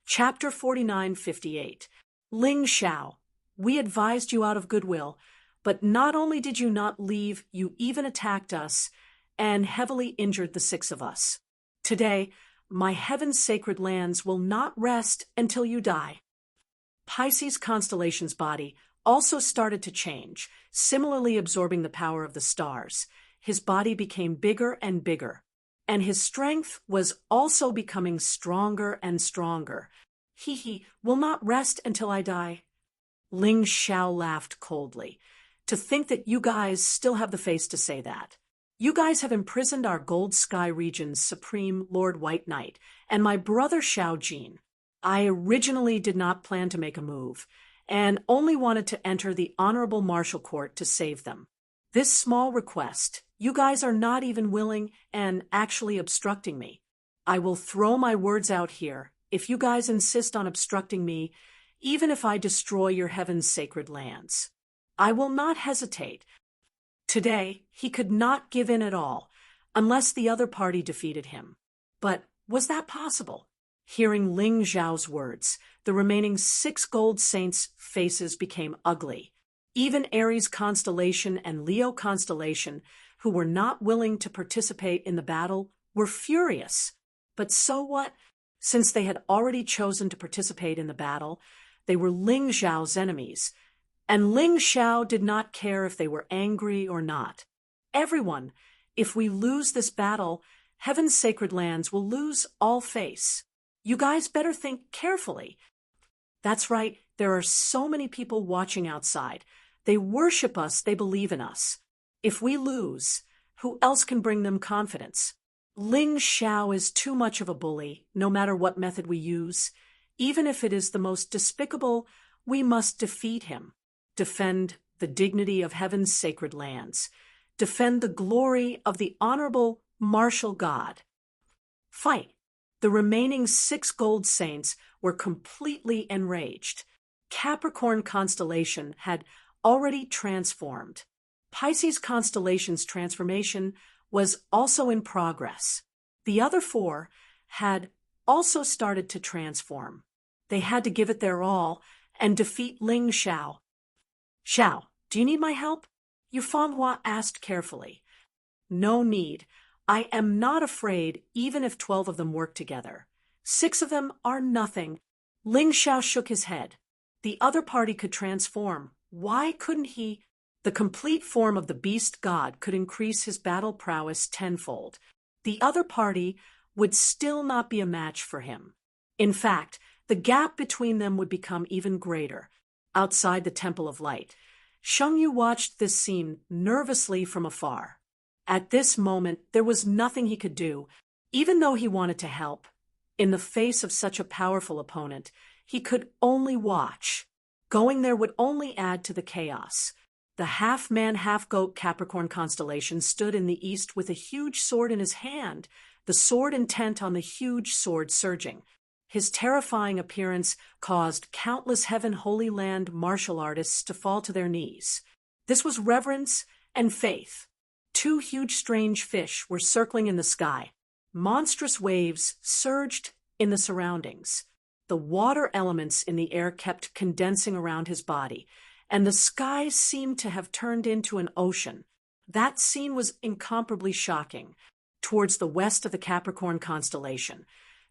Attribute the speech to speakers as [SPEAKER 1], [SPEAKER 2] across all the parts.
[SPEAKER 1] Chapter 49:58. Ling Xiao, we advised you out of goodwill, but not only did you not leave, you even attacked us and heavily injured the six of us. Today, my heaven's sacred lands will not rest until you die. Pisces constellation's body also started to change, similarly absorbing the power of the stars. His body became bigger and bigger, and his strength was also becoming stronger and stronger. He will not rest until I die. Ling Xiao laughed coldly. To think that you guys still have the face to say that. You guys have imprisoned our Gold Sky region's supreme Lord White Knight and my brother Xiao Jin. I originally did not plan to make a move, and only wanted to enter the Honorable Martial Court to save them. This small request, you guys are not even willing and actually obstructing me. I will throw my words out here if you guys insist on obstructing me, even if I destroy your heaven's sacred lands. I will not hesitate. Today, he could not give in at all, unless the other party defeated him. But was that possible? Hearing Ling Xiao's words, the remaining 6 gold saints' faces became ugly. Even Aries constellation and Leo constellation, who were not willing to participate in the battle, were furious. But so what? Since they had already chosen to participate in the battle, they were Ling Xiao's enemies, and Ling Xiao did not care if they were angry or not. Everyone, if we lose this battle, heaven's sacred lands will lose all face. You guys better think carefully. That's right, there are so many people watching outside. They worship us, they believe in us. If we lose, who else can bring them confidence? Ling Xiao is too much of a bully, no matter what method we use. Even if it is the most despicable, we must defeat him. Defend the dignity of heaven's sacred lands. Defend the glory of the honorable martial god. Fight! The remaining 6 gold saints were completely enraged. Capricorn constellation had already transformed. Pisces constellation's transformation was also in progress. The other 4 had also started to transform. They had to give it their all and defeat Ling Xiao. Xiao, do you need my help? Yufanhua asked carefully. No need. I am not afraid even if 12 of them work together. 6 of them are nothing. Ling Xiao shook his head. The other party could transform. Why couldn't he? The complete form of the beast god could increase his battle prowess tenfold. The other party would still not be a match for him. In fact, the gap between them would become even greater. Outside the Temple of Light, Shengyu watched this scene nervously from afar. At this moment, there was nothing he could do, even though he wanted to help. In the face of such a powerful opponent, he could only watch. Going there would only add to the chaos. The half-man, half-goat Capricorn constellation stood in the east with a huge sword in his hand, the sword intent on the huge sword surging. His terrifying appearance caused countless Heaven Holy Land martial artists to fall to their knees. This was reverence and faith. 2 huge strange fish were circling in the sky. Monstrous waves surged in the surroundings. The water elements in the air kept condensing around his body, and the sky seemed to have turned into an ocean. That scene was incomparably shocking. Towards the west of the Capricorn constellation,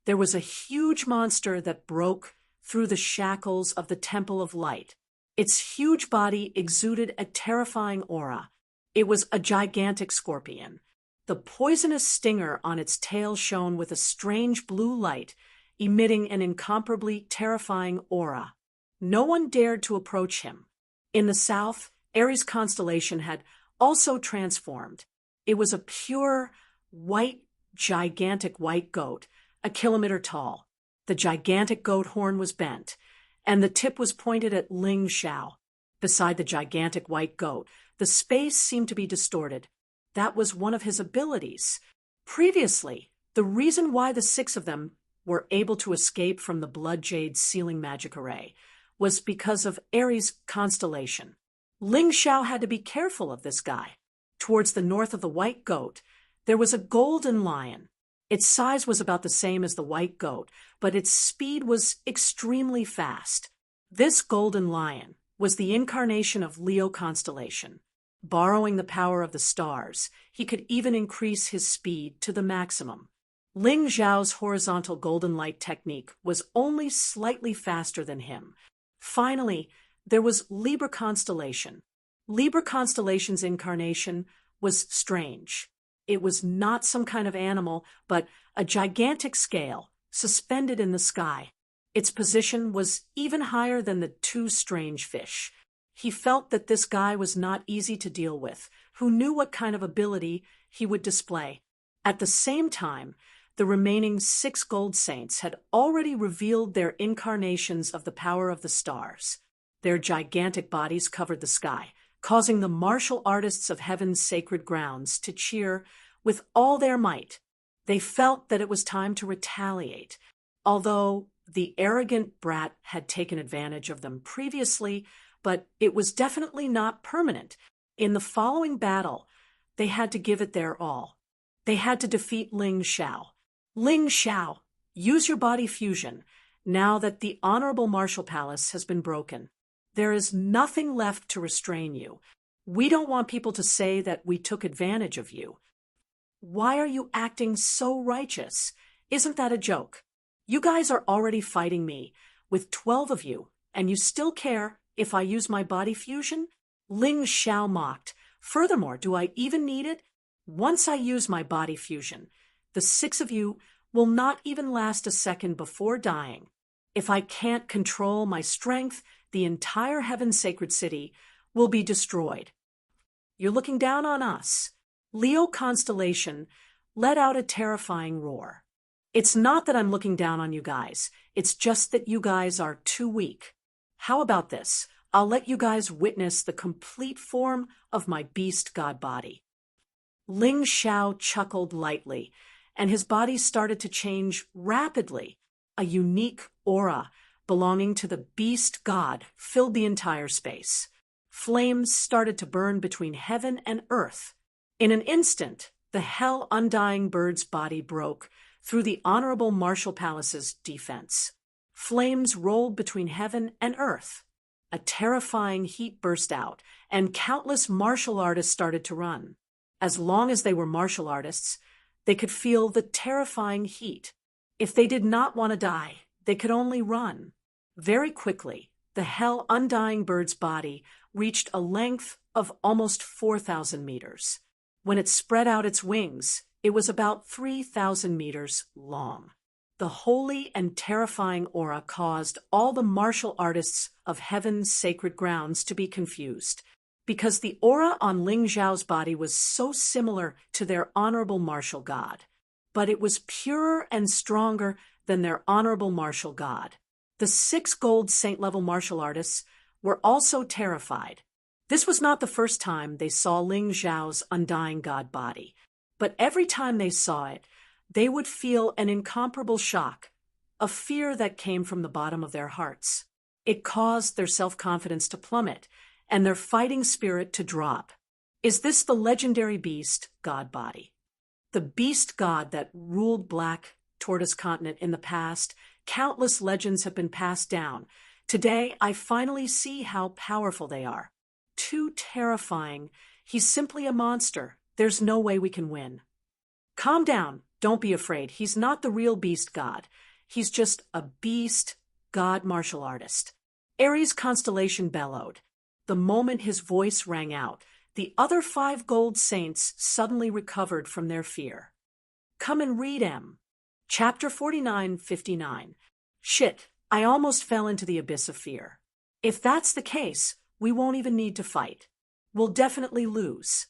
[SPEAKER 1] there was a huge monster that broke through the shackles of the Temple of Light. Its huge body exuded a terrifying aura. It was a gigantic scorpion. The poisonous stinger on its tail shone with a strange blue light, emitting an incomparably terrifying aura. No one dared to approach him. In the south, Aries constellation had also transformed. It was a pure, white, gigantic white goat, a kilometer tall. The gigantic goat horn was bent, and the tip was pointed at Ling Xiao. Beside the gigantic white goat, the space seemed to be distorted. That was one of his abilities. Previously, the reason why the 6 of them were able to escape from the Blood Jade's sealing magic array was because of Aries constellation. Ling Xiao had to be careful of this guy. Towards the north of the white goat, there was a golden lion. Its size was about the same as the white goat, but its speed was extremely fast. This golden lion was the incarnation of Leo constellation. Borrowing the power of the stars, he could even increase his speed to the maximum. Ling Zhao's horizontal golden light technique was only slightly faster than him. Finally, there was Libra constellation. Libra constellation's incarnation was strange. It was not some kind of animal, but a gigantic scale, suspended in the sky. Its position was even higher than the two strange fish. He felt that this guy was not easy to deal with, who knew what kind of ability he would display. At the same time, the remaining 6 gold saints had already revealed their incarnations of the power of the stars. Their gigantic bodies covered the sky, causing the martial artists of heaven's sacred grounds to cheer with all their might. They felt that it was time to retaliate. Although the arrogant brat had taken advantage of them previously, but it was definitely not permanent. In the following battle, they had to give it their all. They had to defeat Ling Zhao. Ling Zhao, use your body fusion, now that the honorable martial palace has been broken. There is nothing left to restrain you. We don't want people to say that we took advantage of you. Why are you acting so righteous? Isn't that a joke? You guys are already fighting me, with 12 of you, and you still care if I use my body fusion? Ling Zhao mocked. Furthermore, do I even need it? Once I use my body fusion, the 6 of you will not even last a second before dying. If I can't control my strength, the entire Heaven's Sacred City will be destroyed. You're looking down on us. Leo constellation let out a terrifying roar. It's not that I'm looking down on you guys. It's just that you guys are too weak. How about this? I'll let you guys witness the complete form of my beast god body. Ling Zhao chuckled lightly, and his body started to change rapidly. A unique aura belonging to the beast god filled the entire space. Flames started to burn between heaven and earth. In an instant, the hell-undying bird's body broke through the honorable martial palace's defense. Flames rolled between heaven and earth. A terrifying heat burst out, and countless martial artists started to run. As long as they were martial artists, they could feel the terrifying heat. If they did not want to die, they could only run. Very quickly, the hell-undying bird's body reached a length of almost 4,000 meters. When it spread out its wings, it was about 3,000 meters long. The holy and terrifying aura caused all the martial artists of heaven's sacred grounds to be confused, because the aura on Ling Zhao's body was so similar to their honorable martial god. But it was purer and stronger than their honorable martial god. The 6 gold saint-level martial artists were also terrified. This was not the first time they saw Ling Zhao's undying god body, but every time they saw it, they would feel an incomparable shock, a fear that came from the bottom of their hearts. It caused their self-confidence to plummet and their fighting spirit to drop. Is this the legendary beast god body? The beast god that ruled Black Tortoise Continent in the past? Countless legends have been passed down. Today, I finally see how powerful they are. Too terrifying. He's simply a monster. There's no way we can win. Calm down. Don't be afraid. He's not the real beast god. He's just a beast god martial artist. Aries constellation bellowed. The moment his voice rang out, the other 5 gold saints suddenly recovered from their fear. Come and read em. Chapter 49:59. Shit, I almost fell into the abyss of fear. If that's the case, we won't even need to fight. We'll definitely lose.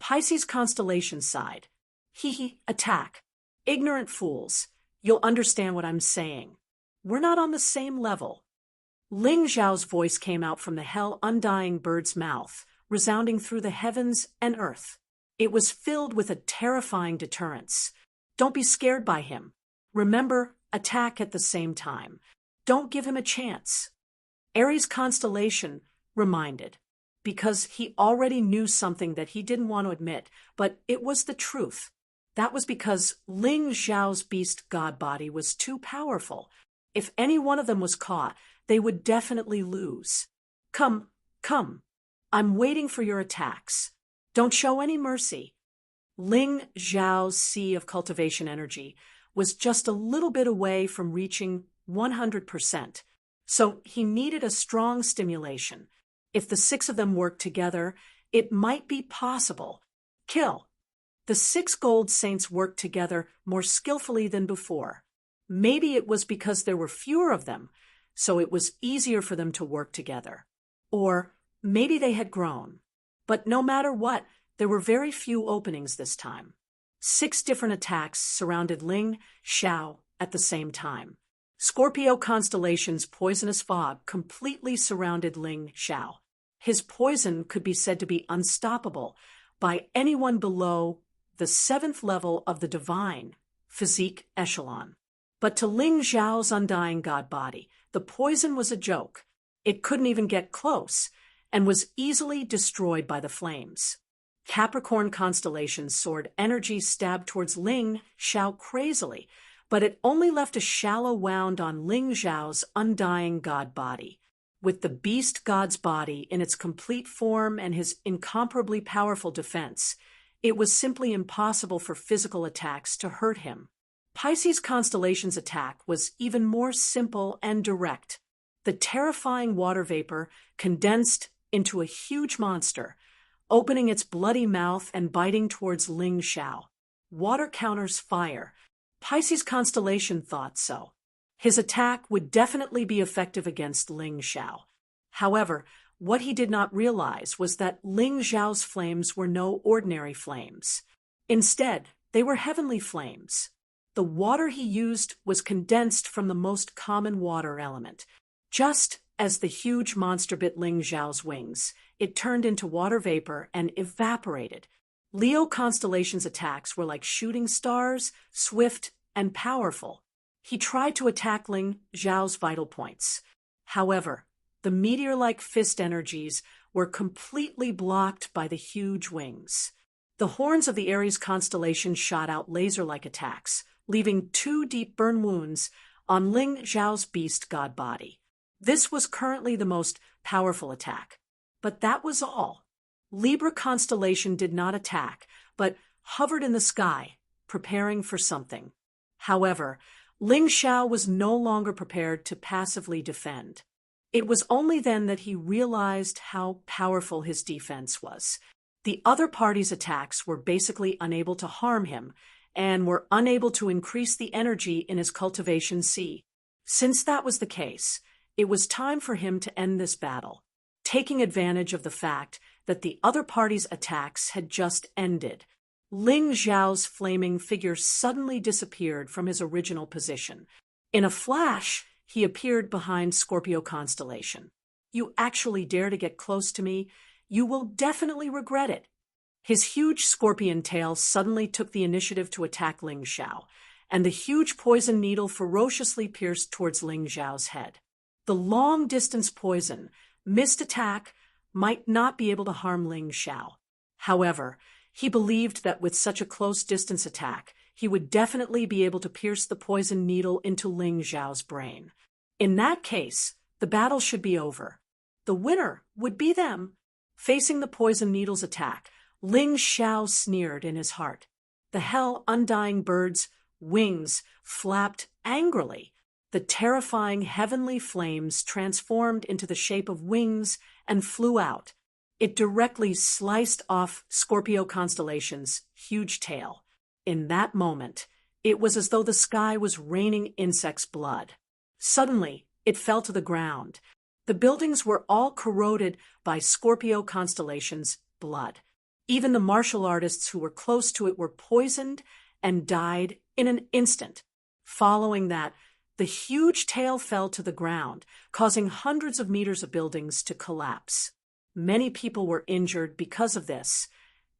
[SPEAKER 1] Pisces constellation sighed. Hee, attack. Ignorant fools. You'll understand what I'm saying. We're not on the same level. Ling Zhao's voice came out from the hell-undying bird's mouth, resounding through the heavens and earth. It was filled with a terrifying deterrence. Don't be scared by him. Remember, attack at the same time. Don't give him a chance. Aries constellation reminded, because he already knew something that he didn't want to admit, but it was the truth. That was because Ling Xiao's beast god body was too powerful. If any one of them was caught, they would definitely lose. Come, come. I'm waiting for your attacks. Don't show any mercy. Ling Xiao's sea of cultivation energy was just a little bit away from reaching 100%, so he needed a strong stimulation. If the 6 of them worked together, it might be possible. Kill. The 6 gold saints worked together more skillfully than before. Maybe it was because there were fewer of them, so it was easier for them to work together. Or maybe they had grown. But no matter what, there were very few openings this time. 6 different attacks surrounded Ling Xiao at the same time. Scorpio constellation's poisonous fog completely surrounded Ling Xiao. His poison could be said to be unstoppable by anyone below the 7th level of the divine physique echelon. But to Ling Xiao's undying god body, the poison was a joke. It couldn't even get close and was easily destroyed by the flames. Capricorn constellation's sword energy stabbed towards Ling Xiao crazily, but it only left a shallow wound on Ling Xiao's undying god body. With the beast god's body in its complete form and his incomparably powerful defense, it was simply impossible for physical attacks to hurt him. Pisces constellation's attack was even more simple and direct. The terrifying water vapor condensed into a huge monster, opening its bloody mouth and biting towards Ling Xiao. Water counters fire. Pisces constellation thought so. His attack would definitely be effective against Ling Xiao. However, what he did not realize was that Ling Xiao's flames were no ordinary flames. Instead, they were heavenly flames. The water he used was condensed from the most common water element. Just as the huge monster bit Ling Xiao's wings, it turned into water vapor and evaporated. Leo constellation's attacks were like shooting stars, swift and powerful. He tried to attack Ling Xiao's vital points. However, the meteor-like fist energies were completely blocked by the huge wings. The horns of the Aries constellation shot out laser-like attacks, leaving 2 deep burn wounds on Ling Xiao's beast god body. This was currently the most powerful attack. But that was all. Libra constellation did not attack, but hovered in the sky, preparing for something. However, Ling Xiao was no longer prepared to passively defend. It was only then that he realized how powerful his defense was. The other party's attacks were basically unable to harm him, and were unable to increase the energy in his cultivation sea. Since that was the case, it was time for him to end this battle, taking advantage of the fact that the other party's attacks had just ended. Ling Xiao's flaming figure suddenly disappeared from his original position. In a flash, he appeared behind Scorpio constellation. "You actually dare to get close to me? You will definitely regret it." His huge scorpion tail suddenly took the initiative to attack Ling Xiao, and the huge poison needle ferociously pierced towards Ling Xiao's head. The long-distance poison, missed attack, might not be able to harm Ling Xiao. However, he believed that with such a close-distance attack, he would definitely be able to pierce the poison needle into Ling Xiao's brain. In that case, the battle should be over. The winner would be them. Facing the poison needle's attack, Ling Xiao sneered in his heart. The hell-undying bird's wings flapped angrily. The terrifying heavenly flames transformed into the shape of wings and flew out. It directly sliced off Scorpio constellation's huge tail. In that moment, it was as though the sky was raining insects' blood. Suddenly, it fell to the ground. The buildings were all corroded by Scorpio constellation's blood. Even the martial artists who were close to it were poisoned and died in an instant. Following that, the huge tail fell to the ground, causing hundreds of meters of buildings to collapse. Many people were injured because of this,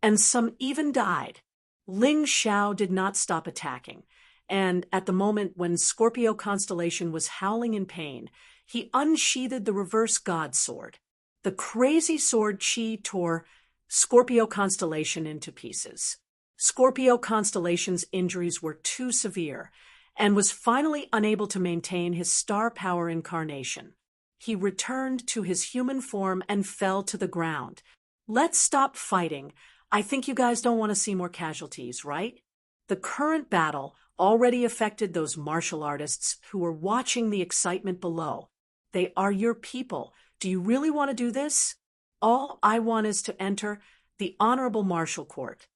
[SPEAKER 1] and some even died. Ling Xiao did not stop attacking, and at the moment when Scorpio constellation was howling in pain, he unsheathed the reverse god sword. The crazy sword Qi tore Scorpio constellation into pieces. Scorpio constellation's injuries were too severe and was finally unable to maintain his star power incarnation. He returned to his human form and fell to the ground. Let's stop fighting. I think you guys don't want to see more casualties, right? The current battle already affected those martial artists who were watching the excitement below. They are your people. Do you really want to do this? All I want is to enter the honorable martial court.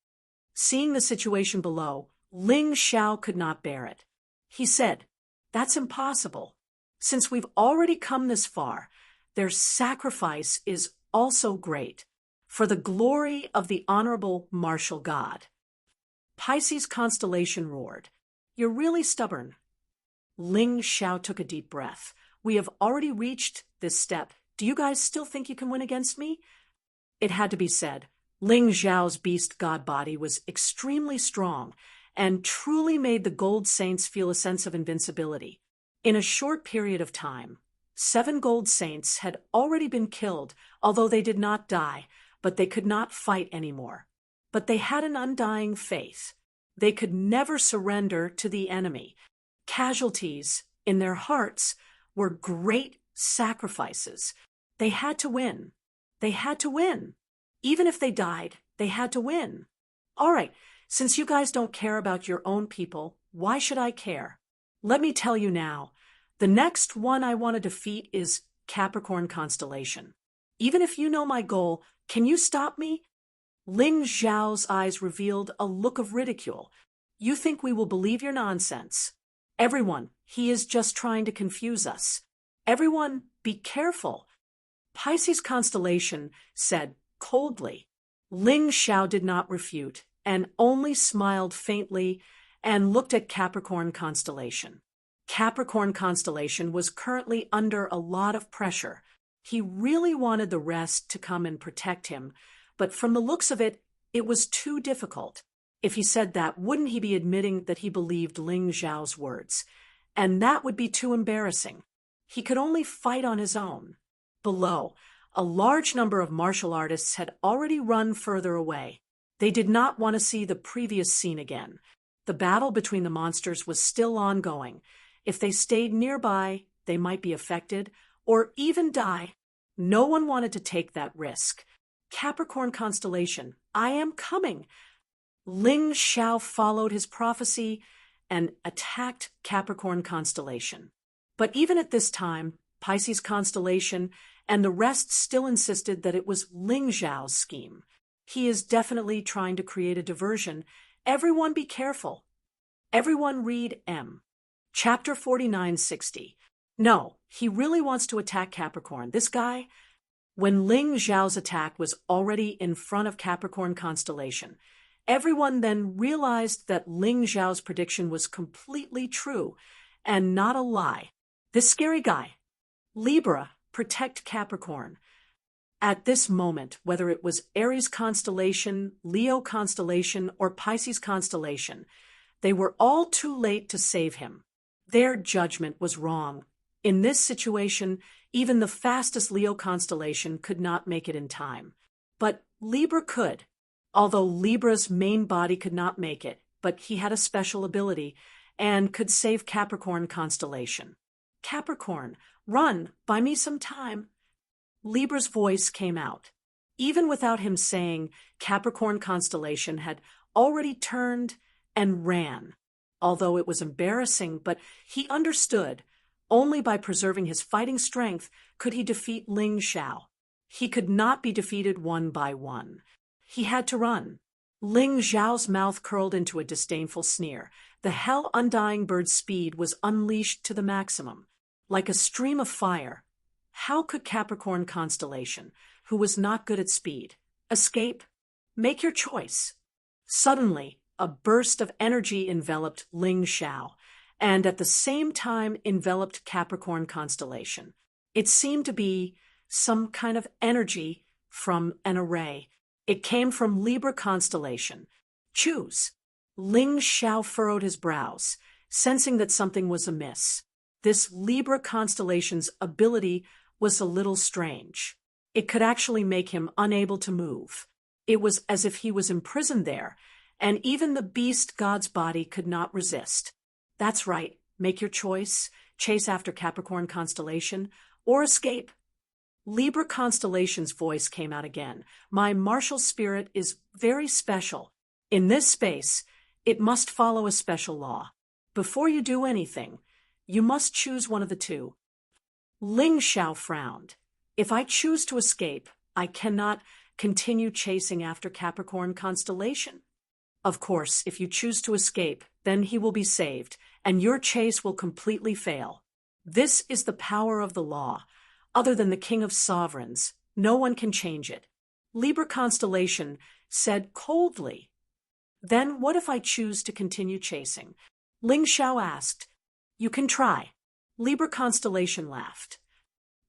[SPEAKER 1] Seeing the situation below, Ling Xiao could not bear it. He said, "That's impossible. Since we've already come this far, their sacrifice is also great, for the glory of the honorable martial god." Pisces constellation roared, "You're really stubborn." Ling Xiao took a deep breath. "We have already reached this step. Do you guys still think you can win against me?" It had to be said, Ling Xiao's beast god body was extremely strong and truly made the Gold Saints feel a sense of invincibility. In a short period of time, 7 Gold Saints had already been killed, although they did not die, but they could not fight anymore. But they had an undying faith. They could never surrender to the enemy. Casualties in their hearts were great sacrifices. They had to win. They had to win. Even if they died, they had to win. All right, since you guys don't care about your own people, why should I care? Let me tell you now, the next one I want to defeat is Capricorn constellation. Even if you know my goal, can you stop me? Ling Xiao's eyes revealed a look of ridicule. "You think we will believe your nonsense? Everyone, he is just trying to confuse us. Everyone, be careful." Pisces constellation said coldly. Ling Xiao did not refute and only smiled faintly and looked at Capricorn constellation. Capricorn constellation was currently under a lot of pressure. He really wanted the rest to come and protect him, but from the looks of it, it was too difficult. If he said that, wouldn't he be admitting that he believed Ling Xiao's words? And that would be too embarrassing. He could only fight on his own. Below, a large number of martial artists had already run further away. They did not want to see the previous scene again. The battle between the monsters was still ongoing. If they stayed nearby, they might be affected or even die. No one wanted to take that risk. Capricorn constellation, I am coming. Ling Xiao followed his prophecy and attacked Capricorn constellation. But even at this time, Pisces constellation and the rest still insisted that it was Ling Xiao's scheme. He is definitely trying to create a diversion. Everyone be careful. Everyone read M. Chapter 4960. No, he really wants to attack Capricorn. This guy. When Ling Xiao's attack was already in front of Capricorn constellation, everyone then realized that Ling Xiao's prediction was completely true and not a lie. This scary guy. Libra, protect Capricorn. At this moment, whether it was Aries constellation, Leo constellation, or Pisces constellation, they were all too late to save him. Their judgment was wrong. In this situation, even the fastest Leo constellation could not make it in time. But Libra could, although Libra's main body could not make it, but he had a special ability and could save Capricorn constellation. Capricorn, run, buy me some time. Libra's voice came out. Even without him saying, Capricorn constellation had already turned and ran. Although it was embarrassing, but he understood. Only by preserving his fighting strength could he defeat Ling Xiao. He could not be defeated one by one. He had to run. Ling Xiao's mouth curled into a disdainful sneer. The hell-undying bird's speed was unleashed to the maximum. Like a stream of fire. How could Capricorn constellation, who was not good at speed, escape? Make your choice. Suddenly, a burst of energy enveloped Ling Xiao, and at the same time enveloped Capricorn constellation. It seemed to be some kind of energy from an array. It came from Libra constellation. Choose. Ling Xiao furrowed his brows, sensing that something was amiss. This Libra constellation's ability was a little strange. It could actually make him unable to move. It was as if he was imprisoned there, and even the beast God's body could not resist. That's right, make your choice, chase after Capricorn constellation, or escape. Libra constellation's voice came out again. My martial spirit is very special. In this space, it must follow a special law. Before you do anything, you must choose one of the two. Ling Xiao frowned. If I choose to escape, I cannot continue chasing after Capricorn constellation. Of course, if you choose to escape, then he will be saved, and your chase will completely fail. This is the power of the law. Other than the King of Sovereigns, no one can change it. Libra constellation said coldly. Then what if I choose to continue chasing? Ling Xiao asked. You can try. Libra constellation laughed.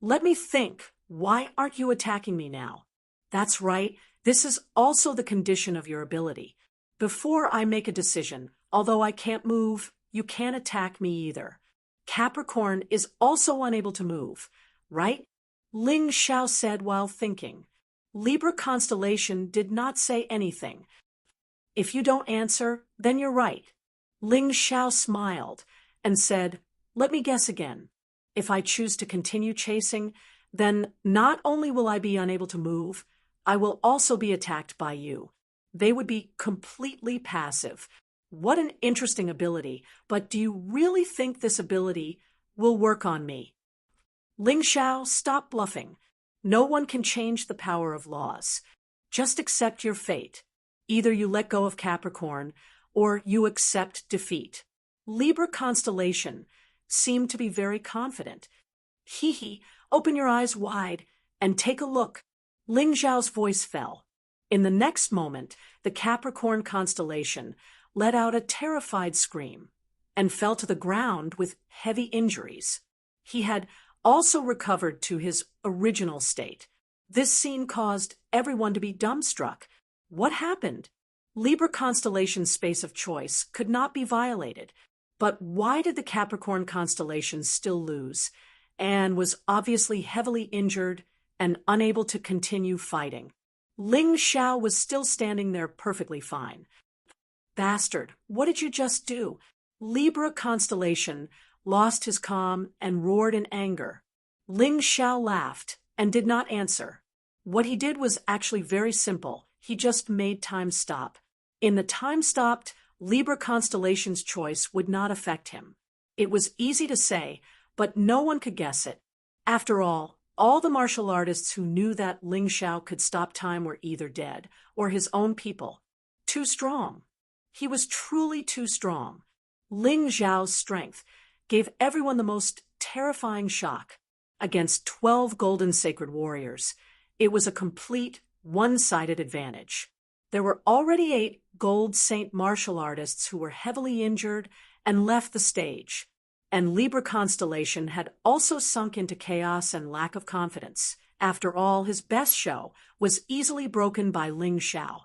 [SPEAKER 1] Let me think. Why aren't you attacking me now? That's right. This is also the condition of your ability. Before I make a decision, although I can't move, you can't attack me either. Capricorn is also unable to move, right? Ling Xiao said while thinking. Libra constellation did not say anything. If you don't answer, then you're right. Ling Xiao smiled and said, let me guess again. If I choose to continue chasing, then not only will I be unable to move, I will also be attacked by you. They would be completely passive. What an interesting ability, but do you really think this ability will work on me? Ling Xiao, stop bluffing. No one can change the power of laws. Just accept your fate. Either you let go of Capricorn, or you accept defeat. Libra constellation seemed to be very confident. Hee, open your eyes wide and take a look. Ling Xiao's voice fell. In the next moment, the Capricorn constellation let out a terrified scream and fell to the ground with heavy injuries. He had also recovered to his original state. This scene caused everyone to be dumbstruck. What happened? Libra constellation's space of choice could not be violated. But why did the Capricorn constellation still lose, and was obviously heavily injured and unable to continue fighting? Ling Xiao was still standing there perfectly fine. Bastard, what did you just do? Libra constellation lost his calm and roared in anger. Ling Xiao laughed and did not answer. What he did was actually very simple. He just made time stop. In the time stopped, Libra constellation's choice would not affect him. It was easy to say, but no one could guess it. After all the martial artists who knew that Ling Xiao could stop time were either dead or his own people. Too strong. He was truly too strong. Ling Xiao's strength gave everyone the most terrifying shock. Against 12 golden sacred warriors, it was a complete one-sided advantage. There were already 8 gold saint martial artists who were heavily injured and left the stage, and Libra constellation had also sunk into chaos and lack of confidence. After all, his best show was easily broken by Ling Xiao.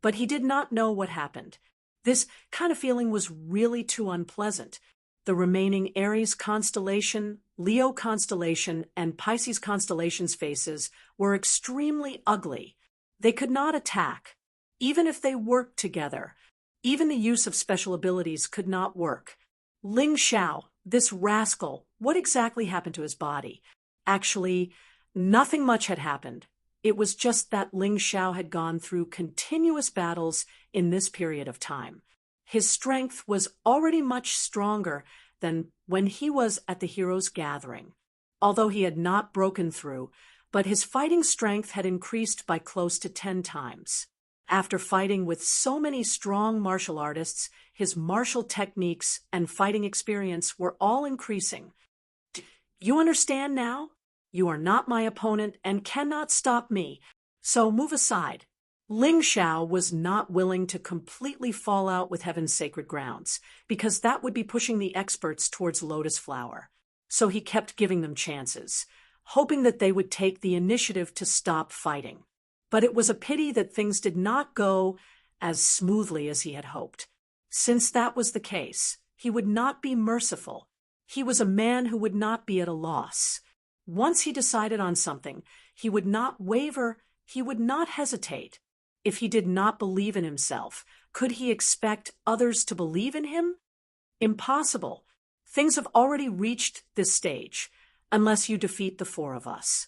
[SPEAKER 1] But he did not know what happened. This kind of feeling was really too unpleasant. The remaining Aries constellation, Leo constellation, and Pisces constellation's faces were extremely ugly. They could not attack. Even if they worked together, even the use of special abilities could not work. Ling Xiao, this rascal, what exactly happened to his body? Actually, nothing much had happened. It was just that Ling Xiao had gone through continuous battles in this period of time. His strength was already much stronger than when he was at the heroes' gathering, although he had not broken through, but his fighting strength had increased by close to 10 times. After fighting with so many strong martial artists, his martial techniques and fighting experience were all increasing. You understand now? You are not my opponent and cannot stop me, so move aside. Ling Xiao was not willing to completely fall out with Heaven's sacred grounds, because that would be pushing the experts towards Lotus Flower. So he kept giving them chances, hoping that they would take the initiative to stop fighting. But it was a pity that things did not go as smoothly as he had hoped. Since that was the case, he would not be merciful. He was a man who would not be at a loss. Once he decided on something, he would not waver, he would not hesitate. If he did not believe in himself, Could he expect others to believe in him? Impossible. Things have already reached this stage, unless you defeat the four of us.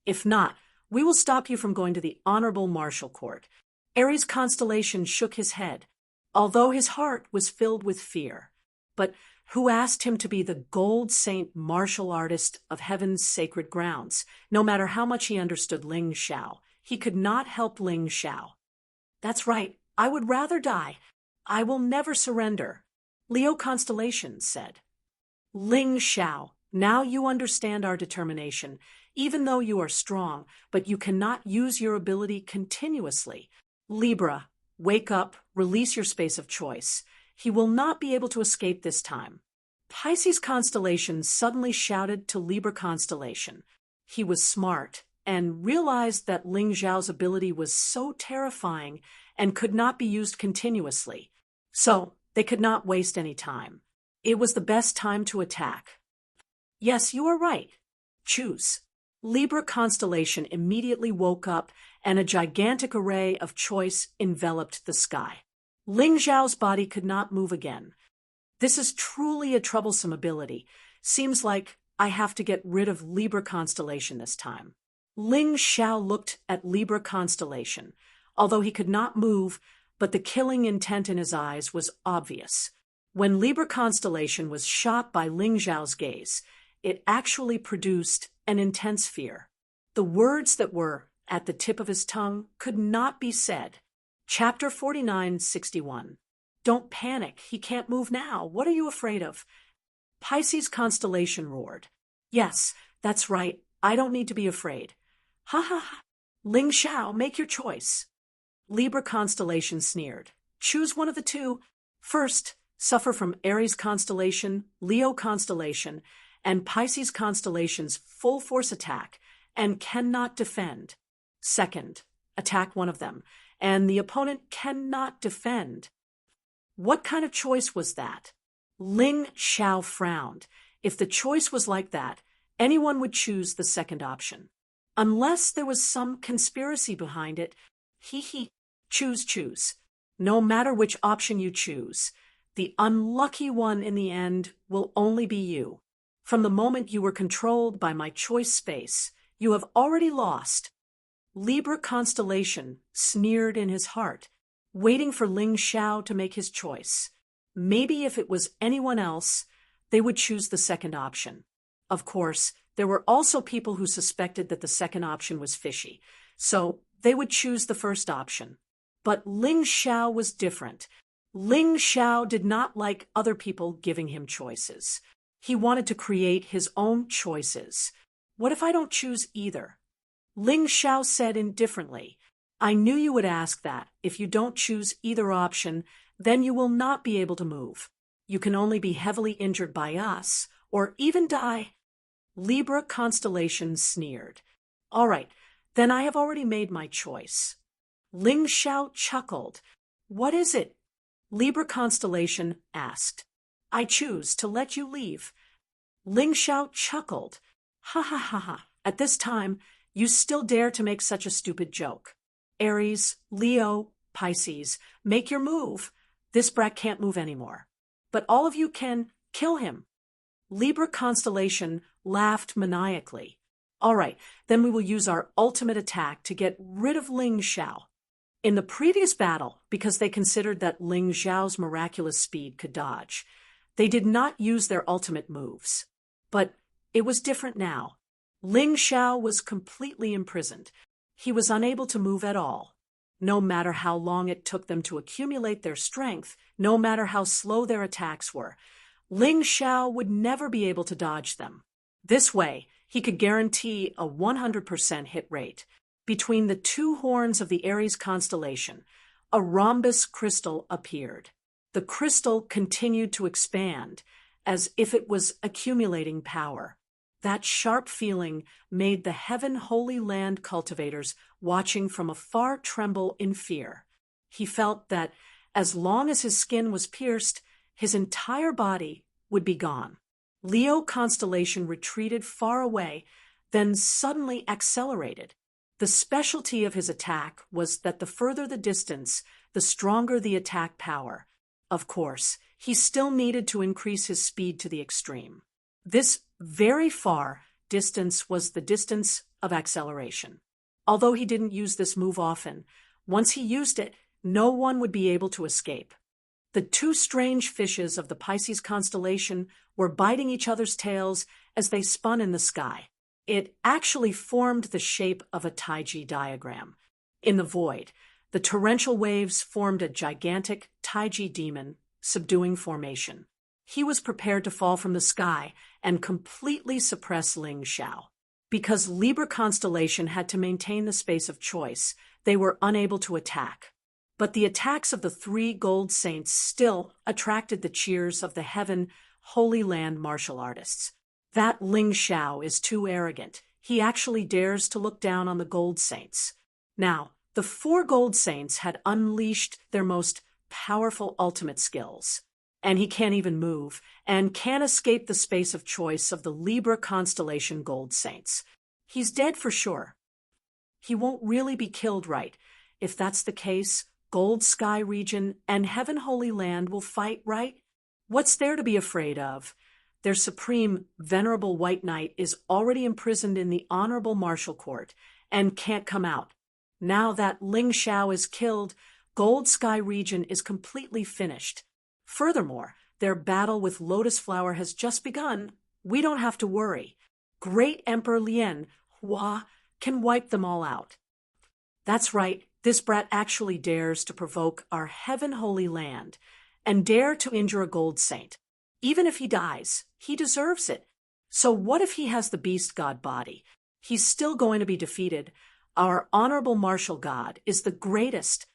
[SPEAKER 1] If not, we will stop you from going to the Honorable Martial Court. Ares' constellation shook his head, although his heart was filled with fear. But who asked him to be the gold saint martial artist of heaven's sacred grounds? No matter how much he understood Ling Xiao, he could not help Ling Xiao. That's right, I would rather die. I will never surrender, Leo Constellation said. Ling Xiao, now you understand our determination. Even though you are strong, but you cannot use your ability continuously. Libra, wake up, release your space of choice. He will not be able to escape this time. Pisces Constellation suddenly shouted to Libra Constellation. He was smart and realized that Ling Xiao's ability was so terrifying and could not be used continuously. So they could not waste any time. It was the best time to attack. Yes, you are right. Choose. Libra Constellation immediately woke up, and a gigantic array of choice enveloped the sky. Ling Xiao's body could not move again. This is truly a troublesome ability. Seems like I have to get rid of Libra Constellation this time. Ling Xiao looked at Libra Constellation, although he could not move, but the killing intent in his eyes was obvious. When Libra Constellation was shot by Ling Xiao's gaze, it actually produced an intense fear. The words that were at the tip of his tongue could not be said. Chapter 49:61. Don't panic. He can't move now. What are you afraid of? Pisces Constellation roared. Yes, that's right. I don't need to be afraid. Ha ha ha. Ling Xiao, make your choice. Libra Constellation sneered. Choose one of the two. First, suffer from Aries Constellation, Leo Constellation, and Pisces Constellation's full force attack, and cannot defend. Second, attack one of them, and the opponent cannot defend. What kind of choice was that? Ling Xiao frowned. If the choice was like that, anyone would choose the second option. Unless there was some conspiracy behind it. Choose. No matter which option you choose, the unlucky one in the end will only be you. From the moment you were controlled by my choice space, you have already lost. Libra Constellation sneered in his heart, waiting for Ling Xiao to make his choice. Maybe if it was anyone else, they would choose the second option. Of course, there were also people who suspected that the second option was fishy, so they would choose the first option. But Ling Xiao was different. Ling Xiao did not like other people giving him choices. He wanted to create his own choices. What if I don't choose either? Ling Xiao said indifferently, I knew you would ask that. If you don't choose either option, then you will not be able to move. You can only be heavily injured by us, or even die. Libra Constellation sneered. All right, then I have already made my choice. Ling Xiao chuckled. What is it? Libra Constellation asked. I choose to let you leave. Ling Xiao chuckled. Ha ha ha ha. At this time, you still dare to make such a stupid joke. Aries, Leo, Pisces, make your move. This brat can't move anymore. But all of you can kill him. Libra Constellation laughed maniacally. All right, then we will use our ultimate attack to get rid of Ling Xiao. In the previous battle, because they considered that Ling Xiao's miraculous speed could dodge, they did not use their ultimate moves. But it was different now. Ling Xiao was completely imprisoned. He was unable to move at all. No matter how long it took them to accumulate their strength, no matter how slow their attacks were, Ling Xiao would never be able to dodge them. This way, he could guarantee a 100% hit rate. Between the two horns of the Aries constellation, a rhombus crystal appeared. The crystal continued to expand, as if it was accumulating power. That sharp feeling made the Heaven Holy Land cultivators watching from afar tremble in fear. He felt that as long as his skin was pierced, his entire body would be gone. Leo constellation retreated far away, then suddenly accelerated. The specialty of his attack was that the further the distance, the stronger the attack power. Of course, he still needed to increase his speed to the extreme. This very far distance was the distance of acceleration. Although he didn't use this move often, once he used it, no one would be able to escape. The two strange fishes of the Pisces constellation were biting each other's tails as they spun in the sky. It actually formed the shape of a Taiji diagram. In the void, the torrential waves formed a gigantic Taiji demon, subduing formation. He was prepared to fall from the sky and completely suppress Ling Xiao. Because Libra constellation had to maintain the space of choice, they were unable to attack. But the attacks of the three gold saints still attracted the cheers of the Heaven Holy Land martial artists. That Ling Xiao is too arrogant. He actually dares to look down on the gold saints. Now, the four gold saints had unleashed their most powerful ultimate skills. And he can't even move, and can't escape the space of choice of the Libra constellation gold saints. He's dead for sure. He won't really be killed, right? If that's the case, Gold Sky region and Heaven Holy Land will fight, right? What's there to be afraid of? Their supreme, venerable White Knight is already imprisoned in the Honorable Martial Court and can't come out. Now that Ling Xiao is killed, Gold Sky region is completely finished. Furthermore, their battle with Lotus Flower has just begun. We don't have to worry. Great Emperor Lien Hua can wipe them all out. That's right, this brat actually dares to provoke our Heaven Holy Land and dare to injure a gold saint. Even if he dies, he deserves it. So what if he has the beast god body? He's still going to be defeated. Our honorable martial god is the greatest.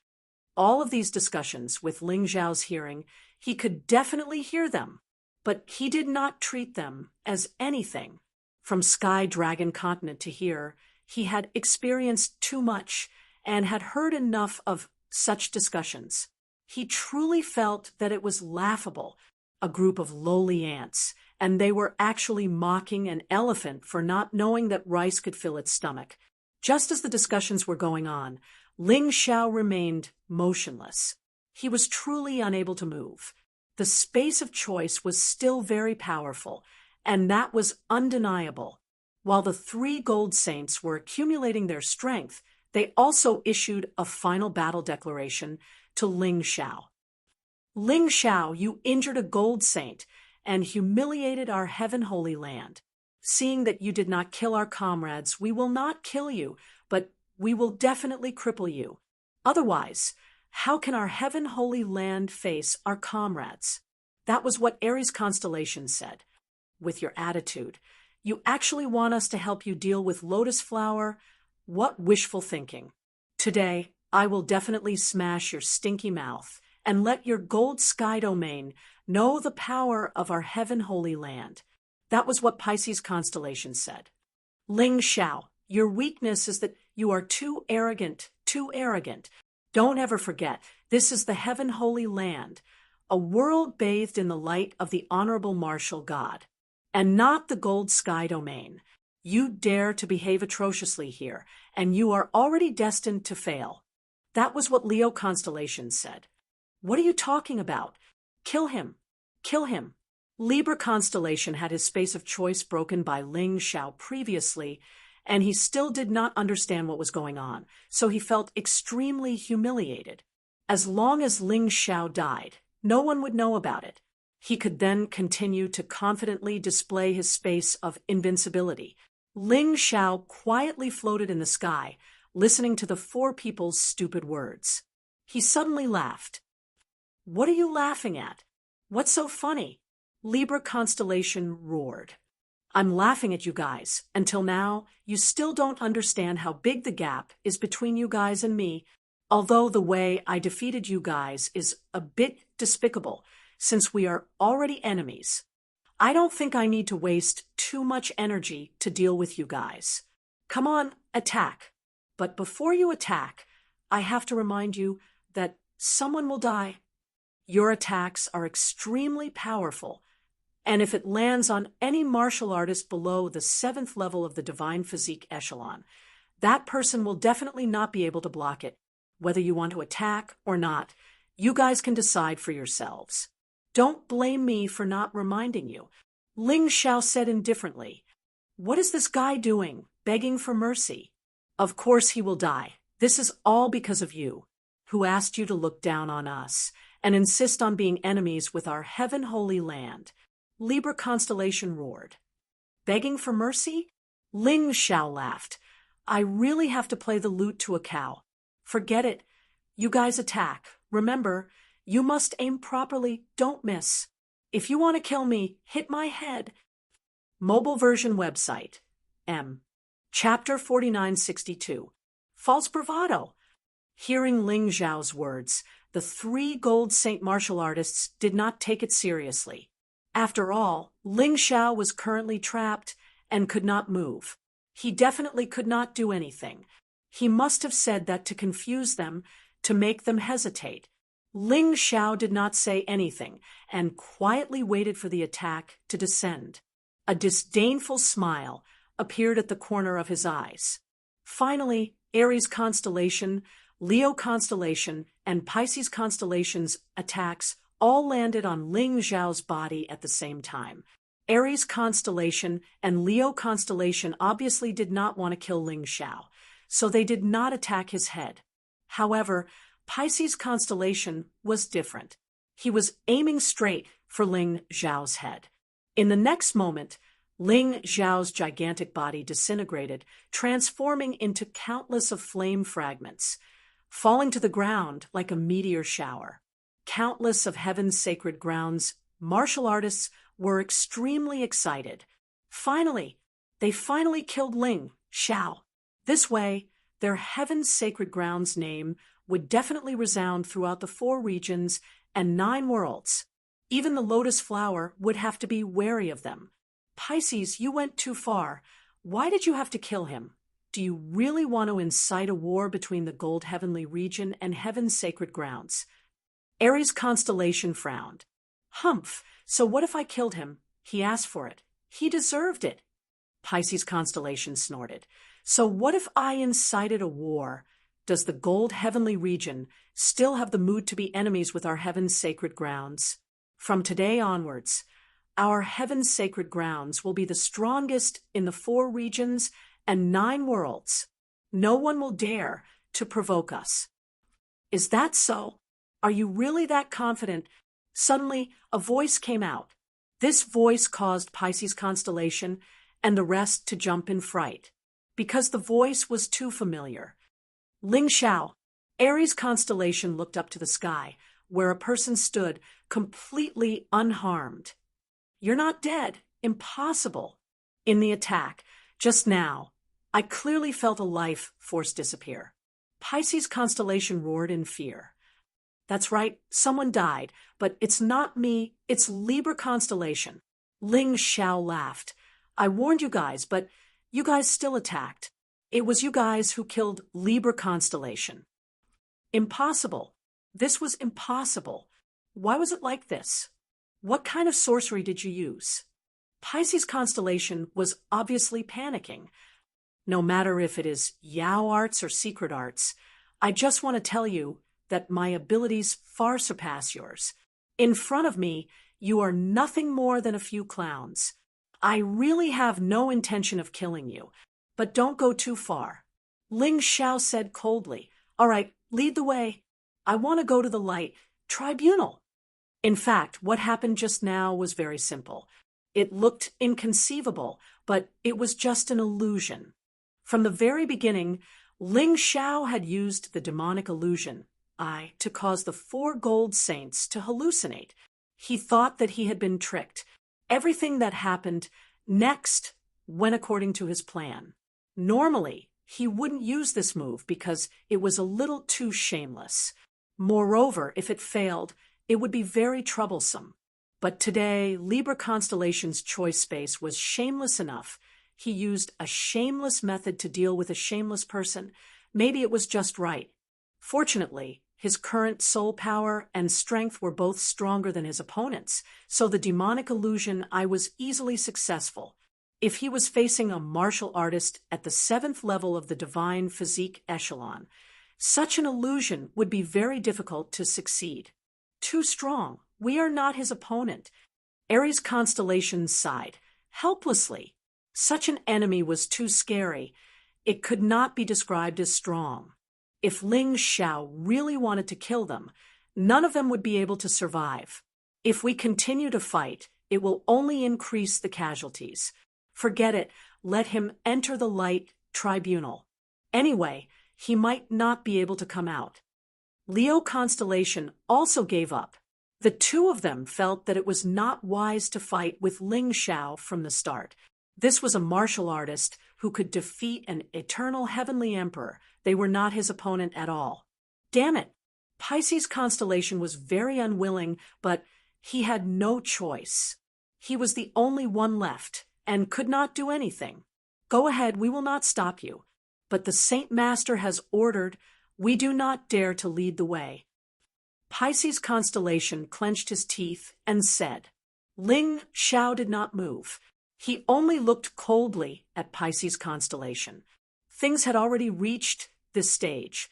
[SPEAKER 1] All of these discussions with Ling Xiao's hearing, he could definitely hear them, but he did not treat them as anything. From Sky Dragon Continent to here, he had experienced too much and had heard enough of such discussions. He truly felt that it was laughable, a group of lowly ants, and they were actually mocking an elephant for not knowing that rice could fill its stomach. Just as the discussions were going on, Ling Xiao remained motionless. He was truly unable to move. The space of choice was still very powerful, and that was undeniable. While the three gold saints were accumulating their strength, they also issued a final battle declaration to Ling Xiao. Ling Xiao, you injured a gold saint and humiliated our Heaven Holy Land. Seeing that you did not kill our comrades, we will not kill you, but we will definitely cripple you. Otherwise, how can our Heaven Holy Land face our comrades? That was what Aries constellation said. With your attitude, you actually want us to help you deal with Lotus Flower? What wishful thinking. Today, I will definitely smash your stinky mouth and let your gold sky domain know the power of our Heaven Holy Land. That was what Pisces constellation said. Ling Xiao, your weakness is that you are too arrogant, too arrogant. Don't ever forget, this is the Heaven Holy Land, a world bathed in the light of the honorable martial god, and not the gold sky domain. You dare to behave atrociously here, and you are already destined to fail. That was what Leo constellation said. What are you talking about? Kill him. Kill him. Libra constellation had his space of choice broken by Ling Xiao previously, and he still did not understand what was going on, so he felt extremely humiliated. As long as Ling Xiao died, no one would know about it. He could then continue to confidently display his space of invincibility. Ling Xiao quietly floated in the sky, listening to the four people's stupid words. He suddenly laughed. What are you laughing at? What's so funny? Libra constellation roared. I'm laughing at you guys. Until now, you still don't understand how big the gap is between you guys and me, although the way I defeated you guys is a bit despicable, since we are already enemies. I don't think I need to waste too much energy to deal with you guys. Come on, attack. But before you attack, I have to remind you that someone will die. Your attacks are extremely powerful, and if it lands on any martial artist below the 7th level of the Divine Physique echelon, that person will definitely not be able to block it. whether you want to attack or not. You guys can decide for yourselves. Don't blame me for not reminding you. Ling Xiao said indifferently. What is this guy doing, begging for mercy? Of course he will die. This is all because of you, who asked you to look down on us and insist on being enemies with our heaven-holy land. Libra constellation roared. Begging for mercy? Ling Xiao laughed. I really have to play the lute to a cow. Forget it. You guys attack. Remember, you must aim properly, don't miss. If you want to kill me, hit my head. Mobile version website. M. Chapter 4962. False bravado. Hearing Ling Xiao's words, the 3 gold saint martial artists did not take it seriously. After all, Ling Xiao was currently trapped and could not move. He definitely could not do anything. He must have said that to confuse them, to make them hesitate. Ling Xiao did not say anything and quietly waited for the attack to descend. A disdainful smile appeared at the corner of his eyes. Finally, Aries constellation, Leo constellation, and Pisces constellation's attacks all landed on Ling Xiao's body at the same time. Aries constellation and Leo constellation obviously did not want to kill Ling Xiao, so they did not attack his head. However, Pisces constellation was different. He was aiming straight for Ling Xiao's head. In the next moment, Ling Xiao's gigantic body disintegrated, transforming into countless of flame fragments, falling to the ground like a meteor shower. Countless of heaven's sacred grounds, martial artists were extremely excited. They finally killed Ling Xiao. This way, their heaven's sacred grounds name would definitely resound throughout the 4 regions and 9 worlds. Even the lotus flower would have to be wary of them. Pisces, you went too far. Why did you have to kill him? Do you really want to incite a war between the gold heavenly region and heaven's sacred grounds? Aries constellation frowned. Humph, so what if I killed him? He asked for it. He deserved it. Pisces constellation snorted. So what if I incited a war? Does the gold heavenly region still have the mood to be enemies with our heaven's sacred grounds? From today onwards, our heaven's sacred grounds will be the strongest in the 4 regions and 9 worlds. No one will dare to provoke us. Is that so? Are you really that confident? Suddenly, a voice came out. This voice caused Pisces constellation and the rest to jump in fright, because the voice was too familiar. Ling Xiao, Aries constellation looked up to the sky, where a person stood, completely unharmed. You're not dead. Impossible. In the attack, just now, I clearly felt a life force disappear. Pisces constellation roared in fear. That's right, someone died, but it's not me, it's Libra constellation. Ling Xiao laughed. I warned you guys, but you guys still attacked. It was you guys who killed Libra constellation. Impossible. This was impossible. Why was it like this? What kind of sorcery did you use? Pisces constellation was obviously panicking. No matter if it is Yao arts or secret arts, I just want to tell you that my abilities far surpass yours. In front of me, you are nothing more than a few clowns. I really have no intention of killing you, but don't go too far. Ling Xiao said coldly. All right, lead the way. I want to go to the light tribunal. In fact, what happened just now was very simple. It looked inconceivable, but it was just an illusion. From the very beginning, Ling Xiao had used the demonic illusion, to cause the 4 gold saints to hallucinate. He thought that he had been tricked. Everything that happened next went according to his plan. Normally, he wouldn't use this move because it was a little too shameless. Moreover, if it failed, it would be very troublesome. But today, Libra constellation's choice space was shameless enough. He used a shameless method to deal with a shameless person. Maybe it was just right. Fortunately, his current soul power and strength were both stronger than his opponents, so the demonic illusion I was easily successful. If he was facing a martial artist at the 7th level of the divine physique echelon, Such an illusion would be very difficult to succeed. Too strong. We are not his opponent. Aries' constellation sighed, helplessly. Such an enemy was too scary. It could not be described as strong. If Ling Xiao really wanted to kill them, none of them would be able to survive. If we continue to fight, it will only increase the casualties. Forget it. Let him enter the light tribunal. Anyway, he might not be able to come out. Leo constellation also gave up. The two of them felt that it was not wise to fight with Ling Xiao from the start. This was a martial artist who could defeat an eternal heavenly emperor. They were not his opponent at all. Damn it! Pisces constellation was very unwilling, but he had no choice. He was the only one left, and could not do anything. Go ahead, we will not stop you. But the Saint Master has ordered, we do not dare to lead the way. Pisces constellation clenched his teeth and said. Ling Xiao did not move. He only looked coldly at Pisces constellation. Things had already reached this stage.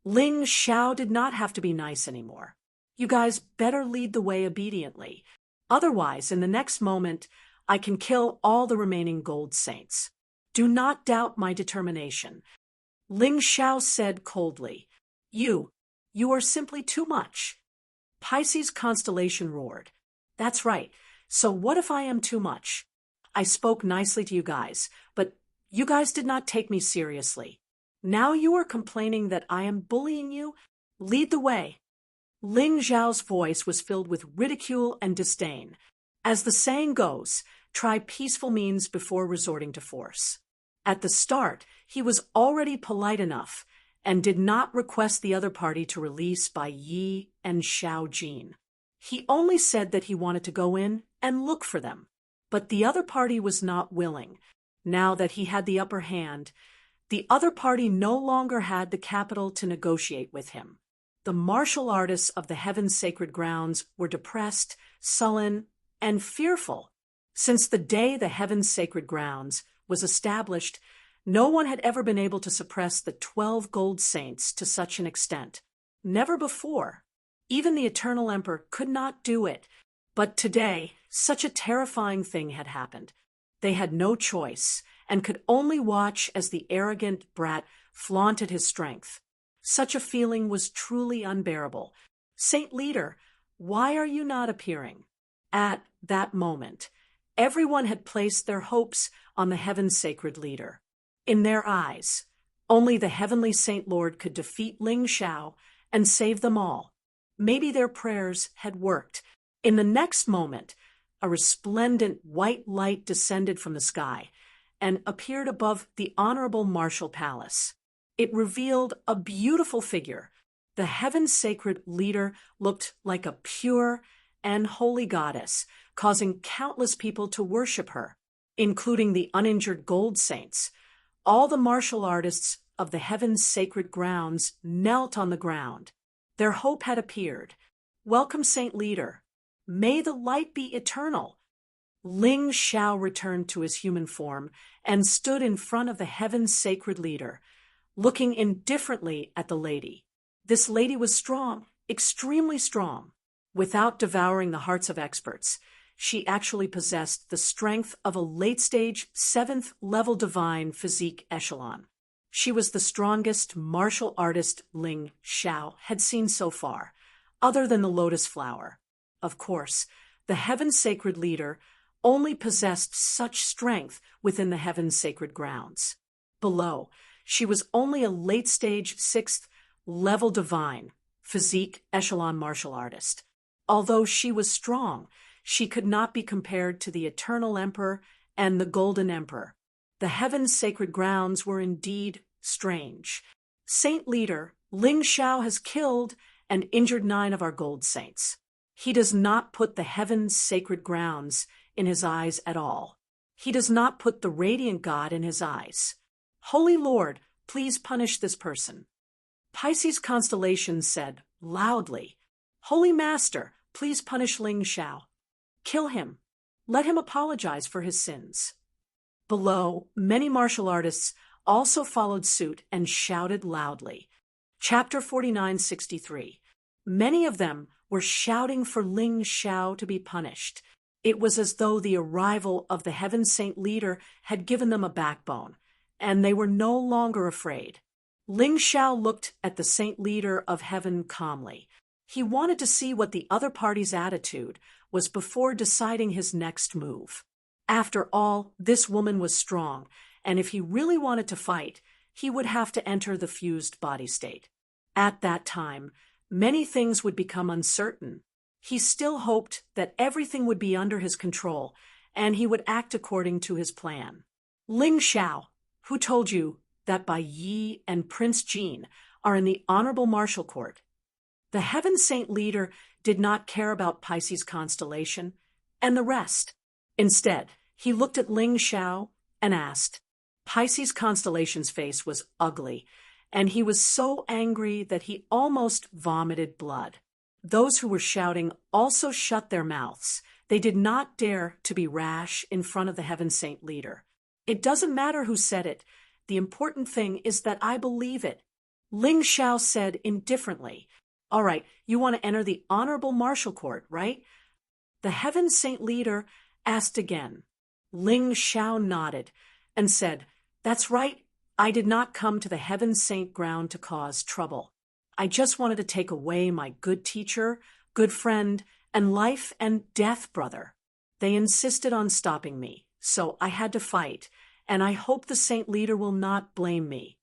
[SPEAKER 1] Ling Xiao did not have to be nice anymore. You guys better lead the way obediently. Otherwise, in the next moment, I can kill all the remaining gold saints. Do not doubt my determination. Ling Xiao said coldly. You are simply too much. Pisces constellation roared. That's right. So what if I am too much? I spoke nicely to you guys, but you guys did not take me seriously. Now you are complaining that I am bullying you? Lead the way. Ling Xiao's voice was filled with ridicule and disdain. As the saying goes, try peaceful means before resorting to force. At the start, he was already polite enough and did not request the other party to release Bai Yi and Xiao Jin. He only said that he wanted to go in and look for them. But the other party was not willing. Now that he had the upper hand, the other party no longer had the capital to negotiate with him. The martial artists of the Heaven's Sacred Grounds were depressed, sullen, and fearful. Since the day the Heaven's Sacred Grounds was established, no one had ever been able to suppress the 12 gold saints to such an extent. Never before. Even the Eternal Emperor could not do it. But today, such a terrifying thing had happened. They had no choice, and could only watch as the arrogant brat flaunted his strength. Such a feeling was truly unbearable. Saint Leader, why are you not appearing? At that moment, everyone had placed their hopes on the Heaven's Sacred Leader. In their eyes, only the Heavenly Saint Lord could defeat Ling Xiao and save them all. Maybe their prayers had worked. In the next moment, a resplendent white light descended from the sky and appeared above the Honorable Martial Palace. It revealed a beautiful figure. The Heaven's Sacred Leader looked like a pure and holy goddess, causing countless people to worship her, including the uninjured gold saints. All the martial artists of the Heaven's Sacred Grounds knelt on the ground. Their hope had appeared. Welcome, Saint Leader. May the light be eternal. Ling Xiao returned to his human form and stood in front of the Heaven's Sacred Leader, looking indifferently at the lady. This lady was strong, extremely strong. Without devouring the hearts of experts, she actually possessed the strength of a late-stage 7th-level divine physique echelon. She was the strongest martial artist Ling Xiao had seen so far, other than the lotus flower. Of course, the Heaven's Sacred Leader only possessed such strength within the Heaven's Sacred Grounds. Below, she was only a late-stage 6th-level divine physique echelon martial artist. Although she was strong, she could not be compared to the Eternal Emperor and the Golden Emperor. The Heaven's Sacred Grounds were indeed strange. Saint Leader, Ling Xiao has killed and injured 9 of our gold saints. He does not put the Heaven's Sacred Grounds in his eyes at all. He does not put the Radiant God in his eyes. Holy Lord, please punish this person. Pisces constellation said loudly, Holy Master, please punish Ling Xiao. Kill him. Let him apologize for his sins. Below, many martial artists also followed suit and shouted loudly. Chapter 4963. Many of them were shouting for Ling Xiao to be punished. It was as though the arrival of the Heaven Saint leader had given them a backbone, and they were no longer afraid. Ling Xiao looked at the Saint leader of heaven calmly. He wanted to see what the other party's attitude was before deciding his next move. After all, this woman was strong, and if he really wanted to fight, he would have to enter the fused body state. At that time, many things would become uncertain. He still hoped that everything would be under his control, and he would act according to his plan. Ling Xiao, who told you that Bai Yi and Prince Jin are in the honorable martial court? The Heaven Saint leader did not care about Pisces constellation and the rest. Instead, he looked at Ling Xiao and asked. Pisces constellation's face was ugly, and he was so angry that he almost vomited blood. Those who were shouting also shut their mouths. They did not dare to be rash in front of the Heaven Saint leader. It doesn't matter who said it. The important thing is that I believe it. Ling Xiao said indifferently, All right, you want to enter the honorable martial court, right? The Heaven Saint leader asked again. Ling Xiao nodded and said, That's right. I did not come to the Heaven Saint ground to cause trouble. I just wanted to take away my good teacher, good friend, and life and death brother. They insisted on stopping me, so I had to fight, and I hope the Saint leader will not blame me.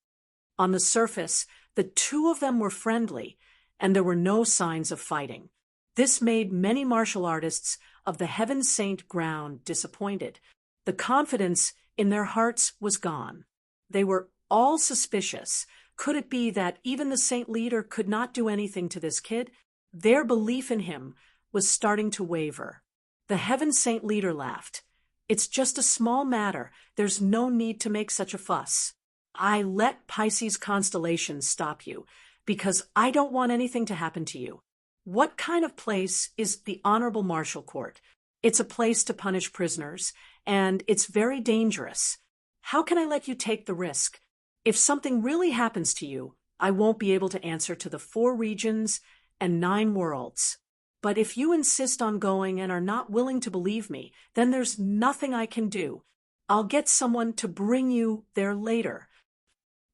[SPEAKER 1] On the surface, the two of them were friendly, and there were no signs of fighting. This made many martial artists of the Heaven Saint ground disappointed. The confidence in their hearts was gone. They were all suspicious. Could it be that even the Saint leader could not do anything to this kid? Their belief in him was starting to waver. The Heaven Saint leader laughed. It's just a small matter. There's no need to make such a fuss. I let Pisces constellation stop you because I don't want anything to happen to you. What kind of place is the Honorable Martial Court? It's a place to punish prisoners, and it's very dangerous. How can I let you take the risk? If something really happens to you, I won't be able to answer to the 4 regions and 9 worlds. But if you insist on going and are not willing to believe me, then there's nothing I can do. I'll get someone to bring you there later.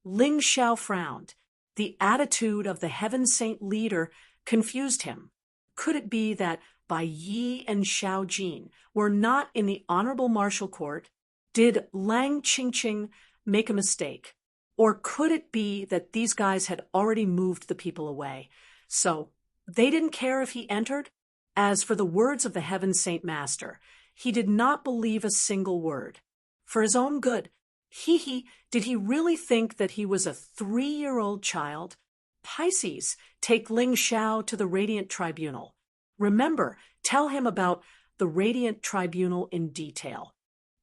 [SPEAKER 1] Ling Xiao frowned. The attitude of the Heaven Saint leader confused him. Could it be that Bai Yi and Xiao Jin were not in the honorable martial court? Did Lang Qingqing make a mistake? Or could it be that these guys had already moved the people away? So they didn't care if he entered? As for the words of the Heaven Saint Master, he did not believe a single word. For his own good, did he really think that he was a 3-year-old child? Pisces, take Ling Xiao to the Radiant Tribunal. Remember, tell him about the Radiant Tribunal in detail.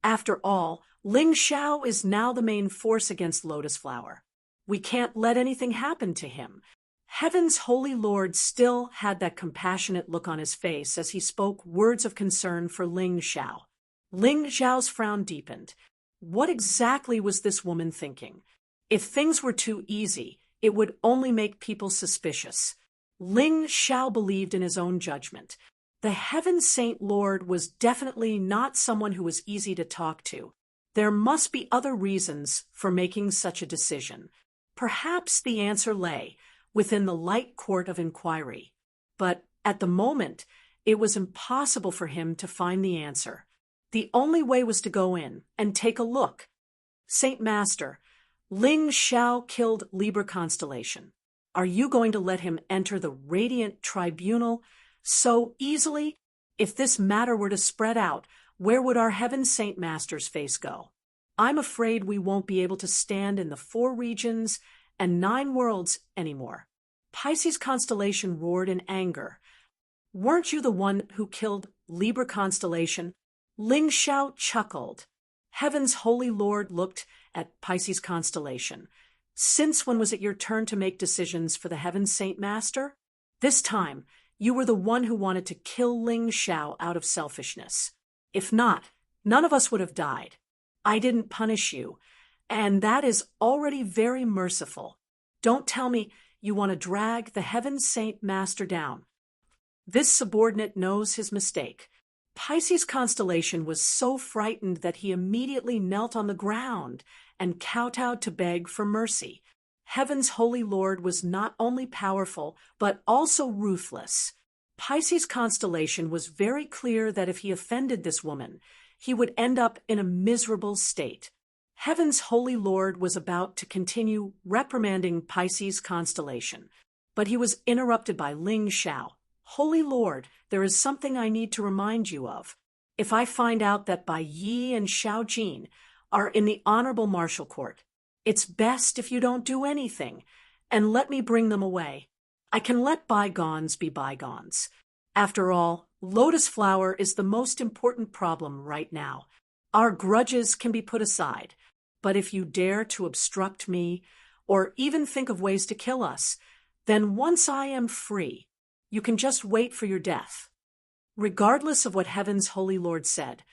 [SPEAKER 1] After all, Ling Xiao is now the main force against Lotus Flower. We can't let anything happen to him. Heaven's Holy Lord still had that compassionate look on his face as he spoke words of concern for Ling Xiao. Ling Xiao's frown deepened. What exactly was this woman thinking? If things were too easy, it would only make people suspicious. Ling Xiao believed in his own judgment. The Heaven Saint Lord was definitely not someone who was easy to talk to. There must be other reasons for making such a decision. Perhaps the answer lay within the light court of inquiry. But at the moment, it was impossible for him to find the answer. The only way was to go in and take a look. Saint Master, Ling Xiao killed Libra constellation. Are you going to let him enter the Radiant Tribunal so easily? If this matter were to spread out, where would our Heaven Saint Master's face go? I'm afraid we won't be able to stand in the 4 regions and 9 worlds anymore. Pisces constellation roared in anger. Weren't you the one who killed Libra constellation? Ling Xiao chuckled. Heaven's Holy Lord looked at Pisces constellation. Since when was it your turn to make decisions for the Heaven Saint Master? This time, you were the one who wanted to kill Ling Xiao out of selfishness. If not, none of us would have died. I didn't punish you, and that is already very merciful. Don't tell me you want to drag the Heaven Saint Master down. This subordinate knows his mistake. Pisces' constellation was so frightened that he immediately knelt on the ground and kowtowed to beg for mercy. Heaven's Holy Lord was not only powerful, but also ruthless. Pisces' constellation was very clear that if he offended this woman, he would end up in a miserable state. Heaven's Holy Lord was about to continue reprimanding Pisces' constellation, but he was interrupted by Ling Xiao. Holy Lord, there is something I need to remind you of. If I find out that Bai Yi and Xiao Jin are in the Honorable Martial Court, it's best if you don't do anything, and let me bring them away. I can let bygones be bygones. After all, lotus flower is the most important problem right now. Our grudges can be put aside. But if you dare to obstruct me, or even think of ways to kill us, then once I am free, you can just wait for your death. Regardless of what Heaven's Holy Lord said,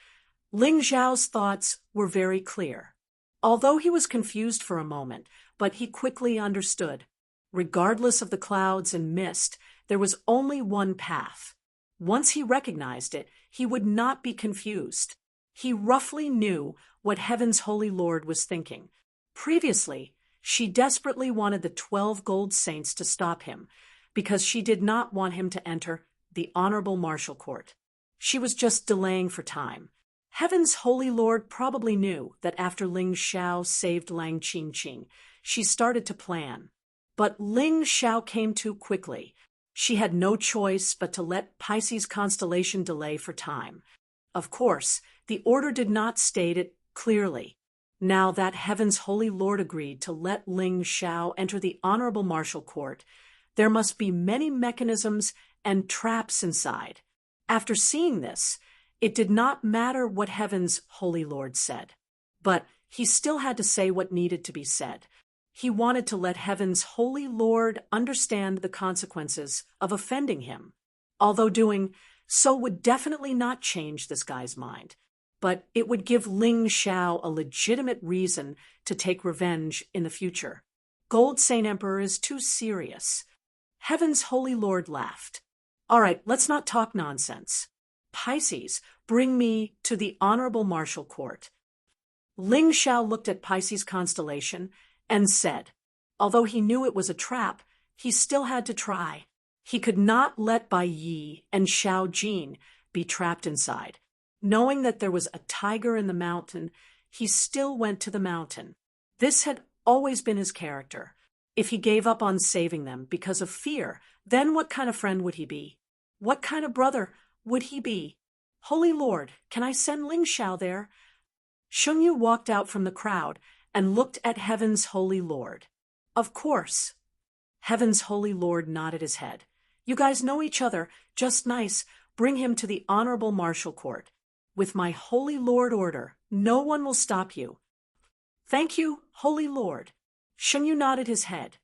[SPEAKER 1] Ling Xiao's thoughts were very clear. Although he was confused for a moment, but he quickly understood. Regardless of the clouds and mist, there was only one path. Once he recognized it, he would not be confused. He roughly knew what Heaven's Holy Lord was thinking. Previously, she desperately wanted the 12 gold saints to stop him, because she did not want him to enter the Honorable Martial Court. She was just delaying for time. Heaven's Holy Lord probably knew that after Ling Xiao saved Lang Qingqing, she started to plan. But Ling Xiao came too quickly. She had no choice but to let Pisces' constellation delay for time. Of course, the order did not state it clearly. Now that Heaven's Holy Lord agreed to let Ling Xiao enter the Honorable Martial Court, there must be many mechanisms and traps inside. After seeing this, it did not matter what Heaven's Holy Lord said. But he still had to say what needed to be said. He wanted to let Heaven's Holy Lord understand the consequences of offending him, although doing so would definitely not change this guy's mind. But it would give Ling Xiao a legitimate reason to take revenge in the future. Gold Saint Emperor is too serious. Heaven's Holy Lord laughed. All right, let's not talk nonsense. Pisces, bring me to the Honorable Martial Court. Ling Xiao looked at Pisces' constellation and said, although he knew it was a trap, he still had to try. He could not let Bai Yi and Xiao Jin be trapped inside. Knowing that there was a tiger in the mountain, he still went to the mountain. This had always been his character. If he gave up on saving them because of fear, then what kind of friend would he be? What kind of brother would he be? Holy Lord, can I send Ling Xiao there? Shengyu walked out from the crowd and looked at Heaven's Holy Lord. Of course. Heaven's Holy Lord nodded his head. You guys know each other, just nice. Bring him to the Honorable Martial Court. With my Holy Lord order, no one will stop you. Thank you, Holy Lord. Shengyu nodded his head.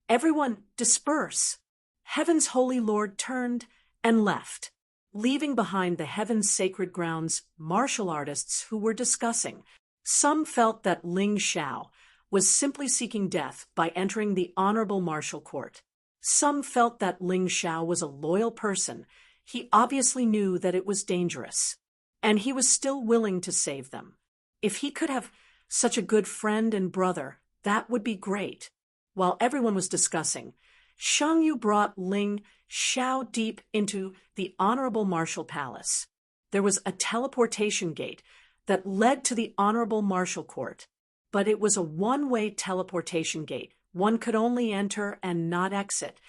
[SPEAKER 1] Everyone, disperse. Heaven's Holy Lord turned and left, leaving behind the Heaven's Sacred Grounds martial artists who were discussing. Some felt that Ling Xiao was simply seeking death by entering the Honorable Martial Court. Some felt that Ling Xiao was a loyal person. He obviously knew that it was dangerous, and he was still willing to save them. If he could have such a good friend and brother, that would be great. While everyone was discussing, Shengyu brought Ling Xiao deep into the Honorable Martial Palace. There was a teleportation gate that led to the Honorable Martial Court, but it was a one-way teleportation gate. One could only enter and not exit.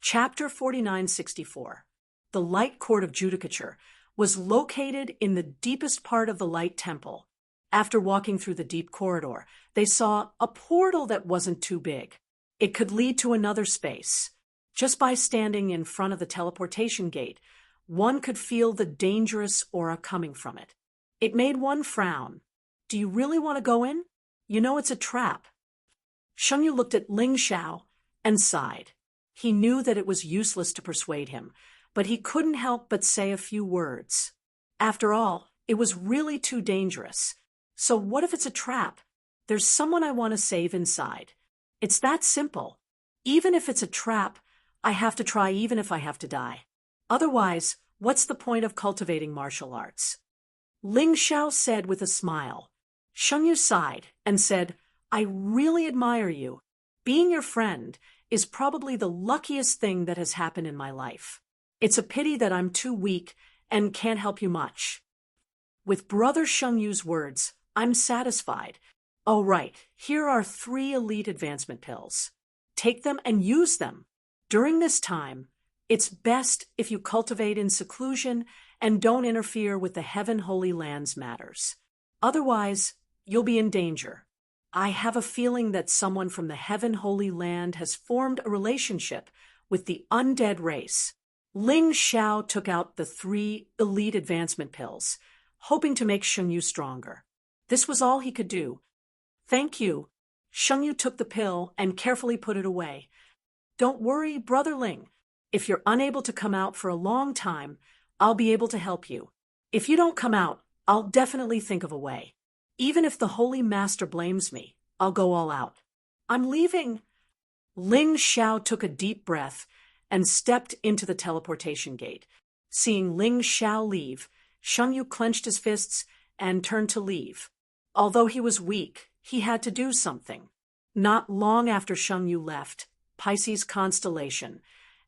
[SPEAKER 1] Chapter 4964. The Light Court of Judicature was located in the deepest part of the Light Temple. After walking through the deep corridor, they saw a portal that wasn't too big. It could lead to another space. Just by standing in front of the teleportation gate, one could feel the dangerous aura coming from it. It made one frown. Do you really want to go in? You know it's a trap. Shengyu looked at Ling Xiao and sighed. He knew that it was useless to persuade him, but he couldn't help but say a few words. After all, it was really too dangerous. So what if it's a trap? There's someone I want to save inside. It's that simple. Even if it's a trap, I have to try even if I have to die. Otherwise, what's the point of cultivating martial arts? Ling Xiao said with a smile. Shengyu sighed and said, I really admire you. Being your friend is probably the luckiest thing that has happened in my life. It's a pity that I'm too weak and can't help you much. With Brother Shengyu's words, I'm satisfied. Oh, right, here are 3 elite advancement pills. Take them and use them. During this time, it's best if you cultivate in seclusion and don't interfere with the Heaven Holy Land's matters. Otherwise, you'll be in danger. I have a feeling that someone from the Heaven Holy Land has formed a relationship with the undead race. Ling Xiao took out the 3 elite advancement pills, hoping to make Shengyu stronger. This was all he could do. Thank you. Shengyu took the pill and carefully put it away. Don't worry, Brother Ling. If you're unable to come out for a long time, I'll be able to help you. If you don't come out, I'll definitely think of a way. Even if the Holy Master blames me, I'll go all out. I'm leaving. Ling Xiao took a deep breath and stepped into the teleportation gate. Seeing Ling Xiao leave, Shengyu clenched his fists and turned to leave. Although he was weak, he had to do something. Not long after Shengyu left, Pisces constellation,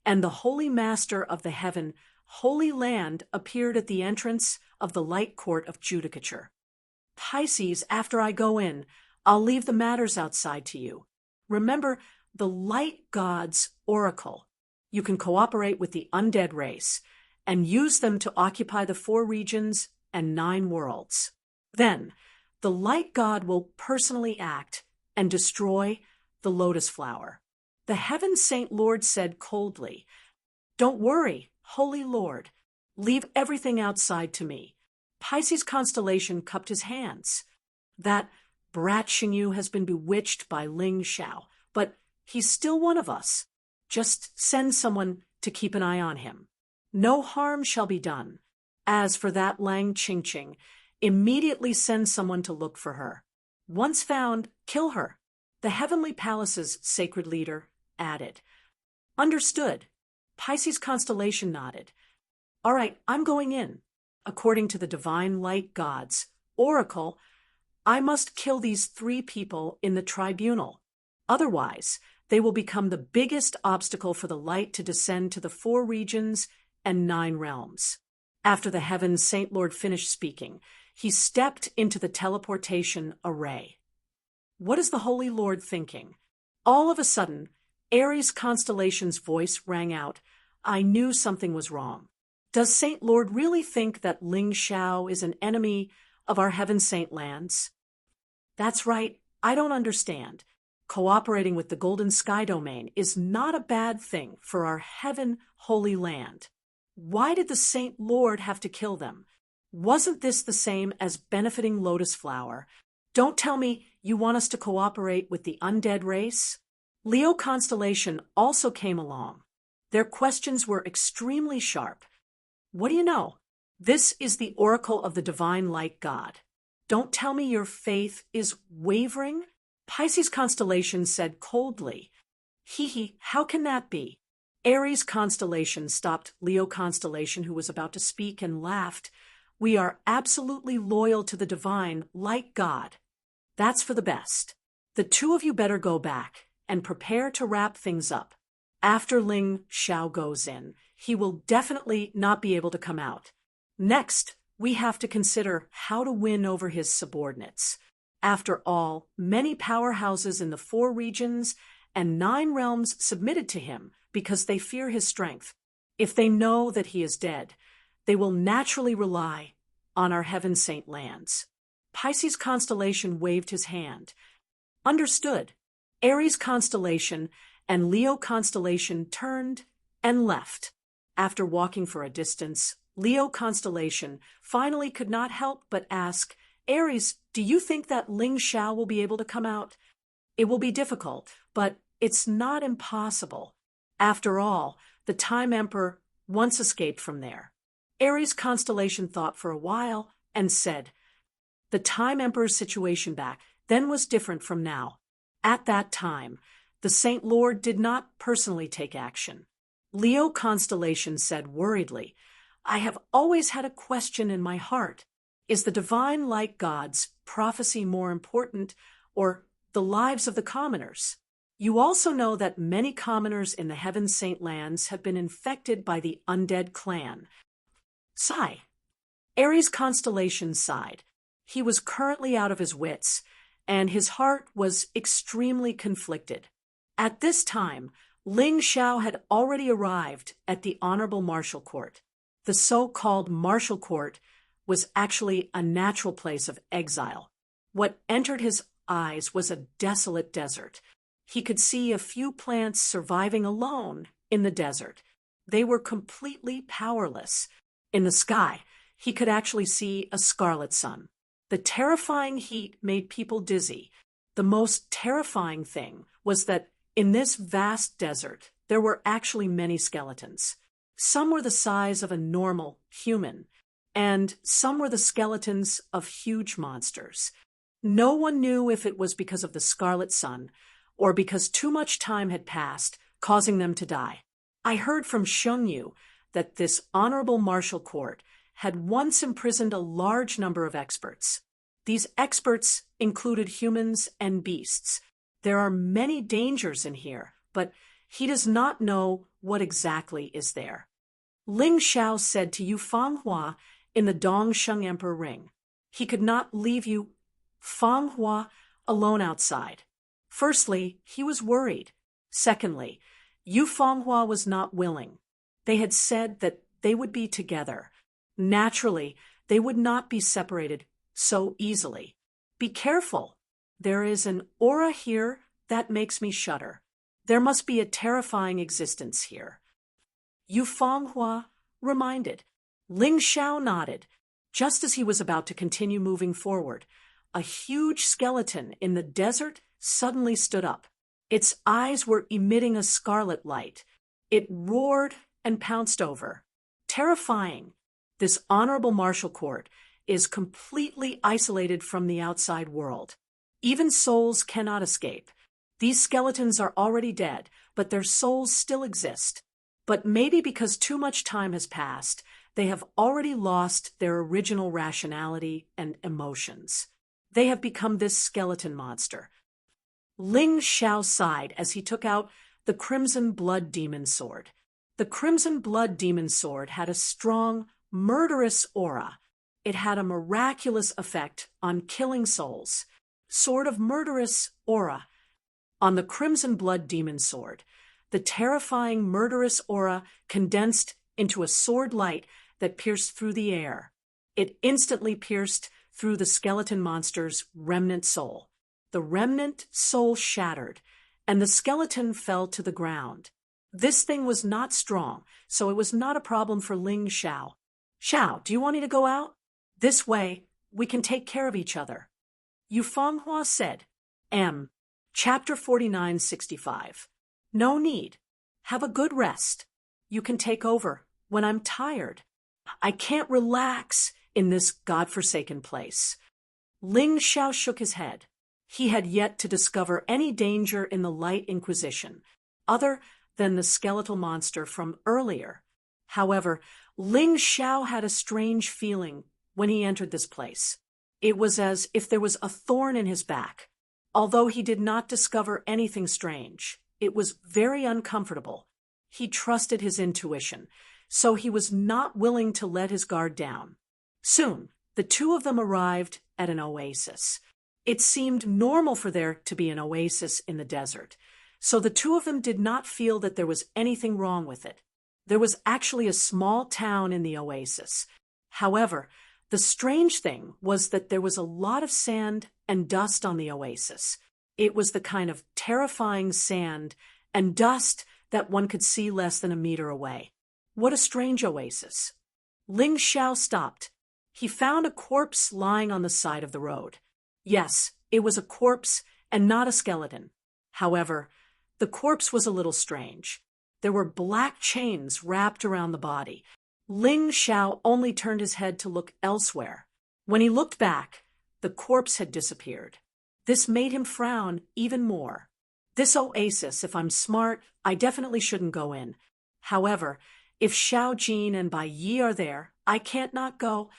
[SPEAKER 1] and the Holy Master of the Heaven Holy Land appeared at the entrance of the Light Court of Judicature. Pisces, after I go in, I'll leave the matters outside to you. Remember, the Light God's oracle. You can cooperate with the undead race and use them to occupy the 4 regions and 9 worlds. Then, the Light God will personally act and destroy the lotus flower. The Heaven Saint Lord said coldly, Don't worry, Holy Lord. Leave everything outside to me. Pisces constellation cupped his hands. That brat Shengyu has been bewitched by Ling Xiao, but he's still one of us. Just send someone to keep an eye on him. No harm shall be done. As for that Lang Qingqing, immediately send someone to look for her. Once found, kill her. The Heavenly Palace's sacred leader added. Understood. Pisces constellation nodded. All right, I'm going in. According to the divine light gods, oracle, I must kill these 3 people in the tribunal. Otherwise, they will become the biggest obstacle for the light to descend to the 4 regions and 9 realms. After the Heaven's Saint Lord finished speaking, he stepped into the teleportation array. What is the Holy Lord thinking? All of a sudden, Aries constellation's voice rang out. I knew something was wrong. Does Saint Lord really think that Ling Xiao is an enemy of our Heaven Saint lands? That's right, I don't understand. Cooperating with the Golden Sky Domain is not a bad thing for our Heaven Holy Land. Why did the Saint Lord have to kill them? Wasn't this the same as benefiting Lotus Flower? Don't tell me you want us to cooperate with the undead race? Leo constellation also came along. Their questions were extremely sharp. What do you know? This is the oracle of the divine light God. Don't tell me your faith is wavering? Pisces constellation said coldly. Hee, how can that be? Aries constellation stopped Leo constellation, who was about to speak, and laughed. We are absolutely loyal to the divine light God. That's for the best. The 2 of you better go back and prepare to wrap things up. After Ling Xiao goes in, he will definitely not be able to come out. Next, we have to consider how to win over his subordinates. After all, many powerhouses in the 4 regions and 9 realms submitted to him because they fear his strength. If they know that he is dead, they will naturally rely on our Heaven Saint lands. Pisces constellation waved his hand. Understood. Aries constellation and Leo constellation turned and left. After walking for a distance, Leo constellation finally could not help but ask, Aries, do you think that Ling Xiao will be able to come out? It will be difficult, but it's not impossible. After all, the Time Emperor once escaped from there. Aries constellation thought for a while and said, the Time Emperor's situation back then was different from now. At that time, The Saint Lord did not personally take action. Leo Constellation said worriedly, "I have always had a question in my heart. Is the divine like God's prophecy more important, or the lives of the commoners? You also know that many commoners in the Heaven Saint lands have been infected by the undead clan." Sigh. Aries Constellation sighed. He was currently out of his wits, and his heart was extremely conflicted. At this time, Ling Xiao had already arrived at the Honorable Martial Court. The so-called Martial Court was actually a natural place of exile. What entered his eyes was a desolate desert. He could see a few plants surviving alone in the desert. They were completely powerless. In the sky, he could actually see a scarlet sun. The terrifying heat made people dizzy. The most terrifying thing was that in this vast desert, there were actually many skeletons. Some were the size of a normal human, and some were the skeletons of huge monsters. No one knew if it was because of the scarlet sun or because too much time had passed, causing them to die. I heard from Shengyu that this honorable martial court had once imprisoned a large number of experts. These experts included humans and beasts. There are many dangers in here, but he does not know what exactly is there. Ling Xiao said to Yu Fanghua in the Dongsheng Emperor Ring, he could not leave Yu Fanghua alone outside. Firstly, he was worried. Secondly, Yu Fanghua was not willing. They had said that they would be together. Naturally, they would not be separated so easily. Be careful. There is an aura here that makes me shudder. There must be a terrifying existence here. Yu Fanghua reminded. Ling Xiao nodded. Just as he was about to continue moving forward, a huge skeleton in the desert suddenly stood up. Its eyes were emitting a scarlet light. It roared and pounced over. Terrifying. This honorable martial court is completely isolated from the outside world. Even souls cannot escape. These skeletons are already dead, but their souls still exist. But maybe because too much time has passed, they have already lost their original rationality and emotions. They have become this skeleton monster. Ling Xiao sighed as he took out the Crimson Blood Demon Sword. The Crimson Blood Demon Sword had a strong, murderous aura. It had a miraculous effect on killing souls. Sword of murderous aura. On the Crimson Blood Demon Sword, the terrifying murderous aura condensed into a sword light that pierced through the air. It instantly pierced through the skeleton monster's remnant soul. The remnant soul shattered, and the skeleton fell to the ground. This thing was not strong, so it was not a problem for Ling Xiao. Xiao, do you want me to go out? This way, we can take care of each other. Yu Fanghua said, Chapter 4965. No need. Have a good rest. You can take over when I'm tired. I can't relax in this godforsaken place. Ling Xiao shook his head. He had yet to discover any danger in the Light Inquisition, other than the skeletal monster from earlier. However, Ling Xiao had a strange feeling when he entered this place. It was as if there was a thorn in his back. Although he did not discover anything strange, it was very uncomfortable. He trusted his intuition, so he was not willing to let his guard down. Soon, the two of them arrived at an oasis. It seemed normal for there to be an oasis in the desert, so the two of them did not feel that there was anything wrong with it. There was actually a small town in the oasis. However, the strange thing was that there was a lot of sand and dust on the oasis. It was the kind of terrifying sand and dust that one could see less than a meter away. What a strange oasis. Ling Xiao stopped. He found a corpse lying on the side of the road. Yes, it was a corpse and not a skeleton. However, the corpse was a little strange. There were black chains wrapped around the body. Ling Xiao only turned his head to look elsewhere. When he looked back, the corpse had disappeared. This made him frown even more. This oasis, if I'm smart, I definitely shouldn't go in. However, if Xiao Jin and Bai Yi are there, I can't not go.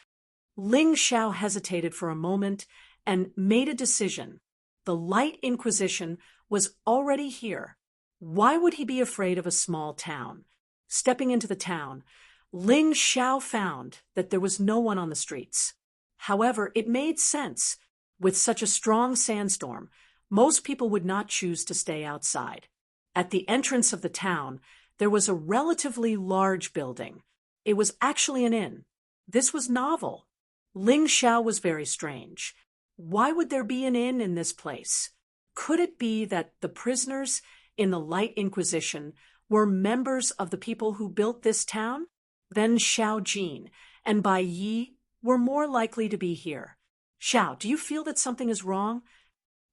[SPEAKER 1] Ling Xiao hesitated for a moment and made a decision. The Light Inquisition was already here. Why would he be afraid of a small town? Stepping into the town, Ling Xiao found that there was no one on the streets. However, it made sense. With such a strong sandstorm, most people would not choose to stay outside. At the entrance of the town, there was a relatively large building. It was actually an inn. This was novel. Ling Xiao was very strange. Why would there be an inn in this place? Could it be that the prisoners in the Light Inquisition were members of the people who built this town? Then Xiao Jin and Bai Yi were more likely to be here. Xiao, do you feel that something is wrong?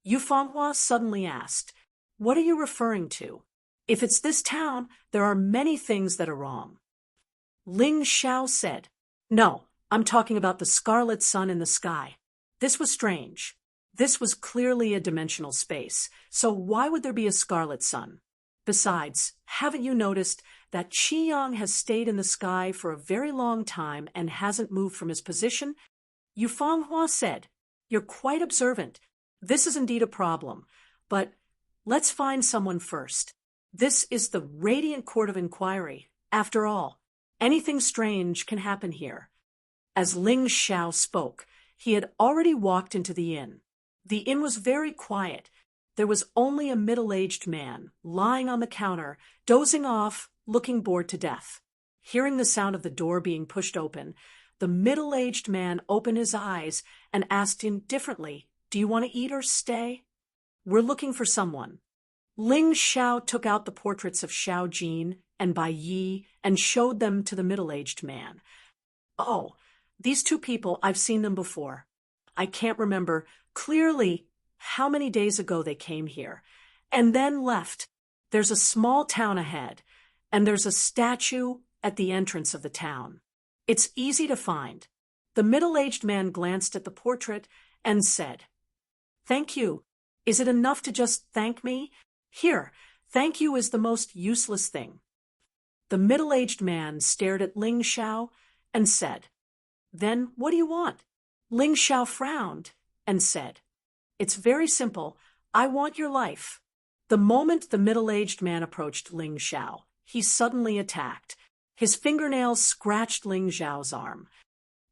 [SPEAKER 1] Yu Fanghua suddenly asked, "What are you referring to? If it's this town, there are many things that are wrong." Ling Xiao said, "No, I'm talking about the scarlet sun in the sky." This was strange. This was clearly a dimensional space, so why would there be a scarlet sun? Besides, haven't you noticed that Qi Yang has stayed in the sky for a very long time and hasn't moved from his position? Yu Fanghua said, "You're quite observant. This is indeed a problem, but let's find someone first. This is the Radiant Court of Inquiry. After all, anything strange can happen here." As Ling Xiao spoke, he had already walked into the inn. The inn was very quiet. There was only a middle-aged man, lying on the counter, dozing off, looking bored to death. Hearing the sound of the door being pushed open, the middle-aged man opened his eyes and asked indifferently, "Do you want to eat or stay?" "We're looking for someone." Ling Xiao took out the portraits of Xiao Jin and Bai Yi and showed them to the middle-aged man. "Oh, these two people, I've seen them before. I can't remember clearly how many days ago they came here, and then left. There's a small town ahead, and there's a statue at the entrance of the town. It's easy to find." The middle-aged man glanced at the portrait and said, "Thank you. Is it enough to just thank me? Here, thank you is the most useless thing." The middle-aged man stared at Ling Xiao and said, "Then what do you want?" Ling Xiao frowned and said, "It's very simple. I want your life." The moment the middle-aged man approached Ling Xiao, he suddenly attacked. His fingernails scratched Ling Xiao's arm.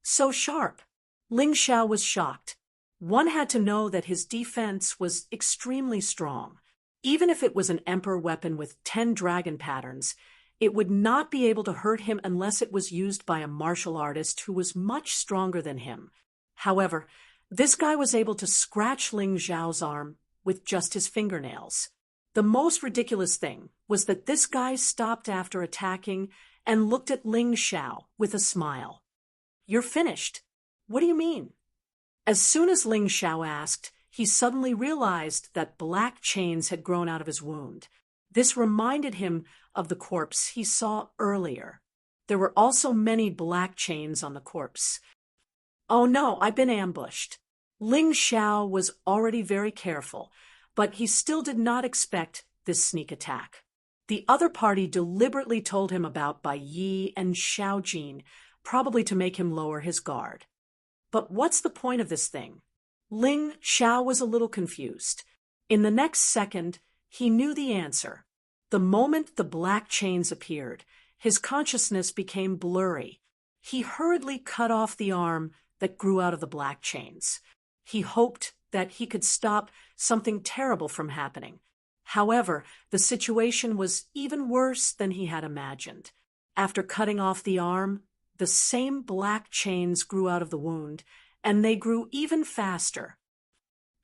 [SPEAKER 1] So sharp. Ling Xiao was shocked. One had to know that his defense was extremely strong. Even if it was an emperor weapon with 10 dragon patterns, it would not be able to hurt him unless it was used by a martial artist who was much stronger than him. However, this guy was able to scratch Ling Xiao's arm with just his fingernails. The most ridiculous thing was that this guy stopped after attacking and looked at Ling Xiao with a smile. "You're finished. What do you mean?" As soon as Ling Xiao asked, he suddenly realized that black chains had grown out of his wound. This reminded him of the corpse he saw earlier. There were also many black chains on the corpse. "Oh no, I've been ambushed." Ling Xiao was already very careful, but he still did not expect this sneak attack. The other party deliberately told him about Bai Yi and Xiao Jin, probably to make him lower his guard. But what's the point of this thing? Ling Xiao was a little confused. In the next second, he knew the answer. The moment the black chains appeared, his consciousness became blurry. He hurriedly cut off the arm that grew out of the black chains. He hoped that he could stop something terrible from happening. However, the situation was even worse than he had imagined. After cutting off the arm, the same black chains grew out of the wound, and they grew even faster.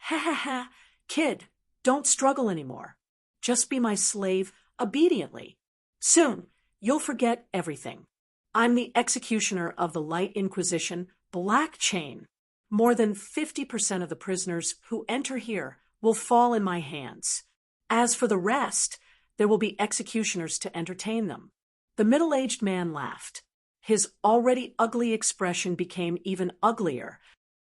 [SPEAKER 1] "Ha ha ha, kid, don't struggle anymore. Just be my slave obediently. Soon, you'll forget everything. I'm the executioner of the Light Inquisition, Black Chain. More than 50% of the prisoners who enter here will fall in my hands. As for the rest, there will be executioners to entertain them." The middle-aged man laughed. His already ugly expression became even uglier.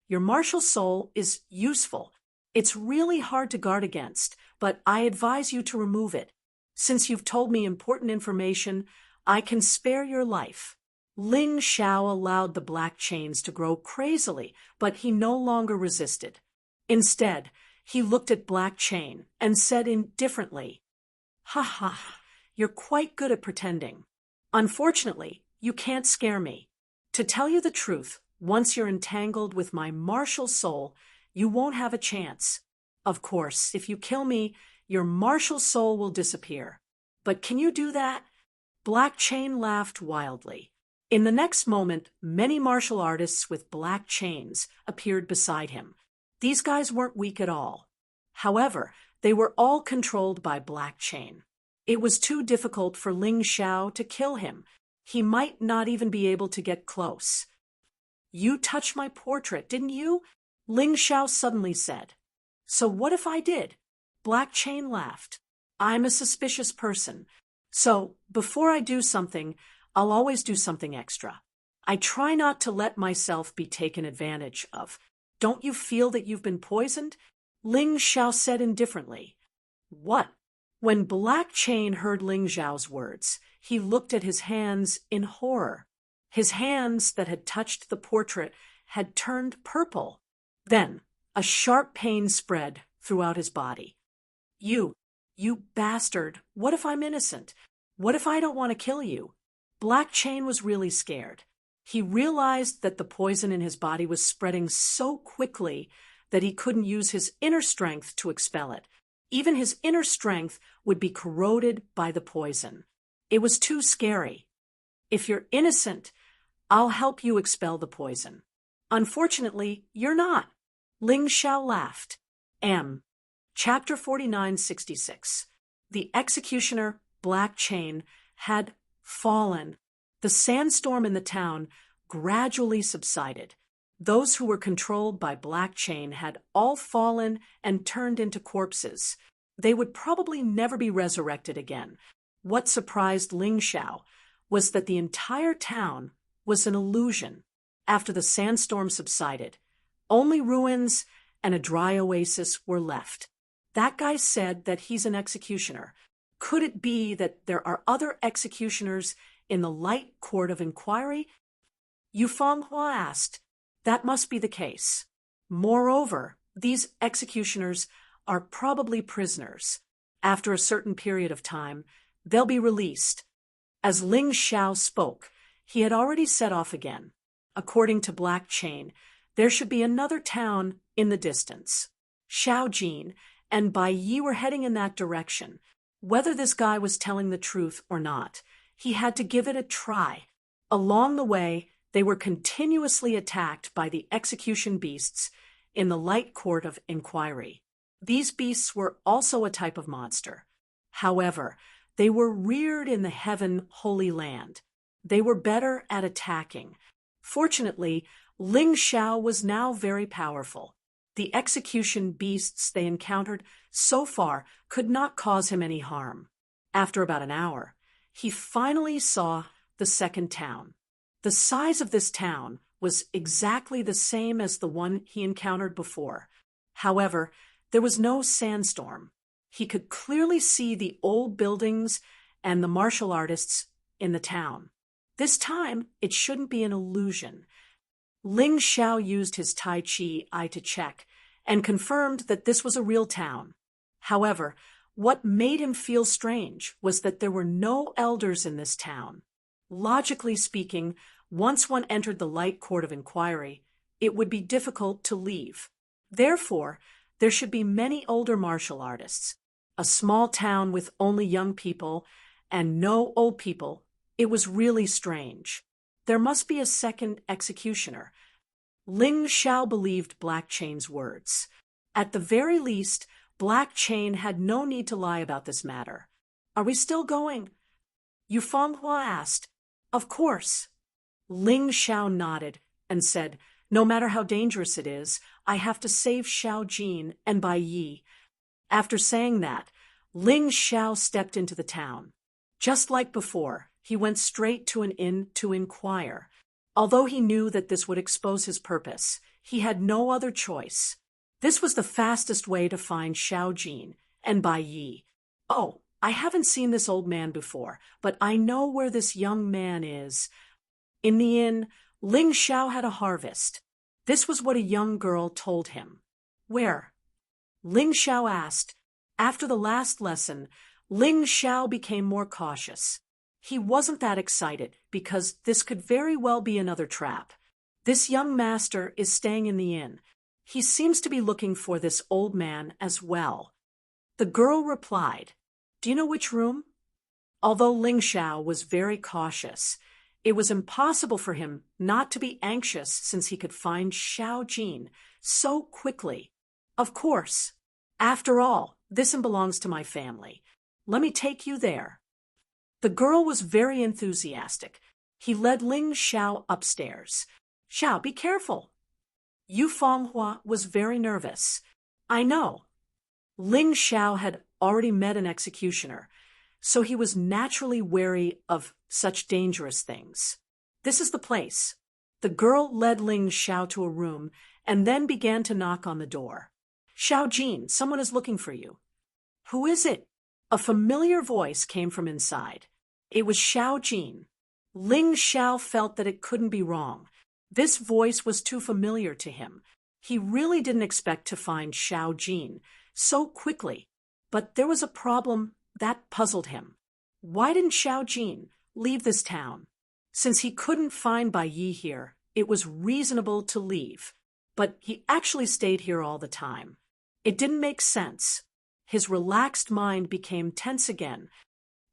[SPEAKER 1] "Your martial soul is useful. It's really hard to guard against, but I advise you to remove it. Since you've told me important information, I can spare your life." Ling Xiao allowed the black chains to grow crazily, but he no longer resisted. Instead, he looked at Black Chain and said indifferently, "Ha ha, you're quite good at pretending. Unfortunately, you can't scare me. To tell you the truth, once you're entangled with my martial soul, you won't have a chance. Of course, if you kill me, your martial soul will disappear. But can you do that?" Black Chain laughed wildly. In the next moment, many martial artists with black chains appeared beside him. These guys weren't weak at all. However, they were all controlled by Black Chain. It was too difficult for Ling Xiao to kill him. He might not even be able to get close. "You touched my portrait, didn't you?" Ling Xiao suddenly said. "So what if I did?" Black Chain laughed. "I'm a suspicious person. So, before I do something, I'll always do something extra. I try not to let myself be taken advantage of. Don't you feel that you've been poisoned?" Ling Xiao said indifferently. "What?" When Black Chain heard Ling Xiao's words, he looked at his hands in horror. His hands that had touched the portrait had turned purple. Then, a sharp pain spread throughout his body. You bastard, what if I'm innocent? What if I don't want to kill you?" Black Chain was really scared. He realized that the poison in his body was spreading so quickly that he couldn't use his inner strength to expel it. Even his inner strength would be corroded by the poison. It was too scary. "If you're innocent, I'll help you expel the poison. Unfortunately, you're not." Ling Xiao laughed. Chapter 4966. The executioner, Black Chain, had fallen. The sandstorm in the town gradually subsided. Those who were controlled by Black Chain had all fallen and turned into corpses. They would probably never be resurrected again. What surprised Ling Xiao was that the entire town was an illusion. After the sandstorm subsided, only ruins and a dry oasis were left. That guy said that he's an executioner. Could it be that there are other executioners in the light court of inquiry? Yu Fanghua asked. That must be the case. Moreover, these executioners are probably prisoners. After a certain period of time, they'll be released. As Ling Xiao spoke, he had already set off again. According to Black Chain, there should be another town in the distance. Shaojin and Bai Yi were heading in that direction. Whether this guy was telling the truth or not, he had to give it a try. Along the way, they were continuously attacked by the execution beasts in the light court of inquiry. These beasts were also a type of monster. However, they were reared in the heaven holy land. They were better at attacking. Fortunately, Ling Xiao was now very powerful. The execution beasts they encountered so far could not cause him any harm. After about an hour, he finally saw the second town. The size of this town was exactly the same as the one he encountered before. However, there was no sandstorm. He could clearly see the old buildings and the martial artists in the town. This time, it shouldn't be an illusion. Ling Xiao used his Tai Chi eye to check and confirmed that this was a real town. However, what made him feel strange was that there were no elders in this town. Logically speaking, once one entered the light court of inquiry, it would be difficult to leave. Therefore, there should be many older martial artists. A small town with only young people and no old people. It was really strange. There must be a second executioner. Ling Xiao believed Black Chain's words. At the very least, Black Chain had no need to lie about this matter. Are we still going? Yu Fanghua asked. Of course. Ling Xiao nodded and said, no matter how dangerous it is, I have to save Shaojin and Bai Yi. After saying that, Ling Xiao stepped into the town. Just like before, he went straight to an inn to inquire. Although he knew that this would expose his purpose, he had no other choice. This was the fastest way to find Shaojin and Bai Yi. Oh, I haven't seen this old man before, but I know where this young man is. In the inn, Ling Xiao had a harvest. This was what a young girl told him. Where? Ling Xiao asked. After the last lesson, Ling Xiao became more cautious. He wasn't that excited because this could very well be another trap. This young master is staying in the inn. He seems to be looking for this old man as well. The girl replied, "Do you know which room?" Although Ling Xiao was very cautious, it was impossible for him not to be anxious since he could find Xiao Jin so quickly. Of course. After all, this belongs to my family. Let me take you there. The girl was very enthusiastic. He led Ling Xiao upstairs. "Xiao, be careful." Yu Fenghua was very nervous. "I know." Ling Xiao had already met an executioner, so he was naturally wary of such dangerous things. "This is the place." The girl led Ling Xiao to a room and then began to knock on the door. "Xiao Jin, someone is looking for you." "Who is it?" A familiar voice came from inside. It was Xiao Jin. Ling Xiao felt that it couldn't be wrong. This voice was too familiar to him. He really didn't expect to find Xiao Jin so quickly, but there was a problem that puzzled him. Why didn't Xiao Jin leave this town? Since he couldn't find Bai Yi here, it was reasonable to leave, but he actually stayed here all the time. It didn't make sense. His relaxed mind became tense again.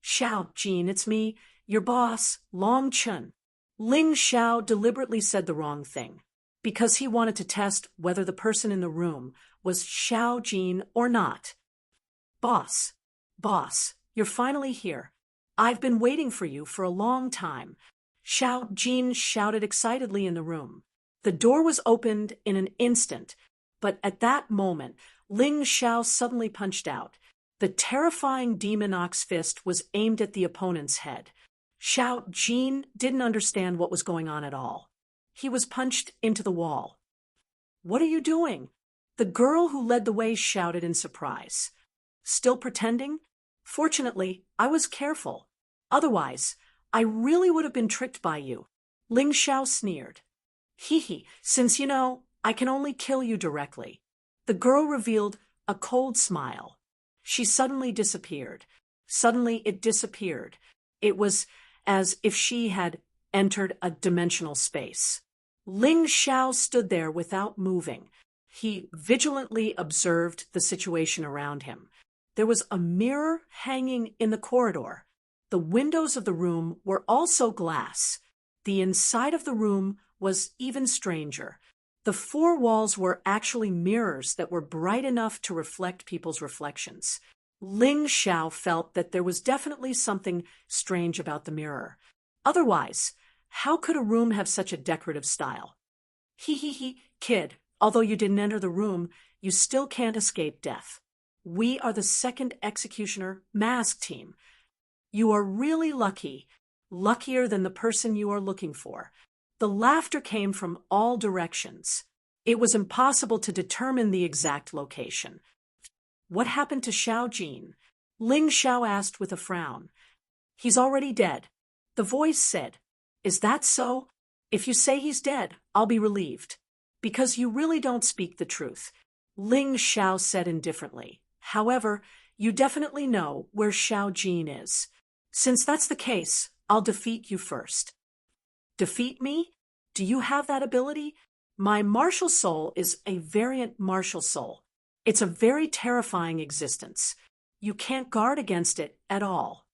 [SPEAKER 1] "Xiao Jin, it's me, your boss, Long Chun." Ling Xiao deliberately said the wrong thing, because he wanted to test whether the person in the room was Xiao Jin or not. Boss, you're finally here. I've been waiting for you for a long time." Xiao Jin shouted excitedly in the room. The door was opened in an instant, but at that moment, Ling Xiao suddenly punched out. The terrifying demon ox fist was aimed at the opponent's head. Xiao Jin didn't understand what was going on at all. He was punched into the wall. "What are you doing?" The girl who led the way shouted in surprise. "Still pretending? Fortunately, I was careful. Otherwise, I really would have been tricked by you." Ling Xiao sneered. "Hee, since you know, I can only kill you directly." The girl revealed a cold smile. She suddenly disappeared. Suddenly it disappeared. It was as if she had entered a dimensional space. Ling Xiao stood there without moving. He vigilantly observed the situation around him. There was a mirror hanging in the corridor. The windows of the room were also glass. The inside of the room was even stranger. The four walls were actually mirrors that were bright enough to reflect people's reflections. Ling Xiao felt that there was definitely something strange about the mirror. Otherwise, how could a room have such a decorative style? Kid, although you didn't enter the room, you still can't escape death. We are the second executioner mask team. You are really lucky, luckier than the person you are looking for. The laughter came from all directions. It was impossible to determine the exact location. "What happened to Xiao Jin?" Ling Xiao asked with a frown. "He's already dead." The voice said. "Is that so? If you say he's dead, I'll be relieved. Because you really don't speak the truth." Ling Xiao said indifferently. "However, you definitely know where Xiao Jin is. Since that's the case, I'll defeat you first." "Defeat me? Do you have that ability?" "My martial soul is a variant martial soul. It's a very terrifying existence. You can't guard against it at all."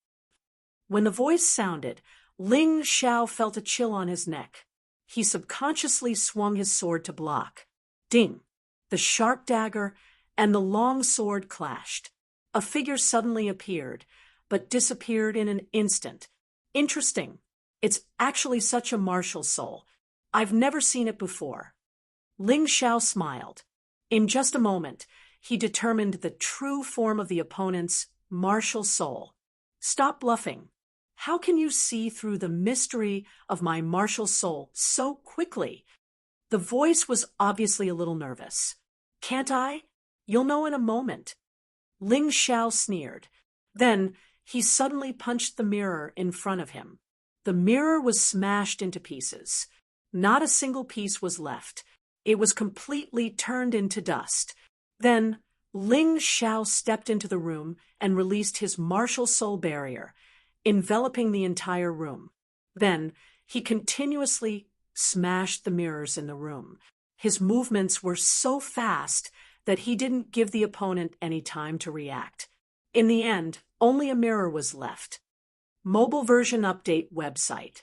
[SPEAKER 1] When the voice sounded, Ling Xiao felt a chill on his neck. He subconsciously swung his sword to block. Ding! The sharp dagger and the long sword clashed. A figure suddenly appeared, but disappeared in an instant. Interesting. It's actually such a martial soul. I've never seen it before. Ling Xiao smiled. In just a moment, he determined the true form of the opponent's martial soul. "Stop bluffing. How can you see through the mystery of my martial soul so quickly?" The voice was obviously a little nervous. "Can't I? You'll know in a moment." Ling Xiao sneered. Then he suddenly punched the mirror in front of him. The mirror was smashed into pieces. Not a single piece was left. It was completely turned into dust. Then Ling Xiao stepped into the room and released his martial soul barrier, enveloping the entire room. Then he continuously smashed the mirrors in the room. His movements were so fast that he didn't give the opponent any time to react. In the end, only a mirror was left. Mobile version update website.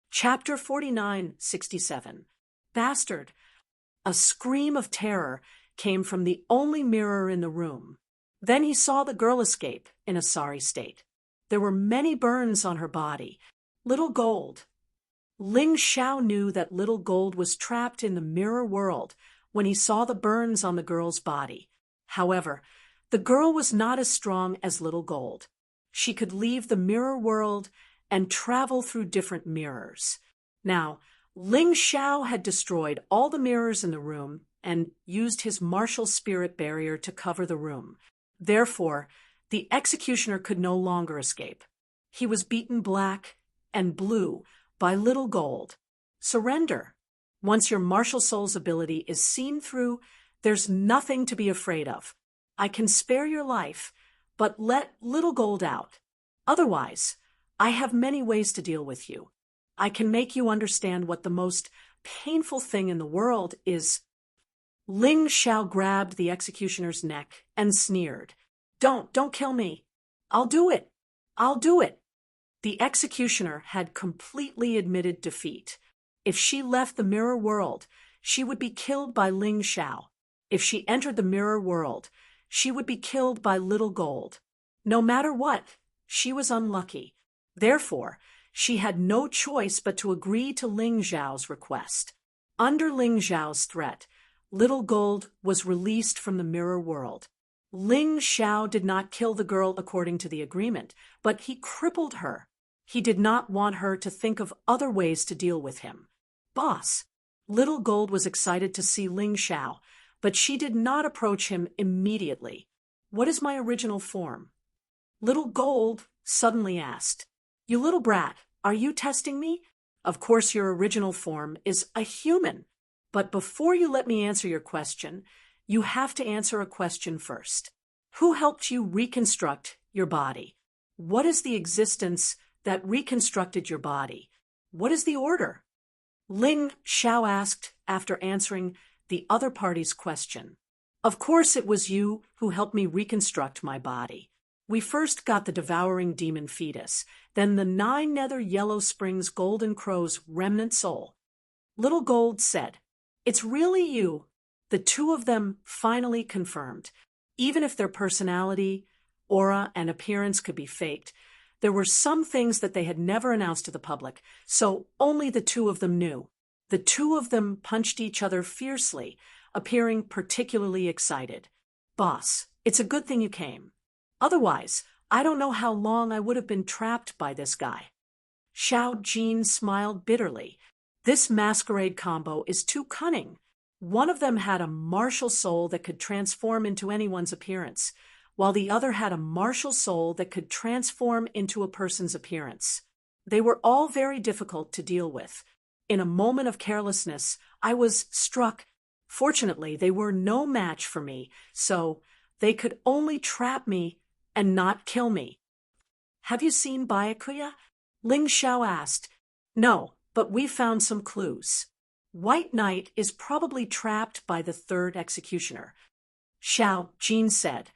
[SPEAKER 1] Chapter 4967. Bastard. A scream of terror came from the only mirror in the room. Then he saw the girl escape in a sorry state. There were many burns on her body. Little Gold. Ling Xiao knew that Little Gold was trapped in the mirror world when he saw the burns on the girl's body. However, the girl was not as strong as Little Gold. She could leave the mirror world and travel through different mirrors. Now, Ling Xiao had destroyed all the mirrors in the room and used his martial spirit barrier to cover the room. Therefore, the executioner could no longer escape. He was beaten black and blue by Little Gold. Surrender. Once your martial soul's ability is seen through, there's nothing to be afraid of. I can spare your life, but let Little Gold out. Otherwise, I have many ways to deal with you. I can make you understand what the most painful thing in the world is. Ling Xiao grabbed the executioner's neck and sneered. Don't kill me. I'll do it. I'll do it. The executioner had completely admitted defeat. If she left the mirror world, she would be killed by Ling Xiao. If she entered the mirror world, she would be killed by Little Gold. No matter what, she was unlucky. Therefore, she had no choice but to agree to Ling Xiao's request. Under Ling Xiao's threat, Little Gold was released from the mirror world. Ling Xiao did not kill the girl according to the agreement, but he crippled her. He did not want her to think of other ways to deal with him. Boss. Little Gold was excited to see Ling Xiao, but she did not approach him immediately. What is my original form? Little Gold suddenly asked. You little brat, are you testing me? Of course your original form is a human. But before you let me answer your question, you have to answer a question first. Who helped you reconstruct your body? What is the existence that reconstructed your body? What is the order? Ling Xiao asked after answering the other party's question. Of course it was you who helped me reconstruct my body. We first got the devouring demon fetus, then the 9 nether yellow springs golden crow's remnant soul. Little Gold said, It's really you. The two of them finally confirmed. Even if their personality, aura, and appearance could be faked, there were some things that they had never announced to the public, so only the two of them knew. The two of them punched each other fiercely, appearing particularly excited. Boss, it's a good thing you came. Otherwise, I don't know how long I would have been trapped by this guy. Xiao Jin smiled bitterly. This masquerade combo is too cunning. One of them had a martial soul that could transform into anyone's appearance, while the other had a martial soul that could transform into a person's appearance. They were all very difficult to deal with. In a moment of carelessness, I was struck. Fortunately, they were no match for me, so they could only trap me and not kill me. Have you seen Byakuya? Ling Xiao asked. No, but we found some clues. White Knight is probably trapped by the third executioner. Xiao Jin said.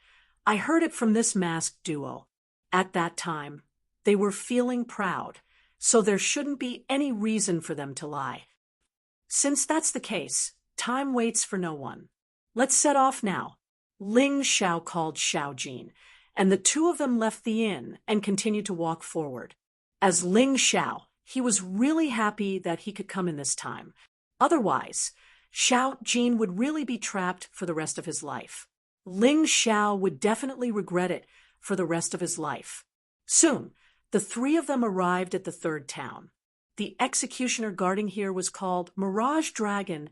[SPEAKER 1] I heard it from this masked duo. At that time, they were feeling proud, so there shouldn't be any reason for them to lie. Since that's the case, time waits for no one. Let's set off now. Ling Xiao called Xiao Jin, and the two of them left the inn and continued to walk forward. As Ling Xiao, he was really happy that he could come in this time. Otherwise, Xiao Jin would really be trapped for the rest of his life. Ling Xiao would definitely regret it for the rest of his life. Soon, the three of them arrived at the third town. The executioner guarding here was called Mirage Dragon.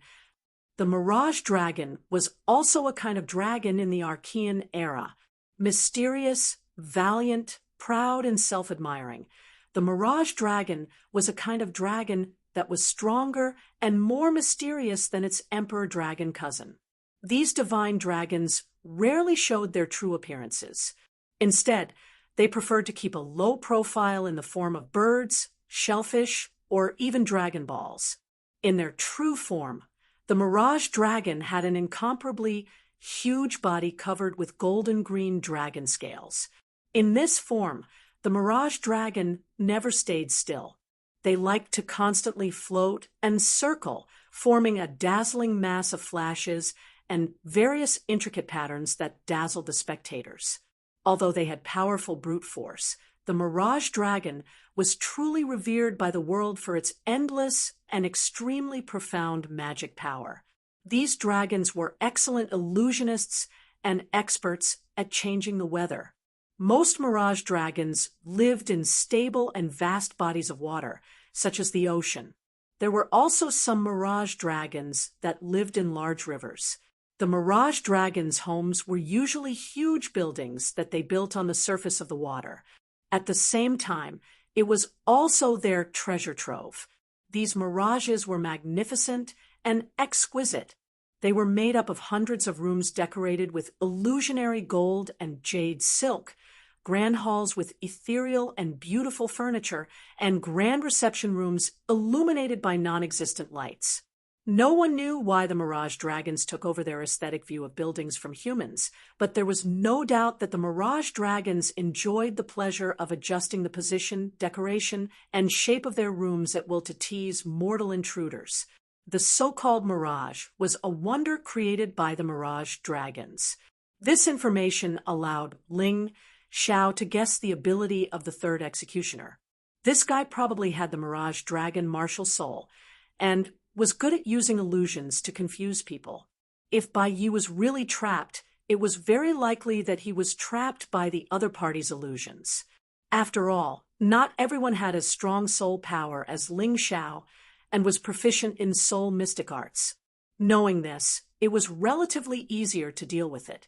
[SPEAKER 1] The mirage dragon was also a kind of dragon in the Archean era. Mysterious, valiant, proud, and self-admiring. The mirage dragon was a kind of dragon that was stronger and more mysterious than its emperor dragon cousin. These divine dragons rarely showed their true appearances. Instead, they preferred to keep a low profile in the form of birds, shellfish, or even dragon balls. In their true form, the mirage dragon had an incomparably huge body covered with golden-green dragon scales. In this form, the mirage dragon never stayed still. They liked to constantly float and circle, forming a dazzling mass of flashes and various intricate patterns that dazzled the spectators. Although they had powerful brute force, the mirage dragon was truly revered by the world for its endless and extremely profound magic power. These dragons were excellent illusionists and experts at changing the weather. Most mirage dragons lived in stable and vast bodies of water, such as the ocean. There were also some mirage dragons that lived in large rivers. The mirage dragons' homes were usually huge buildings that they built on the surface of the water. At the same time, it was also their treasure trove. These mirages were magnificent and exquisite. They were made up of hundreds of rooms decorated with illusionary gold and jade silk, grand halls with ethereal and beautiful furniture, and grand reception rooms illuminated by non-existent lights. No one knew why the mirage dragons took over their aesthetic view of buildings from humans, but there was no doubt that the mirage dragons enjoyed the pleasure of adjusting the position, decoration, and shape of their rooms at will to tease mortal intruders. The so-called mirage was a wonder created by the mirage dragons. This information allowed Ling Xiao to guess the ability of the third executioner. This guy probably had the mirage dragon martial soul, and was good at using illusions to confuse people. If Bai Yi was really trapped, it was very likely that he was trapped by the other party's illusions. After all, not everyone had as strong soul power as Ling Xiao and was proficient in soul mystic arts. Knowing this, it was relatively easier to deal with it.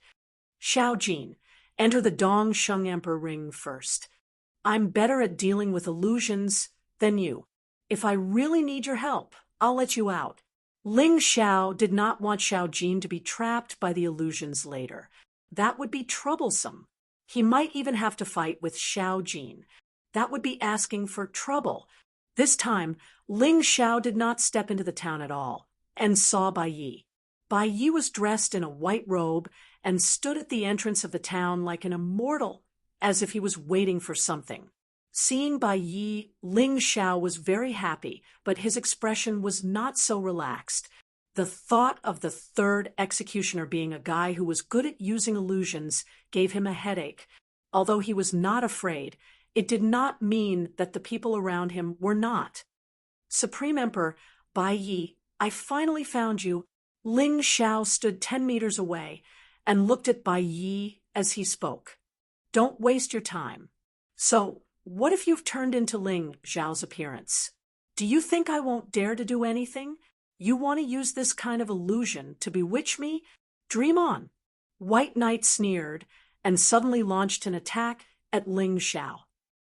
[SPEAKER 1] Xiao Jin, enter the Dong Sheng Emperor ring first. I'm better at dealing with illusions than you. If I really need your help, I'll let you out. Ling Xiao did not want Xiao Jin to be trapped by the illusions later. That would be troublesome. He might even have to fight with Xiao Jin. That would be asking for trouble. This time, Ling Xiao did not step into the town at all, and saw Bai Yi. Bai Yi was dressed in a white robe and stood at the entrance of the town like an immortal, as if he was waiting for something. Seeing Bai Yi, Ling Xiao was very happy, but his expression was not so relaxed. The thought of the third executioner being a guy who was good at using illusions gave him a headache. Although he was not afraid, it did not mean that the people around him were not. Supreme Emperor Bai Yi, I finally found you. Ling Xiao stood 10 meters away and looked at Bai Yi as he spoke. Don't waste your time. So, what if you've turned into Ling Xiao's appearance? Do you think I won't dare to do anything? You want to use this kind of illusion to bewitch me? Dream on. White Knight sneered and suddenly launched an attack at Ling Xiao.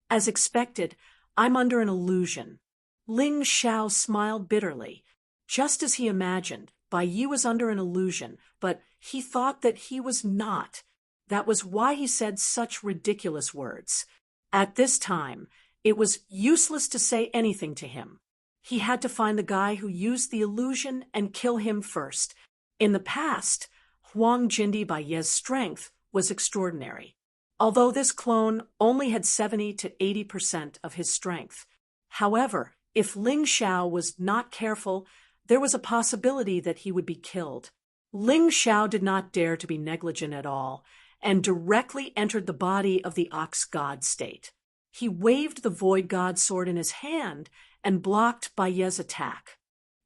[SPEAKER 1] As expected, I'm under an illusion. Ling Xiao smiled bitterly. Just as he imagined, Bai Yi was under an illusion, but he thought that he was not. That was why he said such ridiculous words. At this time, it was useless to say anything to him. He had to find the guy who used the illusion and kill him first. In the past, Huang Jindi Bai Ye's strength was extraordinary, although this clone only had 70 to 80% of his strength. However, if Ling Xiao was not careful, there was a possibility that he would be killed. Ling Xiao did not dare to be negligent at all, and directly entered the body of the ox god state. He waved the void god sword in his hand and blocked Bai Ye's attack.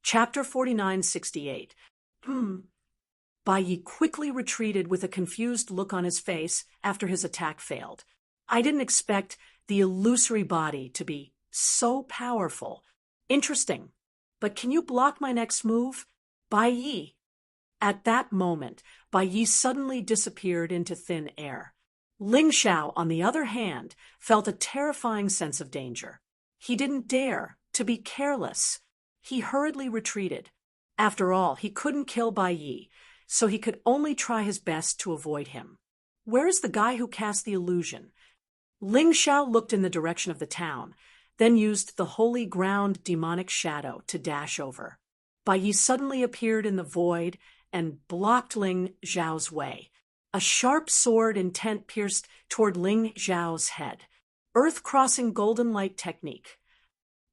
[SPEAKER 1] Chapter 4968. Bai Yi quickly retreated with a confused look on his face after his attack failed. I didn't expect the illusory body to be so powerful. Interesting. But can you block my next move? Bai Yi, At that moment, Bai Yi suddenly disappeared into thin air. Ling Xiao, on the other hand, felt a terrifying sense of danger. He didn't dare to be careless. He hurriedly retreated. After all, he couldn't kill Bai Yi, so he could only try his best to avoid him. Where is the guy who cast the illusion? Ling Xiao looked in the direction of the town, then used the holy ground demonic shadow to dash over. Bai Yi suddenly appeared in the void and blocked Ling Xiao's way. A sharp sword intent pierced toward Ling Xiao's head. Earth-crossing golden light technique.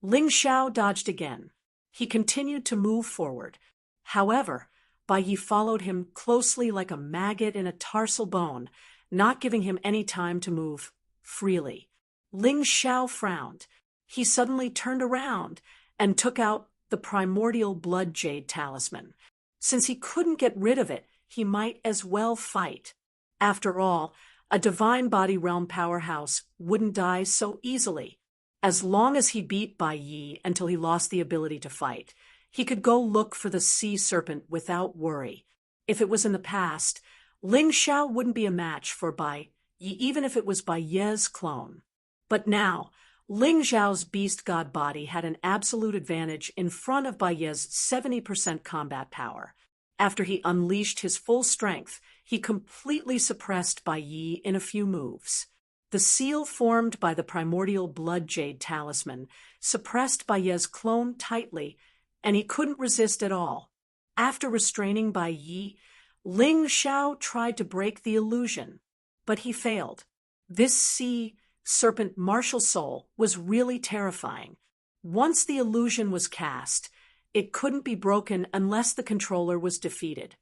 [SPEAKER 1] Ling Xiao dodged again. He continued to move forward. However, Bai Yi followed him closely like a maggot in a tarsal bone, not giving him any time to move freely. Ling Xiao frowned. He suddenly turned around and took out the primordial blood jade talisman. Since he couldn't get rid of it, he might as well fight. After all, a divine body realm powerhouse wouldn't die so easily. As long as he beat Bai Yi until he lost the ability to fight, he could go look for the sea serpent without worry. If it was in the past, Ling Xiao wouldn't be a match for Bai Yi, even if it was Bai Ye's clone. But now, Ling Xiao's beast god body had an absolute advantage in front of Bai Ye's 70% combat power. After he unleashed his full strength, he completely suppressed Bai Yi in a few moves. The seal formed by the primordial blood jade talisman suppressed Bai Ye's clone tightly, and he couldn't resist at all. After restraining Bai Yi, Ling Xiao tried to break the illusion, but he failed. This sea serpent martial soul was really terrifying. Once the illusion was cast, it couldn't be broken unless the controller was defeated.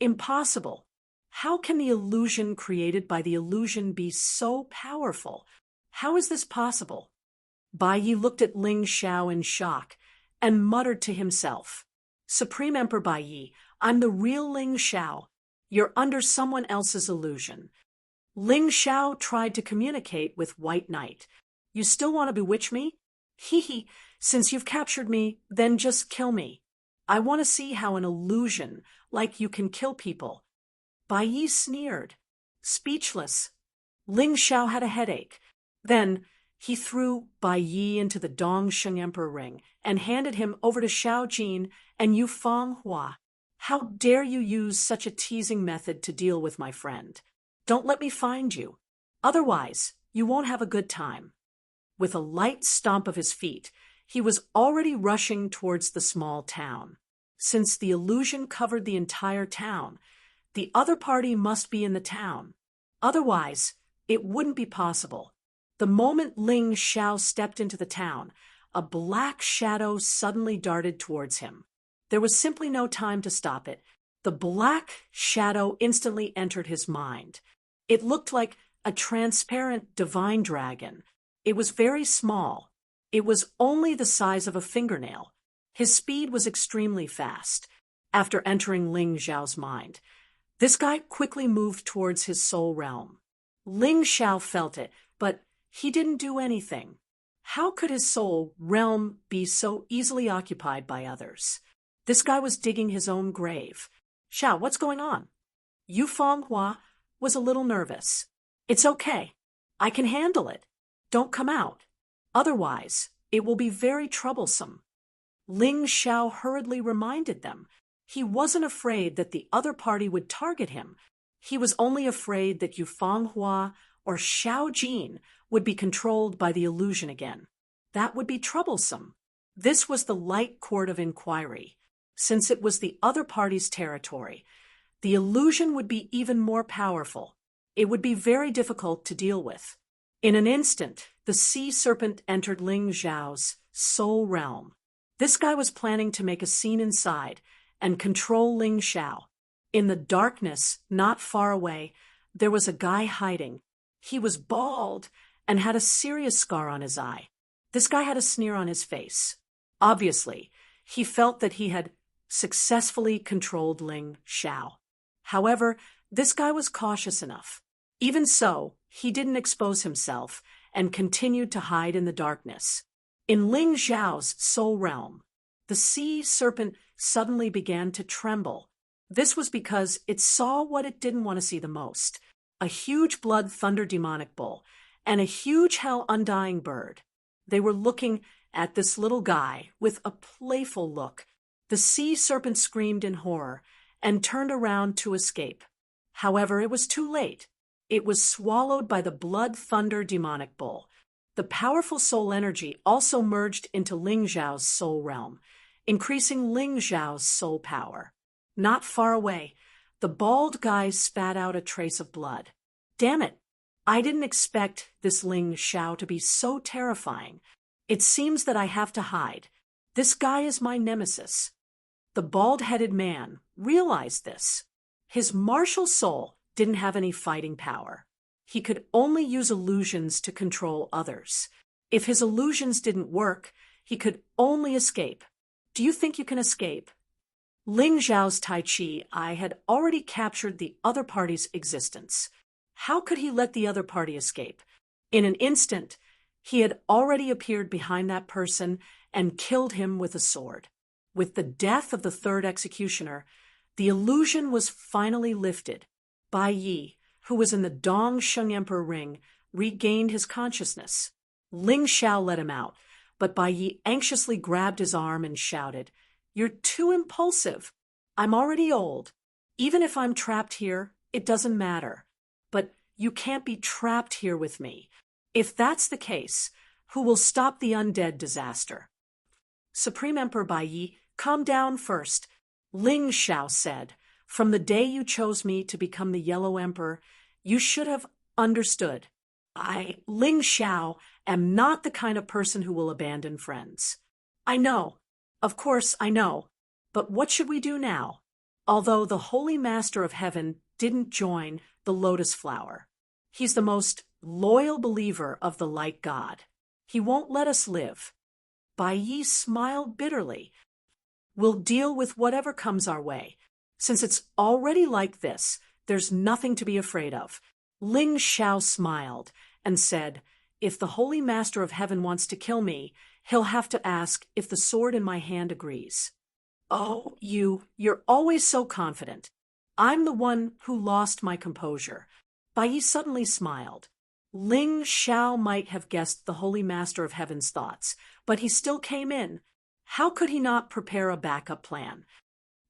[SPEAKER 1] Impossible. How can the illusion created by the illusion be so powerful? How is this possible? Bai Yi looked at Ling Xiao in shock and muttered to himself, "Supreme Emperor Bai Yi, I'm the real Ling Xiao. You're under someone else's illusion." Ling Xiao tried to communicate with White Knight. "You still want to bewitch me? Hee, since you've captured me, then just kill me. I want to see how an illusion like you can kill people." Bai Yi sneered. Speechless, Ling Xiao had a headache. Then he threw Bai Yi into the Dongsheng Emperor ring and handed him over to Xiao Jin and Yu Fanghua. "How dare you use such a teasing method to deal with my friend? Don't let me find you. Otherwise, you won't have a good time." With a light stomp of his feet, he was already rushing towards the small town. Since the illusion covered the entire town, the other party must be in the town. Otherwise, it wouldn't be possible. The moment Ling Xiao stepped into the town, a black shadow suddenly darted towards him. There was simply no time to stop it. The black shadow instantly entered his mind. It looked like a transparent divine dragon. It was very small. It was only the size of a fingernail. His speed was extremely fast. After entering Ling Xiao's mind, this guy quickly moved towards his soul realm. Ling Xiao felt it, but he didn't do anything. How could his soul realm be so easily occupied by others? This guy was digging his own grave. "Xiao, what's going on?" Yu Fanghua was a little nervous. "It's okay. I can handle it. Don't come out. Otherwise, it will be very troublesome." Ling Xiao hurriedly reminded them. He wasn't afraid that the other party would target him. He was only afraid that Yu Fanghua or Xiao Jin would be controlled by the illusion again. That would be troublesome. This was the light court of inquiry. Since it was the other party's territory, the illusion would be even more powerful. It would be very difficult to deal with. In an instant, the sea serpent entered Ling Xiao's soul realm. This guy was planning to make a scene inside and control Ling Xiao. In the darkness, not far away, there was a guy hiding. He was bald and had a serious scar on his eye. This guy had a sneer on his face. Obviously, he felt that he had successfully controlled Ling Xiao. However, this guy was cautious enough. Even so, he didn't expose himself and continued to hide in the darkness. In Ling Xiao's soul realm, the sea serpent suddenly began to tremble. This was because it saw what it didn't want to see the most: a huge blood thunder demonic bull and a huge hell undying bird. They were looking at this little guy with a playful look. The sea serpent screamed in horror and turned around to escape. However, it was too late. It was swallowed by the blood thunder demonic bull. The powerful soul energy also merged into Ling Zhao's soul realm, increasing Ling Zhao's soul power. Not far away, the bald guy spat out a trace of blood. Damn it! I didn't expect this Ling Zhao to be so terrifying. It seems that I have to hide. This guy is my nemesis. The bald-headed man realized this. His martial soul didn't have any fighting power. He could only use illusions to control others. If his illusions didn't work, he could only escape. Do you think you can escape? Ling Zhao's Tai Chi eye had already captured the other party's existence. How could he let the other party escape? In an instant, he had already appeared behind that person and killed him with a sword. With the death of the third executioner, the illusion was finally lifted. Bai Yi, who was in the Dong Sheng Emperor ring, regained his consciousness. Ling Zhao let him out, but Bai Yi anxiously grabbed his arm and shouted, "You're too impulsive. I'm already old. Even if I'm trapped here, it doesn't matter. But you can't be trapped here with me. If that's the case, who will stop the undead disaster?" Supreme Emperor Bai Yi, calm down first. Ling Zhao said, "From the day you chose me to become the Yellow Emperor, you should have understood. I, Ling Zhao, am not the kind of person who will abandon friends." "I know. Of course, I know. But what should we do now?" Although the Holy Master of Heaven didn't join the Lotus Flower, he's the most loyal believer of the Light God. He won't let us live. Bai Yi smiled bitterly. "We'll deal with whatever comes our way. Since it's already like this, there's nothing to be afraid of." Ling Zhao smiled and said, "If the Holy Master of Heaven wants to kill me, he'll have to ask if the sword in my hand agrees." "Oh, you're always so confident. I'm the one who lost my composure." Bai Yi suddenly smiled. Ling Zhao might have guessed the Holy Master of Heaven's thoughts, but he still came in. How could he not prepare a backup plan?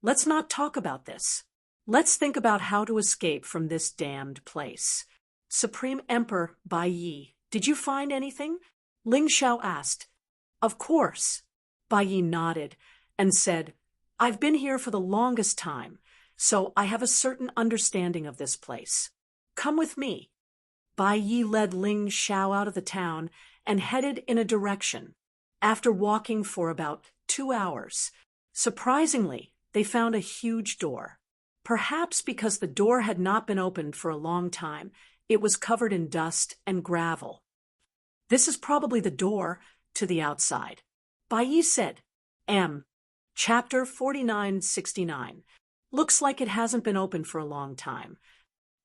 [SPEAKER 1] "Let's not talk about this. Let's think about how to escape from this damned place." "Supreme Emperor Bai Yi, did you find anything?" Ling Zhao asked. "Of course." Bai Yi nodded and said, "I've been here for the longest time, so I have a certain understanding of this place. Come with me." Bai Yi led Ling Zhao out of the town and headed in a direction. After walking for about 2 hours, surprisingly, they found a huge door. Perhaps because the door had not been opened for a long time, it was covered in dust and gravel. "This is probably the door to the outside," Bai Yi said. Chapter 4969. Looks like it hasn't been open for a long time.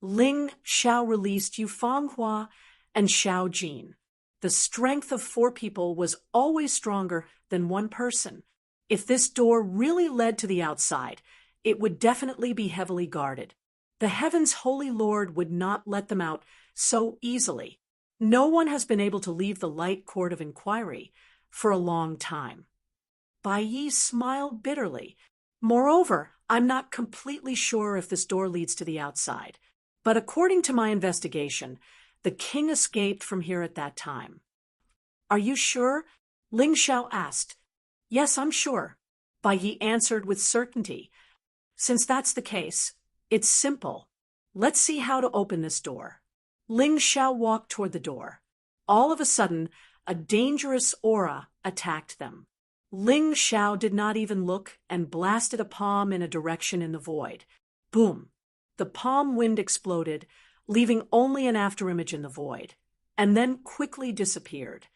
[SPEAKER 1] Ling Zhao released Yu Fanghua and Xiao Jin. The strength of 4 people was always stronger than 1 person. If this door really led to the outside, it would definitely be heavily guarded. The Heaven's Holy Lord would not let them out so easily. No one has been able to leave the Light Court of Inquiry for a long time. Bai Yi smiled bitterly. "Moreover, I'm not completely sure if this door leads to the outside. But according to my investigation, the king escaped from here at that time." "Are you sure?" Ling Zhao asked. "Yes, I'm sure," Bai Yi answered with certainty. "Since that's the case, it's simple. Let's see how to open this door." Ling Zhao walked toward the door. All of a sudden, a dangerous aura attacked them. Ling Zhao did not even look and blasted a palm in a direction in the void. Boom! The palm wind exploded, leaving only an afterimage in the void, and then quickly disappeared.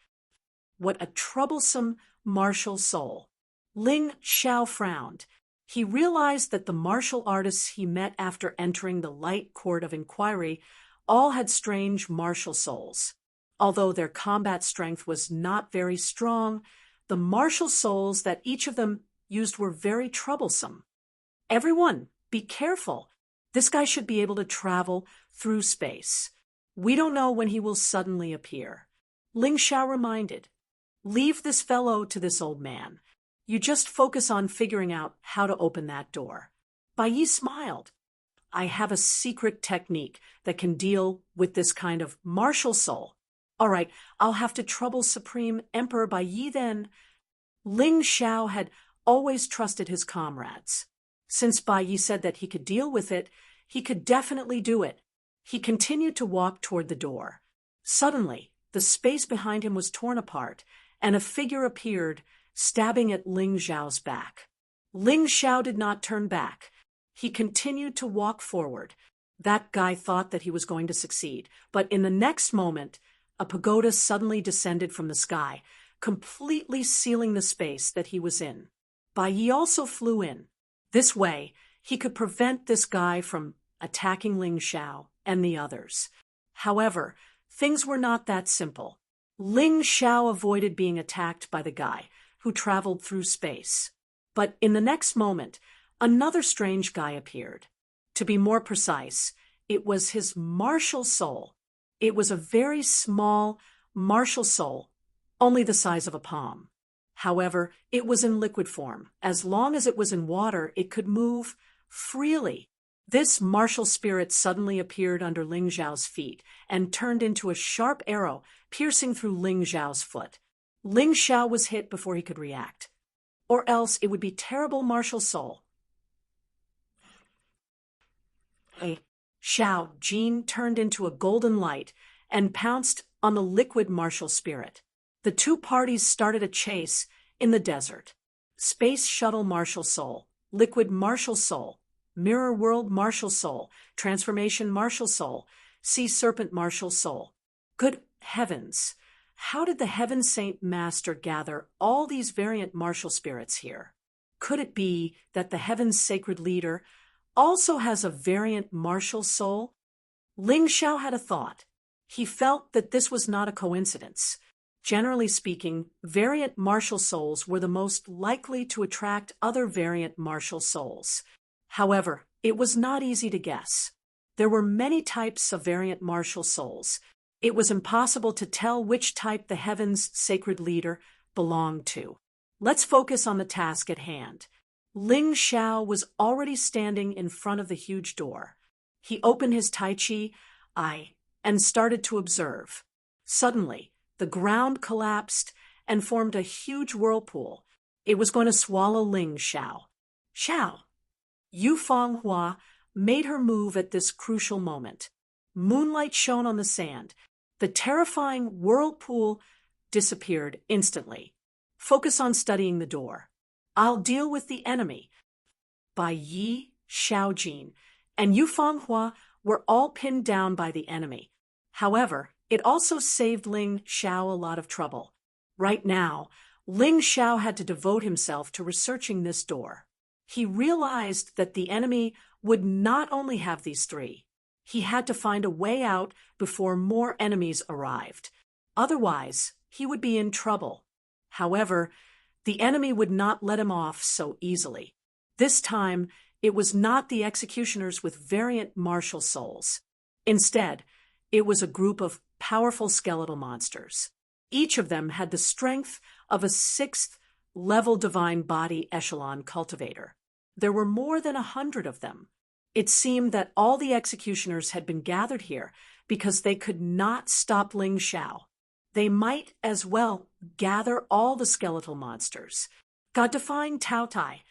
[SPEAKER 1] What a troublesome martial soul! Ling Zhao frowned. He realized that the martial artists he met after entering the Light Court of Inquiry all had strange martial souls. Although their combat strength was not very strong, the martial souls that each of them used were very troublesome. "Everyone, Be careful. This guy should be able to travel through space. We don't know when he will suddenly appear. Ling Xiao reminded. Leave this fellow to this old man. You just focus on figuring out how to open that door. Bai Yi smiled. I have a secret technique that can deal with this kind of martial soul. All right, I'll have to trouble Supreme Emperor Bai Yi then. Ling Xiao had always trusted his comrades. Since Bai Yi said that he could deal with it, he could definitely do it. He continued to walk toward the door. Suddenly, the space behind him was torn apart, and a figure appeared, stabbing at Ling Xiao's back. Ling Xiao did not turn back. He continued to walk forward. That guy thought that he was going to succeed, but in the next moment, a pagoda suddenly descended from the sky, completely sealing the space that he was in. Bai Yi also flew in. This way, he could prevent this guy from attacking Ling Xiao and the others. However, things were not that simple. Ling Xiao avoided being attacked by the guy who traveled through space. But in the next moment, another strange guy appeared. To be more precise, it was his martial soul. It was a very small martial soul, only the size of a palm. However, it was in liquid form. As long as it was in water, it could move freely. This martial spirit suddenly appeared under Ling Xiao's feet and turned into a sharp arrow, piercing through Ling Xiao's foot. Ling Xiao was hit before he could react. Or else it would be terrible martial soul. Xiao Jin turned into a golden light and pounced on the liquid martial spirit. The two parties started a chase in the desert. Space Shuttle Martial Soul, Liquid Martial Soul, Mirror World Martial Soul, Transformation Martial Soul, Sea Serpent Martial Soul. Good heavens! How did the Heaven Saint Master gather all these variant martial spirits here? Could it be that the Heaven's Sacred Leader also has a variant martial soul? Ling Xiao had a thought. He felt that this was not a coincidence. Generally speaking, variant martial souls were the most likely to attract other variant martial souls. However, it was not easy to guess. There were many types of variant martial souls. It was impossible to tell which type the Heaven's Sacred Leader belonged to. Let's focus on the task at hand. Ling Xiao was already standing in front of the huge door. He opened his Tai Chi eye and started to observe. Suddenly, the ground collapsed and formed a huge whirlpool. It was going to swallow Ling Xiao. Xiao! Yu Fanghua made her move at this crucial moment. Moonlight shone on the sand. The terrifying whirlpool disappeared instantly. Focus on studying the door. I'll deal with the enemy. Bai Yi, Xiaojin, and Yu Fanghua were all pinned down by the enemy. However, it also saved Ling Xiao a lot of trouble. Right now, Ling Xiao had to devote himself to researching this door. He realized that the enemy would not only have these three. He had to find a way out before more enemies arrived. Otherwise, he would be in trouble. However, the enemy would not let him off so easily. This time, it was not the executioners with variant martial souls. Instead, it was a group of powerful skeletal monsters. Each of them had the strength of a sixth-level divine body echelon cultivator. There were more than 100 of them. It seemed that all the executioners had been gathered here because they could not stop Ling Xiao. They might as well gather all the skeletal monsters. God-defying Tao Tai.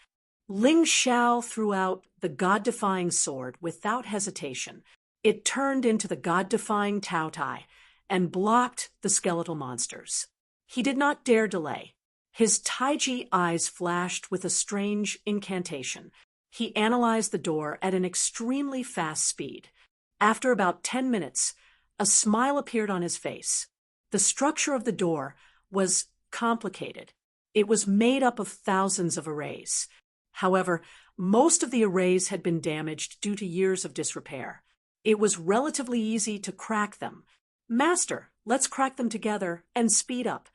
[SPEAKER 1] Ling Xiao threw out the God-defying sword without hesitation. It turned into the God-defying Tao Tai and blocked the skeletal monsters. He did not dare delay. His Taiji eyes flashed with a strange incantation. He analyzed the door at an extremely fast speed. After about 10 minutes, a smile appeared on his face. The structure of the door was complicated. It was made up of thousands of arrays. However, most of the arrays had been damaged due to years of disrepair. It was relatively easy to crack them. Master, let's crack them together and speed up.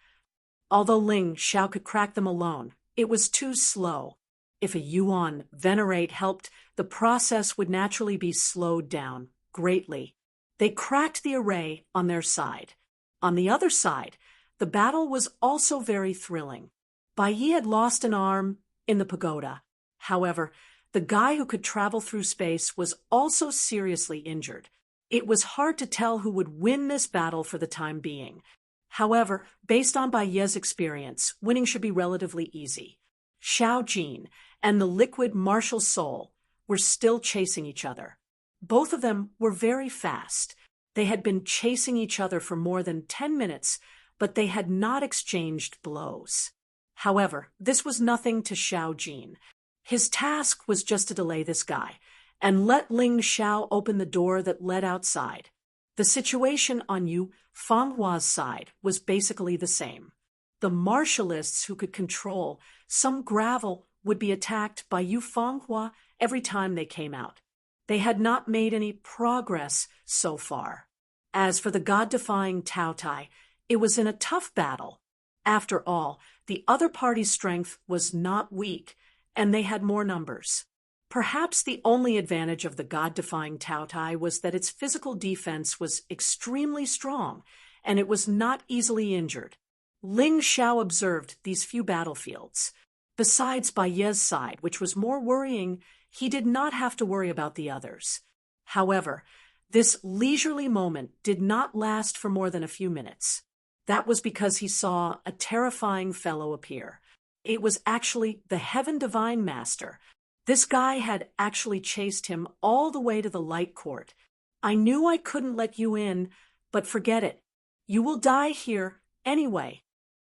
[SPEAKER 1] Although Ling Xiao could crack them alone, it was too slow. If a yuan venerate helped, the process would naturally be slowed down greatly. They cracked the array on their side. On the other side, the battle was also very thrilling. Bai Yi had lost an arm in the pagoda. However, the guy who could travel through space was also seriously injured. It was hard to tell who would win this battle for the time being. However, based on Bai Yi's experience, winning should be relatively easy. Xiao Jin and the liquid martial soul were still chasing each other. Both of them were very fast. They had been chasing each other for more than 10 minutes, but they had not exchanged blows. However, this was nothing to Xiao Jin. His task was just to delay this guy and let Ling Xiao open the door that led outside. The situation on Yu Fanghua's side was basically the same. The martialists who could control some gravel would be attacked by Yu Fanghua every time they came out. They had not made any progress so far. As for the god-defying Tao Tai, it was in a tough battle. After all, the other party's strength was not weak, and they had more numbers. Perhaps the only advantage of the god-defying Tao Tai was that its physical defense was extremely strong, and it was not easily injured. Ling Xiao observed these few battlefields. Besides Bai Yi's side, which was more worrying, he did not have to worry about the others. However, this leisurely moment did not last for more than a few minutes. That was because he saw a terrifying fellow appear. It was actually the Heaven Divine Master. This guy had actually chased him all the way to the light court. I knew I couldn't let you in, but forget it. You will die here anyway.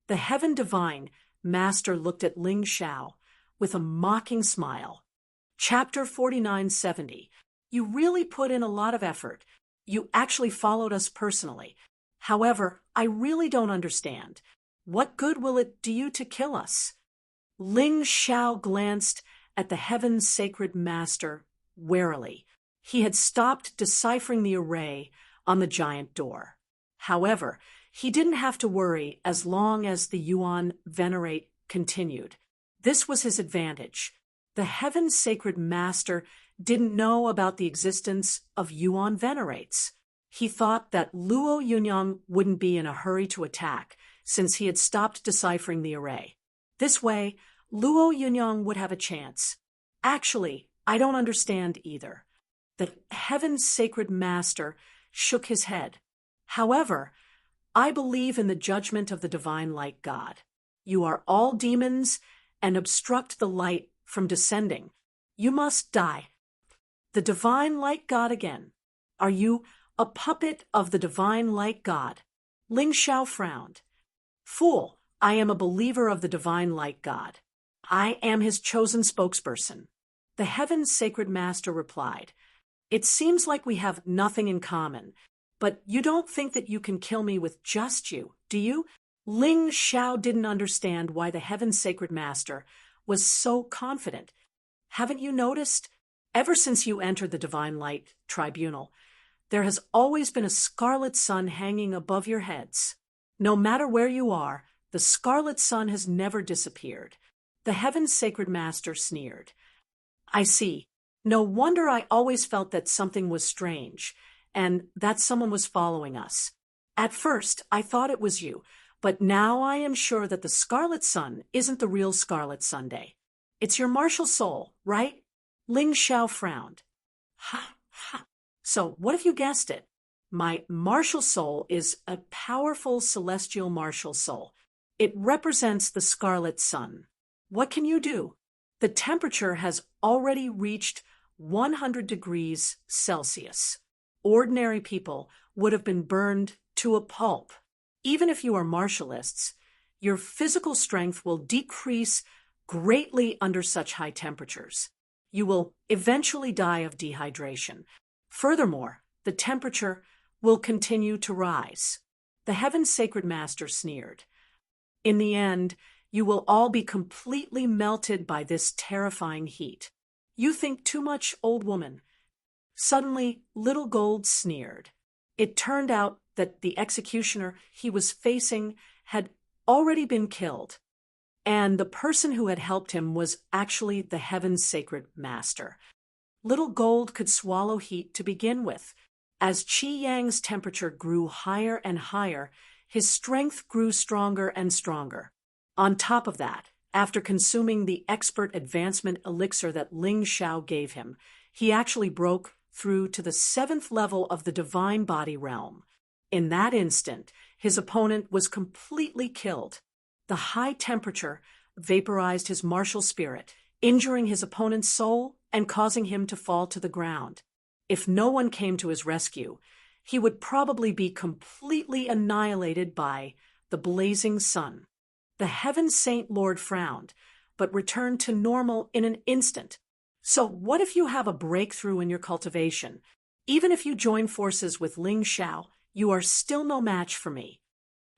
[SPEAKER 1] The Heaven Divine Master looked at Ling Xiao with a mocking smile. Chapter 4970. You really put in a lot of effort. You actually followed us personally. However, I really don't understand. What good will it do you to kill us? Ling Xiao glanced at the Heaven's Sacred Master warily. He had stopped deciphering the array on the giant door. However, he didn't have to worry as long as the Yuan Venerate continued. This was his advantage. The Heaven's Sacred Master didn't know about the existence of Yuan Venerates. He thought that Luo Yunyang wouldn't be in a hurry to attack, since he had stopped deciphering the array. This way, Luo Yunyang would have a chance. Actually, I don't understand either. The Heaven's Sacred Master shook his head. However, I believe in the judgment of the Divine Light God. You are all demons and obstruct the light from descending. You must die. The Divine Light God again. Are you a puppet of the Divine Light God? Ling Xiao frowned. Fool, I am a believer of the Divine Light God. I am his chosen spokesperson. The Heaven's Sacred Master replied, It seems like we have nothing in common, but you don't think that you can kill me with just you, do you? Ling Xiao didn't understand why the Heaven's Sacred Master was so confident. Haven't you noticed? Ever since you entered the Divine Light Tribunal, there has always been a scarlet sun hanging above your heads. No matter where you are, the scarlet sun has never disappeared. The Heaven's Sacred Master sneered. I see. No wonder I always felt that something was strange, and that someone was following us. At first, I thought it was you, but now I am sure that the Scarlet Sun isn't the real Scarlet Sunday. It's your martial soul, right? Ling Xiao frowned. Ha, ha. So, what if you guessed it? My martial soul is a powerful celestial martial soul. It represents the Scarlet Sun. What can you do? The temperature has already reached 100 degrees Celsius. Ordinary people would have been burned to a pulp. Even if you are martialists, your physical strength will decrease greatly under such high temperatures. You will eventually die of dehydration. Furthermore, the temperature will continue to rise. The Heaven's Sacred Master sneered. In the end, you will all be completely melted by this terrifying heat. You think too much, old woman. Suddenly, Little Gold sneered. It turned out that the executioner he was facing had already been killed. and the person who had helped him was actually the heaven's sacred master. Little Gold could swallow heat to begin with. As Qi Yang's temperature grew higher and higher, his strength grew stronger and stronger. On top of that, after consuming the expert advancement elixir that Ling Xiao gave him, he actually broke through to the 7th level of the divine body realm. In that instant, his opponent was completely killed. The high temperature vaporized his martial spirit, injuring his opponent's soul and causing him to fall to the ground. If no one came to his rescue, he would probably be completely annihilated by the blazing sun. The Heaven Saint Lord frowned, but returned to normal in an instant. So what if you have a breakthrough in your cultivation? Even if you join forces with Ling Xiao, you are still no match for me.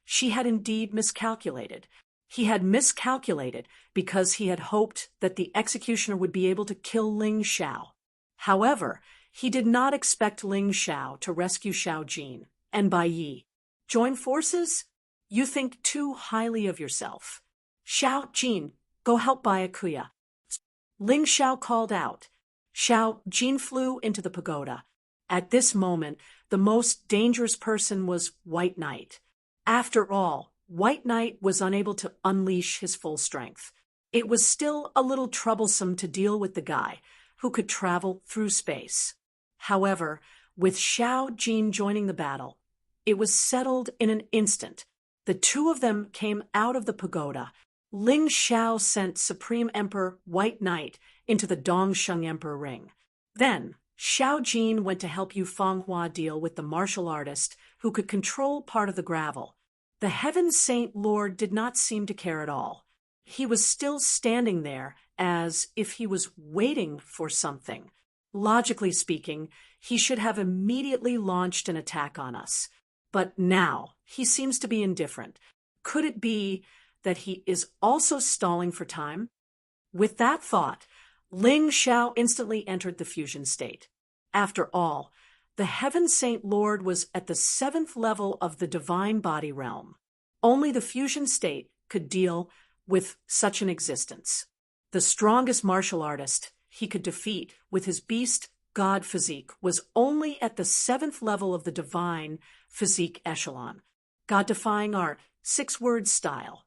[SPEAKER 1] She had indeed miscalculated. He had miscalculated because he had hoped that the executioner would be able to kill Ling Xiao. However, he did not expect Ling Xiao to rescue Xiao Jin and Bai Yi. Join forces? You think too highly of yourself. Xiao Jin, go help Byakuya. Ling Xiao called out. Xiao Jin flew into the pagoda. At this moment, the most dangerous person was White Knight. After all, White Knight was unable to unleash his full strength. It was still a little troublesome to deal with the guy who could travel through space. However, with Xiao Jin joining the battle, it was settled in an instant. The two of them came out of the pagoda. Ling Xiao sent Supreme Emperor White Knight into the Dongsheng Emperor ring. Then, Xiao Jin went to help Yu Fanghua deal with the martial artist who could control part of the gravel. The Heaven Saint Lord did not seem to care at all. He was still standing there as if he was waiting for something. Logically speaking, he should have immediately launched an attack on us. But now, he seems to be indifferent. Could it be that he is also stalling for time? With that thought, Ling Xiao instantly entered the fusion state. After all, the Heaven Saint Lord was at the 7th level of the divine body realm. Only the fusion state could deal with such an existence. The strongest martial artist he could defeat with his beast god physique was only at the 7th level of the divine physique echelon. God-defying art, 6-word style.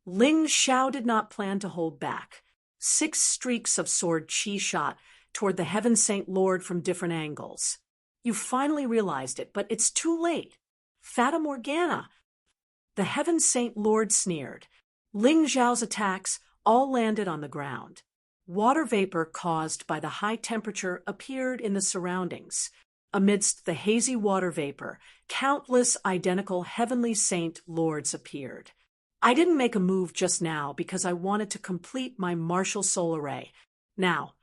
[SPEAKER 1] Ling Xiao did not plan to hold back. 6 streaks of sword qi shot toward the Heaven Saint Lord from different angles. You finally realized it, but it's too late. Fata Morgana. The Heaven Saint Lord sneered. Ling Xiao's attacks all landed on the ground. Water vapor caused by the high temperature appeared in the surroundings. Amidst the hazy water vapor, countless identical Heavenly Saint Lords appeared. I didn't make a move just now because I wanted to complete my martial soul array. Now,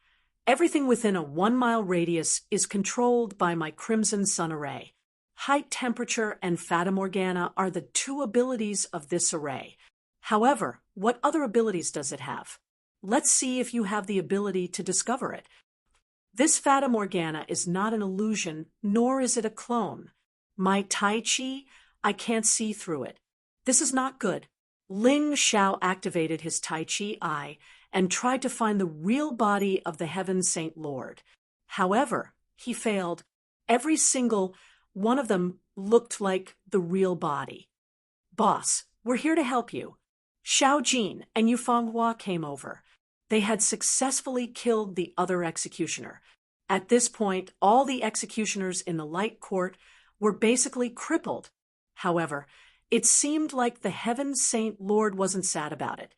[SPEAKER 1] everything within a 1-mile radius is controlled by my Crimson Sun array. Height temperature and Fata Morgana are the 2 abilities of this array. However, what other abilities does it have? Let's see if you have the ability to discover it. This Fata Morgana is not an illusion, nor is it a clone. My Tai Chi, I can't see through it. This is not good. Ling Xiao activated his Tai Chi eye and tried to find the real body of the Heaven Saint Lord. However, he failed. Every single one of them looked like the real body. Boss, we're here to help you. Xiao Jin and Yu Fanghua came over. They had successfully killed the other executioner. At this point, all the executioners in the light court were basically crippled. However, it seemed like the Heaven Saint Lord wasn't sad about it.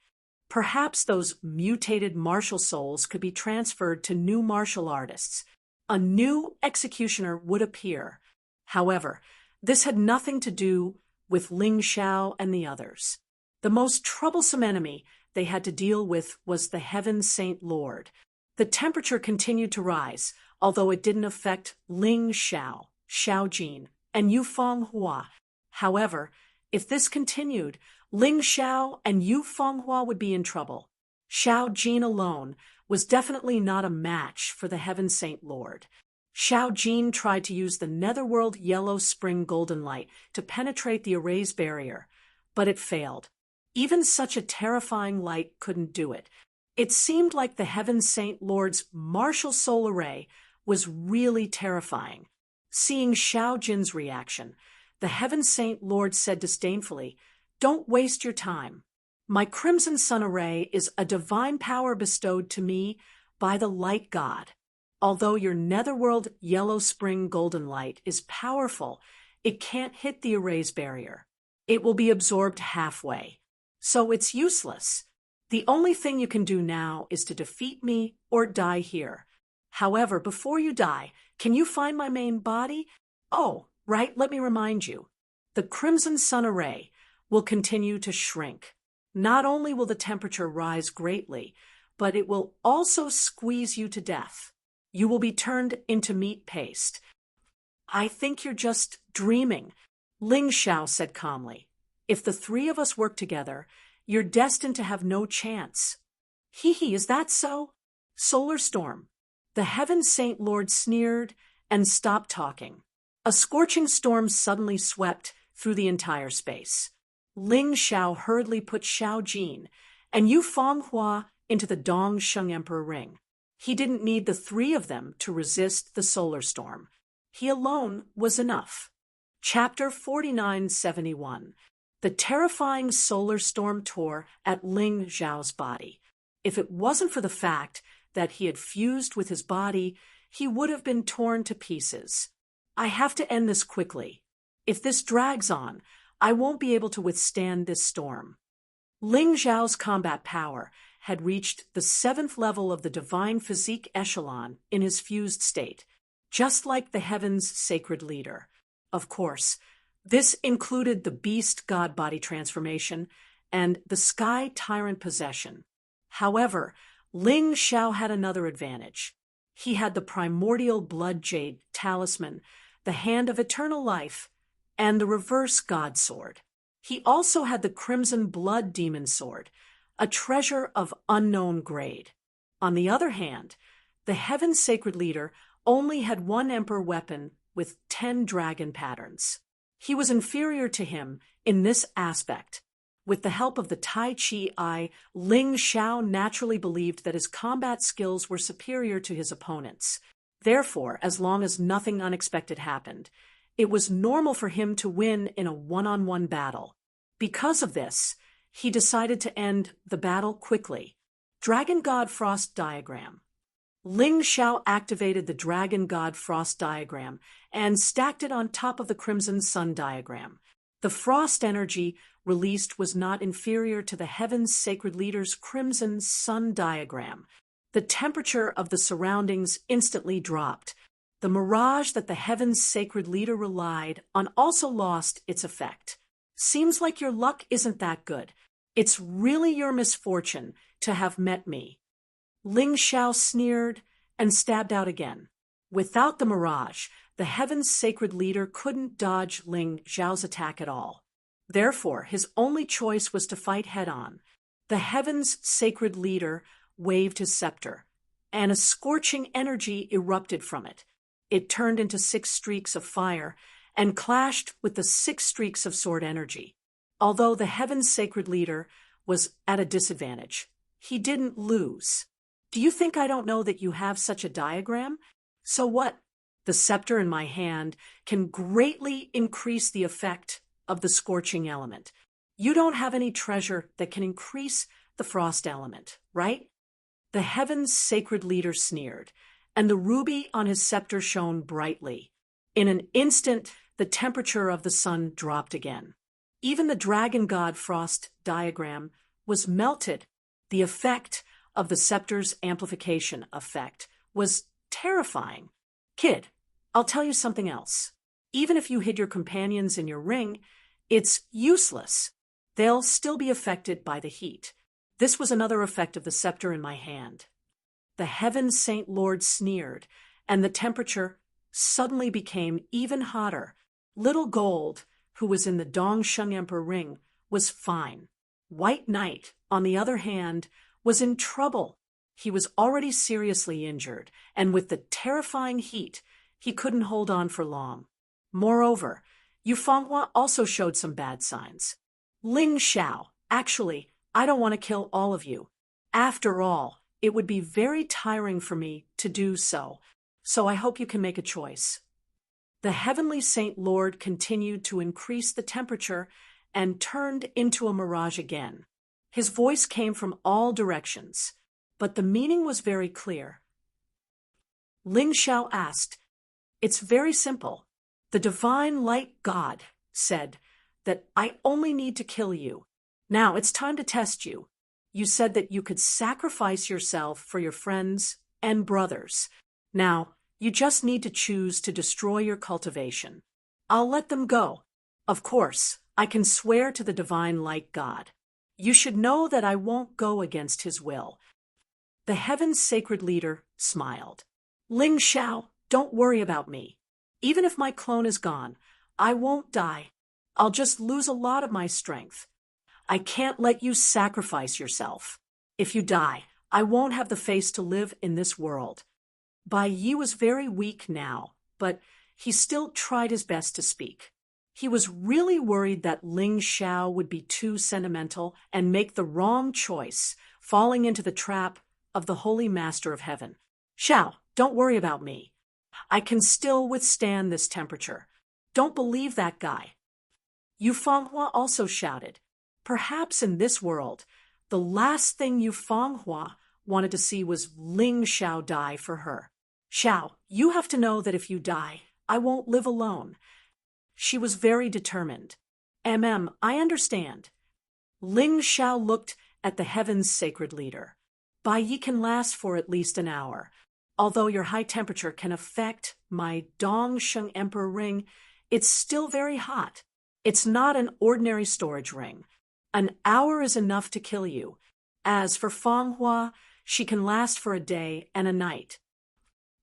[SPEAKER 1] Perhaps those mutated martial souls could be transferred to new martial artists. A new executioner would appear. However, this had nothing to do with Ling Xiao and the others. The most troublesome enemy they had to deal with was the Heaven Saint Lord. The temperature continued to rise, although it didn't affect Ling Xiao, Xiao Jin, and Yu Fanghua. However, if this continued, Ling Xiao and Yu Fanghua would be in trouble. Xiao Jin alone was definitely not a match for the Heaven Saint Lord. Xiao Jin tried to use the Netherworld Yellow Spring Golden Light to penetrate the array's barrier, but it failed. Even such a terrifying light couldn't do it. It seemed like the Heaven Saint Lord's martial solar ray was really terrifying. Seeing Xiao Jin's reaction, the Heaven Saint Lord said disdainfully, "Don't waste your time. My crimson sun array is a divine power bestowed to me by the light god. Although your netherworld yellow spring golden light is powerful, it can't hit the array's barrier. It will be absorbed halfway. So it's useless. The only thing you can do now is to defeat me or die here. However, before you die, can you find my main body? Oh, right, let me remind you. The crimson sun array will continue to shrink. Not only will the temperature rise greatly, but it will also squeeze you to death. You will be turned into meat paste." "I think you're just dreaming," Ling Xiao said calmly. "If the three of us work together, you're destined to have no chance." "Hee, is that so?" "Solar storm." The Heaven Saint Lord sneered and stopped talking. A scorching storm suddenly swept through the entire space. Ling Xiao hurriedly put Xiao Jin and Yu Fanghua into the Dong Sheng Emperor ring. He didn't need the three of them to resist the solar storm. He alone was enough. Chapter 4971. The terrifying solar storm tore at Ling Xiao's body. If it wasn't for the fact that he had fused with his body, he would have been torn to pieces. "I have to end this quickly. If this drags on, I won't be able to withstand this storm." Ling Xiao's combat power had reached the 7th level of the divine physique echelon in his fused state, just like the heaven's sacred leader. Of course, this included the beast god body transformation and the sky tyrant possession. However, Ling Xiao had another advantage. He had the primordial blood jade talisman, the hand of eternal life, and the reverse god sword. He also had the crimson blood demon sword, a treasure of unknown grade. On the other hand, the heaven's sacred leader only had one emperor weapon with 10 dragon patterns. He was inferior to him in this aspect. With the help of the Tai Chi Eye, Ling Xiao naturally believed that his combat skills were superior to his opponents. Therefore, as long as nothing unexpected happened, it was normal for him to win in a one-on-one battle. Because of this, he decided to end the battle quickly. Dragon God Frost Diagram. Ling Xiao activated the Dragon God Frost Diagram and stacked it on top of the Crimson Sun Diagram. The frost energy released was not inferior to the Heaven's Sacred Leader's Crimson Sun Diagram. The temperature of the surroundings instantly dropped. The mirage that the Heaven's Sacred Leader relied on also lost its effect. "Seems like your luck isn't that good. It's really your misfortune to have met me." Ling Xiao sneered and stabbed out again. Without the mirage, the Heaven's Sacred Leader couldn't dodge Ling Xiao's attack at all. Therefore, his only choice was to fight head-on. The Heaven's Sacred Leader waved his scepter, and a scorching energy erupted from it. It turned into 6 streaks of fire and clashed with the 6 streaks of sword energy. Although the Heaven's Sacred Leader was at a disadvantage, he didn't lose. "Do you think I don't know that you have such a diagram? So what? The scepter in my hand can greatly increase the effect of the scorching element. You don't have any treasure that can increase the frost element, right?" The Heaven's Sacred Leader sneered, and the ruby on his scepter shone brightly. In an instant, the temperature of the sun dropped again. Even the Dragon God Frost Diagram was melted. The effect of the scepter's amplification effect was terrifying. "Kid, I'll tell you something else. Even if you hid your companions in your ring, it's useless. They'll still be affected by the heat. This was another effect of the scepter in my hand." The Heaven Saint Lord sneered, and the temperature suddenly became even hotter. Little Gold, who was in the Dongsheng Emperor ring, was fine. White Knight, on the other hand, was in trouble. He was already seriously injured, and with the terrifying heat, he couldn't hold on for long. Moreover, Yu Fanghua also showed some bad signs. Ling Xiao, Actually, I don't want to kill all of you. After all, it would be very tiring for me to do so, so I hope you can make a choice. The heavenly Saint Lord continued to increase the temperature and turned into a mirage again. His voice came from all directions, but the meaning was very clear. Ling Xiao asked, "It's very simple. The divine light God said that I only need to kill you. Now it's time to test you. You said that you could sacrifice yourself for your friends and brothers. Now, you just need to choose to destroy your cultivation. I'll let them go. Of course, I can swear to the divine light God. You should know that I won't go against his will." The heaven's sacred leader smiled. "Ling Xiao, don't worry about me. Even if my clone is gone, I won't die. I'll just lose a lot of my strength. I can't let you sacrifice yourself. If you die, I won't have the face to live in this world." Bai Yi was very weak now, but he still tried his best to speak. He was really worried that Ling Xiao would be too sentimental and make the wrong choice, falling into the trap of the Holy Master of Heaven. "Xiao, don't worry about me. I can still withstand this temperature. Don't believe that guy." Yu Fanghua also shouted, "Perhaps in this world, the last thing Yu Fanghua wanted to see was Ling Xiao die for her. "Xiao, you have to know that if you die, I won't live alone." She was very determined. I understand." Ling Xiao looked at the heaven's sacred leader. "Bai Yi can last for at least an hour. Although your high temperature can affect my Dongsheng Emperor ring, it's still very hot. It's not an ordinary storage ring. An hour is enough to kill you. As for Fanghua, she can last for a day and a night."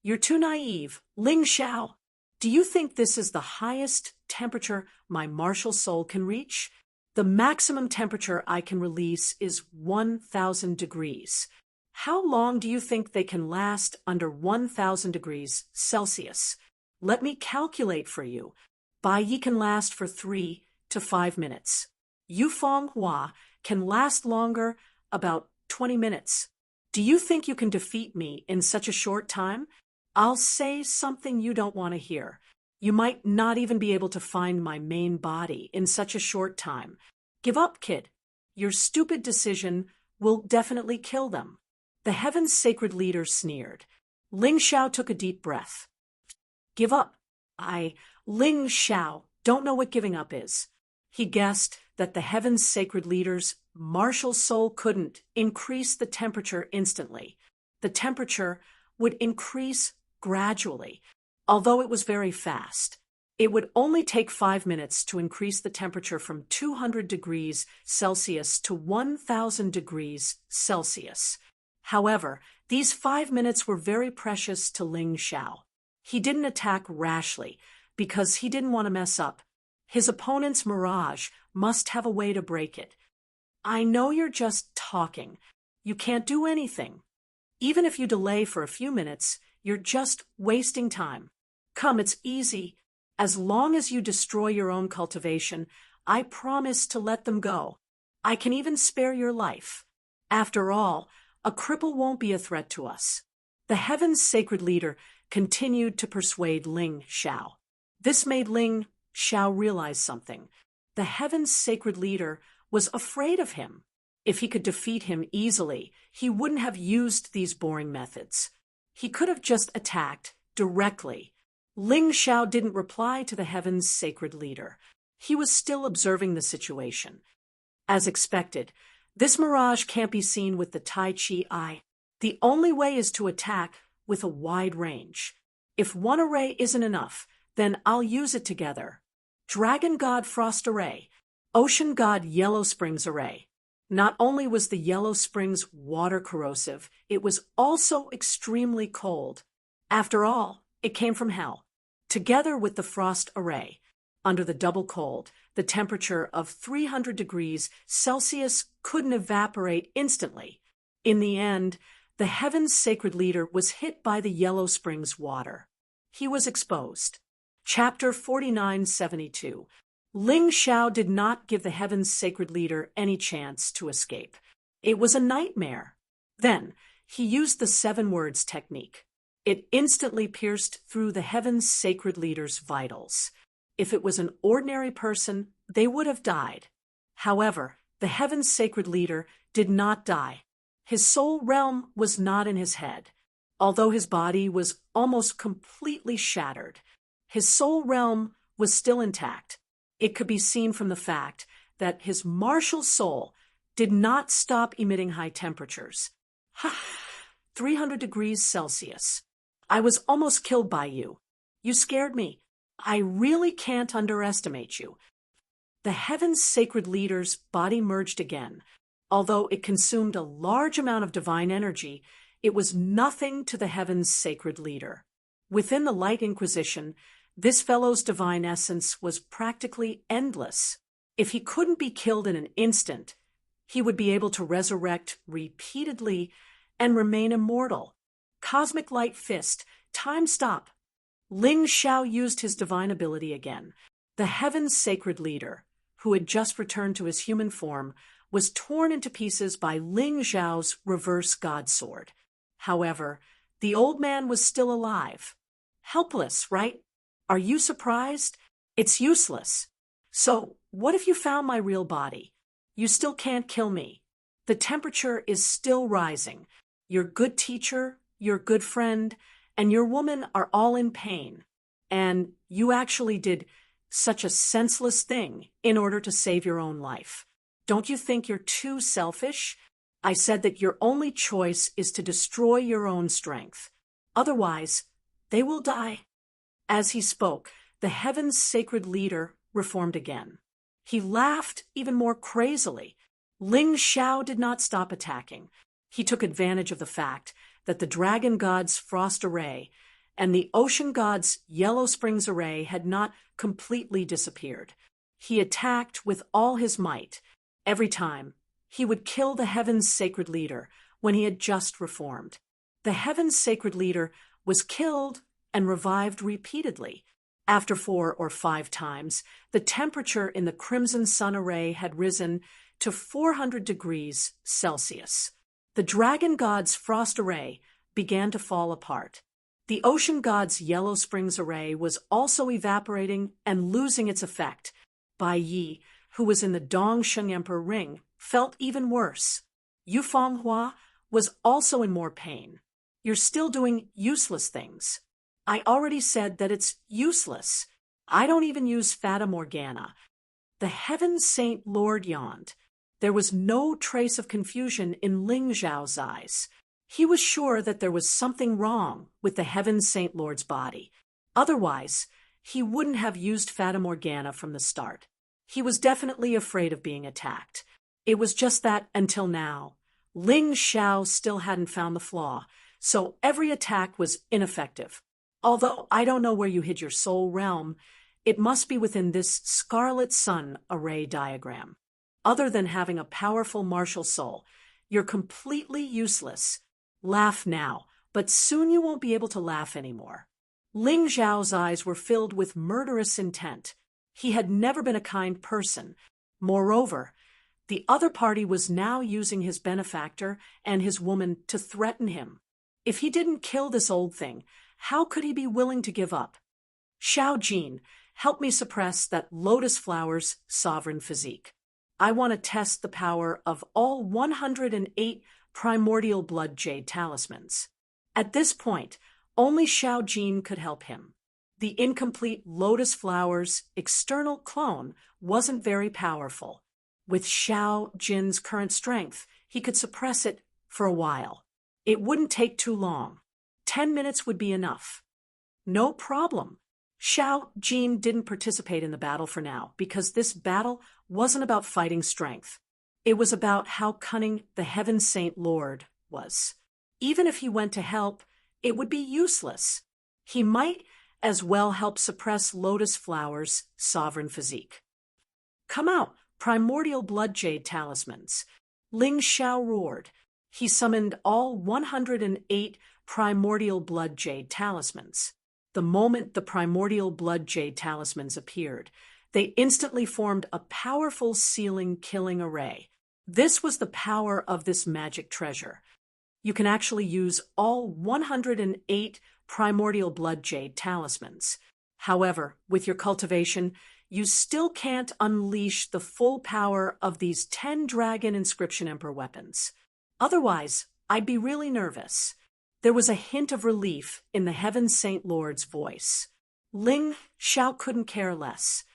[SPEAKER 1] "You're too naive, Ling Xiao. Do you think this is the highest temperature my martial soul can reach? The maximum temperature I can release is 1,000 degrees. How long do you think they can last under 1,000 degrees Celsius? Let me calculate for you. Bai Yi can last for 3 to 5 minutes. Yu Fanghua can last longer, about 20 minutes. Do you think you can defeat me in such a short time? I'll say something you don't want to hear. You might not even be able to find my main body in such a short time. Give up, kid. Your stupid decision will definitely kill them." The heaven's sacred leader sneered. Ling Xiao took a deep breath. "Give up? Ling Xiao, don't know what giving up is." He guessed that the heaven's sacred leader's martial soul couldn't increase the temperature instantly. The temperature would increase gradually, although it was very fast. It would only take 5 minutes to increase the temperature from 200 degrees Celsius to 1,000 degrees Celsius. However, these 5 minutes were very precious to Ling Xiao. He didn't attack rashly because he didn't want to mess up. His opponent's mirage must have a way to break it. "I know you're just talking. You can't do anything. Even if you delay for a few minutes, you're just wasting time. Come, it's easy. As long as you destroy your own cultivation, I promise to let them go. I can even spare your life. After all, a cripple won't be a threat to us." The heaven's sacred leader continued to persuade Ling Xiao. This made Ling Xiao realize something. The heaven's sacred leader was afraid of him. If he could defeat him easily, he wouldn't have used these boring methods. He could have just attacked directly. Ling Xiao didn't reply to the heaven's sacred leader. He was still observing the situation. As expected, this mirage can't be seen with the Tai Chi eye. The only way is to attack with a wide range. If one array isn't enough, then I'll use it together. Dragon God Frost Array, Ocean God Yellow Springs Array. Not only was the Yellow Springs water corrosive, it was also extremely cold. After all, it came from hell. Together with the Frost Array, under the double cold, the temperature of 300 degrees Celsius couldn't evaporate instantly. In the end, the heaven's sacred leader was hit by the Yellow Springs water. He was exposed. Chapter 4972. Ling Xiao did not give the Heaven's sacred leader any chance to escape. It was a nightmare. Then, he used the 7 words technique. It instantly pierced through the Heaven's sacred leader's vitals. If it was an ordinary person, they would have died. However, the Heaven's sacred leader did not die. His soul realm was not in his head. Although his body was almost completely shattered, his soul realm was still intact. It could be seen from the fact that his martial soul did not stop emitting high temperatures. 300 degrees Celsius. I was almost killed by you. You scared me. I really can't underestimate you. The Heaven's sacred leader's body merged again. Although it consumed a large amount of divine energy, it was nothing to the Heaven's sacred leader. Within the Light Inquisition, this fellow's divine essence was practically endless. If he couldn't be killed in an instant, he would be able to resurrect repeatedly and remain immortal. Cosmic Light Fist, time stop. Ling Xiao used his divine ability again. The Heaven's sacred leader, who had just returned to his human form, was torn into pieces by Ling Xiao's reverse god sword. However, the old man was still alive. Helpless, right? Are you surprised? It's useless. So, what if you found my real body? You still can't kill me. The temperature is still rising. Your good teacher, your good friend, and your woman are all in pain. And you actually did such a senseless thing in order to save your own life. Don't you think you're too selfish? I said that your only choice is to destroy your own strength. Otherwise, they will die. As he spoke, the Heaven's sacred leader reformed again. He laughed even more crazily. Ling Xiao did not stop attacking. He took advantage of the fact that the Dragon God's Frost Array and the Ocean God's Yellow Springs Array had not completely disappeared. He attacked with all his might. Every time, he would kill the Heaven's sacred leader when he had just reformed. The Heaven's sacred leader was killed and revived repeatedly. After 4 or 5 times, the temperature in the Crimson Sun Array had risen to 400 degrees Celsius. The Dragon God's Frost Array began to fall apart. The Ocean God's Yellow Springs Array was also evaporating and losing its effect. Bai Yi, who was in the Dong Sheng'emper ring, felt even worse. Yu Fenghua was also in more pain. You're still doing useless things. I already said that it's useless. I don't even use Fata Morgana. The Heaven Saint Lord yawned. There was no trace of confusion in Ling Xiao's eyes. He was sure that there was something wrong with the Heaven Saint Lord's body. Otherwise, he wouldn't have used Fata Morgana from the start. He was definitely afraid of being attacked. It was just that, until now, Ling Xiao still hadn't found the flaw, so every attack was ineffective. Although I don't know where you hid your soul realm, it must be within this Scarlet Sun array diagram. Other than having a powerful martial soul, you're completely useless. Laugh now, but soon you won't be able to laugh anymore. Ling Xiao's eyes were filled with murderous intent. He had never been a kind person. Moreover, the other party was now using his benefactor and his woman to threaten him. If he didn't kill this old thing, how could he be willing to give up? Xiao Jin, help me suppress that lotus flower's sovereign physique. I want to test the power of all 108 primordial blood jade talismans. At this point, only Xiao Jin could help him. The incomplete lotus flower's external clone wasn't very powerful. With Xiao Jin's current strength, he could suppress it for a while. It wouldn't take too long. 10 minutes would be enough. No problem. Xiao Jin didn't participate in the battle for now because this battle wasn't about fighting strength. It was about how cunning the Heaven Saint Lord was. Even if he went to help, it would be useless. He might as well help suppress Lotus Flower's sovereign physique. Come out, primordial blood jade talismans. Ling Xiao roared. He summoned all 108 primordial blood jade talismans. The moment the primordial blood jade talismans appeared, They instantly formed a powerful sealing-killing array. This was the power of this magic treasure. You can actually use all 108 primordial blood jade talismans. However, with your cultivation, you still can't unleash the full power of these 10 Dragon Inscription Emperor weapons. Otherwise, I'd be really nervous. There was a hint of relief in the Heaven Saint Lord's voice. Ling Xiao couldn't care less.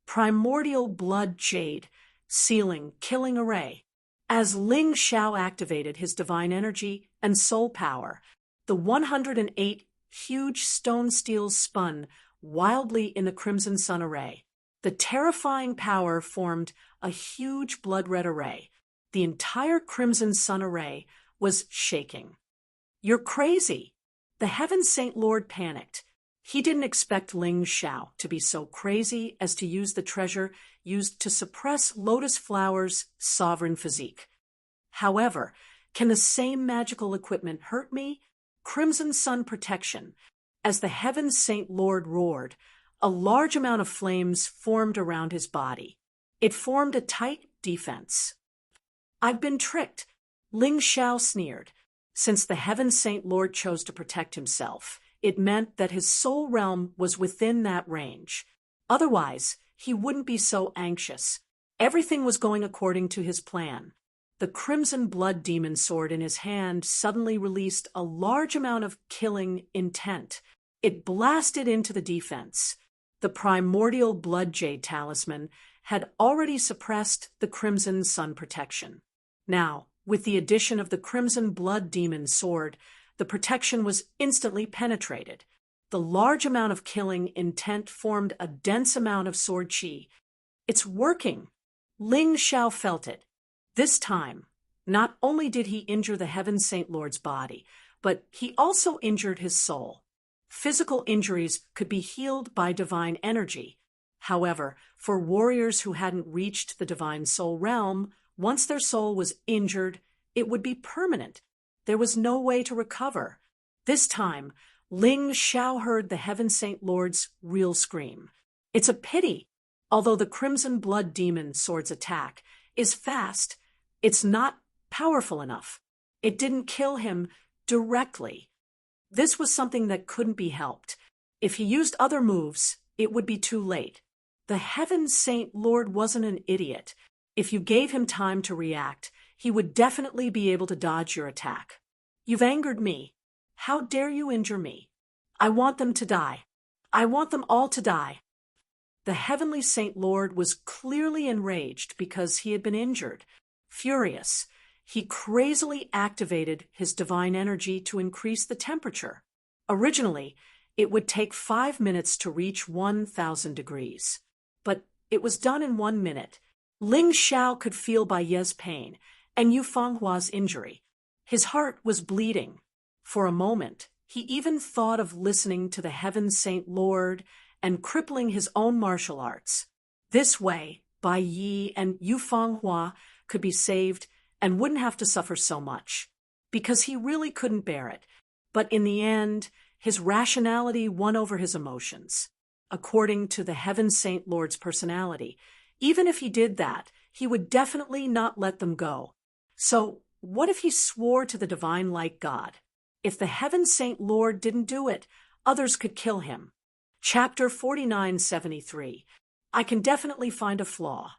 [SPEAKER 1] Primordial blood jade, sealing-killing array. As Ling Xiao activated his divine energy and soul power, the 108 huge stone steels spun wildly in the Crimson Sun array. The terrifying power formed a huge blood-red array. The entire Crimson Sun array was shaking. "You're crazy!" The Heaven Saint Lord panicked. He didn't expect Ling Xiao to be so crazy as to use the treasure used to suppress Lotus Flower's sovereign physique. However, can the same magical equipment hurt me? Crimson Sun protection. As the Heaven Saint Lord roared, a large amount of flames formed around his body. It formed a tight defense. "I've been tricked," Ling Xiao sneered. Since the Heaven Saint Lord chose to protect himself, it meant that his soul realm was within that range. Otherwise, he wouldn't be so anxious. Everything was going according to his plan. The crimson blood demon sword in his hand suddenly released a large amount of killing intent. It blasted into the defense. The primordial blood jade talisman had already suppressed the Crimson Sun protection. Now, with the addition of the crimson blood demon sword, the protection was instantly penetrated. The large amount of killing intent formed a dense amount of sword qi. "It's working!" Ling Xiao felt it. This time, not only did he injure the Heaven Saint Lord's body, but he also injured his soul. Physical injuries could be healed by divine energy. However, for warriors who hadn't reached the divine soul realm, once their soul was injured, it would be permanent. There was no way to recover. This time, Ling Xiao heard the Heaven Saint Lord's real scream. "It's a pity. Although the Crimson Blood Demon sword's attack is fast, it's not powerful enough. It didn't kill him directly. This was something that couldn't be helped. If he used other moves, it would be too late. The Heaven Saint Lord wasn't an idiot. If you gave him time to react, he would definitely be able to dodge your attack. You've angered me. How dare you injure me? I want them to die. I want them all to die." The Heavenly Saint Lord was clearly enraged because he had been injured. Furious, he crazily activated his divine energy to increase the temperature. Originally, it would take 5 minutes to reach 1,000 degrees. But it was done in 1 minute. Ling Xiao could feel Bai Ye's pain and Yu Fenghua's injury. His heart was bleeding. For a moment, he even thought of listening to the Heaven Saint Lord and crippling his own martial arts. This way, Bai Yi and Yu Fenghua could be saved and wouldn't have to suffer so much, because he really couldn't bear it. But in the end, his rationality won over his emotions. According to the Heaven Saint Lord's personality, even if he did that, he would definitely not let them go. So, what if he swore to the divine light God? If the Heaven Saint Lord didn't do it, others could kill him. Chapter 4973. I can definitely find a flaw.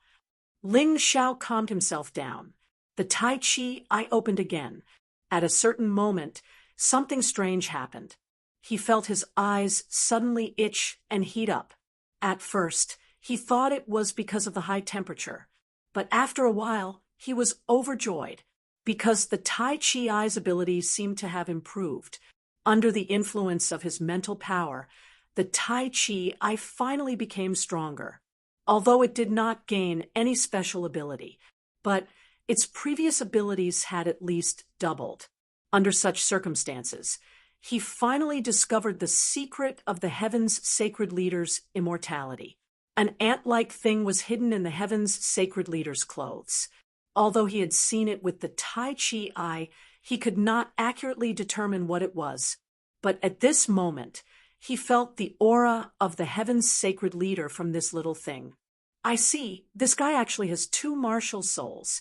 [SPEAKER 1] Ling Xiao calmed himself down. The Tai Chi eye opened again. At a certain moment, something strange happened. He felt his eyes suddenly itch and heat up. At first, he thought it was because of the high temperature. But after a while, he was overjoyed, because the Tai Chi eye's abilities seemed to have improved. Under the influence of his mental power, the Tai Chi eye finally became stronger, although it did not gain any special ability, but its previous abilities had at least doubled. Under such circumstances, he finally discovered the secret of the Heaven's Sacred Leader's immortality. An ant-like thing was hidden in the Heaven's Sacred Leader's clothes. Although he had seen it with the Tai Chi eye, he could not accurately determine what it was. But at this moment, He felt the aura of the heaven's sacred leader from this little thing. I see, this guy actually has two martial souls.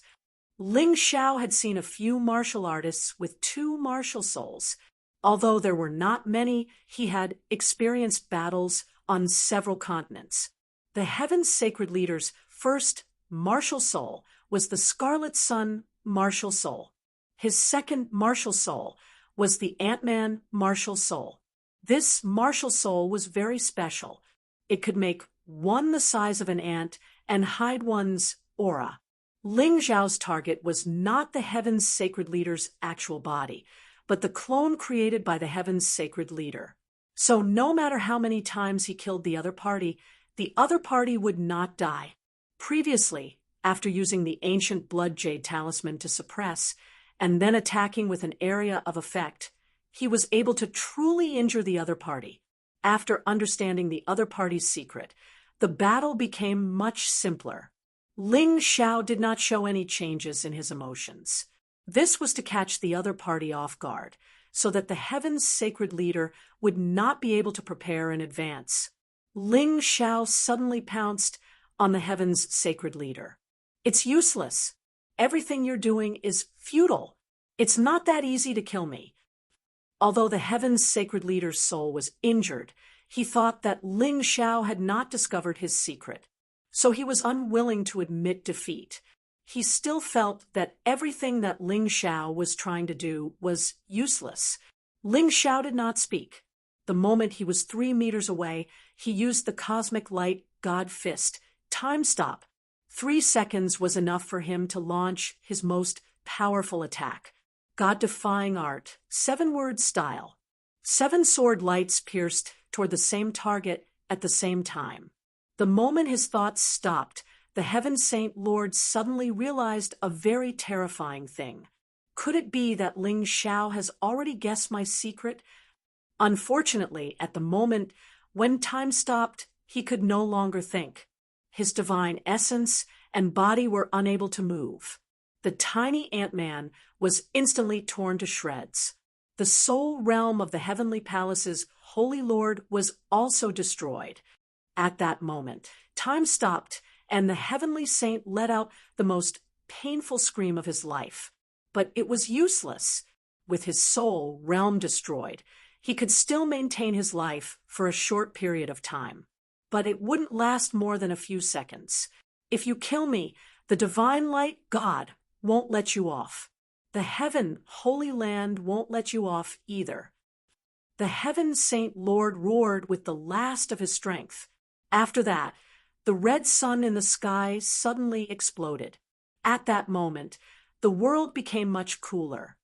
[SPEAKER 1] Ling Xiao had seen a few martial artists with two martial souls. Although there were not many, he had experienced battles on several continents. The heaven's sacred leader's first martial soul was the Scarlet Sun martial soul. His second martial soul was the Ant-Man martial soul. This martial soul was very special. It could make one the size of an ant and hide one's aura. Ling Xiao's target was not the heaven's sacred leader's actual body, but the clone created by the heaven's sacred leader. So no matter how many times he killed the other party would not die. Previously, after using the ancient blood jade talisman to suppress, and then attacking with an area of effect, he was able to truly injure the other party. After understanding the other party's secret, the battle became much simpler. Ling Xiao did not show any changes in his emotions. This was to catch the other party off guard, so that the heaven's sacred leader would not be able to prepare in advance. Ling Xiao suddenly pounced on the heaven's sacred leader. It's useless. Everything you're doing is futile. It's not that easy to kill me. Although the heaven's sacred leader's soul was injured, he thought that Ling Xiao had not discovered his secret. So he was unwilling to admit defeat. He still felt that everything that Ling Xiao was trying to do was useless. Ling Xiao did not speak. The moment he was 3 meters away, he used the cosmic light God Fist. Time stop. 3 seconds was enough for him to launch his most powerful attack. God-defying art, 7-word style. 7 sword lights pierced toward the same target at the same time. The moment his thoughts stopped, the Heaven Saint Lord suddenly realized a very terrifying thing. Could it be that Ling Xiao has already guessed my secret? Unfortunately, at the moment when time stopped, he could no longer think. His divine essence and body were unable to move. The tiny Ant-Man was instantly torn to shreds. The soul realm of the heavenly palace's Holy Lord was also destroyed. At that moment, time stopped, and the heavenly saint let out the most painful scream of his life. But it was useless. With his soul realm destroyed, he could still maintain his life for a short period of time. But it wouldn't last more than a few seconds. If you kill me, the divine light, God, won't let you off. The heaven, Holy Land, won't let you off either. The Heaven Saint Lord roared with the last of his strength. After that, the red sun in the sky suddenly exploded. At that moment, the world became much cooler.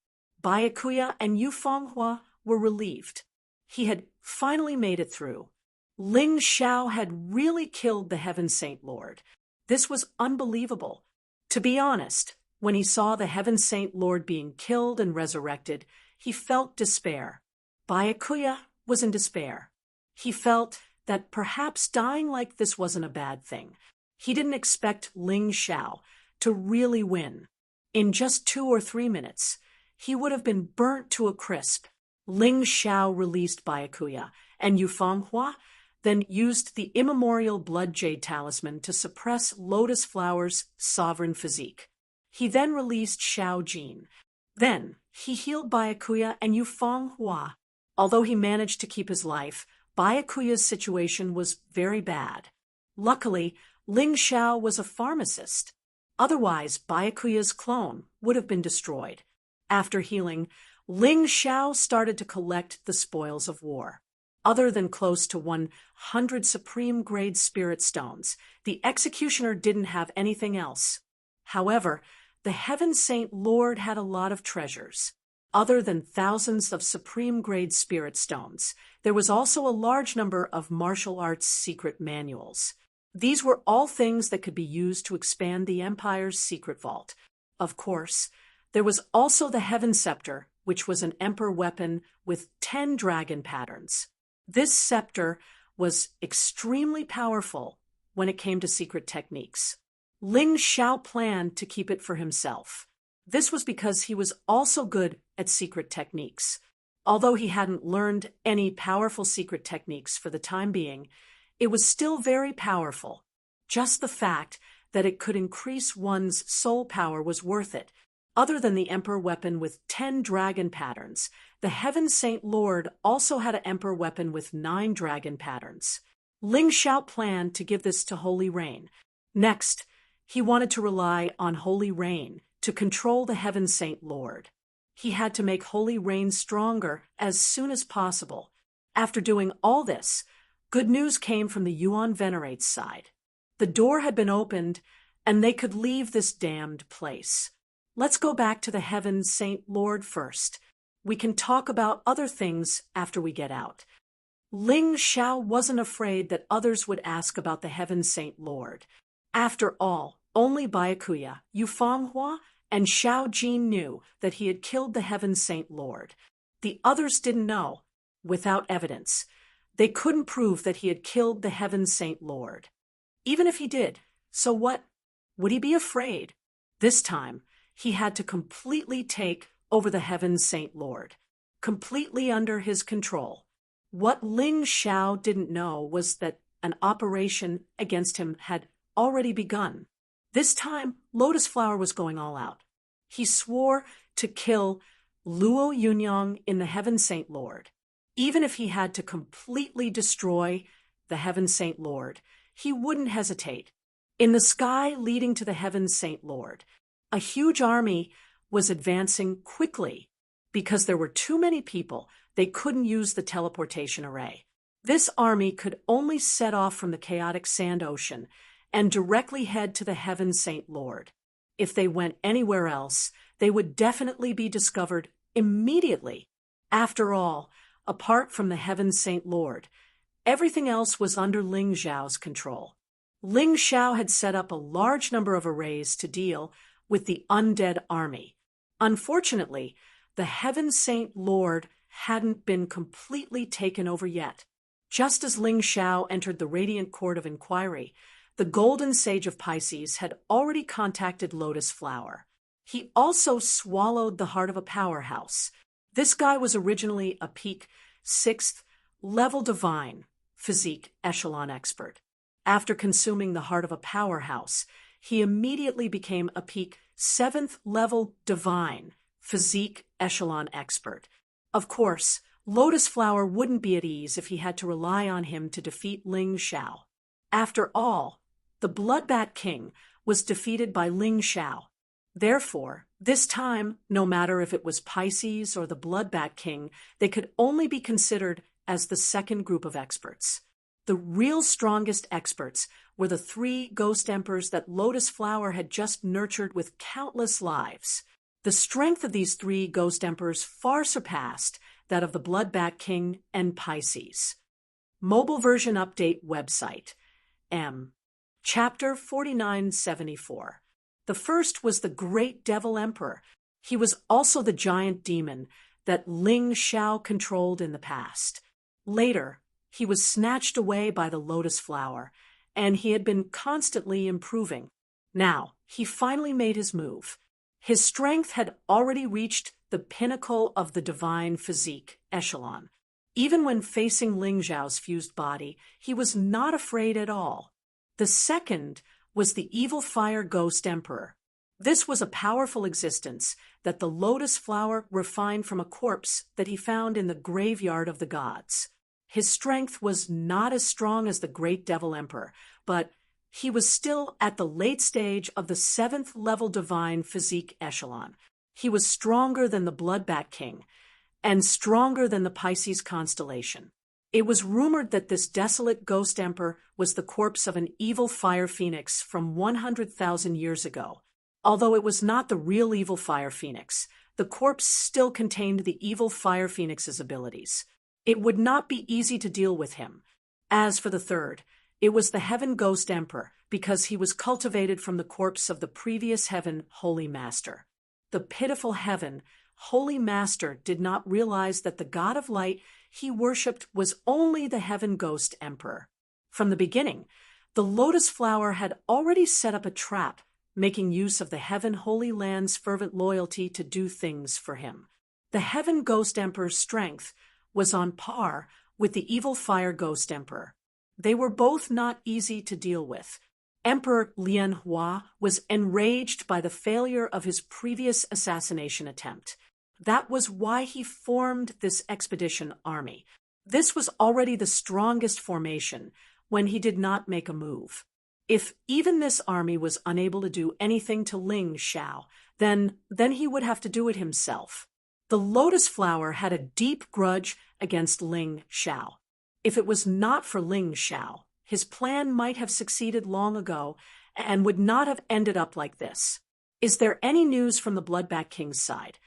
[SPEAKER 1] Byakuya and Yu Fenghua were relieved. He had finally made it through. Ling Xiao had really killed the Heaven Saint Lord. This was unbelievable. To be honest, when he saw the Heaven Saint Lord being killed and resurrected, he felt despair. Byakuya was in despair. He felt that perhaps dying like this wasn't a bad thing. He didn't expect Ling Xiao to really win. In just 2 or 3 minutes, he would have been burnt to a crisp. Ling Xiao released Byakuya, and Yu Fenghua then used the immemorial blood jade talisman to suppress Lotus Flower's sovereign physique. He then released Xiao Jin. Then he healed Byakuya and Yu Fenghua. Although he managed to keep his life, Byakuya's situation was very bad. Luckily, Ling Xiao was a pharmacist. Otherwise, Byakuya's clone would have been destroyed. After healing, Ling Xiao started to collect the spoils of war. Other than close to 100 supreme-grade spirit stones, the executioner didn't have anything else. However, the Heaven Saint Lord had a lot of treasures. Other than thousands of supreme-grade spirit stones, there was also a large number of martial arts secret manuals. These were all things that could be used to expand the Empire's secret vault. Of course, there was also the Heaven Scepter, which was an emperor weapon with 10 dragon patterns. This scepter was extremely powerful when it came to secret techniques. Ling Xiao planned to keep it for himself. This was because he was also good at secret techniques. Although he hadn't learned any powerful secret techniques for the time being, it was still very powerful. Just the fact that it could increase one's soul power was worth it. Other than the Emperor weapon with 10 dragon patterns, the Heaven Saint Lord also had an Emperor weapon with 9 dragon patterns. Ling Xiao planned to give this to Holy Rain. Next, he wanted to rely on Holy Rain to control the Heaven Saint Lord. He had to make Holy Rain stronger as soon as possible. After doing all this, good news came from the Yuan Venerate's side. The door had been opened, and they could leave this damned place. Let's go back to the Heaven Saint Lord first. We can talk about other things after we get out. Ling Xiao wasn't afraid that others would ask about the Heaven Saint Lord. After all, only Byakuya, Yufanghua, and Xiao Jin knew that he had killed the Heaven Saint Lord. The others didn't know, without evidence. They couldn't prove that he had killed the Heaven Saint Lord. Even if he did, so what? Would he be afraid? This time, he had to completely take over the Heaven Saint Lord, completely under his control. What Ling Xiao didn't know was that an operation against him had already begun. This time, Lotus Flower was going all out. He swore to kill Luo Yunyang in the Heaven Saint Lord. Even if he had to completely destroy the Heaven Saint Lord, he wouldn't hesitate. In the sky leading to the Heaven Saint Lord, a huge army was advancing quickly. Because there were too many people, they couldn't use the teleportation array. This army could only set off from the chaotic sand ocean and directly head to the Heaven Saint Lord. If they went anywhere else, they would definitely be discovered immediately. After all, apart from the Heaven Saint Lord, everything else was under Ling Xiao's control. Ling Xiao had set up a large number of arrays to deal with the undead army. Unfortunately, the Heaven Saint Lord hadn't been completely taken over yet. Just as Ling Xiao entered the Radiant Court of Inquiry, the Golden Sage of Pisces had already contacted Lotus Flower. He also swallowed the heart of a powerhouse. This guy was originally a peak 6th level divine physique echelon expert. After consuming the heart of a powerhouse, he immediately became a peak 7th level divine physique echelon expert. Of course, Lotus Flower wouldn't be at ease if he had to rely on him to defeat Ling Xiao. After all, the Bloodbat King was defeated by Ling Xiao. Therefore, this time, no matter if it was Pisces or the Bloodbat King, they could only be considered as the second group of experts. The real strongest experts were the 3 ghost emperors that Lotus Flower had just nurtured with countless lives. The strength of these 3 ghost emperors far surpassed that of the Bloodbat King and Pisces. Mobile version update website. Chapter 4974. The first was the Great Devil Emperor. He was also the giant demon that Ling Xiao controlled in the past. Later, he was snatched away by the Lotus Flower, and he had been constantly improving. Now, he finally made his move. His strength had already reached the pinnacle of the divine physique echelon. Even when facing Ling Xiao's fused body, he was not afraid at all. The second was the Evil Fire Ghost Emperor. This was a powerful existence that the Lotus Flower refined from a corpse that he found in the graveyard of the gods. His strength was not as strong as the Great Devil Emperor, but he was still at the late stage of the 7th level divine physique echelon. He was stronger than the Bloodbat King, and stronger than the Pisces constellation. It was rumored that this desolate ghost emperor was the corpse of an evil fire phoenix from 100,000 years ago. Although it was not the real evil fire phoenix, the corpse still contained the evil fire phoenix's abilities. It would not be easy to deal with him. As for the third, it was the Heaven Ghost Emperor, because he was cultivated from the corpse of the previous Heaven Holy Master. The pitiful Heaven Holy Master did not realize that the God of Light he worshipped was only the Heaven Ghost Emperor. From the beginning, the Lotus Flower had already set up a trap, making use of the Heaven Holy Land's fervent loyalty to do things for him. The Heaven Ghost Emperor's strength was on par with the evil Fire Ghost Emperor. They were both not easy to deal with. Emperor Lian Hua was enraged by the failure of his previous assassination attempt. That was why he formed this expedition army. This was already the strongest formation when he did not make a move. If even this army was unable to do anything to Ling Xiao, then he would have to do it himself. The lotus flower had a deep grudge against Ling Xiao. If it was not for Ling Xiao, his plan might have succeeded long ago and would not have ended up like this. Is there any news from the Bloodback King's side?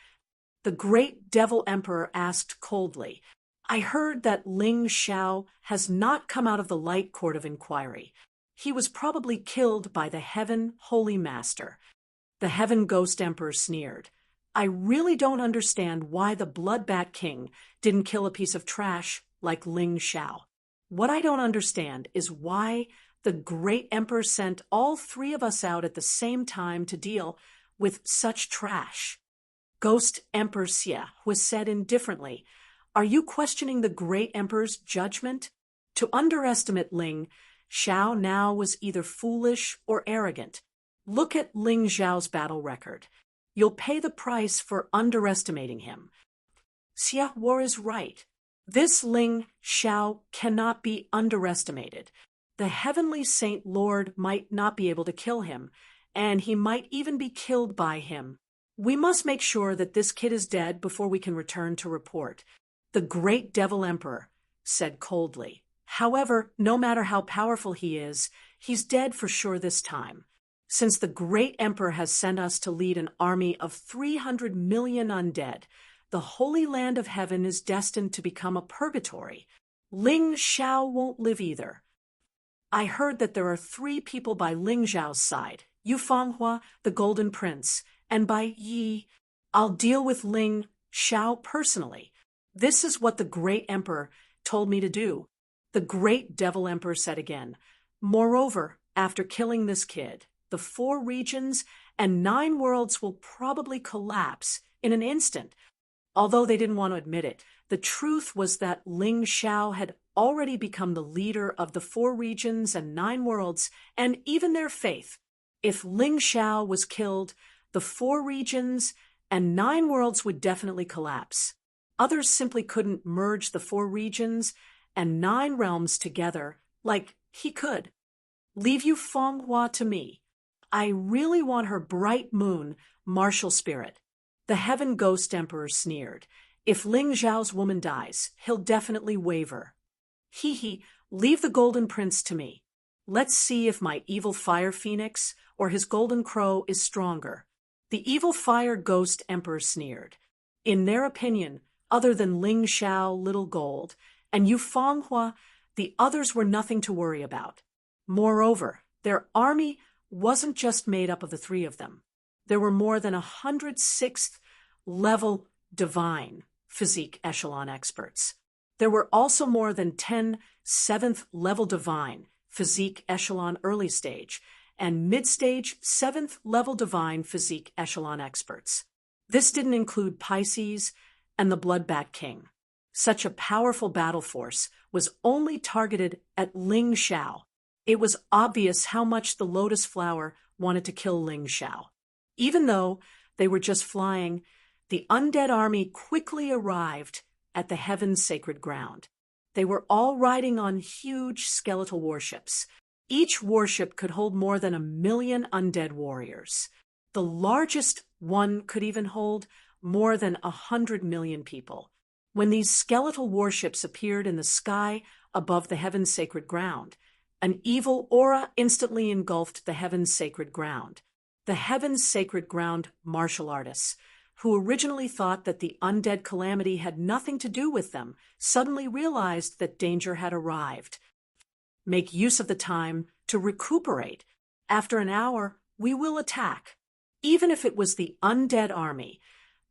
[SPEAKER 1] The great Devil Emperor asked coldly. I heard that Ling Xiao has not come out of the Light Court of Inquiry. He was probably killed by the Heaven Holy Master. The Heaven Ghost Emperor sneered. I really don't understand why the Bloodbat King didn't kill a piece of trash like Ling Xiao. What I don't understand is why the great emperor sent all three of us out at the same time to deal with such trash. Ghost Emperor Xie was said indifferently, Are you questioning the great emperor's judgment? To underestimate Ling Xiao now was either foolish or arrogant. Look at Ling Xiao's battle record. You'll pay the price for underestimating him. Xie War is right. This Ling Xiao cannot be underestimated. The heavenly Saint Lord might not be able to kill him, and he might even be killed by him. We must make sure that this kid is dead before we can return to report. The great Devil Emperor said coldly. However, no matter how powerful he is, he's dead for sure this time. Since the great Emperor has sent us to lead an army of 300 million undead, the Holy Land of Heaven is destined to become a purgatory. Ling Xiao won't live either. I heard that there are 3 people by Ling Xiao's side, Yu Fanghua, the Golden Prince, and by Yi. I'll deal with Ling Xiao personally. This is what the great Emperor told me to do. The great Devil Emperor said again. Moreover, after killing this kid, the 4 regions and 9 worlds will probably collapse in an instant. Although they didn't want to admit it, the truth was that Ling Xiao had already become the leader of the 4 regions and 9 worlds, and even their faith. If Ling Xiao was killed, the 4 regions and 9 worlds would definitely collapse. Others simply couldn't merge the 4 regions and 9 realms together like he could. Leave Yu Fanghua to me. I really want her bright moon, martial spirit. The Heaven Ghost Emperor sneered. If Ling Xiao's woman dies, he'll definitely waver. Leave the Golden Prince to me. Let's see if my evil Fire Phoenix or his Golden Crow is stronger. The evil Fire Ghost Emperor sneered. In their opinion, other than Ling Xiao, Little Gold, and Yu Fanghua, the others were nothing to worry about. Moreover, their army wasn't just made up of the 3 of them. There were more than 106th level divine physique echelon experts. There were also more than 10 7th level divine physique echelon early stage and mid-stage 7th level divine physique echelon experts. This didn't include Pisces and the Bloodbat King. Such a powerful battle force was only targeted at Ling Xiao. It was obvious how much the Lotus Flower wanted to kill Ling Xiao. Even though they were just flying, the undead army quickly arrived at the Heaven's sacred ground. They were all riding on huge skeletal warships. Each warship could hold more than 1 million undead warriors. The largest one could even hold more than 100 million people. When these skeletal warships appeared in the sky above the Heaven's sacred ground, an evil aura instantly engulfed the Heaven's sacred ground. The Heaven's sacred ground martial artists, who originally thought that the undead calamity had nothing to do with them, suddenly realized that danger had arrived. Make use of the time to recuperate. After an hour, we will attack. Even if it was the undead army,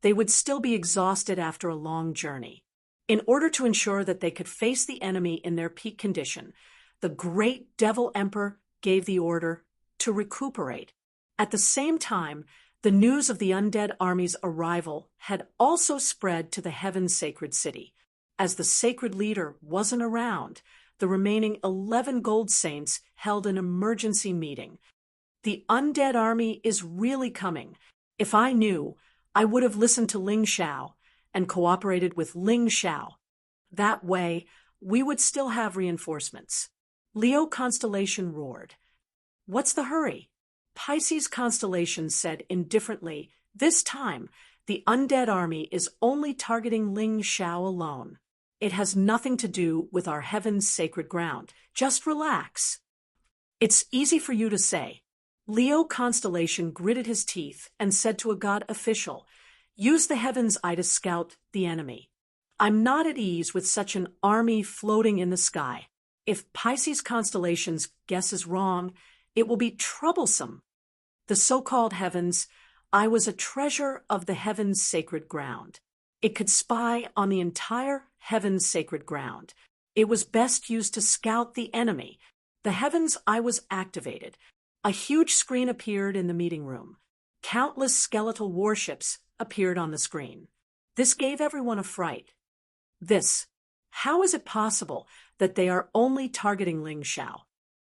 [SPEAKER 1] they would still be exhausted after a long journey. In order to ensure that they could face the enemy in their peak condition, the great Devil Emperor gave the order to recuperate. At the same time, The news of the undead army's arrival had also spread to the heaven's sacred city. As the sacred leader wasn't around, the remaining 11 gold saints held an emergency meeting. The undead army is really coming. If I knew, I would have listened to Ling Xiao and cooperated with Ling Xiao. That way, we would still have reinforcements. Leo constellation roared. What's the hurry? Pisces constellation said indifferently, this time, the undead army is only targeting Ling Xiao alone. It has nothing to do with our heaven's sacred ground. Just relax. It's easy for you to say. Leo constellation gritted his teeth and said to a god official, use the heaven's eye to scout the enemy. I'm not at ease with such an army floating in the sky. If Pisces constellation's guess is wrong, it will be troublesome. The so-called heavens, I was a treasure of the heaven's sacred ground. It could spy on the entire heaven's sacred ground. It was best used to scout the enemy. The heavens I was activated. A huge screen appeared in the meeting room. Countless skeletal warships appeared on the screen. This gave everyone a fright. How is it possible that they are only targeting Ling Xiao?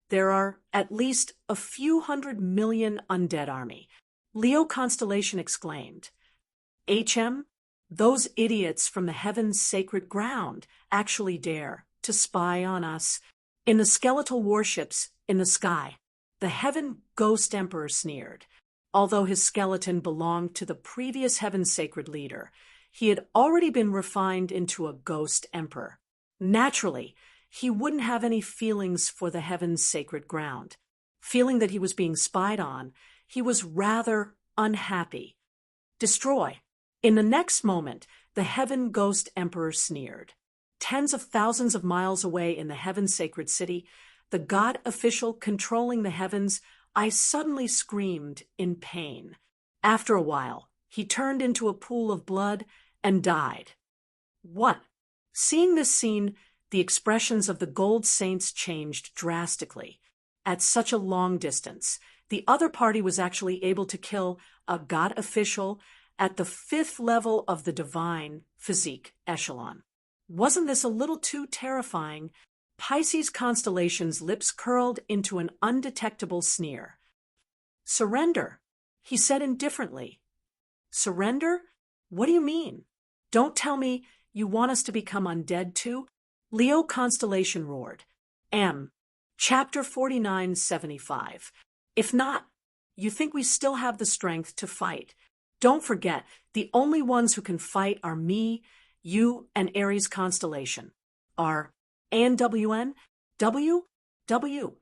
[SPEAKER 1] There are at least a few 100 million undead army. Leo constellation exclaimed. Those idiots from the heaven's sacred ground actually dare to spy on us. In the skeletal warships in the sky, the heaven ghost emperor sneered. Although his skeleton belonged to the previous heaven's sacred leader, he had already been refined into a ghost emperor. Naturally, he wouldn't have any feelings for the heaven's sacred ground. Feeling that he was being spied on, he was rather unhappy. Destroy. In the next moment, the heaven ghost emperor sneered. Tens of thousands of miles away in the heaven's sacred city, the god official controlling the heavens, I suddenly screamed in pain. After a while, he turned into a pool of blood and died. What? Seeing this scene, the expressions of the gold saints changed drastically. At such a long distance, the other party was actually able to kill a god official at the 5th level of the divine physique echelon. Wasn't this a little too terrifying? Pisces constellation's lips curled into an undetectable sneer. Surrender, he said indifferently. Surrender? What do you mean? Don't tell me you want us to become undead too? Leo constellation roared. Chapter 4975. If not, you think we still have the strength to fight. Don't forget, the only ones who can fight are me, you, and Aries constellation. R, A-N-W-N, W, W,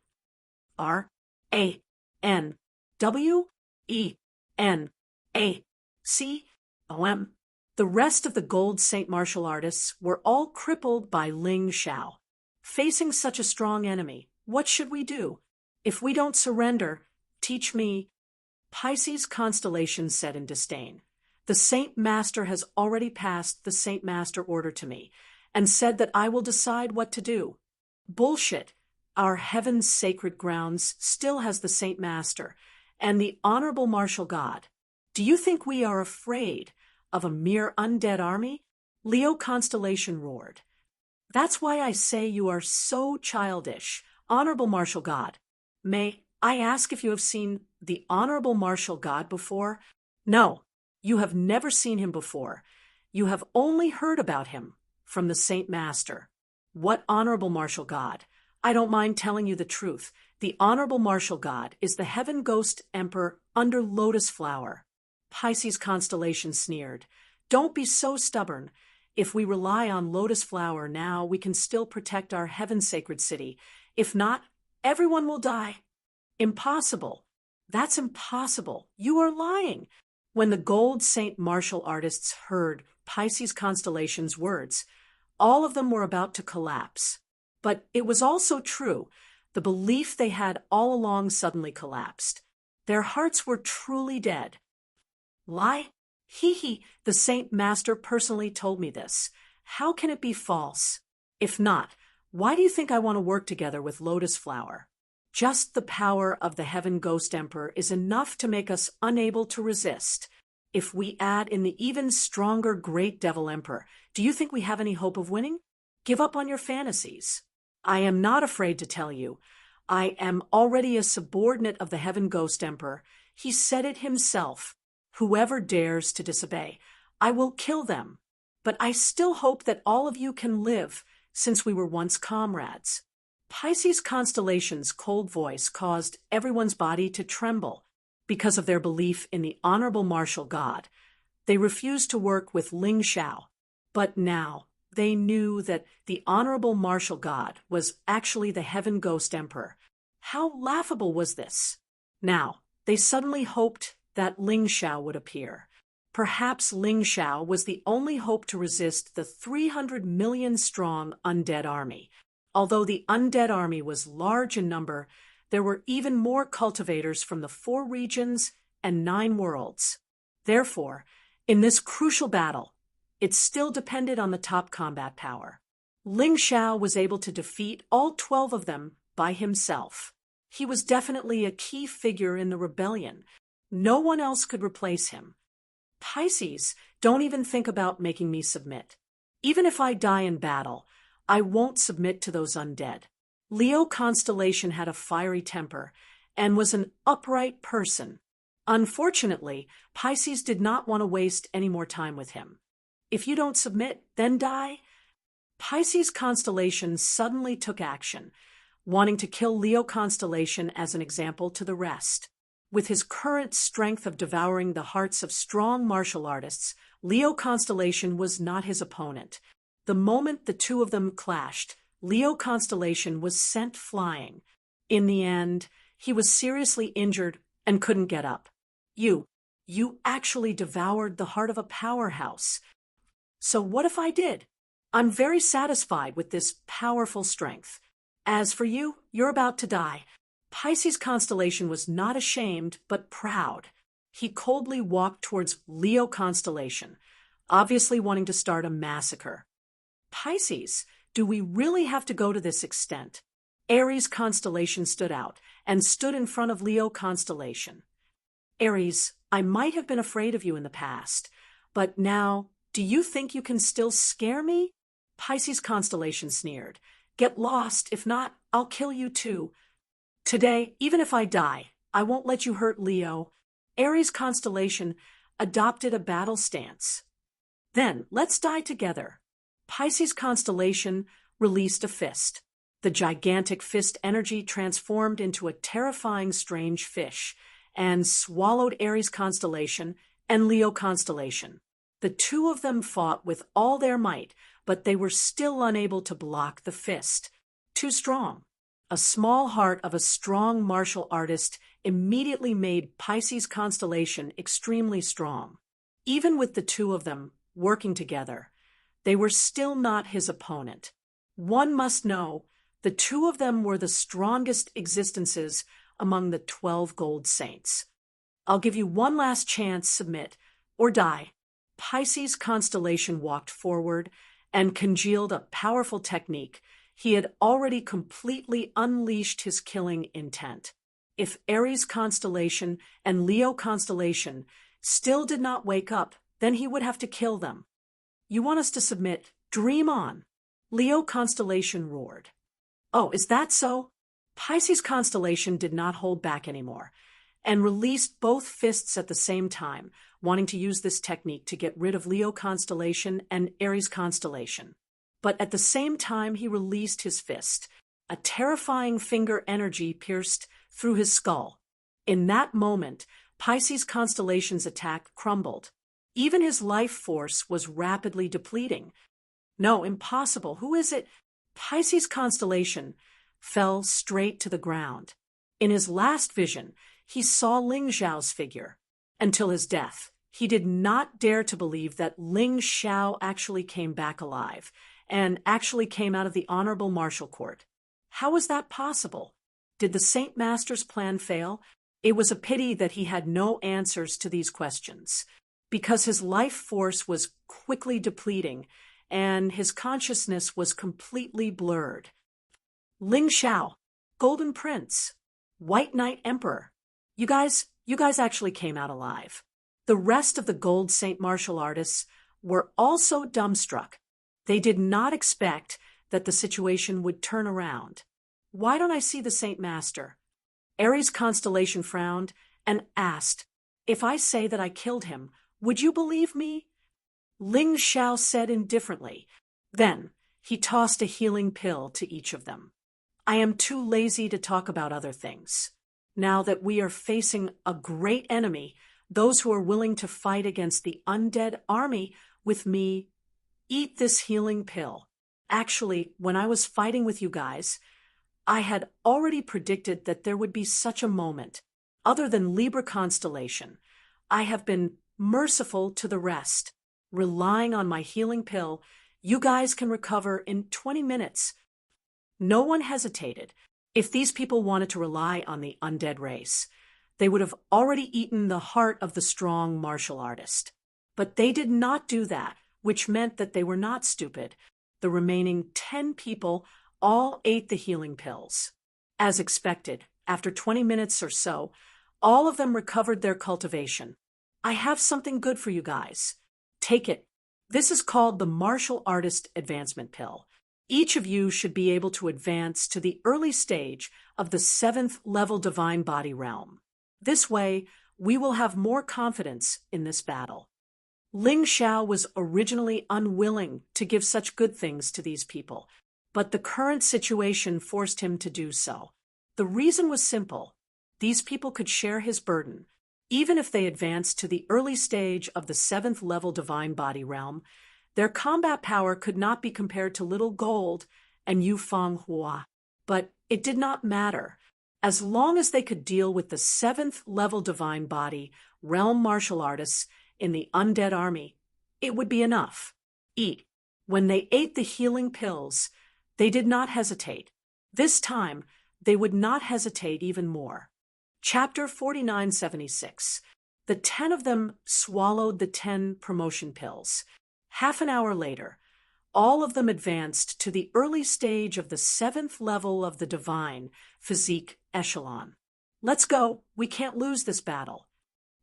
[SPEAKER 1] R, A, N, W, E, N, A, C, O, M. The rest of the gold saint martial artists were all crippled by Ling Xiao. Facing such a strong enemy, what should we do? If we don't surrender, teach me. Pisces constellation said in disdain. The Saint Master has already passed the Saint Master order to me and said that I will decide what to do. Bullshit. Our heaven's sacred grounds still has the Saint Master and the Honorable Martial God. Do you think we are afraid of a mere undead army? Leo constellation roared. That's why I say you are so childish, Honorable Martial God. May I ask if you have seen the Honorable Martial God before? No, you have never seen him before. You have only heard about him from the Saint Master. What Honorable Martial God? I don't mind telling you the truth. The Honorable Martial God is the Heaven Ghost Emperor under Lotus Flower. Pisces constellation sneered. Don't be so stubborn. If we rely on Lotus Flower now, we can still protect our heaven sacred city. If not, everyone will die. Impossible. That's impossible. You are lying. When the gold saint martial artists heard Pisces constellation's words, all of them were about to collapse. But it was also true. The belief they had all along suddenly collapsed. Their hearts were truly dead. Lie? Hee, the Saint Master personally told me this. How can it be false? If not, why do you think I want to work together with Lotus Flower? Just the power of the Heaven Ghost Emperor is enough to make us unable to resist. If we add in the even stronger Great Devil Emperor, do you think we have any hope of winning? Give up on your fantasies. I am not afraid to tell you. I am already a subordinate of the Heaven Ghost Emperor. He said it himself. Whoever dares to disobey, I will kill them. But I still hope that all of you can live, since we were once comrades. Pisces constellation's cold voice caused everyone's body to tremble because of their belief in the honorable martial god. They refused to work with Ling Xiao, but now they knew that the honorable martial god was actually the Heaven Ghost Emperor. How laughable was this? Now, they suddenly hoped that Ling Xiao would appear. Perhaps Ling Xiao was the only hope to resist the 300 million strong undead army. Although the undead army was large in number, there were even more cultivators from the 4 regions and 9 worlds. Therefore, in this crucial battle, it still depended on the top combat power. Ling Xiao was able to defeat all 12 of them by himself. He was definitely a key figure in the rebellion. No one else could replace him. Pisces, don't even think about making me submit. Even if I die in battle, I won't submit to those undead. Leo constellation had a fiery temper and was an upright person. Unfortunately, Pisces did not want to waste any more time with him. If you don't submit, then die. Pisces constellation suddenly took action, wanting to kill Leo constellation as an example to the rest. With his current strength of devouring the hearts of strong martial artists, Leo constellation was not his opponent. The moment the two of them clashed, Leo constellation was sent flying. In the end, he was seriously injured and couldn't get up. You actually devoured the heart of a powerhouse. So what if I did? I'm very satisfied with this powerful strength. As for you, you're about to die. Pisces constellation was not ashamed, but proud. He coldly walked towards Leo constellation, obviously wanting to start a massacre. Pisces, do we really have to go to this extent? Aries constellation stood out and stood in front of Leo constellation. Aries, I might have been afraid of you in the past, but now, do you think you can still scare me? Pisces constellation sneered. Get lost, if not, I'll kill you too. Today, even if I die, I won't let you hurt Leo. Aries constellation adopted a battle stance. Then, let's die together. Pisces constellation released a fist. The gigantic fist energy transformed into a terrifying strange fish and swallowed Aries constellation and Leo constellation. The two of them fought with all their might, but they were still unable to block the fist. Too strong. A small heart of a strong martial artist immediately made Pisces constellation extremely strong. Even with the two of them working together, they were still not his opponent. One must know, the two of them were the strongest existences among the 12 gold saints. I'll give you one last chance, submit, or die. Pisces constellation walked forward and congealed a powerful technique. He had already completely unleashed his killing intent. If Aries constellation and Leo constellation still did not wake up, then he would have to kill them. You want us to submit? Dream on. Leo constellation roared. Oh, is that so? Pisces constellation did not hold back anymore and released both fists at the same time, wanting to use this technique to get rid of Leo constellation and Aries constellation. But at the same time he released his fist, a terrifying finger energy pierced through his skull. In that moment, Pisces constellation's attack crumbled. Even his life force was rapidly depleting. No, impossible. Who is it? Pisces constellation fell straight to the ground. In his last vision, he saw Ling Xiao's figure. Until his death, he did not dare to believe that Ling Xiao actually came back alive and actually came out of the honorable martial court. How was that possible? Did the Saint Master's plan fail? It was a pity that he had no answers to these questions, because his life force was quickly depleting and his consciousness was completely blurred. Ling Xiao, Golden Prince, White Knight Emperor. You guys actually came out alive. The rest of the Gold Saint martial artists were also dumbstruck. They did not expect that the situation would turn around. Why don't I see the Saint Master? Aries Constellation frowned and asked, if I say that I killed him, would you believe me? Ling Xiao said indifferently. Then he tossed a healing pill to each of them. I am too lazy to talk about other things. Now that we are facing a great enemy, those who are willing to fight against the undead army with me, eat this healing pill. Actually, when I was fighting with you guys, I had already predicted that there would be such a moment. Other than Libra constellation, I have been merciful to the rest. Relying on my healing pill, you guys can recover in 20 minutes. No one hesitated. If these people wanted to rely on the undead race, they would have already eaten the heart of the strong martial artist. But they did not do that, which meant that they were not stupid. The remaining 10 people all ate the healing pills. As expected, after 20 minutes or so, all of them recovered their cultivation. I have something good for you guys. Take it. This is called the Martial Artist Advancement Pill. Each of you should be able to advance to the early stage of the 7th level Divine Body realm. This way, we will have more confidence in this battle. Ling Xiao was originally unwilling to give such good things to these people, but the current situation forced him to do so. The reason was simple. These people could share his burden. Even if they advanced to the early stage of the 7th level Divine Body realm, their combat power could not be compared to Little Gold and Yufeng Hua. But it did not matter. As long as they could deal with the 7th level Divine Body realm martial artists in the undead army, it would be enough. Eat. When they ate the healing pills, they did not hesitate. This time, they would not hesitate even more. Chapter 4976. The 10 of them swallowed the 10 promotion pills. Half an hour later, all of them advanced to the early stage of the 7th level of the divine physique echelon. Let's go. We can't lose this battle.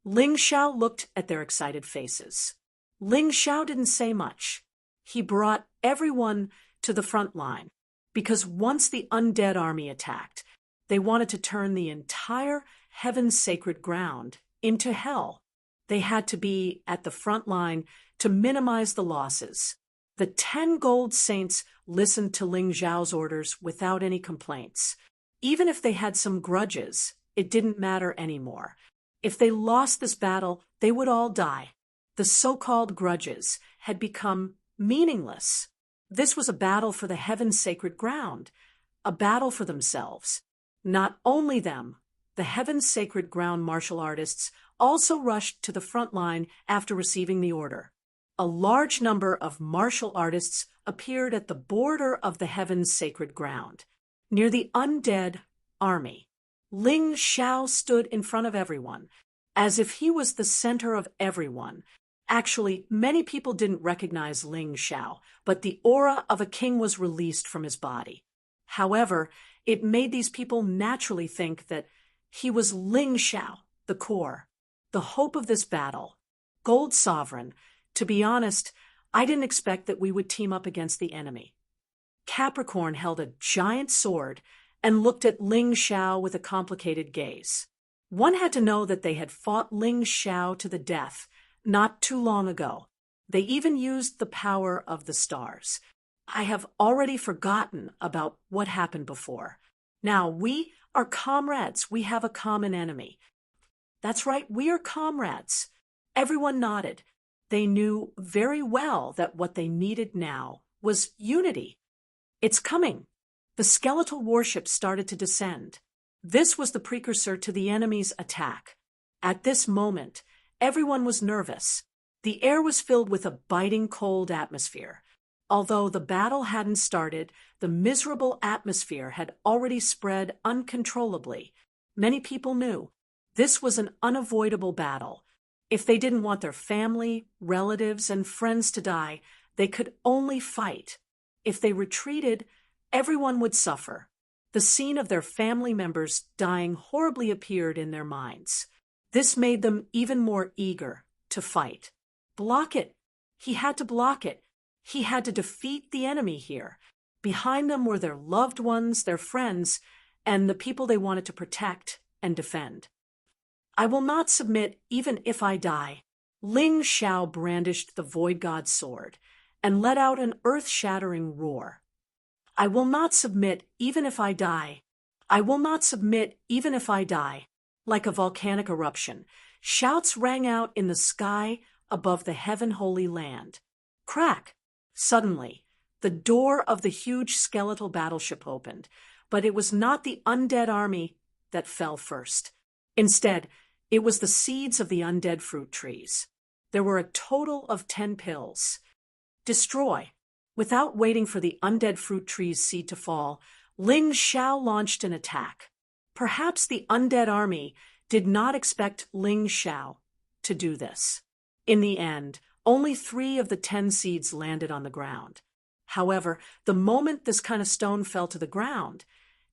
[SPEAKER 1] Ling Xiao looked at their excited faces. Ling Xiao didn't say much. He brought everyone to the front line, because once the undead army attacked, they wanted to turn the entire heaven's sacred ground into hell. They had to be at the front line to minimize the losses. The 10 gold saints listened to Ling Xiao's orders without any complaints. Even if they had some grudges, it didn't matter anymore. If they lost this battle, they would all die. The so-called grudges had become meaningless. This was a battle for the heaven's sacred ground, a battle for themselves. Not only them, the heaven's sacred ground martial artists also rushed to the front line after receiving the order. A large number of martial artists appeared at the border of the heaven's sacred ground, near the undead army. Ling Xiao stood in front of everyone, as if he was the center of everyone. Actually, many people didn't recognize Ling Xiao, but the aura of a king was released from his body. However, it made these people naturally think that he was Ling Xiao, the core, the hope of this battle. Gold Sovereign, to be honest, I didn't expect that we would team up against the enemy. Capricorn held a giant sword and looked at Ling Xiao with a complicated gaze. One had to know that they had fought Ling Xiao to the death not too long ago. They even used the power of the stars. I have already forgotten about what happened before. Now, we are comrades. We have a common enemy. That's right, we are comrades. Everyone nodded. They knew very well that what they needed now was unity. It's coming. The skeletal warship started to descend. This was the precursor to the enemy's attack. At this moment, everyone was nervous. The air was filled with a biting cold atmosphere. Although the battle hadn't started, the miserable atmosphere had already spread uncontrollably. Many people knew this was an unavoidable battle. If they didn't want their family, relatives, and friends to die, they could only fight. If they retreated, everyone would suffer. The scene of their family members dying horribly appeared in their minds. This made them even more eager to fight. Block it. He had to block it. He had to defeat the enemy here. Behind them were their loved ones, their friends, and the people they wanted to protect and defend. I will not submit even if I die. Ling Xiao brandished the Void God's sword and let out an earth-shattering roar. I will not submit even if I die. I will not submit even if I die. Like a volcanic eruption, shouts rang out in the sky above the heaven-holy land. Crack! Suddenly, the door of the huge skeletal battleship opened, but it was not the undead army that fell first. Instead, it was the seeds of the undead fruit trees. There were a total of 10 pills. Destroy. Without waiting for the undead fruit tree's seed to fall, Ling Xiao launched an attack. Perhaps the undead army did not expect Ling Xiao to do this. In the end, only 3 of the 10 seeds landed on the ground. However, the moment this kind of stone fell to the ground,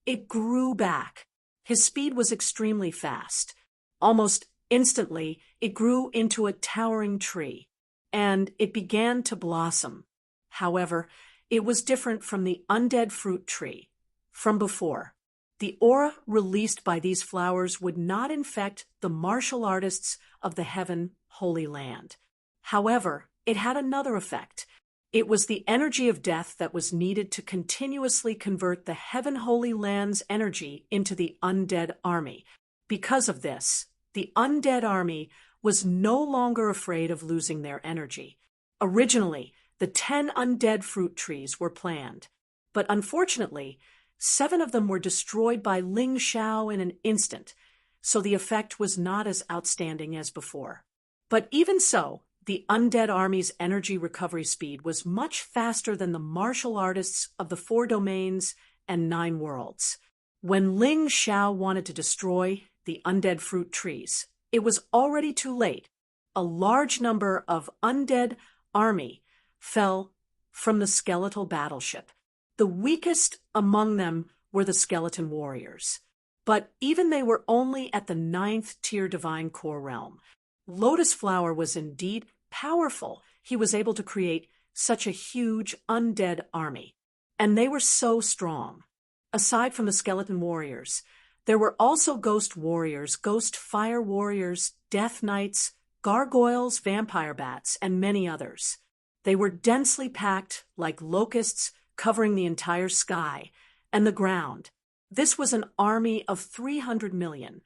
[SPEAKER 1] it grew back. His speed was extremely fast. Almost instantly, it grew into a towering tree, and it began to blossom. However, it was different from the undead fruit tree. From before, the aura released by these flowers would not infect the martial artists of the heaven holy land. However, it had another effect. It was the energy of death that was needed to continuously convert the heaven holy land's energy into the undead army. Because of this, the undead army was no longer afraid of losing their energy. Originally, the 10 undead fruit trees were planned, but unfortunately, 7 of them were destroyed by Ling Xiao in an instant, so the effect was not as outstanding as before. But even so, the undead army's energy recovery speed was much faster than the martial artists of the 4 domains and 9 worlds. When Ling Xiao wanted to destroy the undead fruit trees, it was already too late. A large number of undead army fell from the skeletal battleship. The weakest among them were the skeleton warriors. But even they were only at the 9th tier divine core realm. Lotus Flower was indeed powerful. He was able to create such a huge undead army. And they were so strong. Aside from the skeleton warriors, there were also ghost warriors, ghost fire warriors, death knights, gargoyles, vampire bats, and many others. They were densely packed like locusts covering the entire sky and the ground. This was an army of 300 million.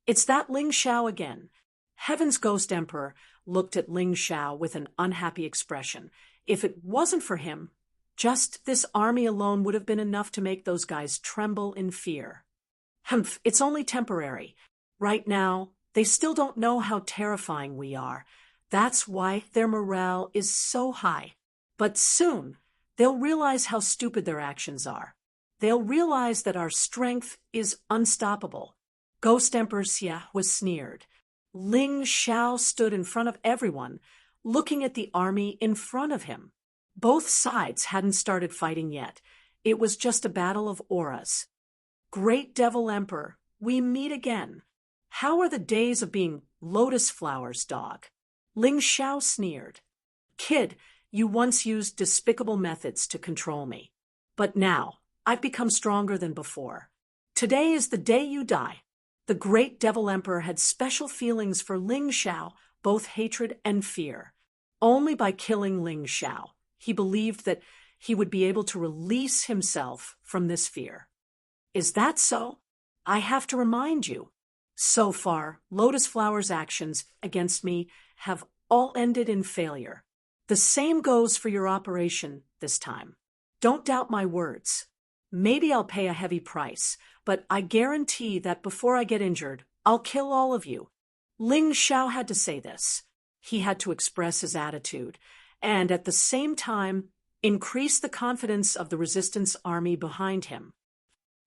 [SPEAKER 1] It's that Ling Xiao again. Heaven's Ghost Emperor looked at Ling Xiao with an unhappy expression. If it wasn't for him, just this army alone would have been enough to make those guys tremble in fear. Humph, it's only temporary. Right now, they still don't know how terrifying we are. That's why their morale is so high. But soon, they'll realize how stupid their actions are. They'll realize that our strength is unstoppable. Ghost Emperor Xia was sneered. Ling Xiao stood in front of everyone, looking at the army in front of him. Both sides hadn't started fighting yet. It was just a battle of auras. Great Devil Emperor, we meet again. How are the days of being Lotus Flowers, dog? Ling Xiao sneered. Kid, you once used despicable methods to control me. But now, I've become stronger than before. Today is the day you die. The great Devil Emperor had special feelings for Ling Xiao, both hatred and fear. Only by killing Ling Xiao, he believed that he would be able to release himself from this fear. Is that so? I have to remind you. So far, Lotus Flower's actions against me have all ended in failure. The same goes for your operation this time. Don't doubt my words. Maybe I'll pay a heavy price, but I guarantee that before I get injured, I'll kill all of you. Ling Xiao had to say this. He had to express his attitude, and at the same time, increase the confidence of the resistance army behind him.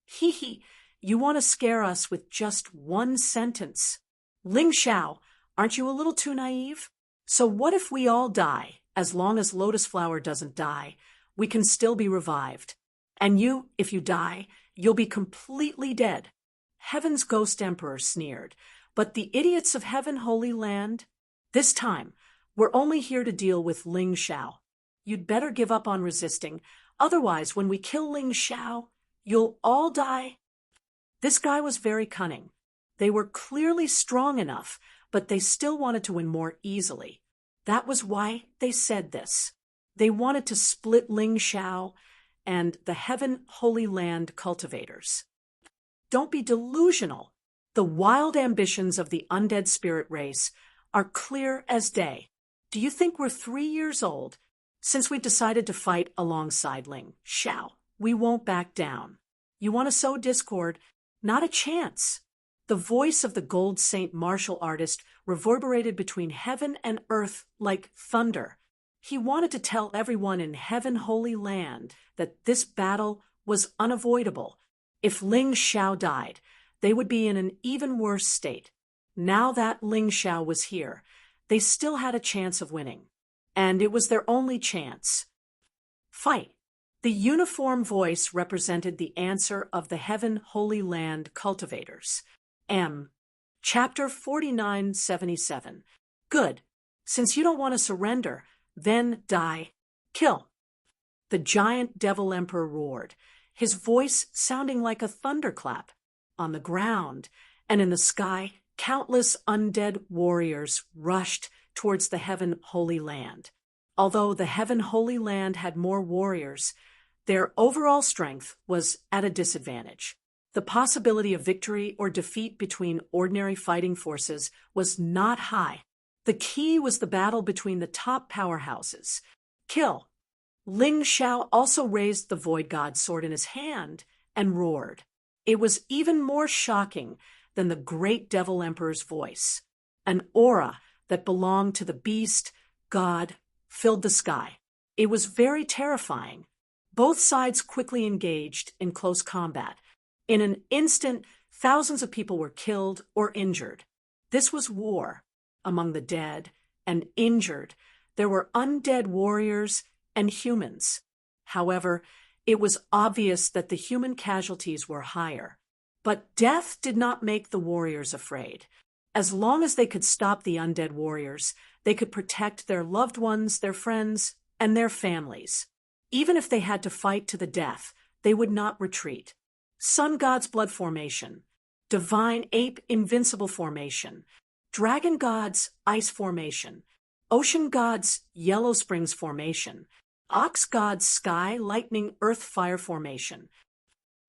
[SPEAKER 1] Hee hee, you want to scare us with just one sentence. Ling Xiao, aren't you a little too naive? So what if we all die? As long as Lotus Flower doesn't die, we can still be revived. And you, if you die, You'll be completely dead." Heaven's ghost emperor sneered. "But the idiots of Heaven Holy Land? This time, we're only here to deal with Ling Xiao. You'd better give up on resisting. Otherwise, when we kill Ling Xiao, you'll all die." This guy was very cunning. They were clearly strong enough, but they still wanted to win more easily. That was why they said this. They wanted to split Ling Xiao and the Heaven Holy Land cultivators. Don't be delusional. The wild ambitions of the undead spirit race are clear as day. Do you think we're 3 years old? Since we decided to fight alongside Ling Xiao, we won't back down. You want to sow discord? Not a chance. The voice of the gold saint martial artist reverberated between heaven and earth like thunder. He wanted to tell everyone in Heaven Holy Land that this battle was unavoidable. If Ling Xiao died, they would be in an even worse state. Now that Ling Xiao was here, they still had a chance of winning. And it was their only chance. Fight. The uniform voice represented the answer of the Heaven Holy Land cultivators. Chapter 4977. Good. Since you don't want to surrender, then die. Kill. The giant devil emperor roared, his voice sounding like a thunderclap. On the ground and in the sky, countless undead warriors rushed towards the Heaven Holy Land. Although the Heaven Holy Land had more warriors, their overall strength was at a disadvantage. The possibility of victory or defeat between ordinary fighting forces was not high. The key was the battle between the top powerhouses. Kill. Ling Xiao also raised the Void God's sword in his hand and roared. It was even more shocking than the great Devil Emperor's voice. An aura that belonged to the beast, God, filled the sky. It was very terrifying. Both sides quickly engaged in close combat. In an instant, thousands of people were killed or injured. This was war. Among the dead and injured, there were undead warriors and humans. However, it was obvious that the human casualties were higher. But death did not make the warriors afraid. As long as they could stop the undead warriors, they could protect their loved ones, their friends, and their families. Even if they had to fight to the death, they would not retreat. Sun God's Blood Formation, Divine Ape Invincible Formation, Dragon God's Ice Formation, Ocean God's Yellow Springs Formation, Ox God's Sky Lightning Earth Fire Formation.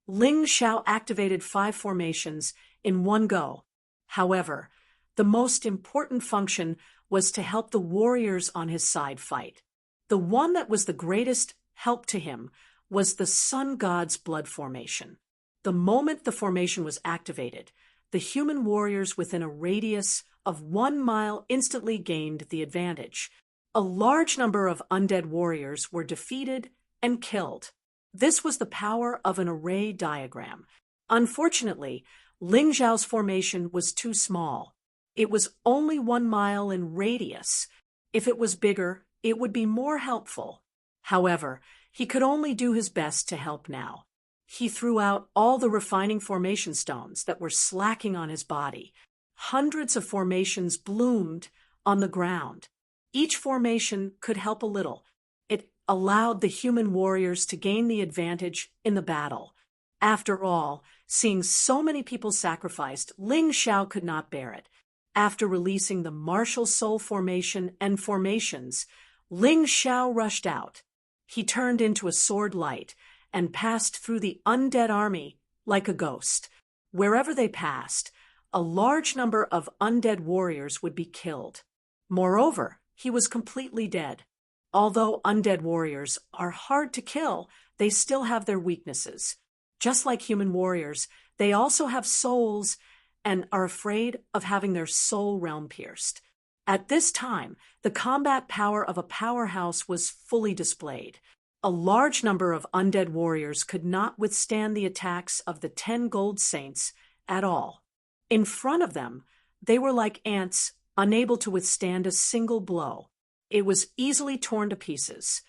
[SPEAKER 1] Ling Xiao activated 5 formations in one go. However, the most important function was to help the warriors on his side fight. The one that was the greatest help to him was the Sun God's Blood Formation. The moment the formation was activated, the human warriors within a radius of 1 mile instantly gained the advantage. A large number of undead warriors were defeated and killed. This was the power of an array diagram. Unfortunately, Ling Xiao's formation was too small. It was only 1 mile in radius. If it was bigger, it would be more helpful. However, he could only do his best to help now. He threw out all the refining formation stones that were slacking on his body. Hundreds of formations bloomed on the ground. Each formation could help a little. It allowed the human warriors to gain the advantage in the battle. After all, seeing so many people sacrificed, Ling Xiao could not bear it. After releasing the martial soul formation and formations, Ling Xiao rushed out. He turned into a sword light and passed through the undead army like a ghost. Wherever they passed, a large number of undead warriors would be killed. Moreover, he was completely dead. Although undead warriors are hard to kill, they still have their weaknesses. Just like human warriors, they also have souls and are afraid of having their soul realm pierced. At this time, the combat power of a powerhouse was fully displayed. A large number of undead warriors could not withstand the attacks of the 10 gold saints at all. In front of them, they were like ants, unable to withstand a single blow. It was easily torn to pieces.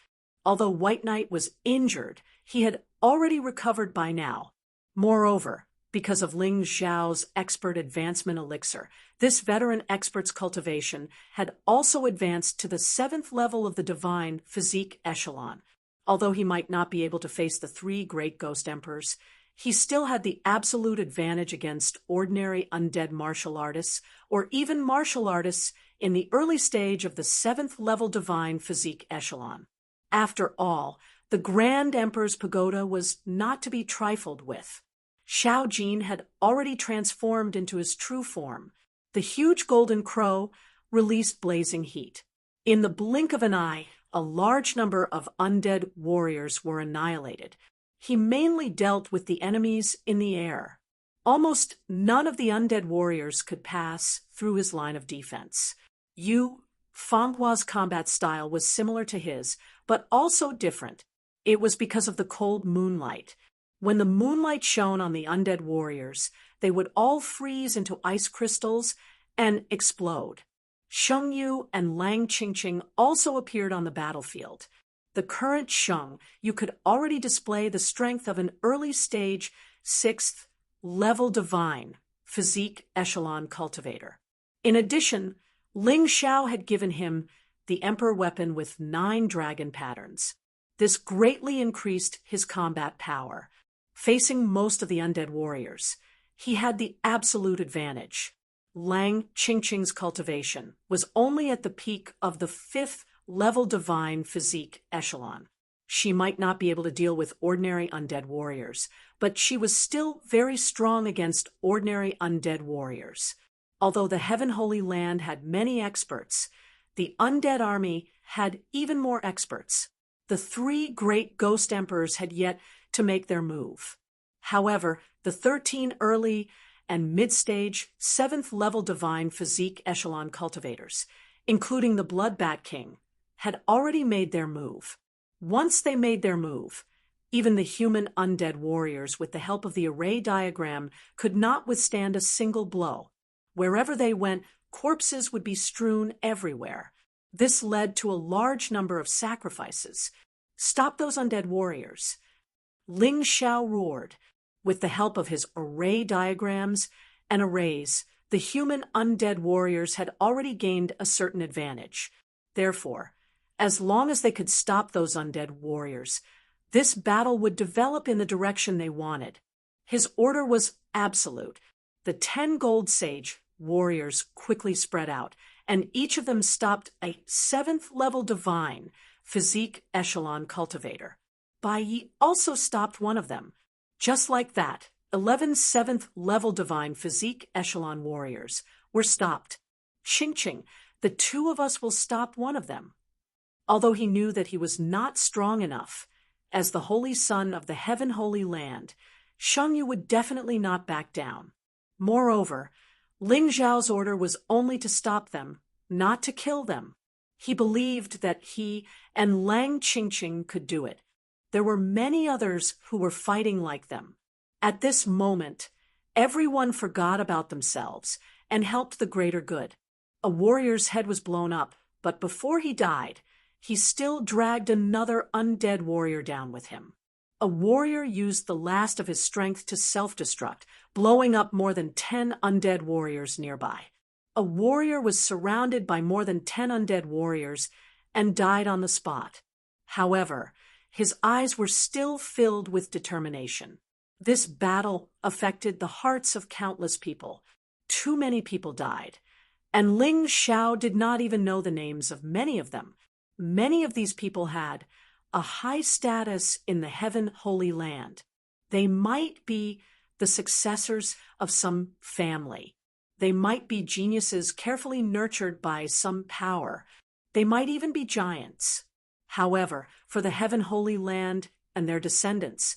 [SPEAKER 1] Although White Knight was injured, he had already recovered by now. Moreover, because of Ling Xiao's expert advancement elixir, this veteran expert's cultivation had also advanced to the 7th level of the divine physique echelon. Although he might not be able to face the 3 great ghost emperors, he still had the absolute advantage against ordinary undead martial artists, or even martial artists in the early stage of the 7th level divine physique echelon. After all, the Grand Emperor's pagoda was not to be trifled with. Xiao Jin had already transformed into his true form. The huge golden crow released blazing heat. In the blink of an eye, a large number of undead warriors were annihilated. He mainly dealt with the enemies in the air. Almost none of the undead warriors could pass through his line of defense. Yu Fenghua's combat style was similar to his, but also different. It was because of the cold moonlight. When the moonlight shone on the undead warriors, they would all freeze into ice crystals and explode. Sheng Yu and Lang Qingqing also appeared on the battlefield. The current Sheng Yu could already display the strength of an early-stage 6th level divine physique echelon cultivator. In addition, Ling Xiao had given him the Emperor weapon with 9 dragon patterns. This greatly increased his combat power. Facing most of the undead warriors, he had the absolute advantage. Lang Qingqing's cultivation was only at the peak of the 5th level divine physique echelon. She might not be able to deal with ordinary undead warriors, but she was still very strong against ordinary undead warriors. Although the Heaven Holy Land had many experts, the undead army had even more experts. The 3 great ghost emperors had yet to make their move. However, the 13 early and mid-stage 7th level divine physique echelon cultivators, including the Bloodbat King, had already made their move. Once they made their move, even the human undead warriors, with the help of the array diagram, could not withstand a single blow. Wherever they went, corpses would be strewn everywhere. This led to a large number of sacrifices. Stop those undead warriors. Ling Xiao roared. With the help of his array diagrams and arrays, the human undead warriors had already gained a certain advantage. Therefore, as long as they could stop those undead warriors, this battle would develop in the direction they wanted. His order was absolute. The 10 gold sage warriors quickly spread out, and each of them stopped a 7th level divine physique echelon cultivator. Bai Yi also stopped one of them. Just like that, 11 7th level divine physique echelon warriors were stopped. Qingqing, the 2 of us will stop one of them. Although he knew that he was not strong enough, as the holy son of the Heaven Holy Land, Sheng Yu would definitely not back down. Moreover, Ling Xiao's order was only to stop them, not to kill them. He believed that he and Lang Qingqing could do it. There were many others who were fighting like them. At this moment, everyone forgot about themselves and helped the greater good. A warrior's head was blown up, but before he died, he still dragged another undead warrior down with him. A warrior used the last of his strength to self-destruct, blowing up more than 10 undead warriors nearby. A warrior was surrounded by more than 10 undead warriors and died on the spot. However, his eyes were still filled with determination. This battle affected the hearts of countless people. Too many people died, and Ling Xiao did not even know the names of many of them. Many of these people had a high status in the Heaven Holy Land. They might be the successors of some family. They might be geniuses carefully nurtured by some power. They might even be giants. However, for the Heaven Holy Land and their descendants,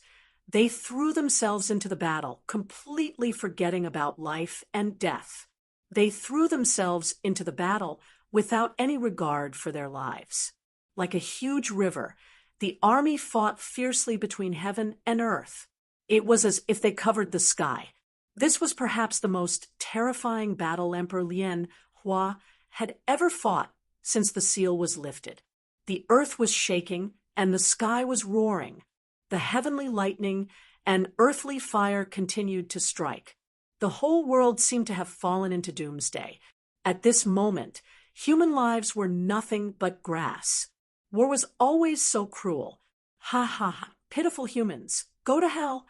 [SPEAKER 1] they threw themselves into the battle, completely forgetting about life and death. They threw themselves into the battle without any regard for their lives. Like a huge river, the army fought fiercely between heaven and earth. It was as if they covered the sky. This was perhaps the most terrifying battle Emperor Lian Hua had ever fought since the seal was lifted. The earth was shaking, and the sky was roaring. The heavenly lightning and earthly fire continued to strike. The whole world seemed to have fallen into doomsday. At this moment, human lives were nothing but grass. War was always so cruel. Ha ha ha, pitiful humans, go to hell.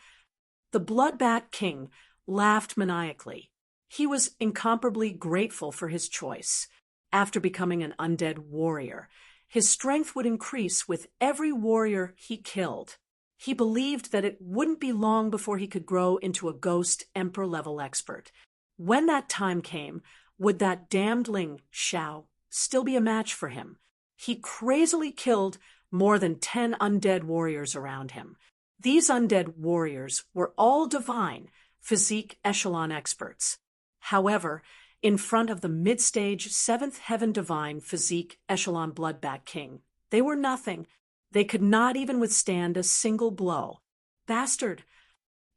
[SPEAKER 1] The Bloodbat King laughed maniacally. He was incomparably grateful for his choice. After becoming an undead warrior, his strength would increase with every warrior he killed. He believed that it wouldn't be long before he could grow into a ghost emperor-level expert. When that time came, would that damned Ling Xiao still be a match for him? He crazily killed more than 10 undead warriors around him. These undead warriors were all divine, physique echelon experts. However, in front of the mid-stage 7th Heaven Divine physique echelon Bloodbat King, they were nothing. They could not even withstand a single blow. Bastard!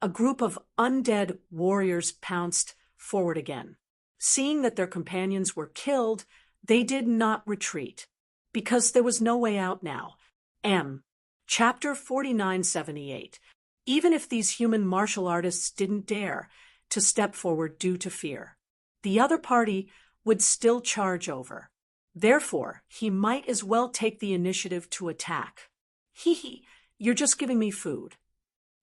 [SPEAKER 1] A group of undead warriors pounced forward again. Seeing that their companions were killed, they did not retreat, because there was no way out now. Chapter 4978. Even if these human martial artists didn't dare to step forward due to fear, the other party would still charge over. Therefore, he might as well take the initiative to attack. Hee, you're just giving me food.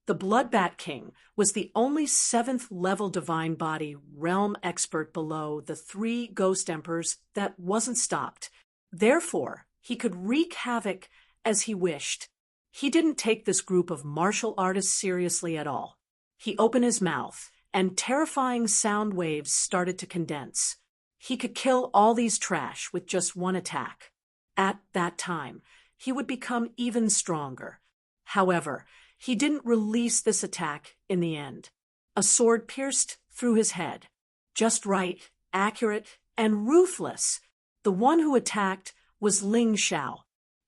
[SPEAKER 1] The Bloodbat King was the only 7th level divine body realm expert below the 3 ghost emperors that wasn't stopped. Therefore, he could wreak havoc as he wished. He didn't take this group of martial artists seriously at all. He opened his mouth, and terrifying sound waves started to condense. He could kill all these trash with just one attack. At that time, he would become even stronger. However, he didn't release this attack in the end. A sword pierced through his head. Just right, accurate, and ruthless. The one who attacked was Ling Xiao.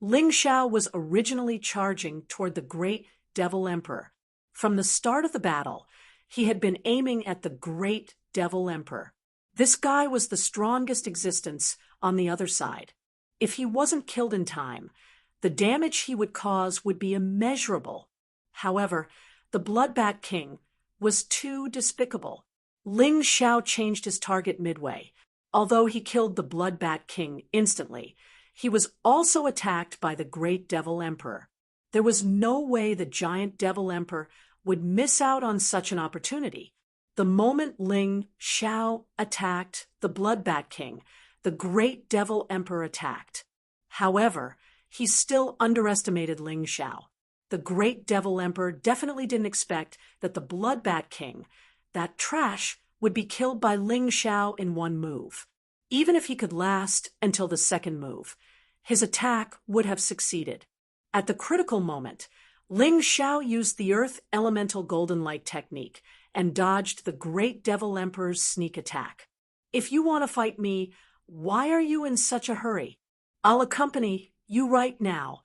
[SPEAKER 1] Ling Xiao was originally charging toward the great Devil Emperor. From the start of the battle, he had been aiming at the great Devil Emperor. This guy was the strongest existence on the other side. If he wasn't killed in time, the damage he would cause would be immeasurable. However, the Bloodbat King was too despicable. Ling Xiao changed his target midway. Although he killed the Bloodbat King instantly, he was also attacked by the great Devil Emperor. There was no way the giant Devil Emperor would miss out on such an opportunity. The moment Ling Xiao attacked the Bloodbat King, the great Devil Emperor attacked. However, he still underestimated Ling Xiao. The great Devil Emperor definitely didn't expect that the Bloodbat King, that trash, would be killed by Ling Xiao in one move. Even if he could last until the second move, his attack would have succeeded. At the critical moment, Ling Xiao used the Earth Elemental Golden Light technique and dodged the great Devil Emperor's sneak attack. If you want to fight me, why are you in such a hurry? I'll accompany you right now.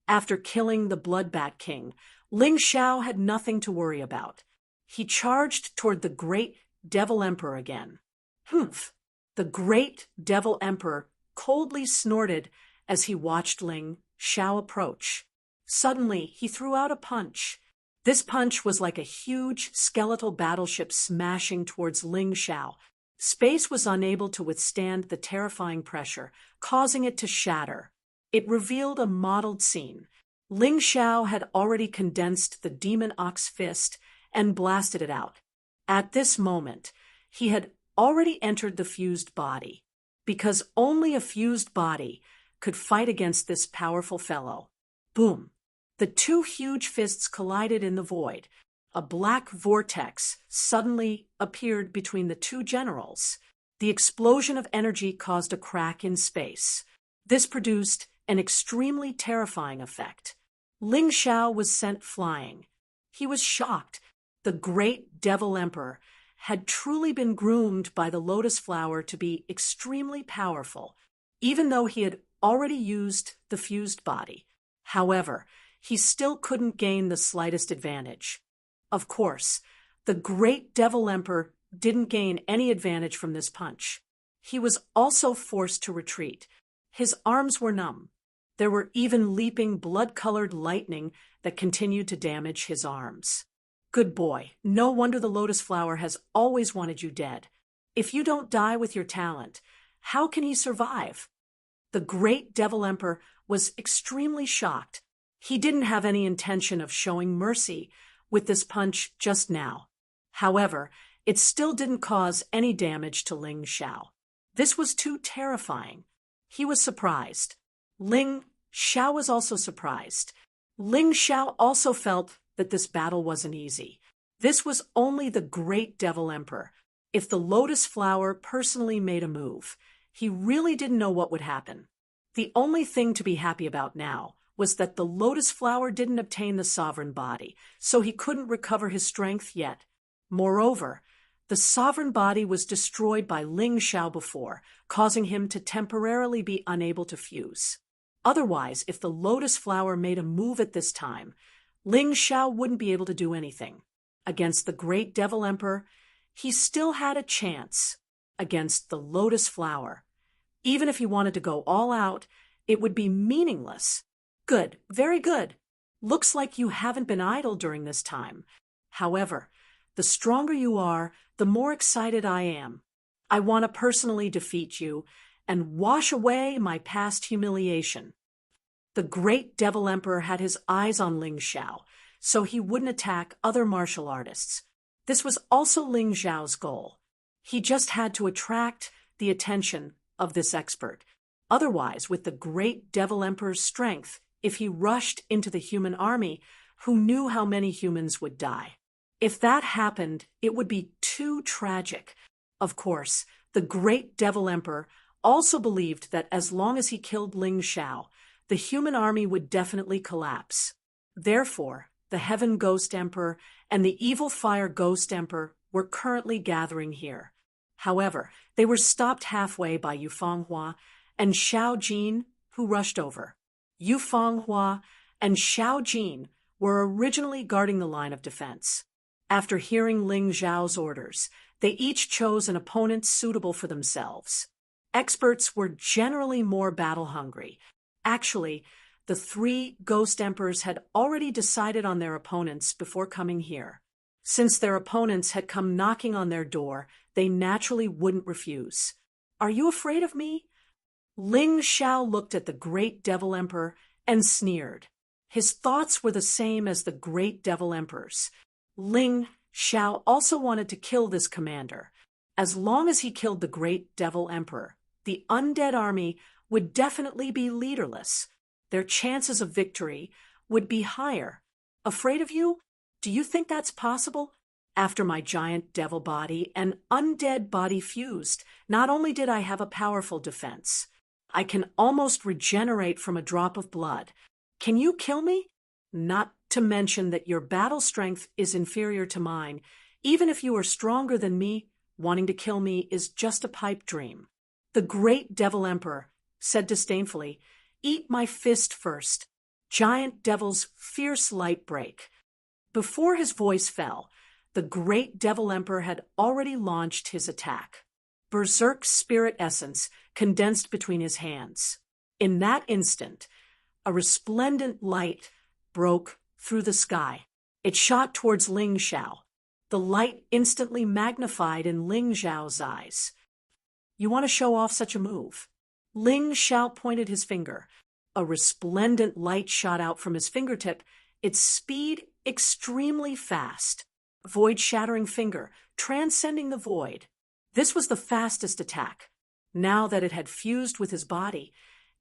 [SPEAKER 1] After killing the Bloodbat King, Ling Xiao had nothing to worry about. He charged toward the great Devil Emperor again. Humph! The great Devil Emperor coldly snorted as he watched Ling Xiao approach. Suddenly, he threw out a punch. This punch was like a huge skeletal battleship smashing towards Ling Xiao. Space was unable to withstand the terrifying pressure, causing it to shatter. It revealed a mottled scene. Ling Xiao had already condensed the demon ox fist and blasted it out. At this moment, he had already entered the fused body, because only a fused body could fight against this powerful fellow. Boom! The 2 huge fists collided in the void. A black vortex suddenly appeared between the 2 generals. The explosion of energy caused a crack in space. This produced an extremely terrifying effect. Ling Xiao was sent flying. He was shocked. The great Devil Emperor had truly been groomed by the lotus flower to be extremely powerful, even though he had already used the fused body. However, he still couldn't gain the slightest advantage. Of course, the great Devil Emperor didn't gain any advantage from this punch. He was also forced to retreat. His arms were numb. There were even leaping blood-colored lightning that continued to damage his arms. Good boy. No wonder the lotus flower has always wanted you dead. If you don't die with your talent, how can he survive? The great Devil Emperor was extremely shocked. He didn't have any intention of showing mercy with this punch just now. However, it still didn't cause any damage to Ling Xiao. This was too terrifying. He was surprised. Ling Xiao was also surprised. Ling Xiao also felt that this battle wasn't easy. This was only the great Devil Emperor. If the lotus flower personally made a move, he really didn't know what would happen. The only thing to be happy about now was that the lotus flower didn't obtain the sovereign body, so he couldn't recover his strength yet. Moreover, the sovereign body was destroyed by Ling Xiao before, causing him to temporarily be unable to fuse. Otherwise, if the lotus flower made a move at this time, Ling Xiao wouldn't be able to do anything. Against the great Devil Emperor, he still had a chance. Against the lotus flower, even if he wanted to go all out, it would be meaningless. Good, very good. Looks like you haven't been idle during this time. However, the stronger you are, the more excited I am. I want to personally defeat you and wash away my past humiliation. The great Devil Emperor had his eyes on Ling Xiao, so he wouldn't attack other martial artists. This was also Ling Xiao's goal. He just had to attract the attention of this expert. Otherwise, with the great Devil Emperor's strength, if he rushed into the human army, who knew how many humans would die? If that happened, it would be too tragic. Of course, the great Devil Emperor also believed that as long as he killed Ling Xiao, the human army would definitely collapse. Therefore, the Heaven Ghost Emperor and the Evil Fire Ghost Emperor were currently gathering here. However, they were stopped halfway by Yu Fanghua and Xiao Jin, who rushed over. Yu Fanghua and Xiao Jin were originally guarding the line of defense. After hearing Ling Xiao's orders, they each chose an opponent suitable for themselves. Experts were generally more battle-hungry. Actually, the three Ghost Emperors had already decided on their opponents before coming here. Since their opponents had come knocking on their door, they naturally wouldn't refuse. Are you afraid of me? Ling Xiao looked at the great Devil Emperor and sneered. His thoughts were the same as the great Devil Emperor's. Ling Xiao also wanted to kill this commander. As long as he killed the great Devil Emperor, the undead army would definitely be leaderless. Their chances of victory would be higher. Afraid of you? Do you think that's possible? After my giant devil body and undead body fused, not only did I have a powerful defense, I can almost regenerate from a drop of blood. Can you kill me? Not to mention that your battle strength is inferior to mine. Even if you are stronger than me, wanting to kill me is just a pipe dream. The great Devil Emperor said disdainfully, "Eat my fist first." Giant Devil's fierce light break. Before his voice fell, the great Devil Emperor had already launched his attack. Berserk spirit essence condensed between his hands. In that instant, a resplendent light broke through the sky. It shot towards Ling Xiao. The light instantly magnified in Ling Xiao's eyes. You want to show off such a move? Ling Xiao pointed his finger. A resplendent light shot out from his fingertip, its speed extremely fast. Void-shattering finger, transcending the void. This was the fastest attack. Now that it had fused with his body,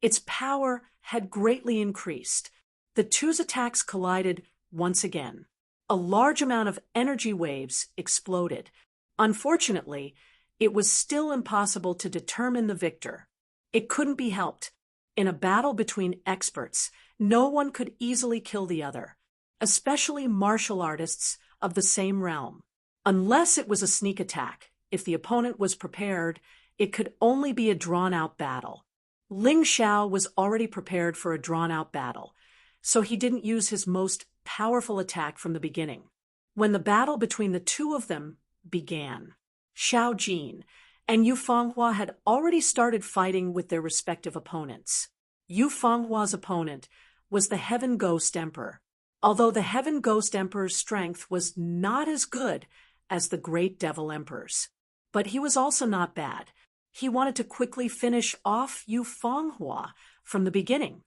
[SPEAKER 1] its power had greatly increased. The two's attacks collided once again. A large amount of energy waves exploded. Unfortunately, it was still impossible to determine the victor. It couldn't be helped. In a battle between experts, no one could easily kill the other, especially martial artists of the same realm. Unless it was a sneak attack, if the opponent was prepared, it could only be a drawn-out battle. Ling Xiao was already prepared for a drawn-out battle, so he didn't use his most powerful attack from the beginning. When the battle between the two of them began, Xiao Jin and Yu Fanghua had already started fighting with their respective opponents. Yu Fanghua's opponent was the Heaven Ghost Emperor. although the Heaven Ghost Emperor's strength was not as good as the Great Devil Emperor's. But he was also not bad. He wanted to quickly finish off Yu Fanghua from the beginning.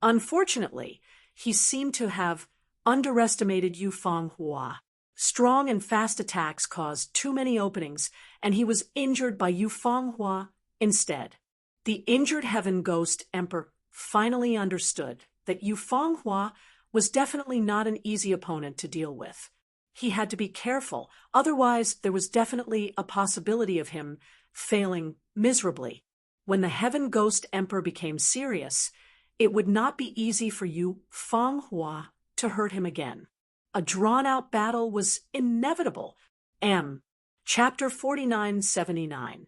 [SPEAKER 1] Unfortunately, he seemed to have underestimated Yu Fanghua. Strong and fast attacks caused too many openings, and he was injured by Yu Fanghua instead. The injured Heaven Ghost Emperor finally understood that Yu Fanghua was definitely not an easy opponent to deal with. He had to be careful, otherwise there was definitely a possibility of him failing miserably. When the Heaven Ghost Emperor became serious, it would not be easy for Yu Fanghua to hurt him again. A drawn-out battle was inevitable. Chapter 4979.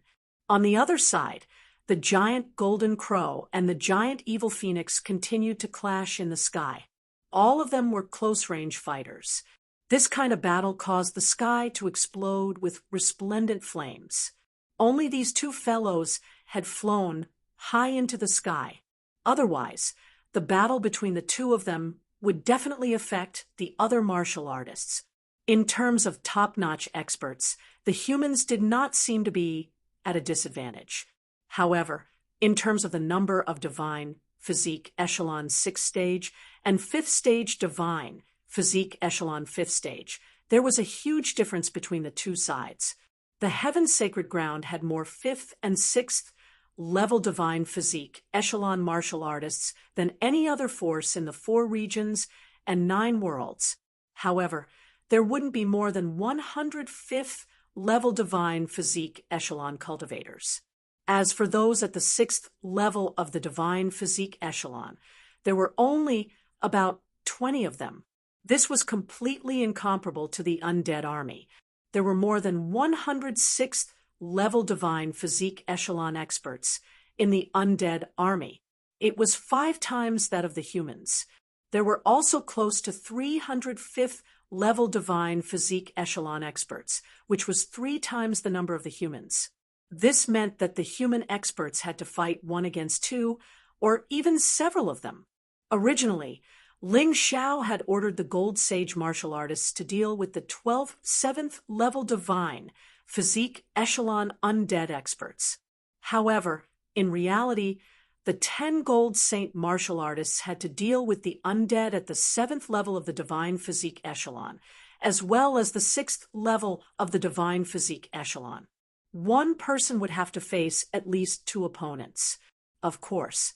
[SPEAKER 1] On the other side, the giant golden crow and the giant evil phoenix continued to clash in the sky. All of them were close-range fighters. This kind of battle caused the sky to explode with resplendent flames. Only these two fellows had flown high into the sky. Otherwise, the battle between the two of them would definitely affect the other martial artists. In terms of top-notch experts, the humans did not seem to be at a disadvantage. However, in terms of the number of divine physique echelon 6th stage and 5th stage divine physique echelon 5th stage, there was a huge difference between the two sides. The Heaven Sacred Ground had more 5th and 6th level divine physique echelon martial artists than any other force in the 4 regions and 9 worlds. However, there wouldn't be more than 105th level divine physique echelon cultivators. As for those at the 6th level of the divine physique echelon, there were only about 20 of them. This was completely incomparable to the undead army. There were more than 106th level divine physique echelon experts in the undead army. It was 5 times that of the humans. There were also close to 305th level divine physique echelon experts, which was 3 times the number of the humans. This meant that the human experts had to fight 1 against 2, or even several of them. Originally, Ling Xiao had ordered the Gold Sage martial artists to deal with the 12th, 7th level divine physique echelon undead experts. However, in reality, the 10 Gold Saint martial artists had to deal with the undead at the 7th level of the divine physique echelon, as well as the 6th level of the divine physique echelon. One person would have to face at least 2 opponents. Of course,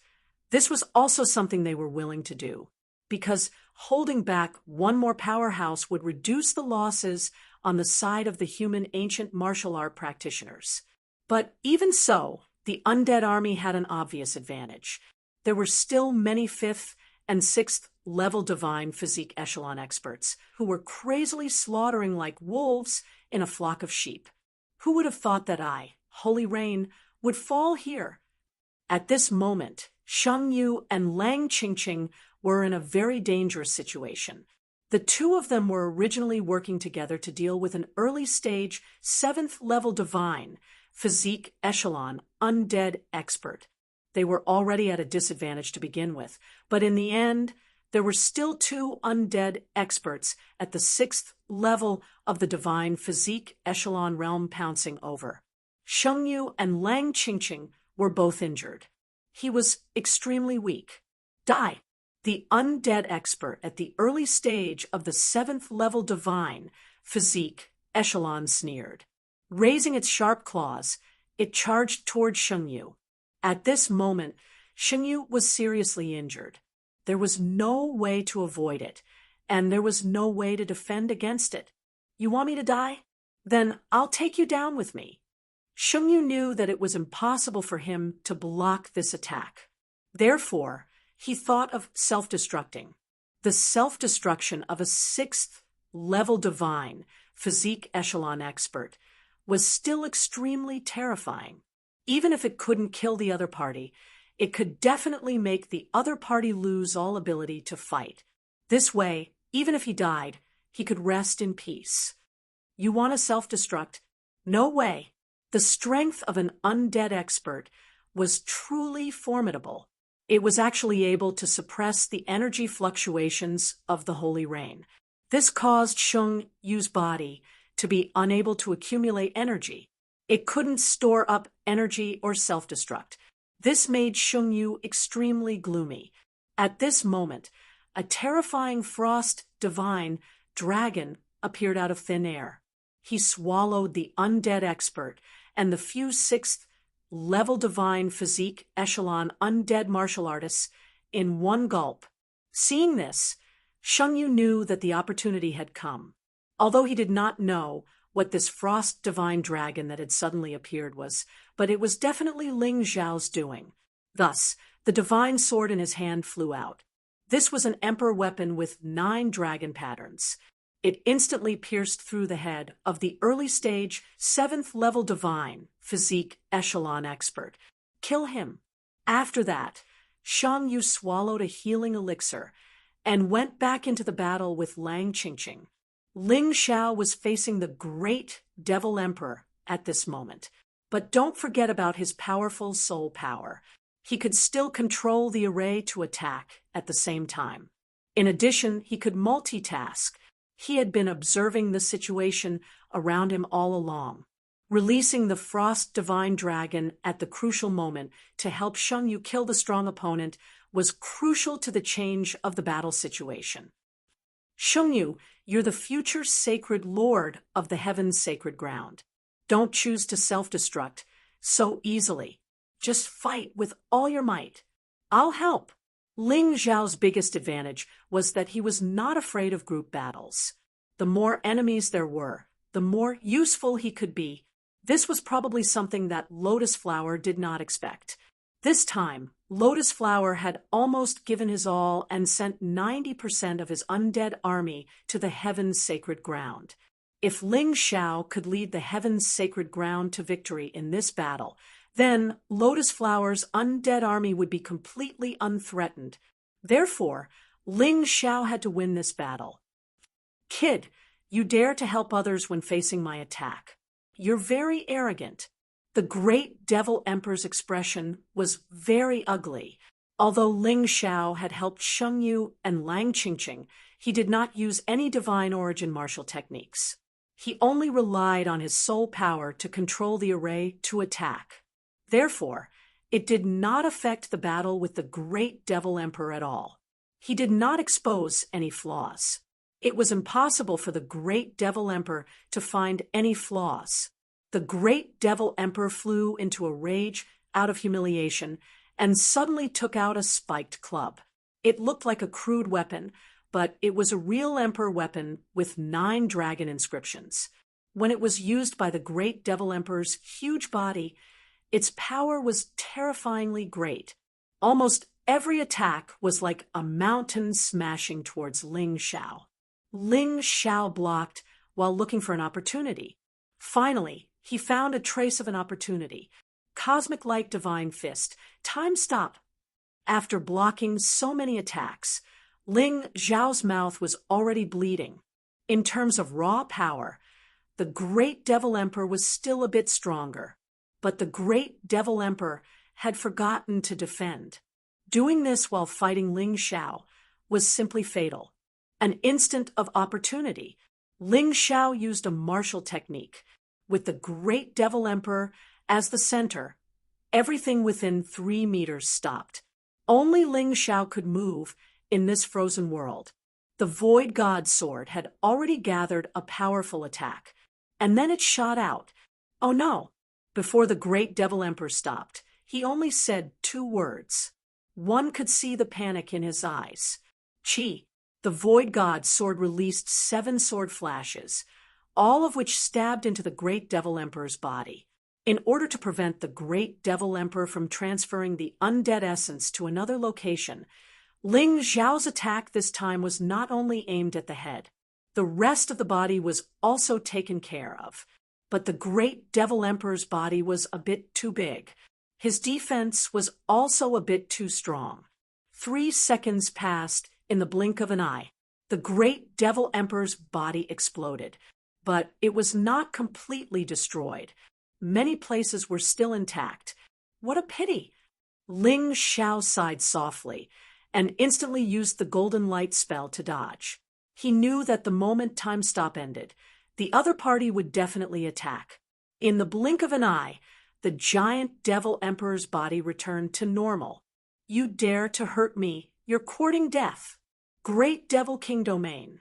[SPEAKER 1] this was also something they were willing to do, because holding back 1 more powerhouse would reduce the losses on the side of the human ancient martial art practitioners. But even so, the undead army had an obvious advantage. There were still many 5th and 6th level divine physique echelon experts who were crazily slaughtering like wolves in a flock of sheep. Who would have thought that I, Holy Rain, would fall here? At this moment, Sheng Yu and Lang Qingqing were in a very dangerous situation. The 2 of them were originally working together to deal with an early-stage 7th level divine physique echelon undead expert. They were already at a disadvantage to begin with, but in the end, there were still 2 undead experts at the 6th level of the divine physique echelon realm pouncing over. Sheng Yu and Lang Qingqing were both injured. He was extremely weak. Die! The undead expert at the early stage of the 7th level divine physique echelon sneered. Raising its sharp claws, it charged toward Sheng Yu. At this moment, Sheng Yu was seriously injured. There was no way to avoid it, and there was no way to defend against it. You want me to die? Then I'll take you down with me. Sheng Yu knew that it was impossible for him to block this attack. Therefore, he thought of self-destructing. The self-destruction of a 6th level divine physique echelon expert was still extremely terrifying. Even if it couldn't kill the other party, it could definitely make the other party lose all ability to fight. This way, even if he died, he could rest in peace. You want to self-destruct? No way. The strength of an undead expert was truly formidable. It was actually able to suppress the energy fluctuations of the holy rain. This caused Sheng Yu's body to be unable to accumulate energy. It couldn't store up energy or self-destruct. This made Sheng Yu extremely gloomy. At this moment, a terrifying frost divine dragon appeared out of thin air. He swallowed the undead expert and the few sixth-level divine physique echelon undead martial artists in one gulp. Seeing this, Sheng Yu knew that the opportunity had come. Although he did not know what this frost divine dragon that had suddenly appeared was, but it was definitely Ling Xiao's doing. Thus, the divine sword in his hand flew out. This was an emperor weapon with 9 dragon patterns. It instantly pierced through the head of the early-stage 7th-level divine physique echelon expert. Kill him. After that, Shang Yu swallowed a healing elixir and went back into the battle with Lang Qingqing. Ling Xiao was facing the great Devil Emperor at this moment. But don't forget about his powerful soul power. He could still control the array to attack at the same time. In addition, he could multitask. He had been observing the situation around him all along. Releasing the Frost Divine Dragon at the crucial moment to help Shang Yu kill the strong opponent was crucial to the change of the battle situation. Shang Yu, you're the future sacred lord of the heaven's sacred ground. Don't choose to self-destruct so easily. Just fight with all your might. I'll help. Ling Xiao's biggest advantage was that he was not afraid of group battles. The more enemies there were, the more useful he could be. This was probably something that Lotus Flower did not expect. This time, Lotus Flower had almost given his all and sent 90% of his undead army to the heaven's sacred ground. If Ling Xiao could lead the heaven's sacred ground to victory in this battle, then Lotus Flower's undead army would be completely unthreatened. Therefore, Ling Xiao had to win this battle. Kid, you dare to help others when facing my attack. You're very arrogant. The great Devil Emperor's expression was very ugly. Although Ling Xiao had helped Shang Yu and Lang Qingqing, he did not use any divine origin martial techniques. He only relied on his soul power to control the array to attack. Therefore, it did not affect the battle with the great Devil Emperor at all. He did not expose any flaws. It was impossible for the great Devil Emperor to find any flaws. The great Devil Emperor flew into a rage out of humiliation and suddenly took out a spiked club. It looked like a crude weapon, but it was a real Emperor weapon with 9 dragon inscriptions. When it was used by the great Devil Emperor's huge body, its power was terrifyingly great. Almost every attack was like a mountain smashing towards Ling Xiao. Ling Xiao blocked while looking for an opportunity. Finally, he found a trace of an opportunity. Cosmic Light Divine Fist. Time stop. After blocking so many attacks, Ling Xiao's mouth was already bleeding. In terms of raw power, the great Devil Emperor was still a bit stronger. But the great Devil Emperor had forgotten to defend. Doing this while fighting Ling Xiao was simply fatal. An instant of opportunity. Ling Xiao used a martial technique. With the great Devil Emperor as the center, everything within 3 meters stopped. Only Ling Xiao could move in this frozen world. The Void God Sword had already gathered a powerful attack, and then it shot out. Oh no! Before the great Devil Emperor stopped, he only said 2 words. One could see the panic in his eyes. Chi, the Void God Sword released 7 sword flashes, all of which stabbed into the great Devil Emperor's body. In order to prevent the great Devil Emperor from transferring the undead essence to another location, Ling Xiao's attack this time was not only aimed at the head. The rest of the body was also taken care of. But the great Devil Emperor's body was a bit too big. His defense was also a bit too strong. 3 seconds passed in the blink of an eye. The great Devil Emperor's body exploded. But it was not completely destroyed. Many places were still intact. What a pity! Ling Xiao sighed softly and instantly used the golden light spell to dodge. He knew that the moment time stop ended, the other party would definitely attack. In the blink of an eye, the giant devil emperor's body returned to normal. You dare to hurt me, you're courting death. Great Devil King Domain.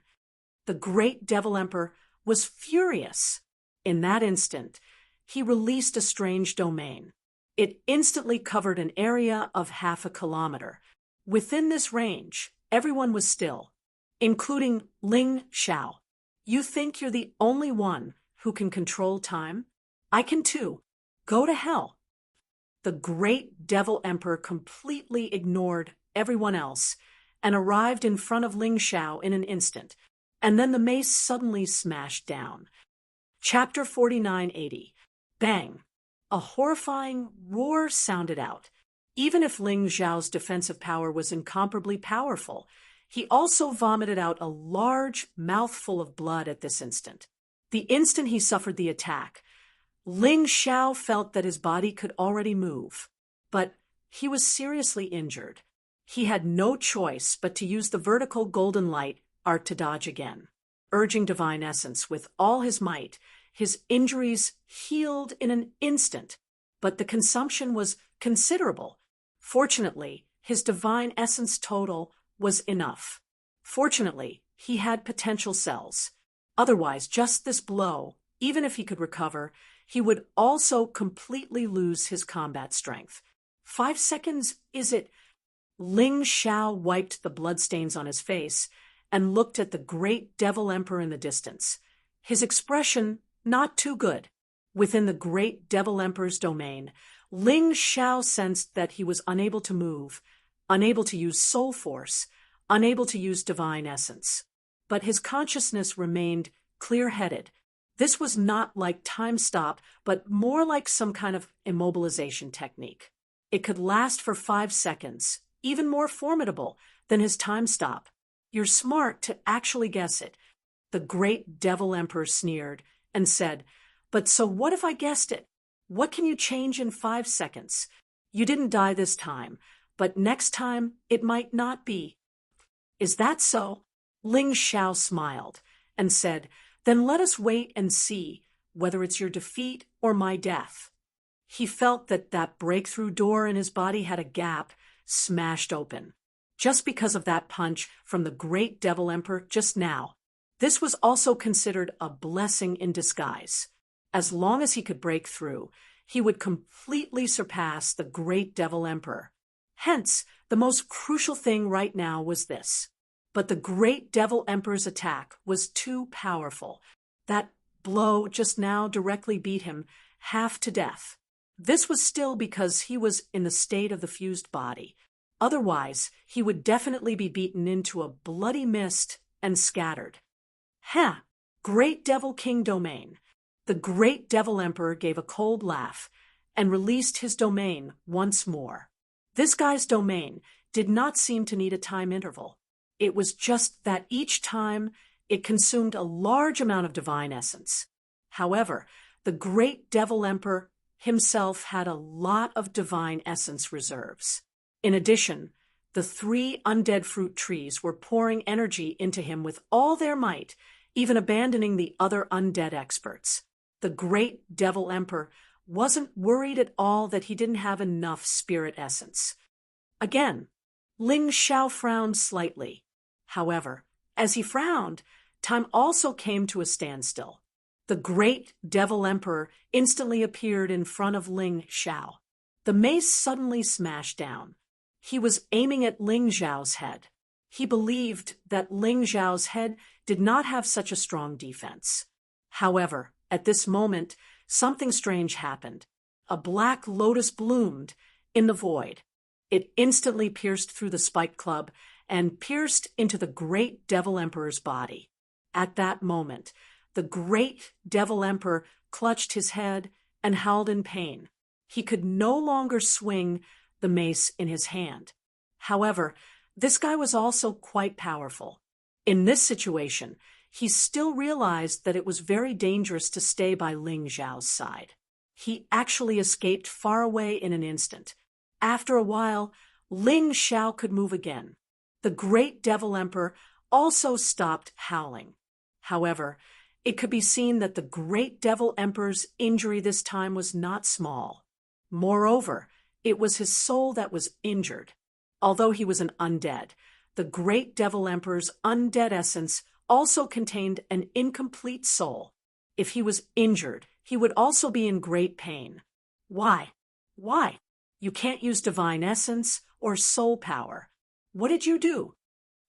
[SPEAKER 1] The great devil emperor was furious. In that instant, he released a strange domain. It instantly covered an area of 1/2 kilometer. Within this range, everyone was still, including Ling Xiao. You think you're the only one who can control time? I can too. Go to hell. The great devil emperor completely ignored everyone else and arrived in front of Ling Xiao in an instant, and then the mace suddenly smashed down. Chapter 4980. Bang! A horrifying roar sounded out. Even if Ling Xiao's defensive power was incomparably powerful, he also vomited out a large mouthful of blood at this instant. The instant he suffered the attack, Ling Xiao felt that his body could already move, but he was seriously injured. He had no choice but to use the vertical golden light art to dodge again. Urging divine essence with all his might, his injuries healed in an instant, but the consumption was considerable. Fortunately, his divine essence total was enough. Fortunately, he had potential cells. Otherwise, just this blow, even if he could recover, he would also completely lose his combat strength. 5 seconds, is it? Ling Xiao wiped the bloodstains on his face and looked at the great devil emperor in the distance. His expression not too good. Within the great devil emperor's domain, Ling Xiao sensed that he was unable to move, unable to use soul force, unable to use divine essence. But his consciousness remained clear-headed. This was not like time stop, but more like some kind of immobilization technique. It could last for 5 seconds, even more formidable than his time stop. You're smart to actually guess it. The great devil emperor sneered and said, but so what if I guessed it? What can you change in 5 seconds? You didn't die this time, but next time it might not be. Is that so? Ling Xiao smiled and said, then let us wait and see whether it's your defeat or my death. He felt that that breakthrough door in his body had a gap smashed open, just because of that punch from the great devil emperor just now. This was also considered a blessing in disguise. As long as he could break through, he would completely surpass the great devil emperor. Hence, the most crucial thing right now was this. But the great devil emperor's attack was too powerful. That blow just now directly beat him half to death. This was still because he was in the state of the fused body. Otherwise, he would definitely be beaten into a bloody mist and scattered. Great Devil King Domain. The great devil emperor gave a cold laugh and released his domain once more. This guy's domain did not seem to need a time interval. It was just that each time it consumed a large amount of divine essence. However, the great devil emperor himself had a lot of divine essence reserves. In addition, the 3 undead fruit trees were pouring energy into him with all their might, even abandoning the other undead experts. The great devil emperor wasn't worried at all that he didn't have enough spirit essence. Again, Ling Xiao frowned slightly. However, as he frowned, time also came to a standstill. The great devil emperor instantly appeared in front of Ling Xiao. The mace suddenly smashed down. He was aiming at Ling Xiao's head. He believed that Ling Xiao's head did not have such a strong defense. However, at this moment, something strange happened. A black lotus bloomed in the void. It instantly pierced through the spiked club and pierced into the great devil emperor's body. At that moment, the great devil emperor clutched his head and howled in pain. He could no longer swing the mace in his hand. However, this guy was also quite powerful. In this situation, he still realized that it was very dangerous to stay by Ling Xiao's side. He actually escaped far away in an instant. After a while, Ling Xiao could move again. The great devil emperor also stopped howling. However, it could be seen that the great devil emperor's injury this time was not small. Moreover, it was his soul that was injured. Although he was an undead, the great devil emperor's undead essence also contained an incomplete soul. If he was injured, he would also be in great pain. Why? Why? You can't use divine essence or soul power. What did you do?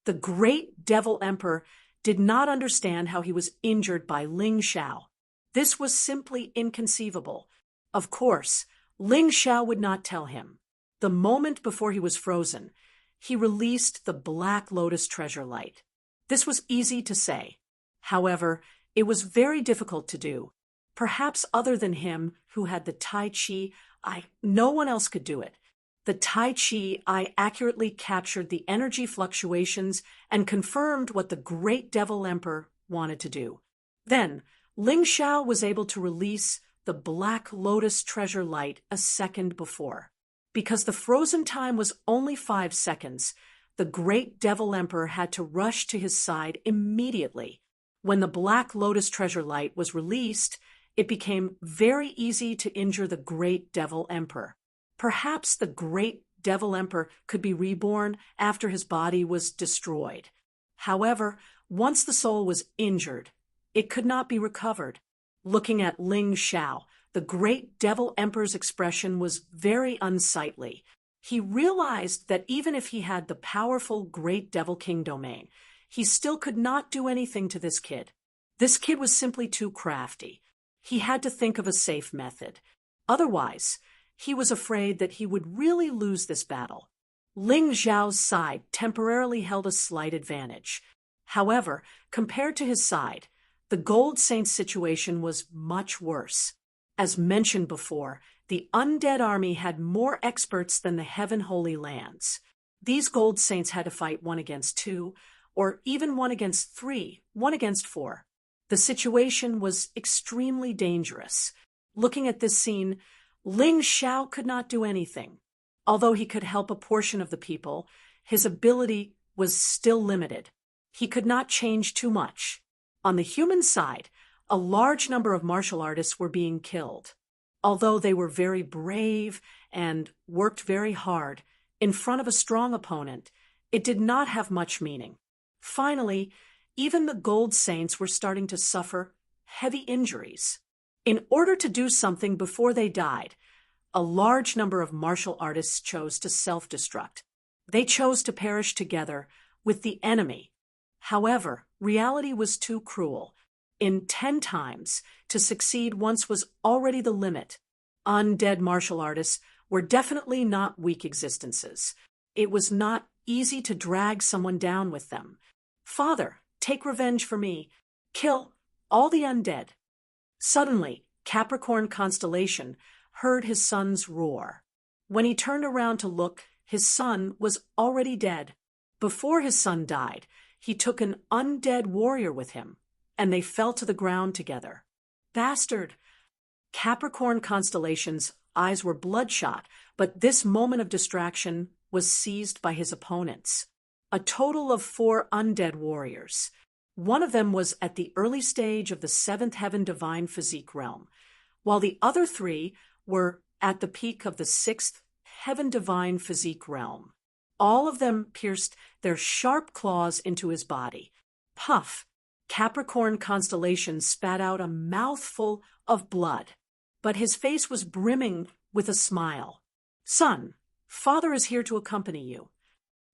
[SPEAKER 1] The great devil emperor did not understand how he was injured by Ling Xiao. This was simply inconceivable. Of course, Ling Xiao would not tell him. The moment before he was frozen, he released the Black Lotus treasure light. This was easy to say. However, it was very difficult to do. Perhaps other than him, who had the Tai Chi, no one else could do it. The Tai Chi accurately captured the energy fluctuations and confirmed what the great devil emperor wanted to do. Then, Ling Xiao was able to release the Black Lotus treasure light a second before. Because the frozen time was only 5 seconds, the great devil emperor had to rush to his side immediately. When the Black Lotus treasure light was released, it became very easy to injure the great devil emperor. Perhaps the great devil emperor could be reborn after his body was destroyed. However, once the soul was injured, it could not be recovered. Looking at Ling Xiao, the great devil emperor's expression was very unsightly. He realized that even if he had the powerful great devil king domain, he still could not do anything to this kid. This kid was simply too crafty. He had to think of a safe method. Otherwise, he was afraid that he would really lose this battle. Ling Xiao's side temporarily held a slight advantage. However, compared to his side, the Gold Saints' situation was much worse. As mentioned before, the undead army had more experts than the Heaven Holy Lands. These Gold Saints had to fight 1 against 2, or even 1 against 3, 1 against 4. The situation was extremely dangerous. Looking at this scene, Ling Xiao could not do anything. Although he could help a portion of the people, his ability was still limited. He could not change too much. On the human side, a large number of martial artists were being killed. Although they were very brave and worked very hard in front of a strong opponent, it did not have much meaning. Finally, even the Gold Saints were starting to suffer heavy injuries. In order to do something before they died, a large number of martial artists chose to self-destruct. They chose to perish together with the enemy. However, reality was too cruel. In 10 times, to succeed once was already the limit. Undead martial artists were definitely not weak existences. It was not easy to drag someone down with them. Father, take revenge for me. Kill all the undead. Suddenly, Capricorn Constellation heard his son's roar. When he turned around to look, his son was already dead. Before his son died, he took an undead warrior with him, and they fell to the ground together. Bastard! Capricorn Constellation's eyes were bloodshot, but this moment of distraction was seized by his opponents. A total of 4 undead warriors. One of them was at the early stage of the 7th Heaven Divine Physique realm, while the other 3 were at the peak of the 6th Heaven Divine Physique realm. All of them pierced their sharp claws into his body. Puff! Capricorn Constellation spat out a mouthful of blood, but his face was brimming with a smile. Son, father is here to accompany you.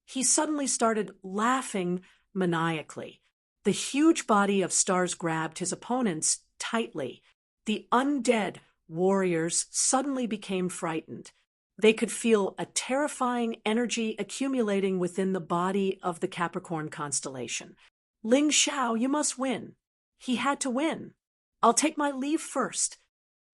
[SPEAKER 1] He suddenly started laughing maniacally. The huge body of stars grabbed his opponents tightly. The undead warriors suddenly became frightened. They could feel a terrifying energy accumulating within the body of the Capricorn Constellation. Ling Xiao, you must win. He had to win. I'll take my leave first.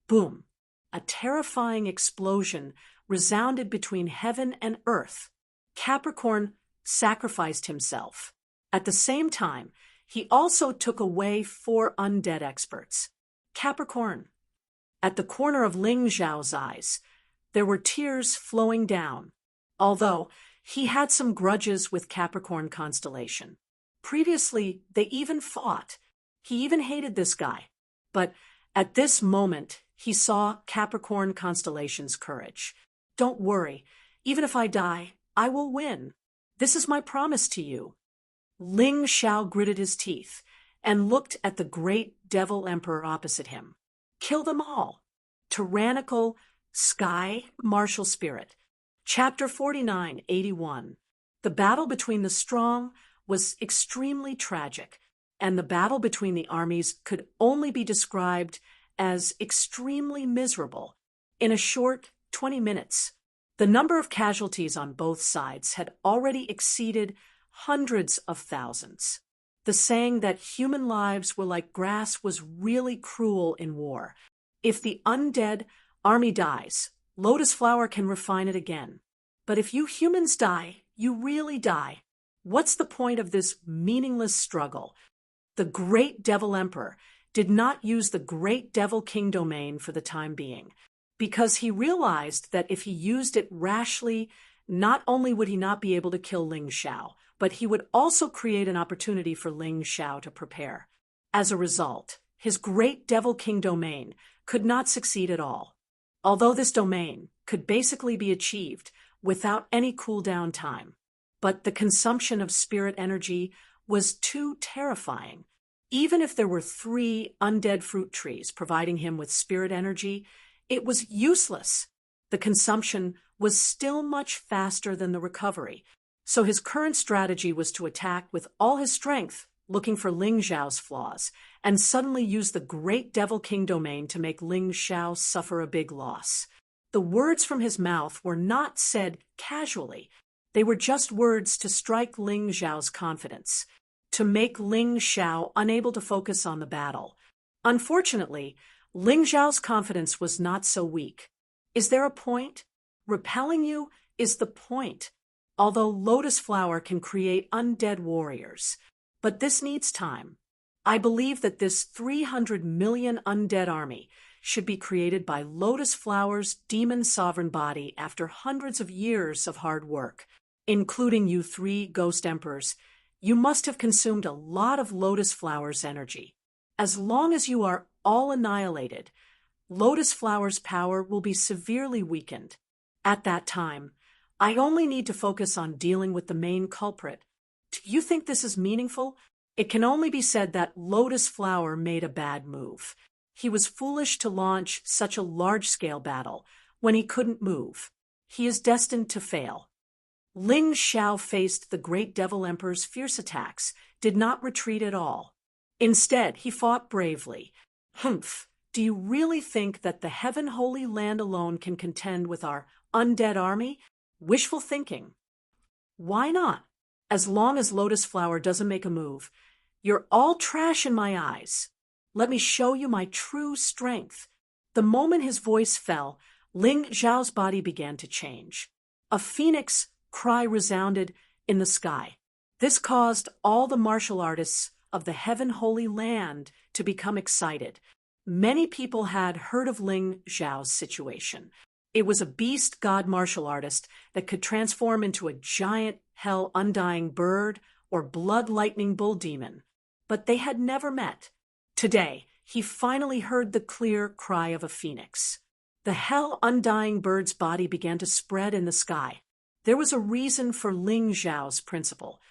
[SPEAKER 1] Boom! A terrifying explosion resounded between heaven and earth. Capricorn sacrificed himself. At the same time, he also took away 4 undead experts. Capricorn. At the corner of Ling Xiao's eyes, There were tears flowing down, although he had some grudges with Capricorn constellation. Previously, they even fought. He even hated this guy. But at this moment, he saw Capricorn constellation's courage. Don't worry. Even if I die, I will win. This is my promise to you. Ling Xiao gritted his teeth and looked at the great devil emperor opposite him. Kill them all. Tyrannical sky martial spirit. Chapter 49:81. The battle between the strong was extremely tragic, and the battle between the armies could only be described as extremely miserable. In a short 20 minutes, the number of casualties on both sides had already exceeded hundreds of thousands. The saying that human lives were like grass was really cruel in war. If the undead army dies, Lotus Flower can refine it again. But if you humans die, you really die. What's the point of this meaningless struggle? The Great Devil Emperor did not use the Great Devil King domain for the time being, because he realized that if he used it rashly, not only would he not be able to kill Ling Xiao, but he would also create an opportunity for Ling Xiao to prepare. As a result, his Great Devil King domain could not succeed at all. Although this domain could basically be achieved without any cooldown time, but the consumption of spirit energy was too terrifying. Even if there were 3 undead fruit trees providing him with spirit energy, it was useless. The consumption was still much faster than the recovery, so his current strategy was to attack with all his strength, looking for Ling Xiao's flaws, and suddenly use the Great Devil King domain to make Ling Xiao suffer a big loss. The words from his mouth were not said casually. They were just words to strike Ling Xiao's confidence, to make Ling Xiao unable to focus on the battle. Unfortunately, Ling Xiao's confidence was not so weak. Is there a point? Repelling you is the point. Although Lotus Flower can create undead warriors, but this needs time. I believe that this 300 million undead army should be created by Lotus Flower's demon sovereign body after hundreds of years of hard work, including you 3 ghost emperors. You must have consumed a lot of Lotus Flower's energy. As long as you are all annihilated, Lotus Flower's power will be severely weakened. At that time, I only need to focus on dealing with the main culprit. Do you think this is meaningful? It can only be said that Lotus Flower made a bad move. He was foolish to launch such a large-scale battle when he couldn't move. He is destined to fail. Ling Xiao faced the Great Devil Emperor's fierce attacks, did not retreat at all. Instead, he fought bravely. Humph! Do you really think that the Heaven Holy Land alone can contend with our undead army? Wishful thinking. Why not? As long as Lotus Flower doesn't make a move, you're all trash in my eyes. Let me show you my true strength. The moment his voice fell, Ling Xiao's body began to change. A phoenix cry resounded in the sky. This caused all the martial artists of the Heaven Holy Land to become excited. Many people had heard of Ling Xiao's situation. It was a beast god martial artist that could transform into a giant hell undying bird or blood lightning bull demon. But they had never met. Today, he finally heard the clear cry of a phoenix. The hell undying bird's body began to spread in the sky. There was a reason for Ling Xiao's principle.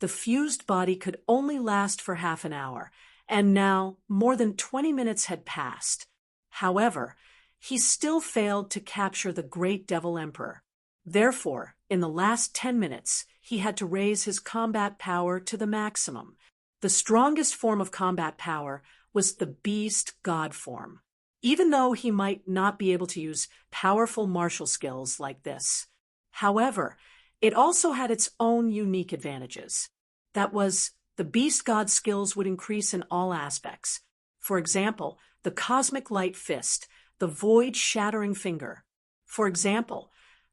[SPEAKER 1] The fused body could only last for half an hour, and now more than 20 minutes had passed. However, he still failed to capture the Great Devil Emperor. Therefore, in the last 10 minutes, he had to raise his combat power to the maximum. The strongest form of combat power was the beast god form, even though he might not be able to use powerful martial skills like this. However, it also had its own unique advantages. That was, the beast god skills would increase in all aspects. For example, the cosmic light fist, the void-shattering finger. For example,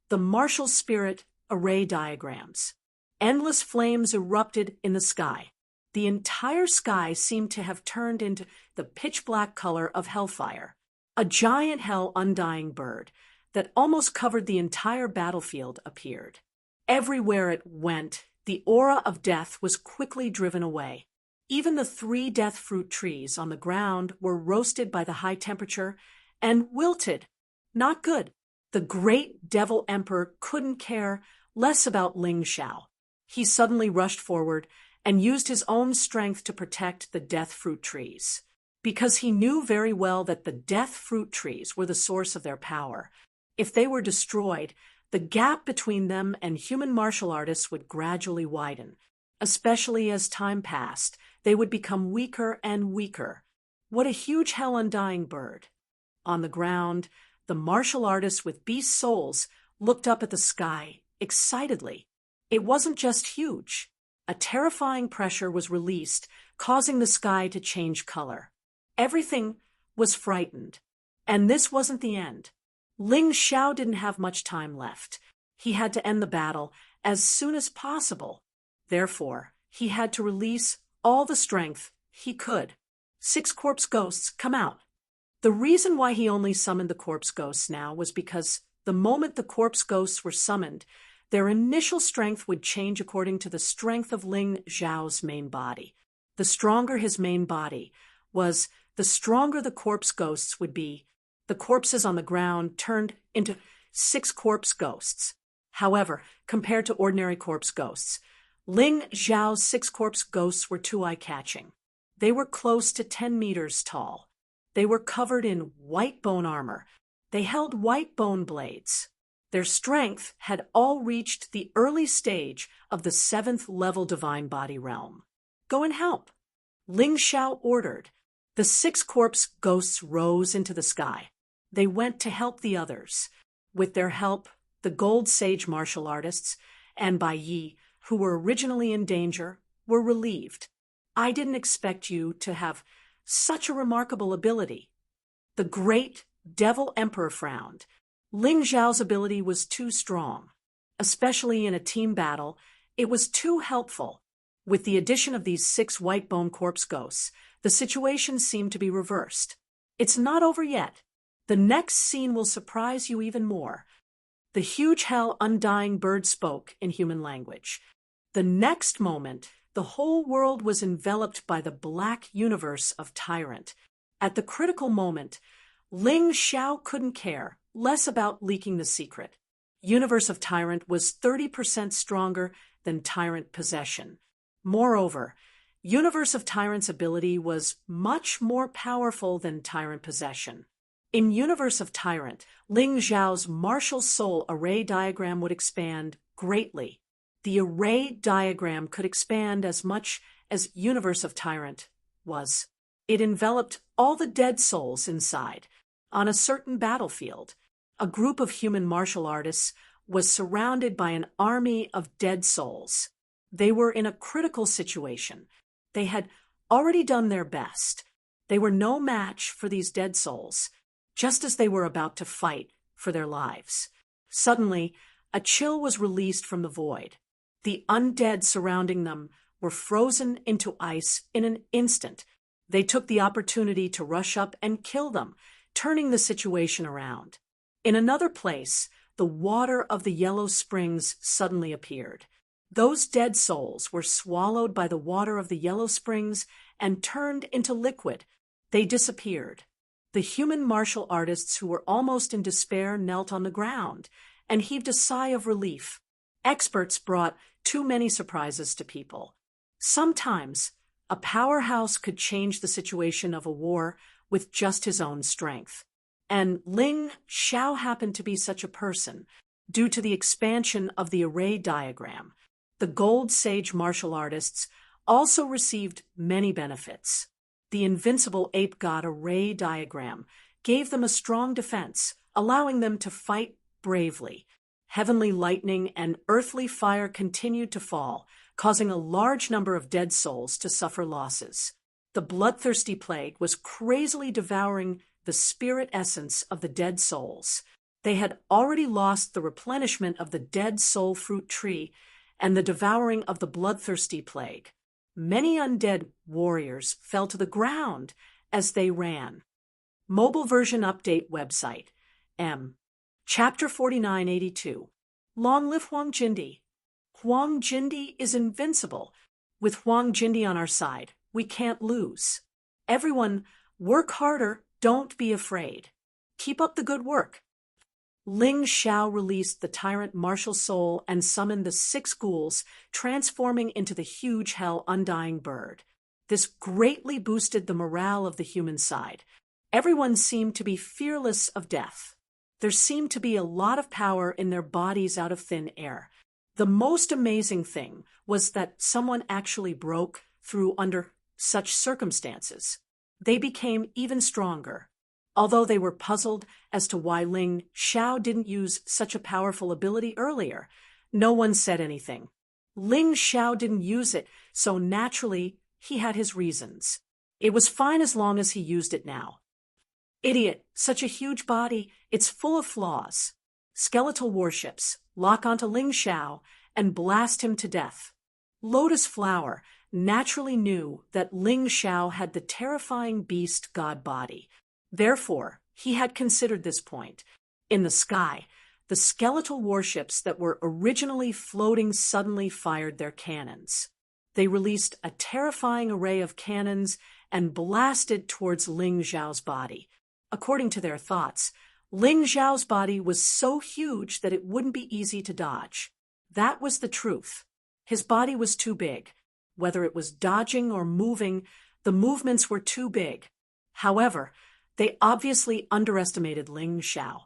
[SPEAKER 1] the martial spirit array diagrams. Endless flames erupted in the sky. The entire sky seemed to have turned into the pitch-black color of hellfire. A giant hell undying bird, that almost covered the entire battlefield appeared. Everywhere it went, the aura of death was quickly driven away. Even the 3 death fruit trees on the ground were roasted by the high temperature and wilted. Not good. The great devil emperor couldn't care less about Ling Xiao. He suddenly rushed forward and used his own strength to protect the death fruit trees. Because he knew very well that the death fruit trees were the source of their power. If they were destroyed, the gap between them and human martial artists would gradually widen. Especially as time passed, they would become weaker and weaker. What a huge hell undying bird. On the ground, the martial artists with beast souls looked up at the sky excitedly. It wasn't just huge. A terrifying pressure was released, causing the sky to change color. Everything was frightened. And this wasn't the end. Ling Xiao didn't have much time left. He had to end the battle as soon as possible. Therefore, he had to release all the strength he could. 6 corpse ghosts, come out. The reason why he only summoned the corpse ghosts now was because the moment the corpse ghosts were summoned, their initial strength would change according to the strength of Ling Xiao's main body. The stronger his main body was, the stronger the corpse ghosts would be. The corpses on the ground turned into 6 corpse ghosts. However, compared to ordinary corpse ghosts, Ling Xiao's 6 corpse ghosts were too eye-catching. They were close to 10 meters tall. They were covered in white bone armor. They held white bone blades. Their strength had all reached the early stage of the 7th level divine body realm. Go and help. Ling Xiao ordered. The 6 corpse ghosts rose into the sky. They went to help the others. With their help, the Gold Sage martial artists and Bai Yi, who were originally in danger, were relieved. I didn't expect you to have such a remarkable ability. The great devil emperor frowned. Ling Xiao's ability was too strong. Especially in a team battle, it was too helpful. With the addition of these 6 white bone corpse ghosts, the situation seemed to be reversed. It's not over yet. The next scene will surprise you even more. The huge hell undying bird spoke in human language. The next moment, the whole world was enveloped by the black universe of Tyrant. At the critical moment, Ling Xiao couldn't care less about leaking the secret. Universe of Tyrant was 30% stronger than Tyrant Possession. Moreover, Universe of Tyrant's ability was much more powerful than Tyrant Possession. In Universe of Tyrant, Ling Xiao's martial soul array diagram would expand greatly. The array diagram could expand as much as Universe of Tyrant was. It enveloped all the dead souls inside. On a certain battlefield, a group of human martial artists was surrounded by an army of dead souls. They were in a critical situation. They had already done their best. They were no match for these dead souls, just as they were about to fight for their lives. Suddenly, a chill was released from the void. The undead surrounding them were frozen into ice in an instant. They took the opportunity to rush up and kill them, turning the situation around. In another place, the water of the yellow springs suddenly appeared. Those dead souls were swallowed by the water of the yellow springs and turned into liquid. They disappeared. The human martial artists who were almost in despair knelt on the ground and heaved a sigh of relief. Experts brought too many surprises to people. Sometimes, a powerhouse could change the situation of a war with just his own strength. And Ling Xiao happened to be such a person, due to the expansion of the array diagram. The Gold Sage martial artists also received many benefits. The invincible ape god array diagram gave them a strong defense, allowing them to fight bravely. Heavenly lightning and earthly fire continued to fall, causing a large number of dead souls to suffer losses. The bloodthirsty plague was crazily devouring the spirit essence of the dead souls. They had already lost the replenishment of the dead soul fruit tree and the devouring of the bloodthirsty plague. Many undead warriors fell to the ground as they ran. Mobile version update website. Chapter 4982. Long live Huang Jindi. Huang Jindi is invincible. With Huang Jindi on our side, we can't lose. Everyone, work harder, don't be afraid. Keep up the good work. Ling Xiao released the tyrant martial soul and summoned the 6 ghouls, transforming into the huge hell undying bird. This greatly boosted the morale of the human side. Everyone seemed to be fearless of death. There seemed to be a lot of power in their bodies out of thin air. The most amazing thing was that someone actually broke through under such circumstances. They became even stronger. Although they were puzzled as to why Ling Xiao didn't use such a powerful ability earlier, no one said anything. Ling Xiao didn't use it, so naturally he had his reasons. It was fine as long as he used it now. Idiot, such a huge body, it's full of flaws. Skeletal warships, lock onto Ling Xiao and blast him to death. Lotus Flower naturally knew that Ling Xiao had the terrifying beast god body. Therefore, he had considered this point. In the sky, the skeletal warships that were originally floating suddenly fired their cannons. They released a terrifying array of cannons and blasted towards Ling Xiao's body. According to their thoughts, Ling Xiao's body was so huge that it wouldn't be easy to dodge. That was the truth. His body was too big. Whether it was dodging or moving, the movements were too big. However, they obviously underestimated Ling Xiao.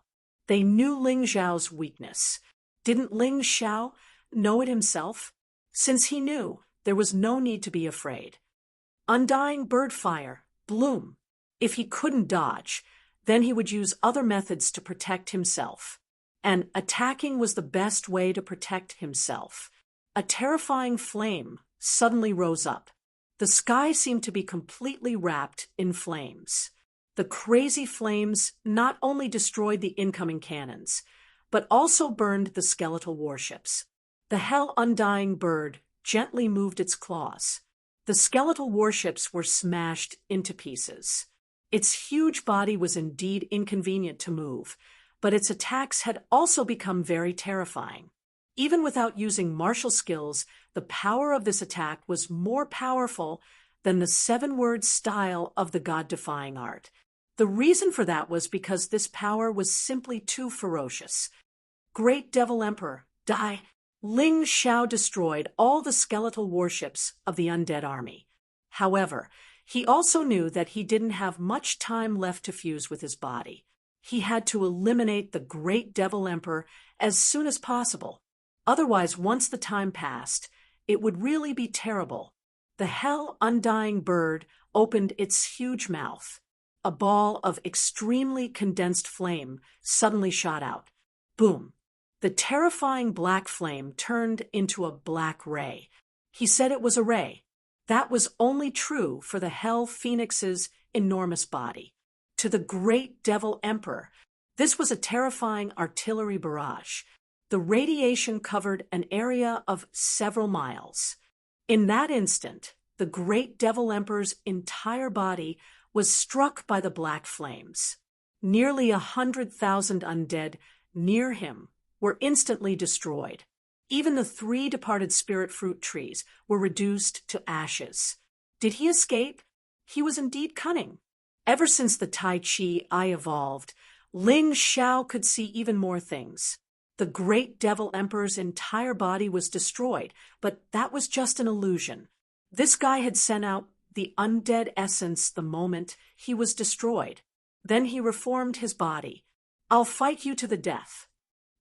[SPEAKER 1] They knew Ling Xiao's weakness. Didn't Ling Xiao know it himself? Since he knew, there was no need to be afraid. Undying bird fire, bloom. If he couldn't dodge, then he would use other methods to protect himself. And attacking was the best way to protect himself. A terrifying flame suddenly rose up. The sky seemed to be completely wrapped in flames. The crazy flames not only destroyed the incoming cannons, but also burned the skeletal warships. The hell-undying bird gently moved its claws. The skeletal warships were smashed into pieces. Its huge body was indeed inconvenient to move, but its attacks had also become very terrifying. Even without using martial skills, the power of this attack was more powerful than the 7-word style of the god-defying art. The reason for that was because this power was simply too ferocious. Great Devil Emperor, die! Ling Xiao destroyed all the skeletal warships of the undead army. However, he also knew that he didn't have much time left to fuse with his body. He had to eliminate the Great Devil Emperor as soon as possible. Otherwise, once the time passed, it would really be terrible. The hell-undying bird opened its huge mouth. A ball of extremely condensed flame suddenly shot out. Boom! The terrifying black flame turned into a black ray. He said it was a ray. That was only true for the Hell Phoenix's enormous body. To the Great Devil Emperor, this was a terrifying artillery barrage. The radiation covered an area of several miles. In that instant, the Great Devil Emperor's entire body was struck by the black flames. Nearly 100,000 undead near him were instantly destroyed. Even the 3 departed spirit fruit trees were reduced to ashes. Did he escape? He was indeed cunning. Ever since the Tai Chi I evolved, Ling Xiao could see even more things. The Great Devil Emperor's entire body was destroyed, but that was just an illusion. This guy had sent out the undead essence the moment he was destroyed. Then he reformed his body. I'll fight you to the death.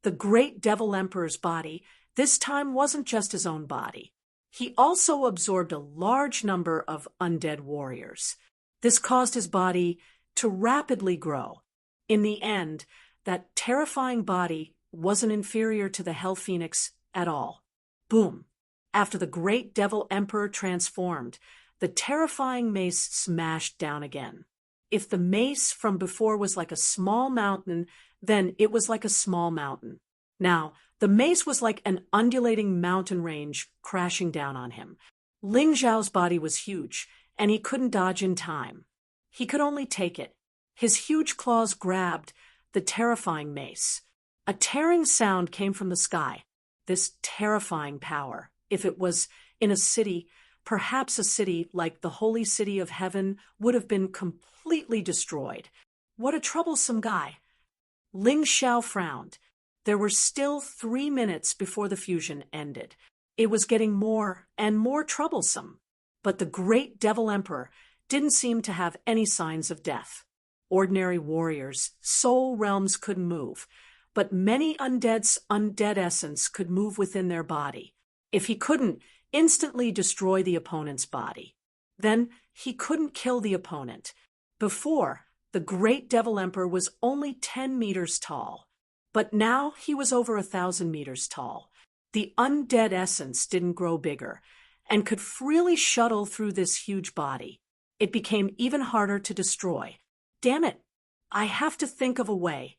[SPEAKER 1] The Great Devil Emperor's body this time wasn't just his own body. He also absorbed a large number of undead warriors. This caused his body to rapidly grow. In the end, that terrifying body wasn't inferior to the Hell Phoenix at all. Boom! After the Great Devil Emperor transformed, the terrifying mace smashed down again. If the mace from before was like a small mountain, then it was like a small mountain. Now, the mace was like an undulating mountain range crashing down on him. Ling Xiao's body was huge, and he couldn't dodge in time. He could only take it. His huge claws grabbed the terrifying mace. A tearing sound came from the sky. This terrifying power, if it was in a city, perhaps a city like the holy city of heaven, would have been completely destroyed. What a troublesome guy. Ling Xiao frowned. There were still 3 minutes before the fusion ended. It was getting more and more troublesome. But the great Devil Emperor didn't seem to have any signs of death. Ordinary warriors' soul realms couldn't move, but many undead's undead essence could move within their body. If he couldn't instantly destroy the opponent's body, then he couldn't kill the opponent. Before, the great Devil Emperor was only 10 meters tall, but now he was over 1,000 meters tall. The undead essence didn't grow bigger and could freely shuttle through this huge body. It became even harder to destroy. Damn it, I have to think of a way.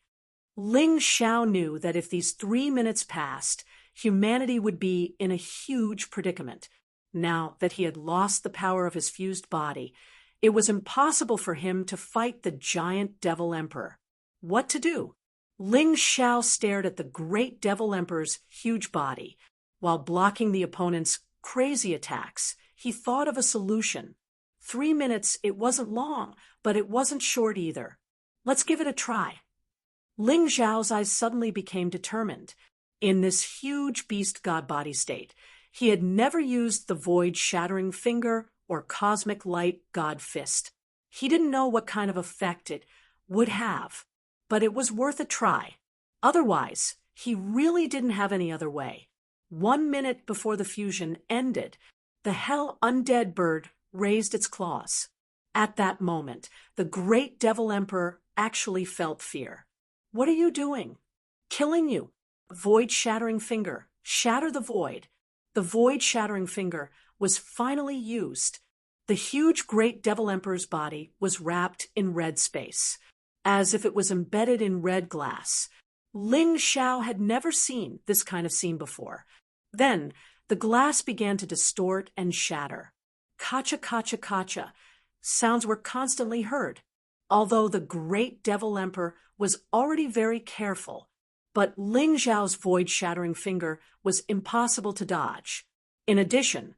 [SPEAKER 1] Ling Xiao knew that if these 3 minutes passed, humanity would be in a huge predicament. Now that he had lost the power of his fused body, it was impossible for him to fight the giant Devil Emperor. What to do? Ling Xiao stared at the great Devil Emperor's huge body. While blocking the opponent's crazy attacks, he thought of a solution. 3 minutes, it wasn't long, but it wasn't short either. Let's give it a try. Ling Xiao's eyes suddenly became determined. In this huge beast god body state, he had never used the void-shattering finger or cosmic light god fist. He didn't know what kind of effect it would have, but it was worth a try. Otherwise, he really didn't have any other way. 1 minute before the fusion ended, the hell undead bird raised its claws. At that moment, the great Devil Emperor actually felt fear. What are you doing? Killing you. Void-shattering finger. Shatter the void. The void-shattering finger was finally used. The huge great Devil Emperor's body was wrapped in red space, as if it was embedded in red glass. Ling Xiao had never seen this kind of scene before. Then, the glass began to distort and shatter. Kacha, kacha, kacha. Sounds were constantly heard, although the great Devil Emperor was already very careful. But Ling Xiao's void-shattering finger was impossible to dodge. In addition,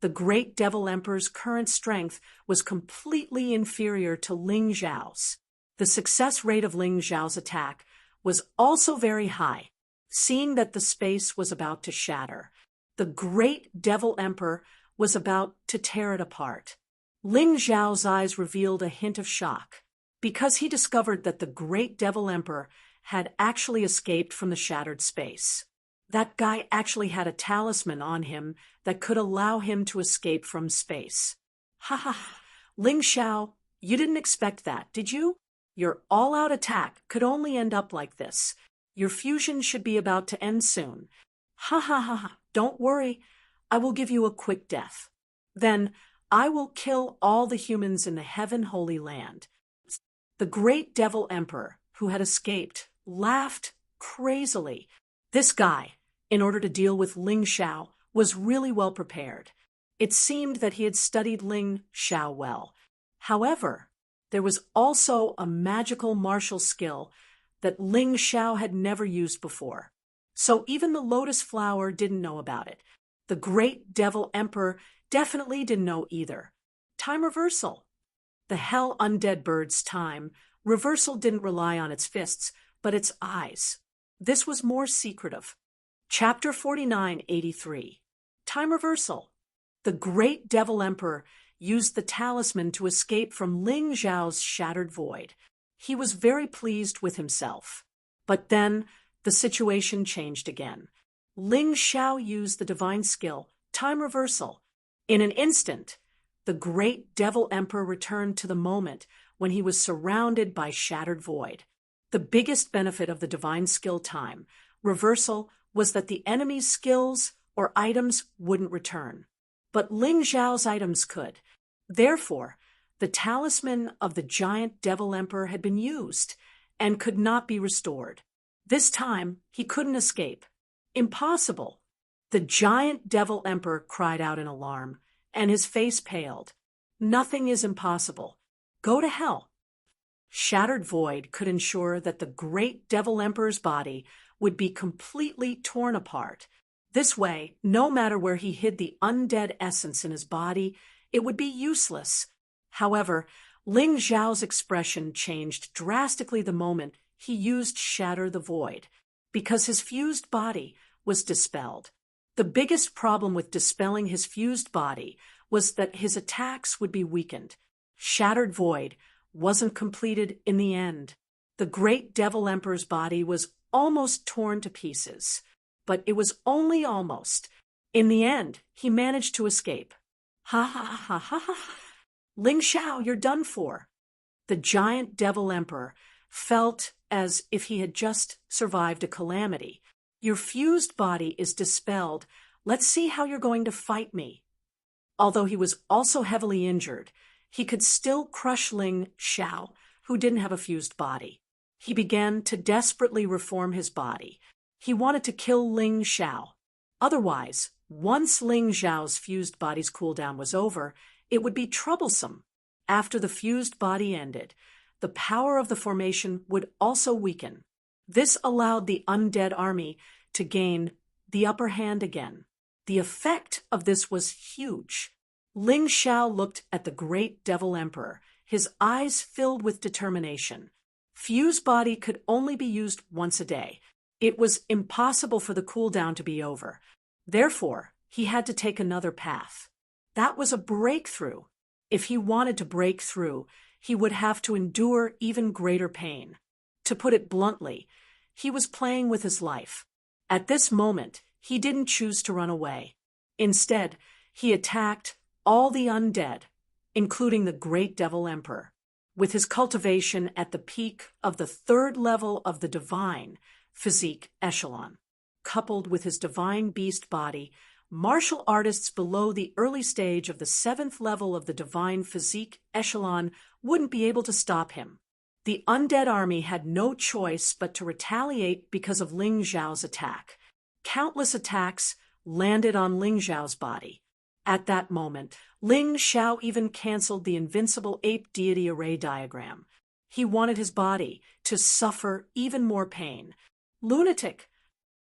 [SPEAKER 1] the great Devil Emperor's current strength was completely inferior to Ling Xiao's. The success rate of Ling Xiao's attack was also very high. Seeing that the space was about to shatter, the great Devil Emperor was about to tear it apart. Ling Xiao's eyes revealed a hint of shock, because he discovered that the great Devil Emperor had actually escaped from the shattered space. That guy actually had a talisman on him that could allow him to escape from space. Ha ha ha. Ling Xiao, you didn't expect that, did you? Your all-out attack could only end up like this. Your fusion should be about to end soon. Ha ha ha ha. Don't worry. I will give you a quick death. Then I will kill all the humans in the Heaven Holy Land. The great Devil Emperor, who had escaped, laughed crazily. This guy, in order to deal with Ling Xiao, was really well prepared. It seemed that he had studied Ling Xiao well. However, there was also a magical martial skill that Ling Xiao had never used before. So even the lotus flower didn't know about it. The great Devil Emperor definitely didn't know either. Time reversal. The hell undead bird's time reversal didn't rely on its fists, but its eyes. This was more secretive. Chapter 4983. Time reversal. The great Devil Emperor used the talisman to escape from Ling Xiao's shattered void. He was very pleased with himself. But then the situation changed again. Ling Xiao used the divine skill, time reversal. In an instant, the great Devil Emperor returned to the moment when he was surrounded by shattered void. The biggest benefit of the divine skill time reversal was that the enemy's skills or items wouldn't return. But Ling Xiao's items could. Therefore, the talisman of the giant Devil Emperor had been used and could not be restored. This time, he couldn't escape. Impossible. The giant Devil Emperor cried out in alarm, and his face paled. Nothing is impossible. Go to hell. Shattered Void could ensure that the great Devil Emperor's body would be completely torn apart. This way, no matter where he hid the undead essence in his body, it would be useless. However, Ling Xiao's expression changed drastically the moment he used Shatter the Void, because his fused body was dispelled. The biggest problem with dispelling his fused body was that his attacks would be weakened. Shattered Void wasn't completed in the end. The great Devil Emperor's body was almost torn to pieces, but it was only almost. In the end, he managed to escape. Ha ha ha ha ha! Ling Xiao, you're done for. The giant Devil Emperor felt as if he had just survived a calamity. Your fused body is dispelled. Let's see how you're going to fight me. Although he was also heavily injured, he could still crush Ling Xiao, who didn't have a fused body. He began to desperately reform his body. He wanted to kill Ling Xiao. Otherwise, once Ling Xiao's fused body's cooldown was over, it would be troublesome. After the fused body ended, the power of the formation would also weaken. This allowed the undead army to gain the upper hand again. The effect of this was huge. Ling Xiao looked at the great Devil Emperor, his eyes filled with determination. Fused body could only be used once a day. It was impossible for the cooldown to be over. Therefore, he had to take another path. That was a breakthrough. If he wanted to break through, he would have to endure even greater pain. To put it bluntly, he was playing with his life. At this moment, he didn't choose to run away. Instead, he attacked all the undead, including the great Devil Emperor. With his cultivation at the peak of the 3rd level of the divine physique echelon, coupled with his divine beast body, martial artists below the early stage of the 7th level of the divine physique echelon wouldn't be able to stop him. The undead army had no choice but to retaliate because of Ling Xiao's attack. Countless attacks landed on Ling Xiao's body. At that moment, Ling Xiao even canceled the invincible ape deity array diagram. He wanted his body to suffer even more pain. Lunatic!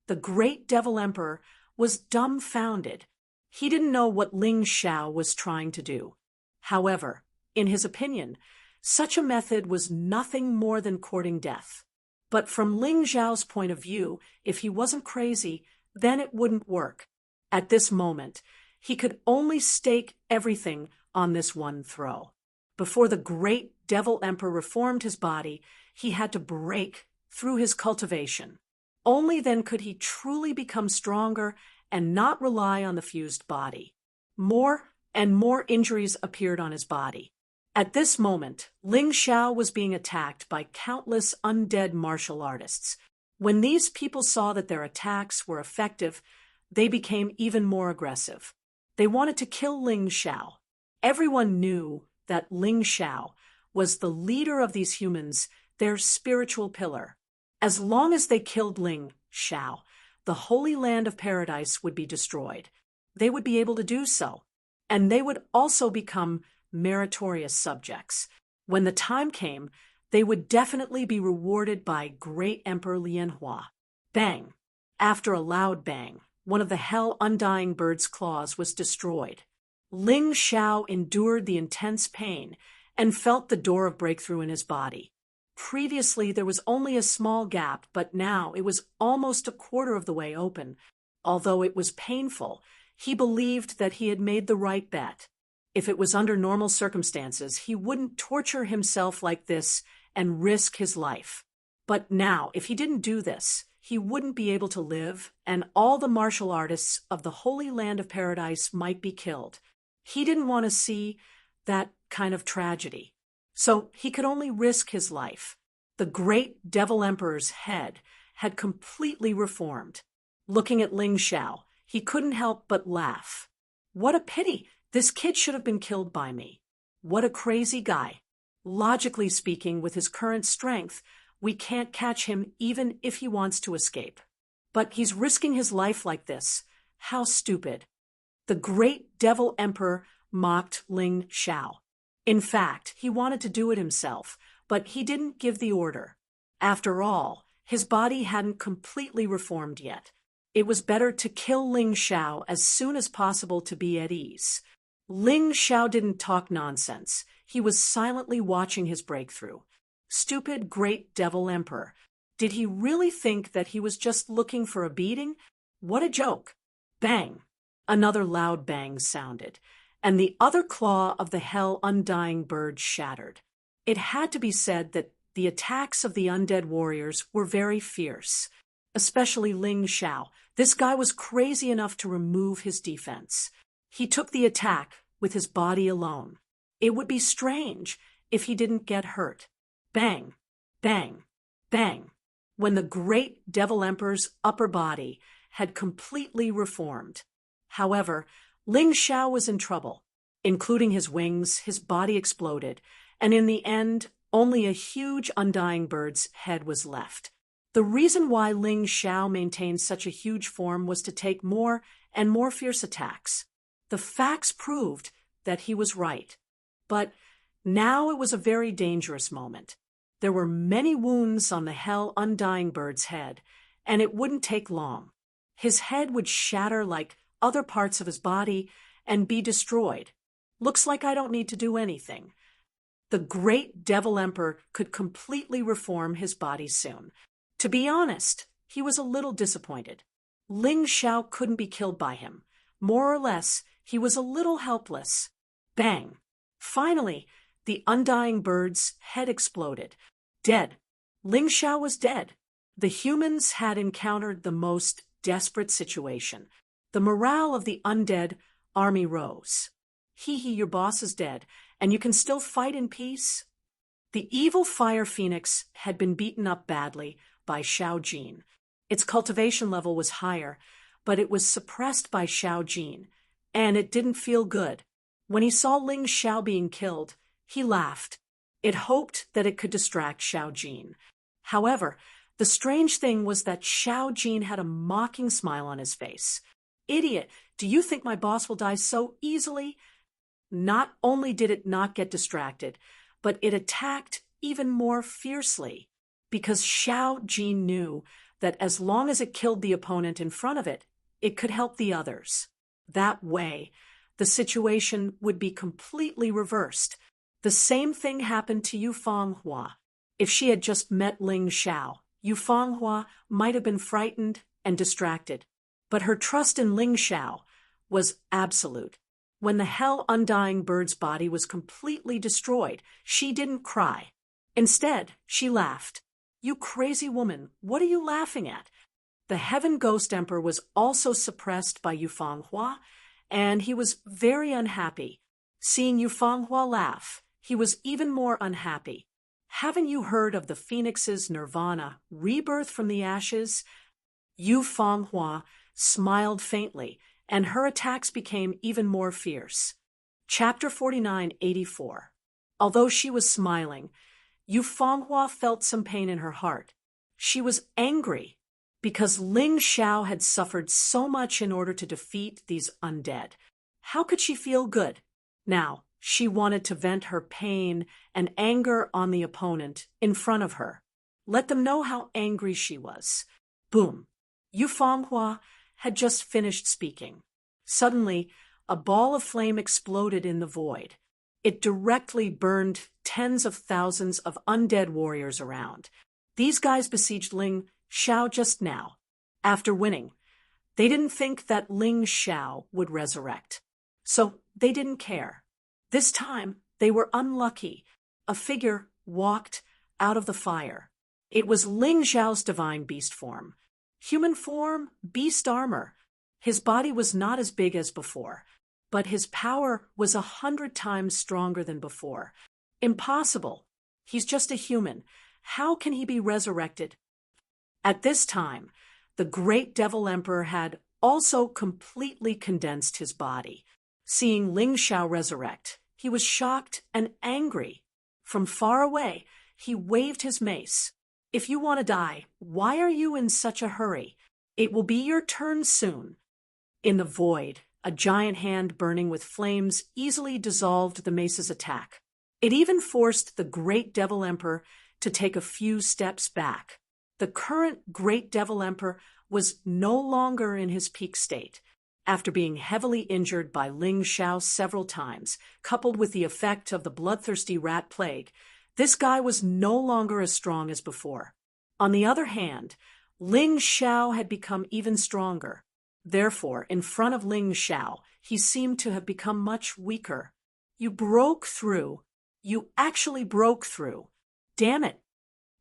[SPEAKER 1] The great Devil Emperor was dumbfounded. He didn't know what Ling Xiao was trying to do. However, in his opinion, such a method was nothing more than courting death. But from Ling Xiao's point of view, if he wasn't crazy, then it wouldn't work. At this moment, he could only stake everything on this one throw. Before the great Devil Emperor reformed his body, he had to break through his cultivation. Only then could he truly become stronger and not rely on the fused body. More and more injuries appeared on his body. At this moment, Ling Xiao was being attacked by countless undead martial artists. When these people saw that their attacks were effective, they became even more aggressive. They wanted to kill Ling Xiao. Everyone knew that Ling Xiao was the leader of these humans, their spiritual pillar. As long as they killed Ling Xiao, the Holy Land of Paradise would be destroyed. They would be able to do so, and they would also become meritorious subjects. When the time came, they would definitely be rewarded by Great Emperor Lianhua. Bang! After a loud bang, one of the Hell Undying Bird's claws was destroyed. Ling Xiao endured the intense pain and felt the door of breakthrough in his body. Previously, there was only a small gap, but now it was almost a quarter of the way open. Although it was painful, he believed that he had made the right bet. If it was under normal circumstances, he wouldn't torture himself like this and risk his life. But now, if he didn't do this, he wouldn't be able to live, and all the martial artists of the Holy Land of Paradise might be killed. He didn't want to see that kind of tragedy. So he could only risk his life. The great Devil Emperor's head had completely reformed. Looking at Ling Xiao, he couldn't help but laugh. What a pity! This kid should have been killed by me. What a crazy guy. Logically speaking, with his current strength, we can't catch him even if he wants to escape. But he's risking his life like this. How stupid. The great Devil Emperor mocked Ling Xiao. In fact, he wanted to do it himself, but he didn't give the order. After all, his body hadn't completely reformed yet. It was better to kill Ling Xiao as soon as possible to be at ease. Ling Xiao didn't talk nonsense. He was silently watching his breakthrough. Stupid great devil emperor. Did he really think that he was just looking for a beating? What a joke. Bang! Another loud bang sounded, and the other claw of the hell undying bird shattered. It had to be said that the attacks of the undead warriors were very fierce, especially Ling Xiao. This guy was crazy enough to remove his defense. He took the attack with his body alone. It would be strange if he didn't get hurt. Bang, bang, bang. When the great devil emperor's upper body had completely reformed. However, Ling Xiao was in trouble. Including his wings, his body exploded, and in the end, only a huge undying bird's head was left. The reason why Ling Xiao maintained such a huge form was to take more and more fierce attacks. The facts proved that he was right. But now it was a very dangerous moment. There were many wounds on the hell undying bird's head, and it wouldn't take long. His head would shatter like other parts of his body and be destroyed. Looks like I don't need to do anything. The great devil emperor could completely reform his body soon. To be honest, he was a little disappointed. Ling Xiao couldn't be killed by him. More or less, he was a little helpless. Bang! Finally, the undying bird's head exploded. Dead. Ling Xiao was dead. The humans had encountered the most desperate situation. The morale of the undead army rose. Hee, your boss is dead, and you can still fight in peace? The evil fire phoenix had been beaten up badly by Xiao Jin. Its cultivation level was higher, but it was suppressed by Xiao Jin, and it didn't feel good. When he saw Ling Xiao being killed, he laughed. It hoped that it could distract Xiao Jin. However, the strange thing was that Xiao Jin had a mocking smile on his face. Idiot, do you think my boss will die so easily? Not only did it not get distracted, but it attacked even more fiercely, because Xiao Jin knew that as long as it killed the opponent in front of it, it could help the others. That way, the situation would be completely reversed. The same thing happened to Yu Fanghua. If she had just met Ling Xiao, Yu Fanghua might have been frightened and distracted. But her trust in Ling Xiao was absolute. When the hell undying bird's body was completely destroyed, she didn't cry. Instead, she laughed. You crazy woman, what are you laughing at? The Heaven Ghost Emperor was also suppressed by Yu Fanghua, and he was very unhappy. Seeing Yu Fanghua laugh, he was even more unhappy. Haven't you heard of the Phoenix's nirvana, rebirth from the ashes? Yu Fanghua smiled faintly, and her attacks became even more fierce. Chapter 49:84. Although she was smiling, Yu Fanghua felt some pain in her heart. She was angry because Ling Xiao had suffered so much in order to defeat these undead. How could she feel good? Now, she wanted to vent her pain and anger on the opponent in front of her. Let them know how angry she was. Boom! Yu Fanghua had just finished speaking. Suddenly, a ball of flame exploded in the void. It directly burned tens of thousands of undead warriors around. These guys besieged Ling Xiao just now. After winning, they didn't think that Ling Xiao would resurrect. So they didn't care. This time, they were unlucky. A figure walked out of the fire. It was Ling Xiao's divine beast form. Human form, beast armor. His body was not as big as before, but his power was 100 times stronger than before. Impossible. He's just a human. How can he be resurrected? At this time, the great devil emperor had also completely condensed his body. Seeing Ling Xiao resurrect, he was shocked and angry. From far away, he waved his mace. If you want to die, why are you in such a hurry? It will be your turn soon. In the void, a giant hand burning with flames easily dissolved the mace's attack. It even forced the Great Devil Emperor to take a few steps back. The current Great Devil Emperor was no longer in his peak state. After being heavily injured by Ling Xiao several times, coupled with the effect of the bloodthirsty rat plague, this guy was no longer as strong as before. On the other hand, Ling Xiao had become even stronger. Therefore, in front of Ling Xiao, he seemed to have become much weaker. You broke through. You actually broke through. Damn it.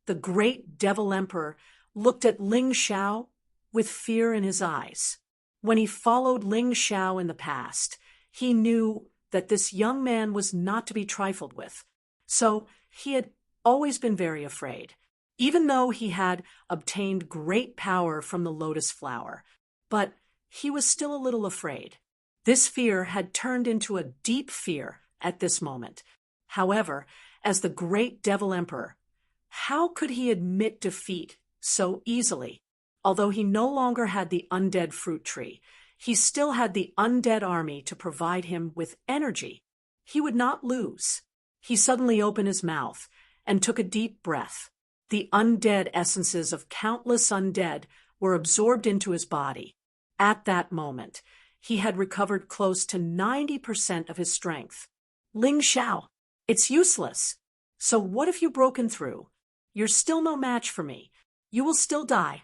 [SPEAKER 1] The Great Devil Emperor looked at Ling Xiao with fear in his eyes. When he followed Ling Xiao in the past, he knew that this young man was not to be trifled with. So he had always been very afraid, even though he had obtained great power from the lotus flower. But he was still a little afraid. This fear had turned into a deep fear at this moment. However, as the Great Devil Emperor, how could he admit defeat so easily? Although he no longer had the undead fruit tree, he still had the undead army to provide him with energy. He would not lose. He suddenly opened his mouth and took a deep breath. The undead essences of countless undead were absorbed into his body. At that moment, he had recovered close to 90% of his strength. Ling Xiao, it's useless. So what if you've broken through? You're still no match for me. You will still die.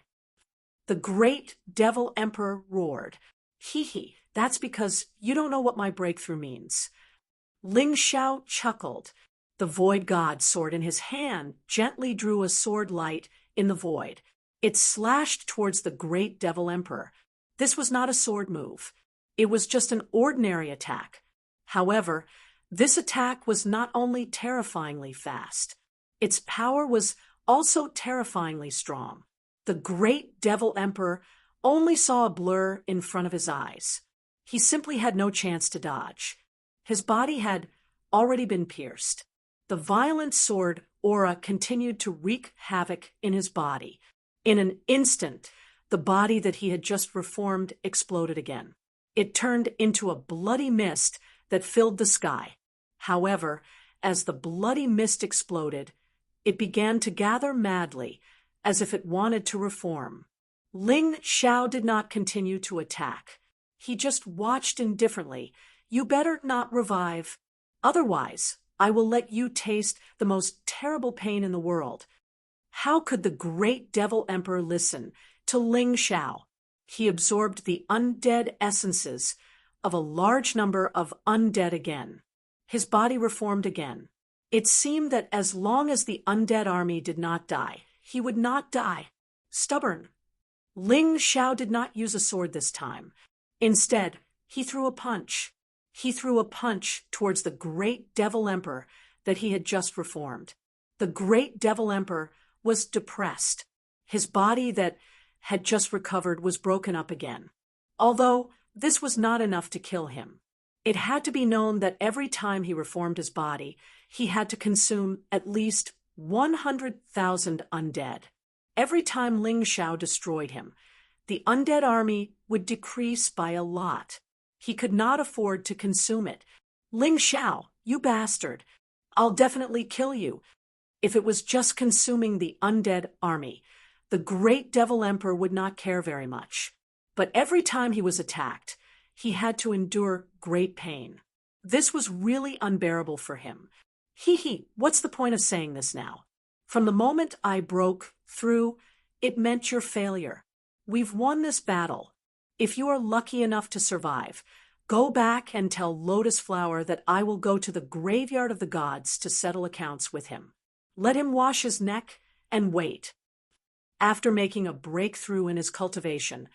[SPEAKER 1] The Great Devil Emperor roared. Hee, that's because you don't know what my breakthrough means. Ling Xiao chuckled. The Void God sword in his hand gently drew a sword light in the void. It slashed towards the Great Devil Emperor. This was not a sword move. It was just an ordinary attack. However, this attack was not only terrifyingly fast, its power was also terrifyingly strong. The Great Devil Emperor only saw a blur in front of his eyes. He simply had no chance to dodge. His body had already been pierced. The violent sword aura continued to wreak havoc in his body. In an instant, the body that he had just reformed exploded again. It turned into a bloody mist that filled the sky. However, as the bloody mist exploded, it began to gather madly, as if it wanted to reform. Ling Xiao did not continue to attack. He just watched indifferently. You better not revive. Otherwise, I will let you taste the most terrible pain in the world. How could the Great Devil Emperor listen to Ling Xiao? He absorbed the undead essences of a large number of undead again. His body reformed again. It seemed that as long as the undead army did not die, he would not die. Stubborn. Ling Xiao did not use a sword this time. Instead, he threw a punch. He threw a punch towards the Great Devil Emperor that he had just reformed. The Great Devil Emperor was depressed. His body that had just recovered was broken up again. Although this was not enough to kill him. It had to be known that every time he reformed his body, he had to consume at least 100,000 undead. Every time Ling Xiao destroyed him, the undead army would decrease by a lot. He could not afford to consume it. Ling Xiao, you bastard! I'll definitely kill you. If it was just consuming the undead army, the Great Devil Emperor would not care very much. But every time he was attacked, he had to endure great pain. This was really unbearable for him. What's the point of saying this now? From the moment I broke through, it meant your failure. We've won this battle. If you are lucky enough to survive, go back and tell Lotus Flower that I will go to the graveyard of the gods to settle accounts with him. Let him wash his neck and wait. After making a breakthrough in his cultivation,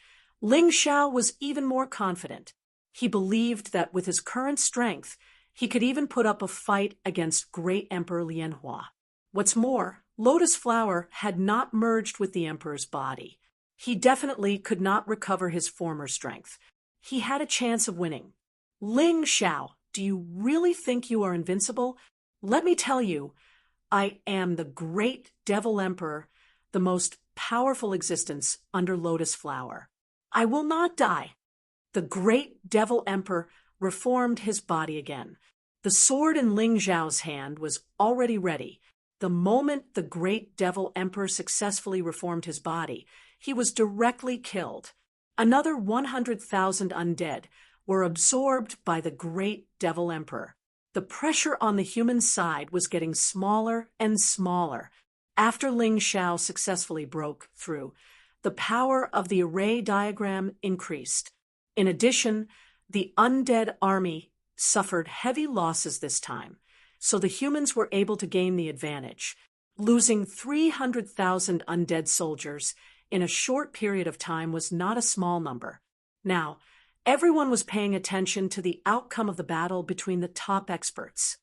[SPEAKER 1] Ling Xiao was even more confident. He believed that with his current strength, he could even put up a fight against Great Emperor Lianhua. What's more, Lotus Flower had not merged with the Emperor's body. He definitely could not recover his former strength. He had a chance of winning. Ling Xiao, do you really think you are invincible? Let me tell you, I am the Great Devil Emperor, the most powerful existence under Lotus Flower. I will not die. The Great Devil Emperor reformed his body again. The sword in Ling Zhao's hand was already ready. The moment the great devil emperor successfully reformed his body, he was directly killed. Another 100,000 undead were absorbed by the great devil emperor. The pressure on the human side was getting smaller and smaller. After Ling Zhao successfully broke through, the power of the array diagram increased. In addition, the undead army suffered heavy losses this time, so the humans were able to gain the advantage. Losing 300,000 undead soldiers in a short period of time was not a small number. Now, everyone was paying attention to the outcome of the battle between the top experts.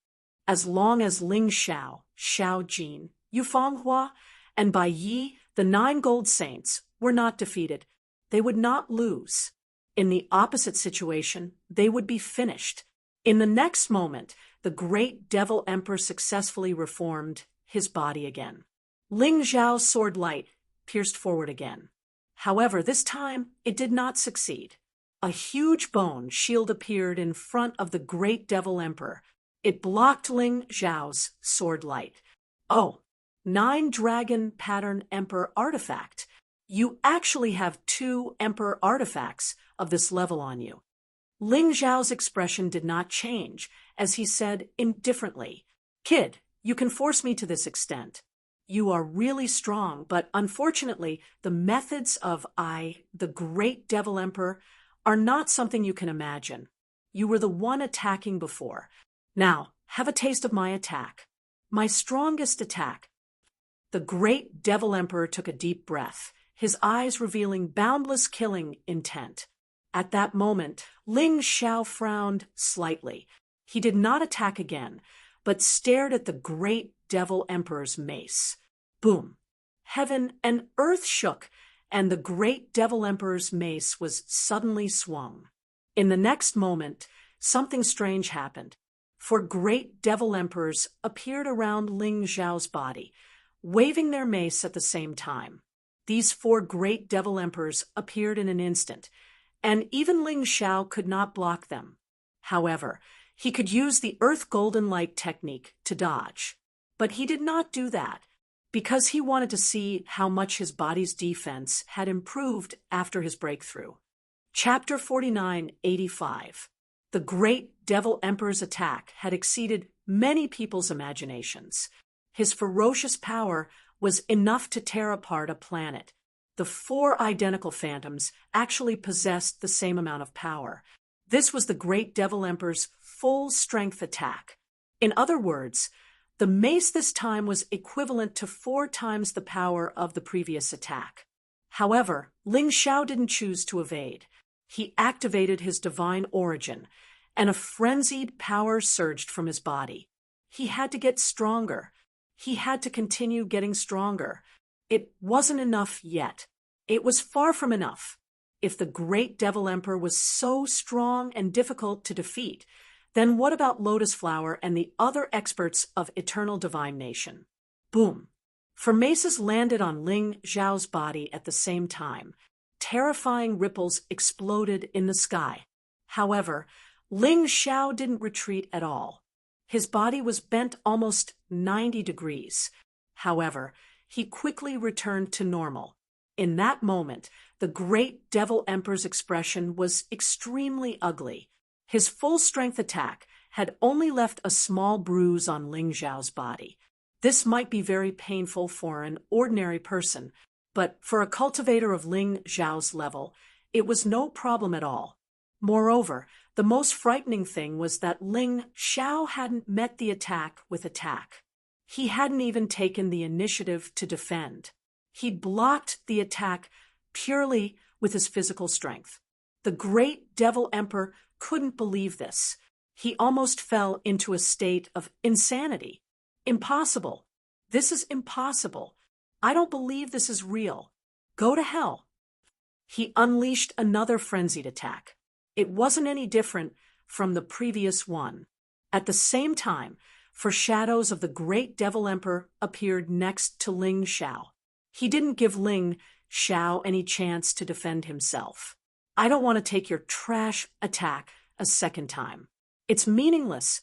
[SPEAKER 1] As long as Ling Zhao, Xiao Jin, Yufeng Hua, and Bai Yi, the 9 gold saints, were not defeated, they would not lose. In the opposite situation, they would be finished. In the next moment, the great devil emperor successfully reformed his body again. Ling Zhao's sword light pierced forward again. However, this time it did not succeed. A huge bone shield appeared in front of the great devil emperor. It blocked Ling Zhao's sword light. Oh, 9 dragon pattern emperor artifact. You actually have 2 emperor artifacts of this level on you. Ling Zhao's expression did not change, as he said indifferently, "Kid, you can force me to this extent. You are really strong, but unfortunately, the methods of the great devil emperor, are not something you can imagine. You were the one attacking before. Now, have a taste of my attack. My strongest attack." The great devil emperor took a deep breath, his eyes revealing boundless killing intent. At that moment, Ling Zhao frowned slightly. He did not attack again, but stared at the great devil emperor's mace. Boom! Heaven and earth shook, and the great devil emperor's mace was suddenly swung. In the next moment, something strange happened. 4 great devil emperors appeared around Ling Zhao's body, waving their mace at the same time. These 4 great devil emperors appeared in an instant, and even Ling Zhao could not block them. However, he could use the Earth Golden Light technique to dodge. But he did not do that, because he wanted to see how much his body's defense had improved after his breakthrough. Chapter 4985. The great devil emperor's attack had exceeded many people's imaginations. His ferocious power was enough to tear apart a planet. The 4 identical phantoms actually possessed the same amount of power. This was the great devil emperor's full-strength attack. In other words, the mace this time was equivalent to 4 times the power of the previous attack. However, Ling Zhao didn't choose to evade. He activated his divine origin, and a frenzied power surged from his body. He had to get stronger. He had to continue getting stronger. It wasn't enough yet. It was far from enough. If the great devil emperor was so strong and difficult to defeat, then what about Lotus Flower and the other experts of Eternal Divine Nation? Boom! 4 maces landed on Ling Zhao's body at the same time. Terrifying ripples exploded in the sky. However, Ling Zhao didn't retreat at all. His body was bent almost 90 degrees. However, he quickly returned to normal. In that moment, the great devil emperor's expression was extremely ugly. His full-strength attack had only left a small bruise on Ling Zhao's body. This might be very painful for an ordinary person, but for a cultivator of Ling Zhao's level, it was no problem at all. Moreover, the most frightening thing was that Ling Zhao hadn't met the attack with attack. He hadn't even taken the initiative to defend. He'd blocked the attack purely with his physical strength. The great devil emperor couldn't believe this. He almost fell into a state of insanity. Impossible. This is impossible. I don't believe this is real. Go to hell. He unleashed another frenzied attack. It wasn't any different from the previous one. At the same time, foreshadows of the great devil emperor appeared next to Ling Zhao. He didn't give Ling Zhao any chance to defend himself. I don't want to take your trash attack a second time. It's meaningless.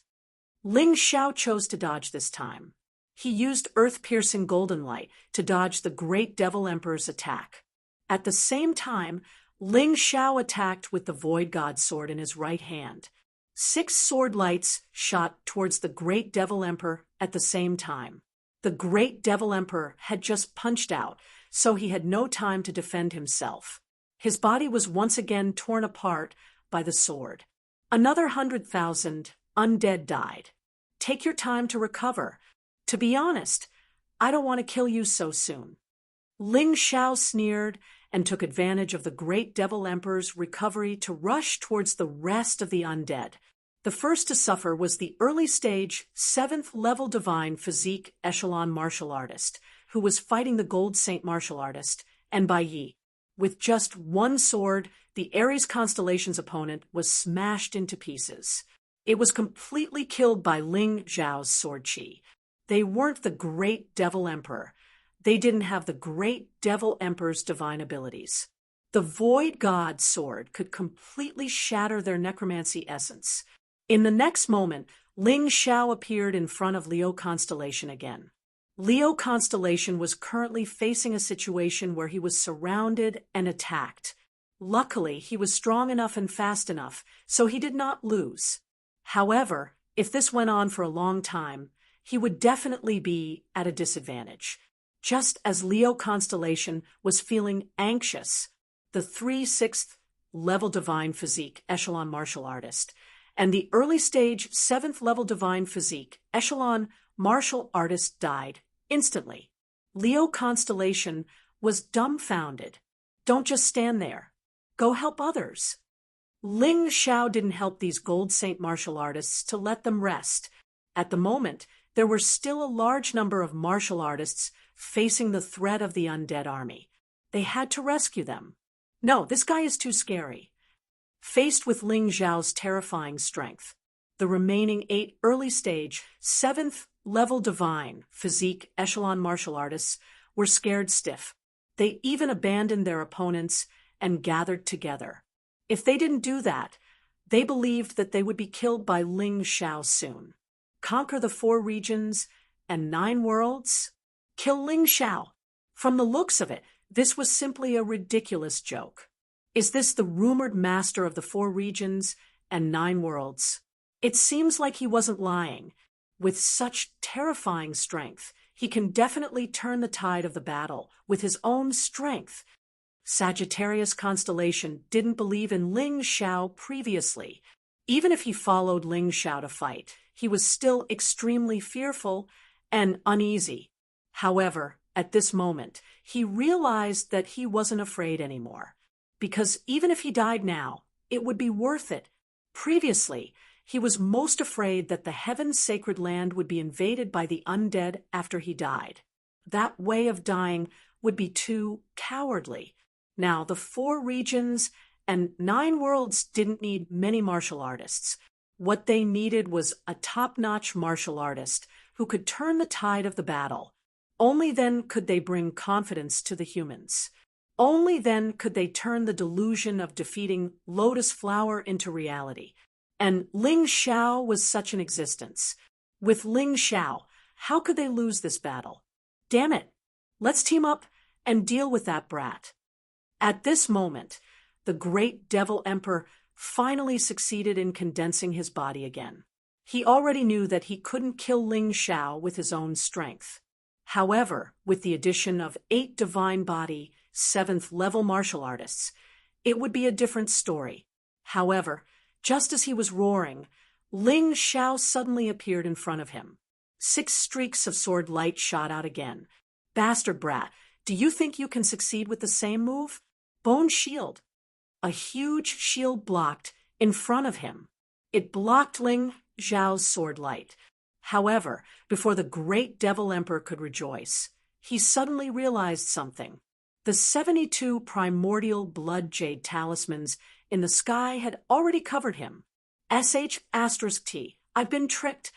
[SPEAKER 1] Ling Xiao chose to dodge this time. He used earth-piercing golden light to dodge the Great Devil Emperor's attack. At the same time, Ling Xiao attacked with the Void God sword in his right hand. 6 sword lights shot towards the Great Devil Emperor at the same time. The Great Devil Emperor had just punched out, so he had no time to defend himself. His body was once again torn apart by the sword. Another 100,000 undead died. Take your time to recover. To be honest, I don't want to kill you so soon. Ling Xiao sneered and took advantage of the Great Devil Emperor's recovery to rush towards the rest of the undead. The first to suffer was the early-stage, 7th-level divine physique echelon martial artist, who was fighting the Gold Saint martial artist, and Bai Yi. With just one sword, the Aries constellation's opponent was smashed into pieces. It was completely killed by Ling Xiao's sword chi. They weren't the Great Devil Emperor. They didn't have the Great Devil Emperor's divine abilities. The Void God sword could completely shatter their necromancy essence. In the next moment, Ling Xiao appeared in front of Leo Constellation again. Leo Constellation was currently facing a situation where he was surrounded and attacked. Luckily, he was strong enough and fast enough, so he did not lose. However, if this went on for a long time, he would definitely be at a disadvantage. Just as Leo Constellation was feeling anxious, the 3/6th level divine physique echelon martial artist and the early stage 7th level divine physique echelon martial artist died instantly. Leo Constellation was dumbfounded. Don't just stand there. Go help others. Ling Xiao didn't help these Gold Saint martial artists to let them rest. At the moment, there were still a large number of martial artists facing the threat of the undead army. They had to rescue them. No, this guy is too scary. Faced with Ling Xiao's terrifying strength, the remaining 8 early-stage, 7th-level divine physique echelon martial artists were scared stiff. They even abandoned their opponents and gathered together. If they didn't do that, they believed that they would be killed by Ling Xiao soon. Conquer the 4 regions and 9 worlds? Kill Ling Xiao. From the looks of it, this was simply a ridiculous joke. Is this the rumored master of the 4 regions and 9 worlds? It seems like he wasn't lying. With such terrifying strength, he can definitely turn the tide of the battle with his own strength. Sagittarius Constellation didn't believe in Ling Xiao previously. Even if he followed Ling Xiao to fight, he was still extremely fearful and uneasy. However, at this moment, he realized that he wasn't afraid anymore. Because even if he died now, it would be worth it. Previously, he was most afraid that the Heaven's sacred land would be invaded by the undead after he died. That way of dying would be too cowardly. Now, the 4 regions and 9 worlds didn't need many martial artists. What they needed was a top-notch martial artist who could turn the tide of the battle. Only then could they bring confidence to the humans. Only then could they turn the delusion of defeating Lotus Flower into reality. And Ling Xiao was such an existence. With Ling Xiao, how could they lose this battle? Damn it! Let's team up and deal with that brat. At this moment, the Great Devil Emperor finally succeeded in condensing his body again. He already knew that he couldn't kill Ling Xiao with his own strength. However, with the addition of 8 divine body, 7th-level martial artists, it would be a different story. However, just as he was roaring, Ling Xiao suddenly appeared in front of him. 6 streaks of sword light shot out again. Bastard brat, do you think you can succeed with the same move? Bone shield. A huge shield blocked in front of him. It blocked Ling Xiao's sword light. However, before the Great Devil Emperor could rejoice, he suddenly realized something. The 72 primordial blood jade talismans in the sky had already covered him. *T. I've been tricked.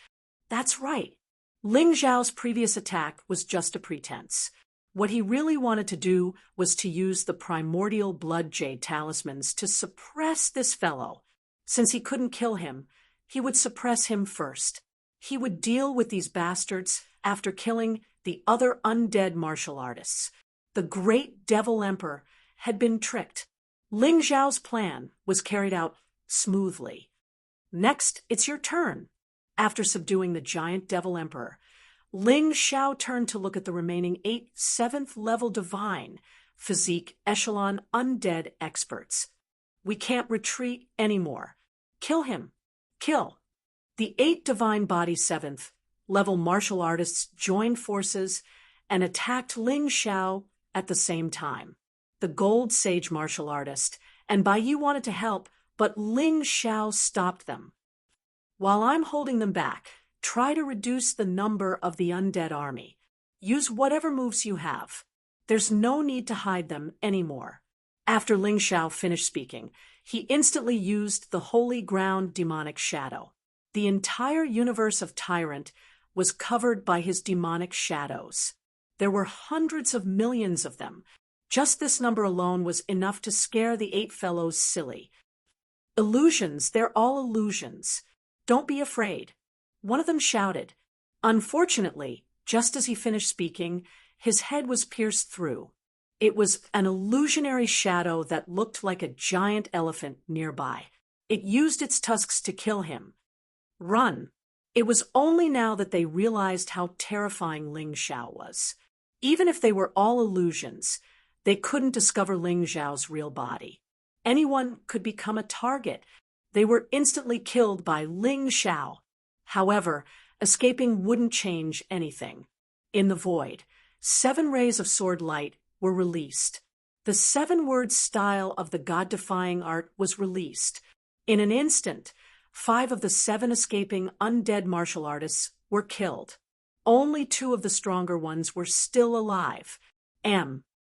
[SPEAKER 1] That's right. Ling Xiao's previous attack was just a pretense. What he really wanted to do was to use the primordial blood jade talismans to suppress this fellow. Since he couldn't kill him, he would suppress him first. he would deal with these bastards after killing the other undead martial artists. The great Devil Emperor had been tricked. Ling Xiao's plan was carried out smoothly. Next, it's your turn. After subduing the giant Devil Emperor, Ling Xiao turned to look at the remaining 8 7th-level divine physique echelon undead experts. We can't retreat anymore. Kill him. Kill. The 8 divine body 7th-level martial artists joined forces and attacked Ling Xiao at the same time. The gold sage martial artist and Bai Yu wanted to help, but Ling Xiao stopped them. While I'm holding them back, try to reduce the number of the undead army. Use whatever moves you have. There's no need to hide them anymore. After Ling Xiao finished speaking, he instantly used the holy ground demonic shadow. The entire universe of Tyrant was covered by his demonic shadows. There were hundreds of millions of them. Just this number alone was enough to scare the 8 fellows silly. Illusions, they're all illusions. Don't be afraid. One of them shouted. Unfortunately, just as he finished speaking, his head was pierced through. It was an illusionary shadow that looked like a giant elephant nearby. It used its tusks to kill him. Run. It was only now that they realized how terrifying Ling Xiao was. Even if they were all illusions, they couldn't discover Ling Xiao's real body. Anyone could become a target. They were instantly killed by Ling Xiao. However, escaping wouldn't change anything. In the void, 7 rays of sword light were released. The 7-word style of the god-defying art was released. In an instant, 5 of the 7 escaping undead martial artists were killed. Only 2 of the stronger ones were still alive.